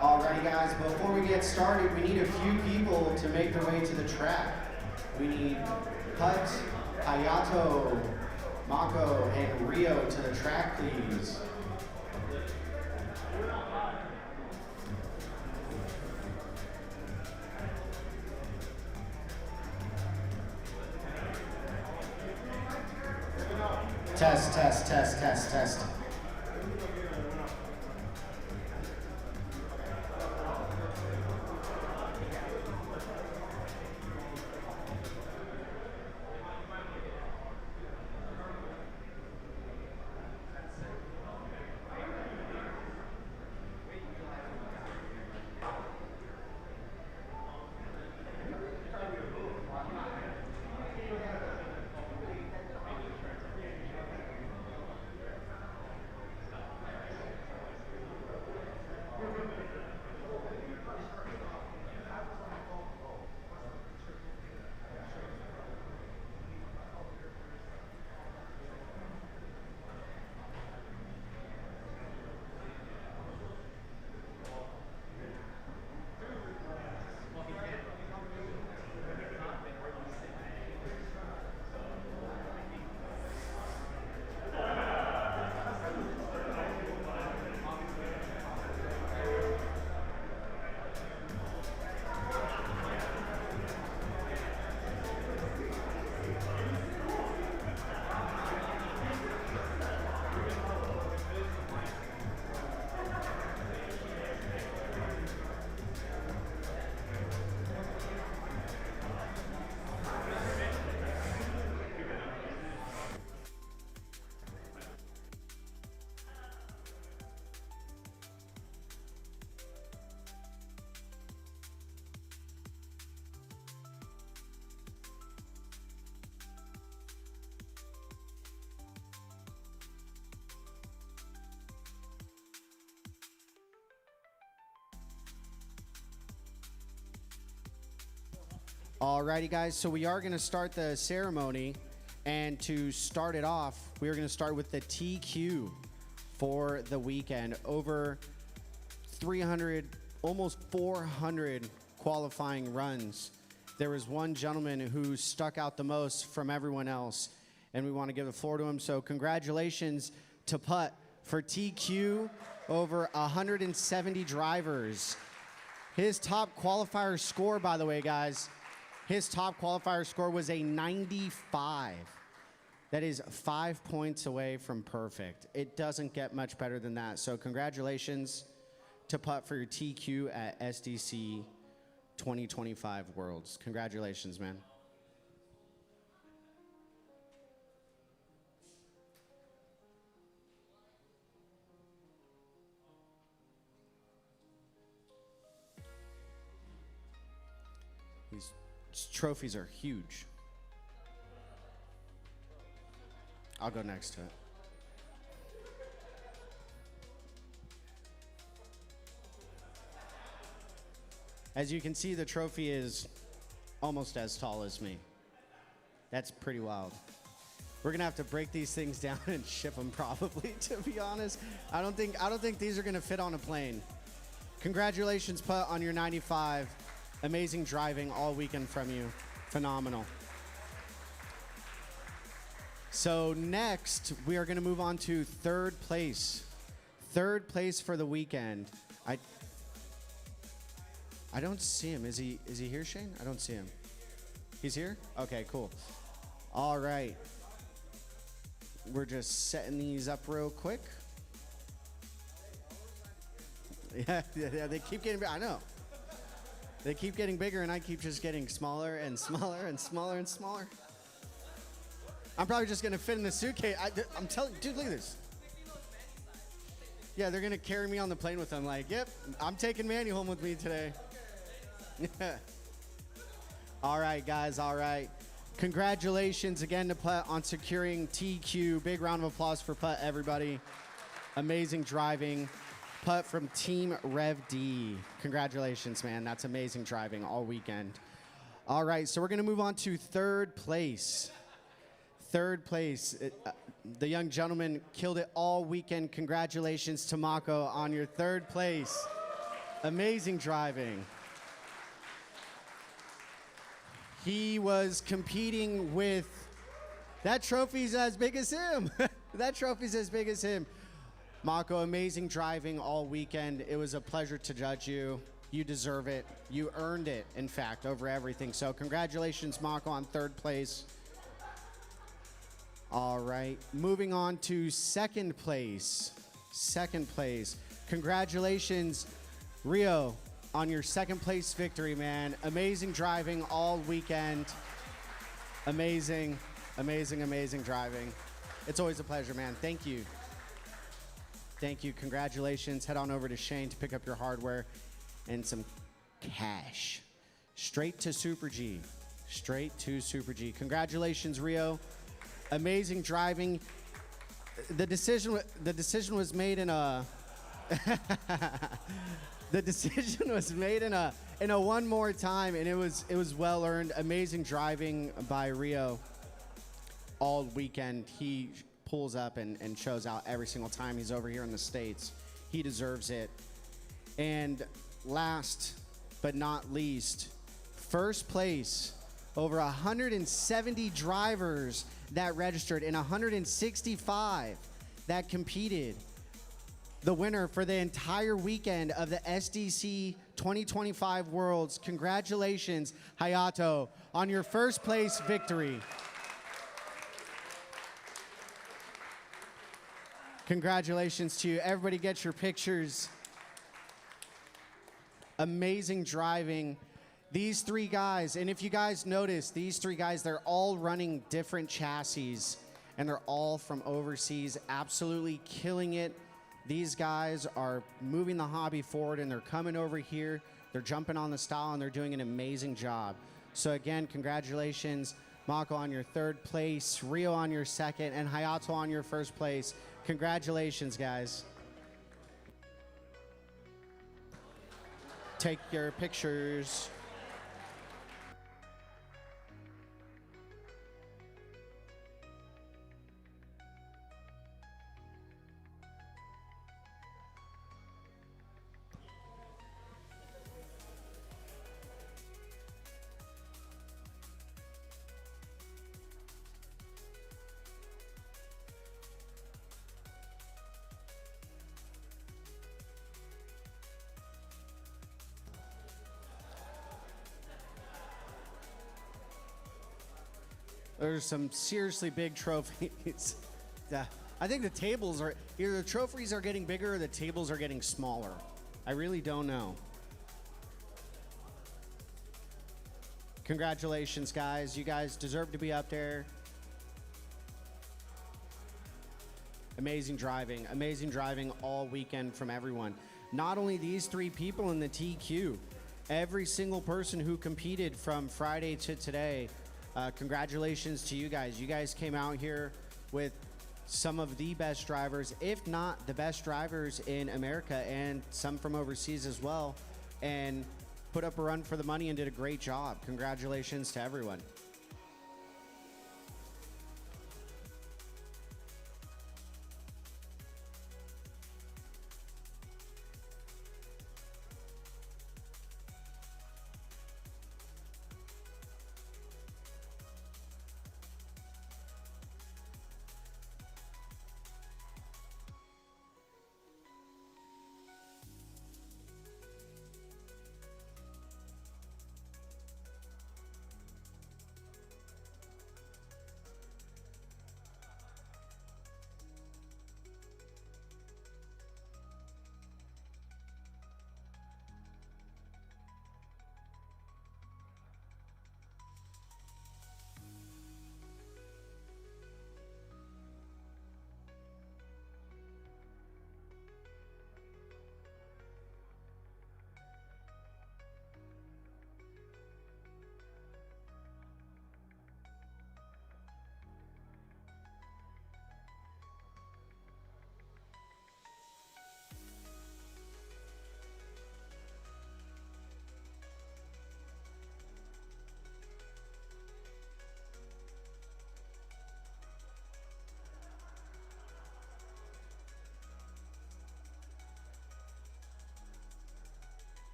Alrighty guys, before we get started, we need a few people to make their way to the track. We need Hut, Hayato, Mako, and Rio to the track, please. Test, test, test, test, test. Alrighty guys, so we are gonna start the ceremony, and to start it off, we are gonna start with the TQ for the weekend. Over 300, almost 400 qualifying runs there was one gentleman who stuck out the most from everyone else, and we want to give the floor to him. So congratulations to Putt for TQ over 170 drivers. His top qualifier score, by the way, guys, his top qualifier score was a 95. That is 5 points away from perfect. It doesn't get much better than that. So congratulations to Putt for your TQ at SDC 2025 Worlds. Congratulations, man. These trophies are huge. I'll go next to it. As you can see, the trophy is almost as tall as me. That's pretty wild. We're gonna have to break these things down and ship them probably, to be honest. I don't think these are gonna fit on a plane. Congratulations, Putt, on your 95. Amazing driving all weekend from you. Phenomenal. So next, we are gonna move on to third place. Third place for the weekend. I don't see him. Is he here, Shane? I don't see him. He's here? Okay, cool. All right. We're just setting these up real quick. Yeah, they keep getting bigger. I know. They keep getting bigger, and I keep just getting smaller and smaller and smaller and smaller. I'm probably just gonna fit in the suitcase. I'm telling you, dude, look at this. Yeah, they're gonna carry me on the plane with them. Like, yep, I'm taking Manny home with me today. All right, guys, all right. Congratulations again to Putt on securing TQ. Big round of applause for Putt, everybody. Amazing driving. Putt from Team Rev D. Congratulations, man. That's amazing driving all weekend. All right, so we're gonna move on to third place. Third place. The young gentleman killed it all weekend. Congratulations to Mako on your third place. Amazing driving. He was competing with, that trophy's as big as him. That trophy's as big as him. Mako, amazing driving all weekend. It was a pleasure to judge you. You deserve it. You earned it, in fact, over everything. So congratulations, Mako, on third place. All right, moving on to second place. Second place. Congratulations, Rio, on your second place victory, man. Amazing driving all weekend. Amazing, amazing, amazing driving. It's always a pleasure, man. Thank you. Thank you. Congratulations. Head on over to Shane to pick up your hardware and some cash. Straight to Super G. Straight to Super G. Congratulations, Rio. Amazing driving. The decision was made in a the decision was made in a one more time, and it was well earned. Amazing driving by Rio all weekend. He pulls up and shows out every single time he's over here in the States. He deserves it. And last but not least, first place, over 170 drivers that registered and 165 that competed. The winner for the entire weekend of the SDC 2025 Worlds. Congratulations, Hayato, on your first place victory. Congratulations to you. Everybody get your pictures. Amazing driving. These three guys, and if you guys notice, these three guys, they're all running different chassis, and they're all from overseas, absolutely killing it. These guys are moving the hobby forward, and they're coming over here, they're jumping on the style, and they're doing an amazing job. So again, congratulations, Mako, on your third place, Rio on your second, and Hayato on your first place. Congratulations, guys. Take your pictures. There's some seriously big trophies. I think the tables are either the trophies are getting bigger or the tables are getting smaller. I really don't know. Congratulations, guys. You guys deserve to be up there. Amazing driving all weekend from everyone. Not only these three people in the TQ, every single person who competed from Friday to today, congratulations to you guys. You guys came out here with some of the best drivers, if not the best drivers in America, and some from overseas as well, and put up a run for the money and did a great job. Congratulations to everyone.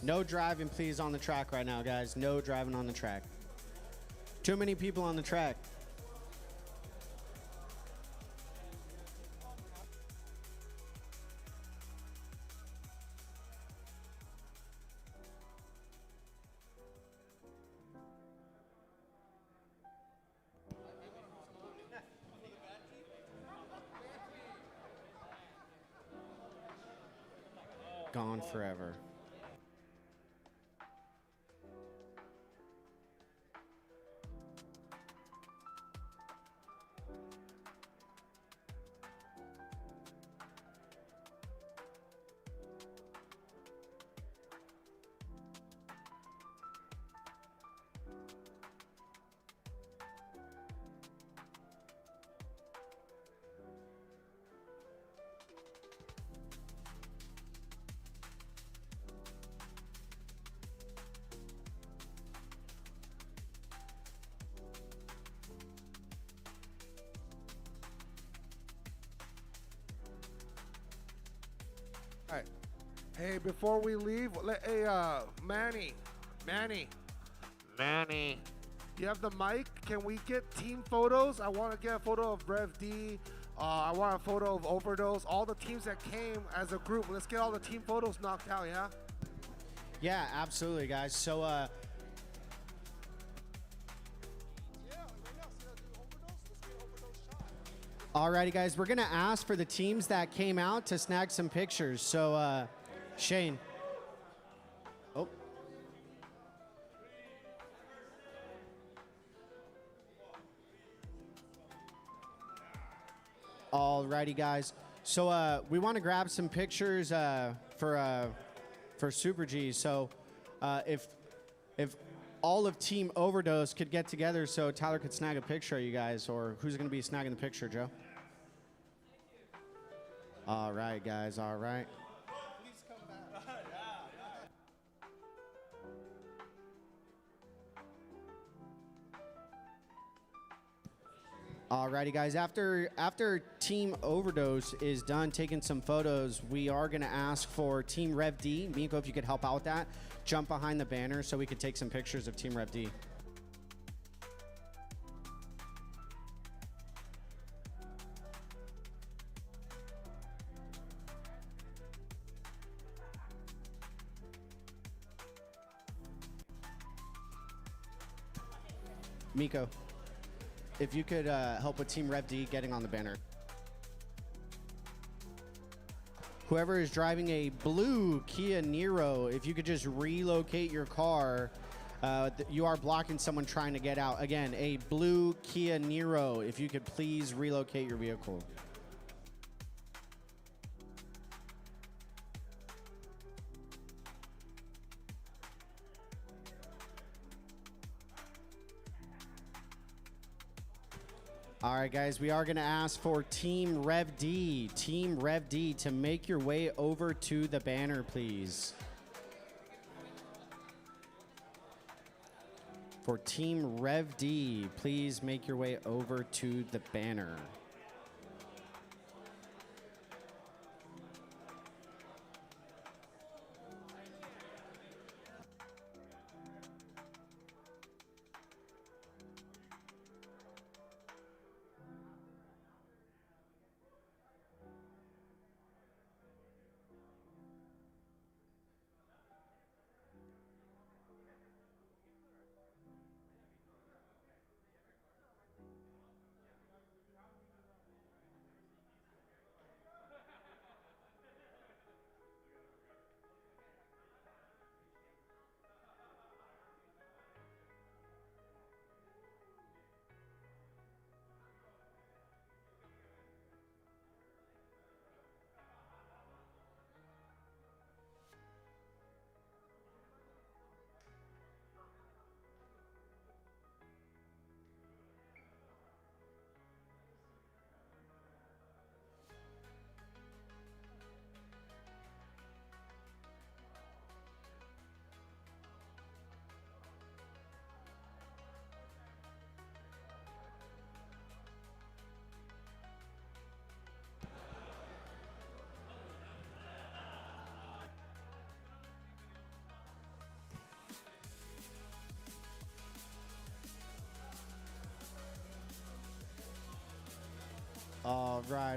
No driving, please, on the track right now, guys. No driving on the track. Too many people on the track. Gone forever. All right. Hey, before we leave, Manny. You have the mic. Can we get team photos? I want to get a photo of Rev D. I want a photo of Overdose. All the teams that came as a group. Let's get all the team photos knocked out, yeah? Yeah, absolutely, guys. So, alrighty, guys, we're gonna ask for the teams that came out to snag some pictures. So, Shane. Oh. Alrighty, guys. So, we want to grab some pictures for Super G. So, if all of Team Overdose could get together, so Tyler could snag a picture of you guys, or who's going to be snagging the picture, Joe? All right, guys. All right. Alrighty, guys. After Team Overdose is done taking some photos, we are gonna ask for Team Rev D. Miko, if you could help out with that, jump behind the banner so we could take some pictures of Team Rev D. Miko, if you could help with Team Rev D getting on the banner. Whoever is driving a blue Kia Niro, if you could just relocate your car. You are blocking someone trying to get out. Again, a blue Kia Niro, if you could please relocate your vehicle. All right, guys, we are going to ask for Team Rev D to make your way over to the banner, please. For Team Rev D, please make your way over to the banner.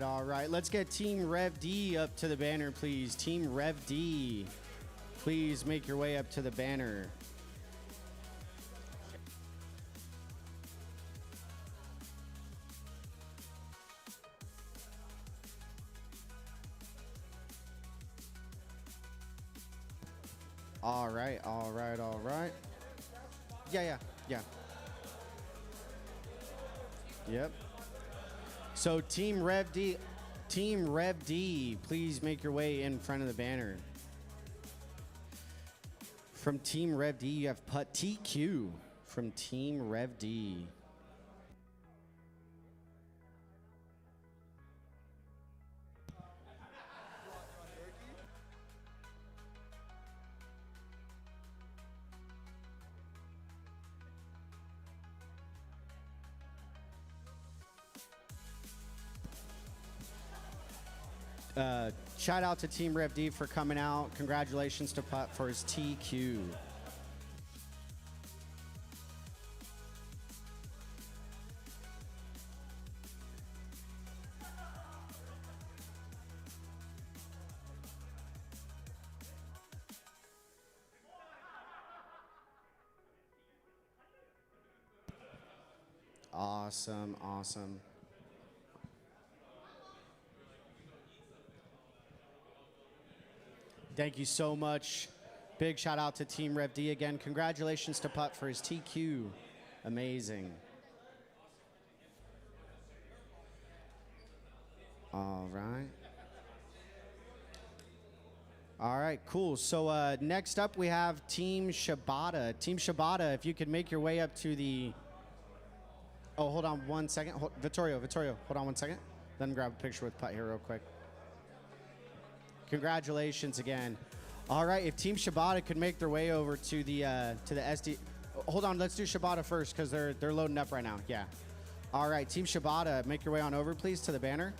All right. Let's get Team Rev D up to the banner, please. Team Rev D, please make your way up to the banner. All right. Yeah. Yep. So Team Rev D, please make your way in front of the banner. From Team Rev D, you have Putt TQ from Team Rev D. Shout out to Team Rev D for coming out. Congratulations to Putt for his TQ. Awesome. Thank you so much. Big shout out to Team Rev D again. Congratulations to Putt for his TQ. Amazing. All right, cool. So next up we have Team Shibata. Team Shibata, if you could make your way up to the... Oh, hold on one second. Vittorio, hold on one second. Let me grab a picture with Putt here real quick. Congratulations again. All right, if Team Shibata could make their way over to the SD. Hold on, let's do Shibata first because they're loading up right now. Yeah. All right, Team Shibata, make your way on over, please, to the banner.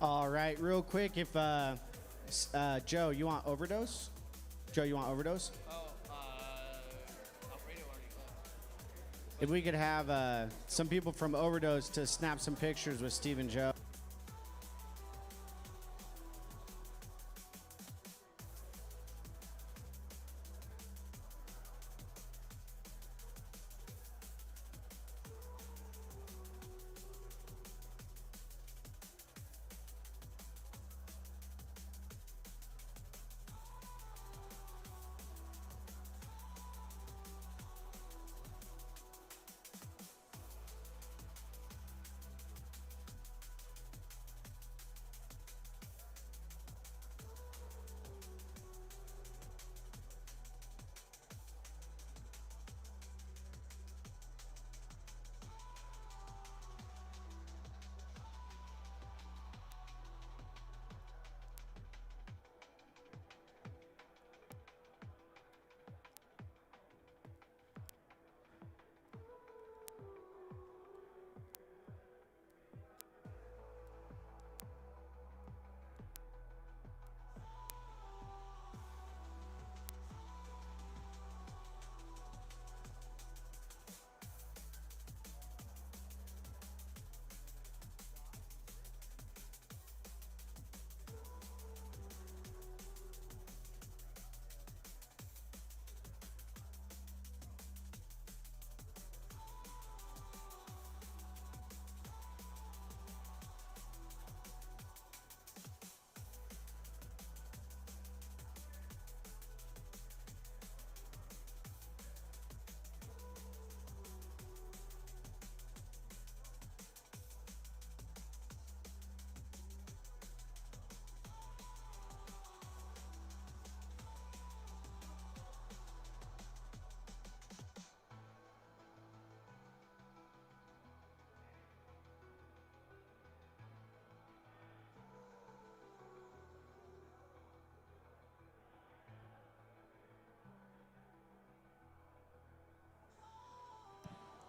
All right, real quick, if Joe, you want overdose? Joe, you want overdose? If we could have some people from Overdose to snap some pictures with Steve and Joe.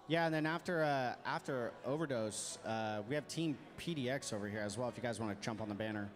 Yeah, and then after Overdose, we have Team PDX over here as well, if you guys want to jump on the banner.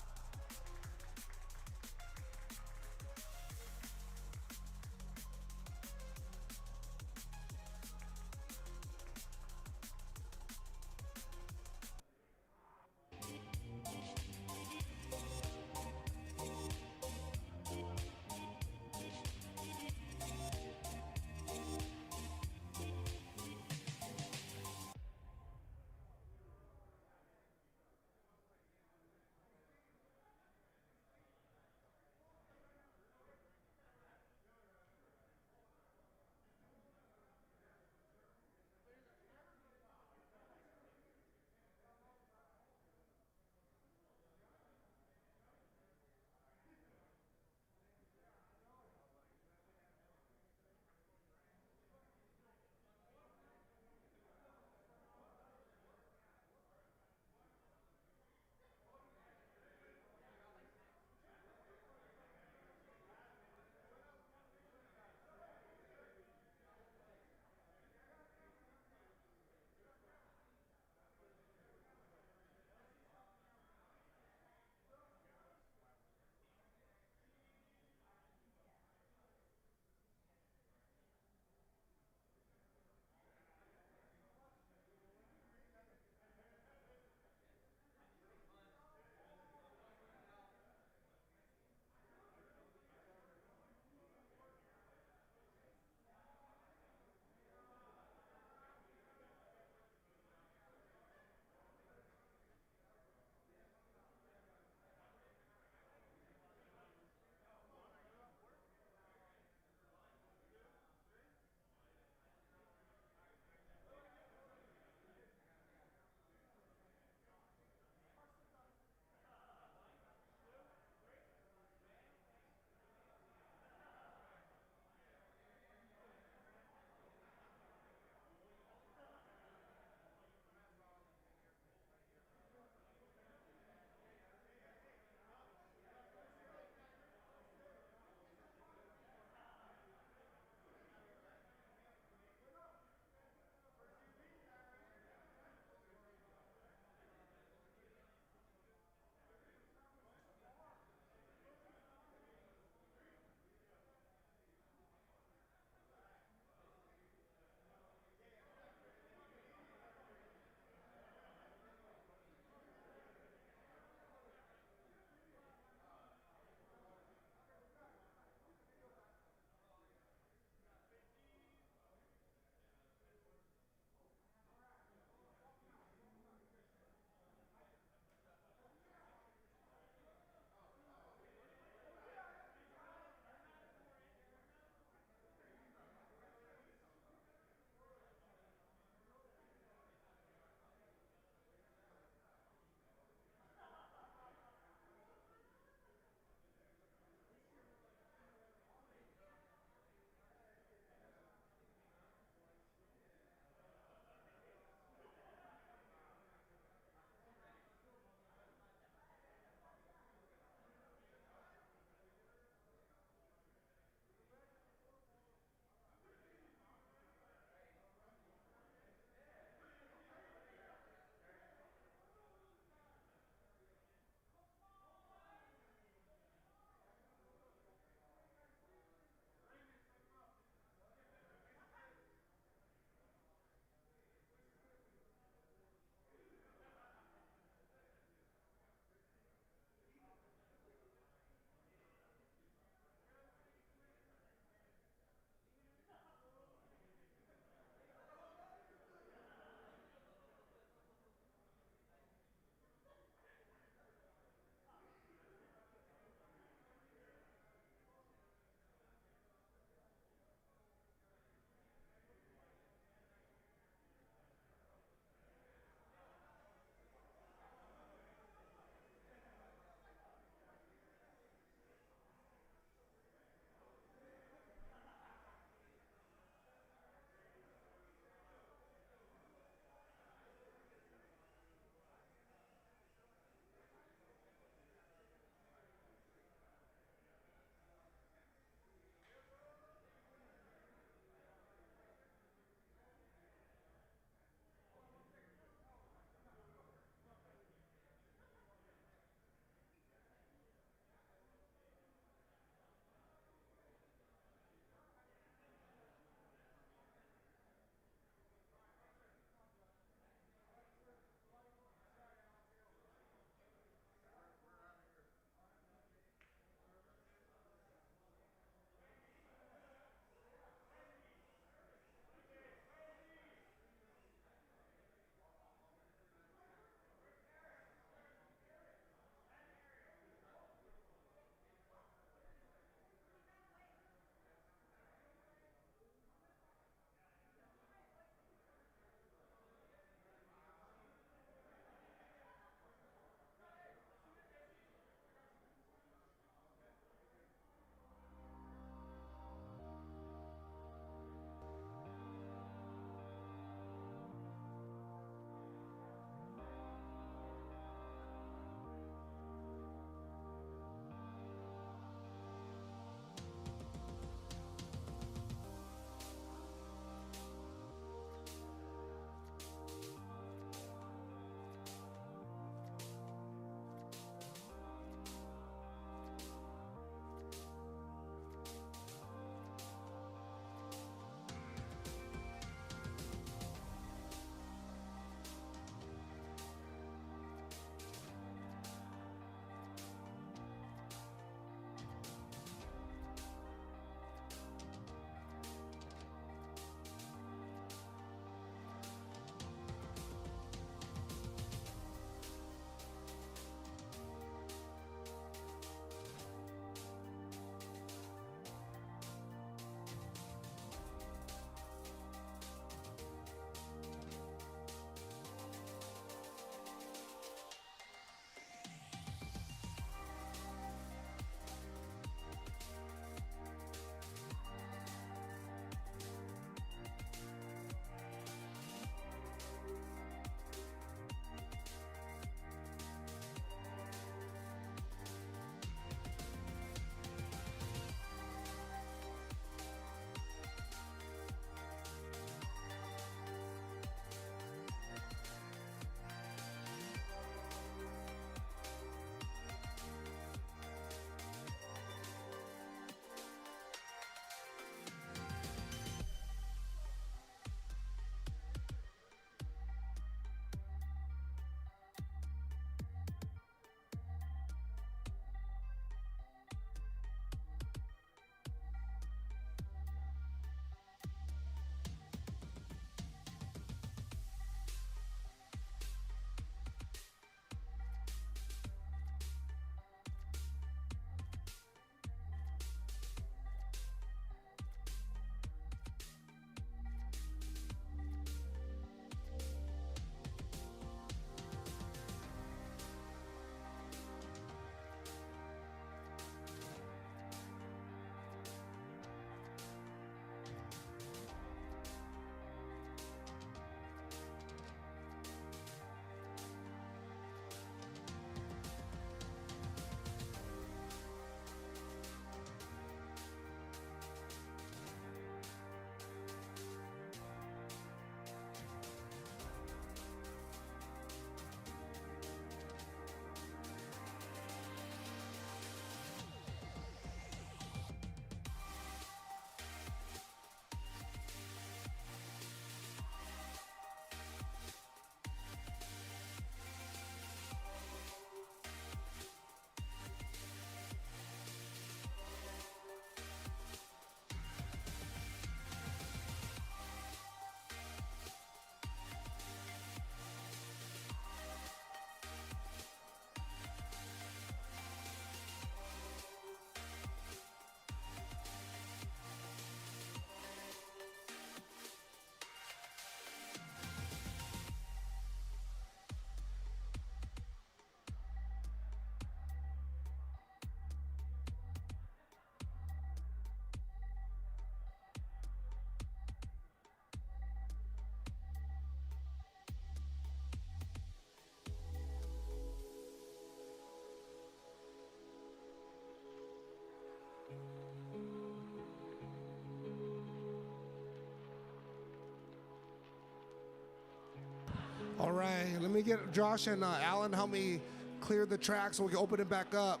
All right, let me get Josh and Alan help me clear the track so we can open it back up.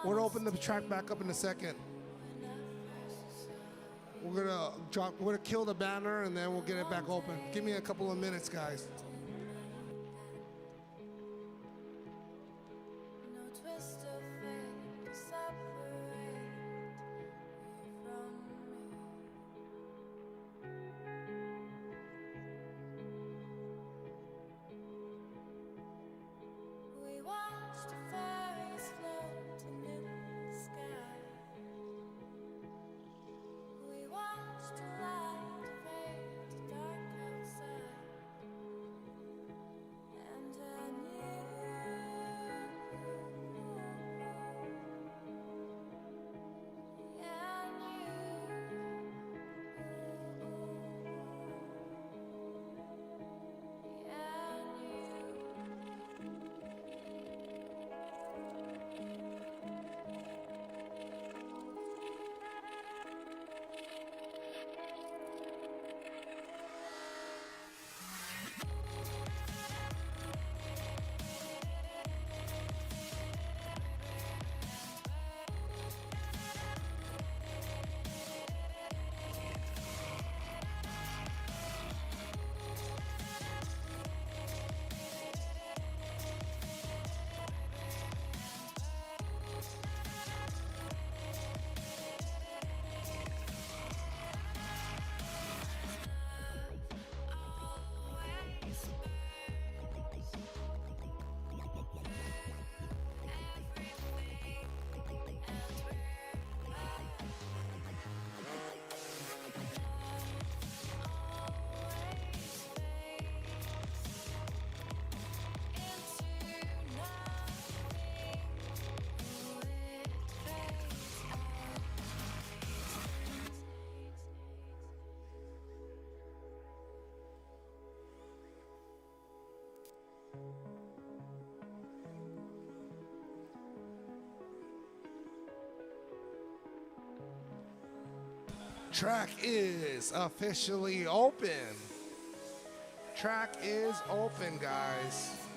We're gonna open the track back up in a second. We're gonna kill the banner and then we'll get it back open. Give me a couple of minutes, guys. Track is officially open. Track is open, guys.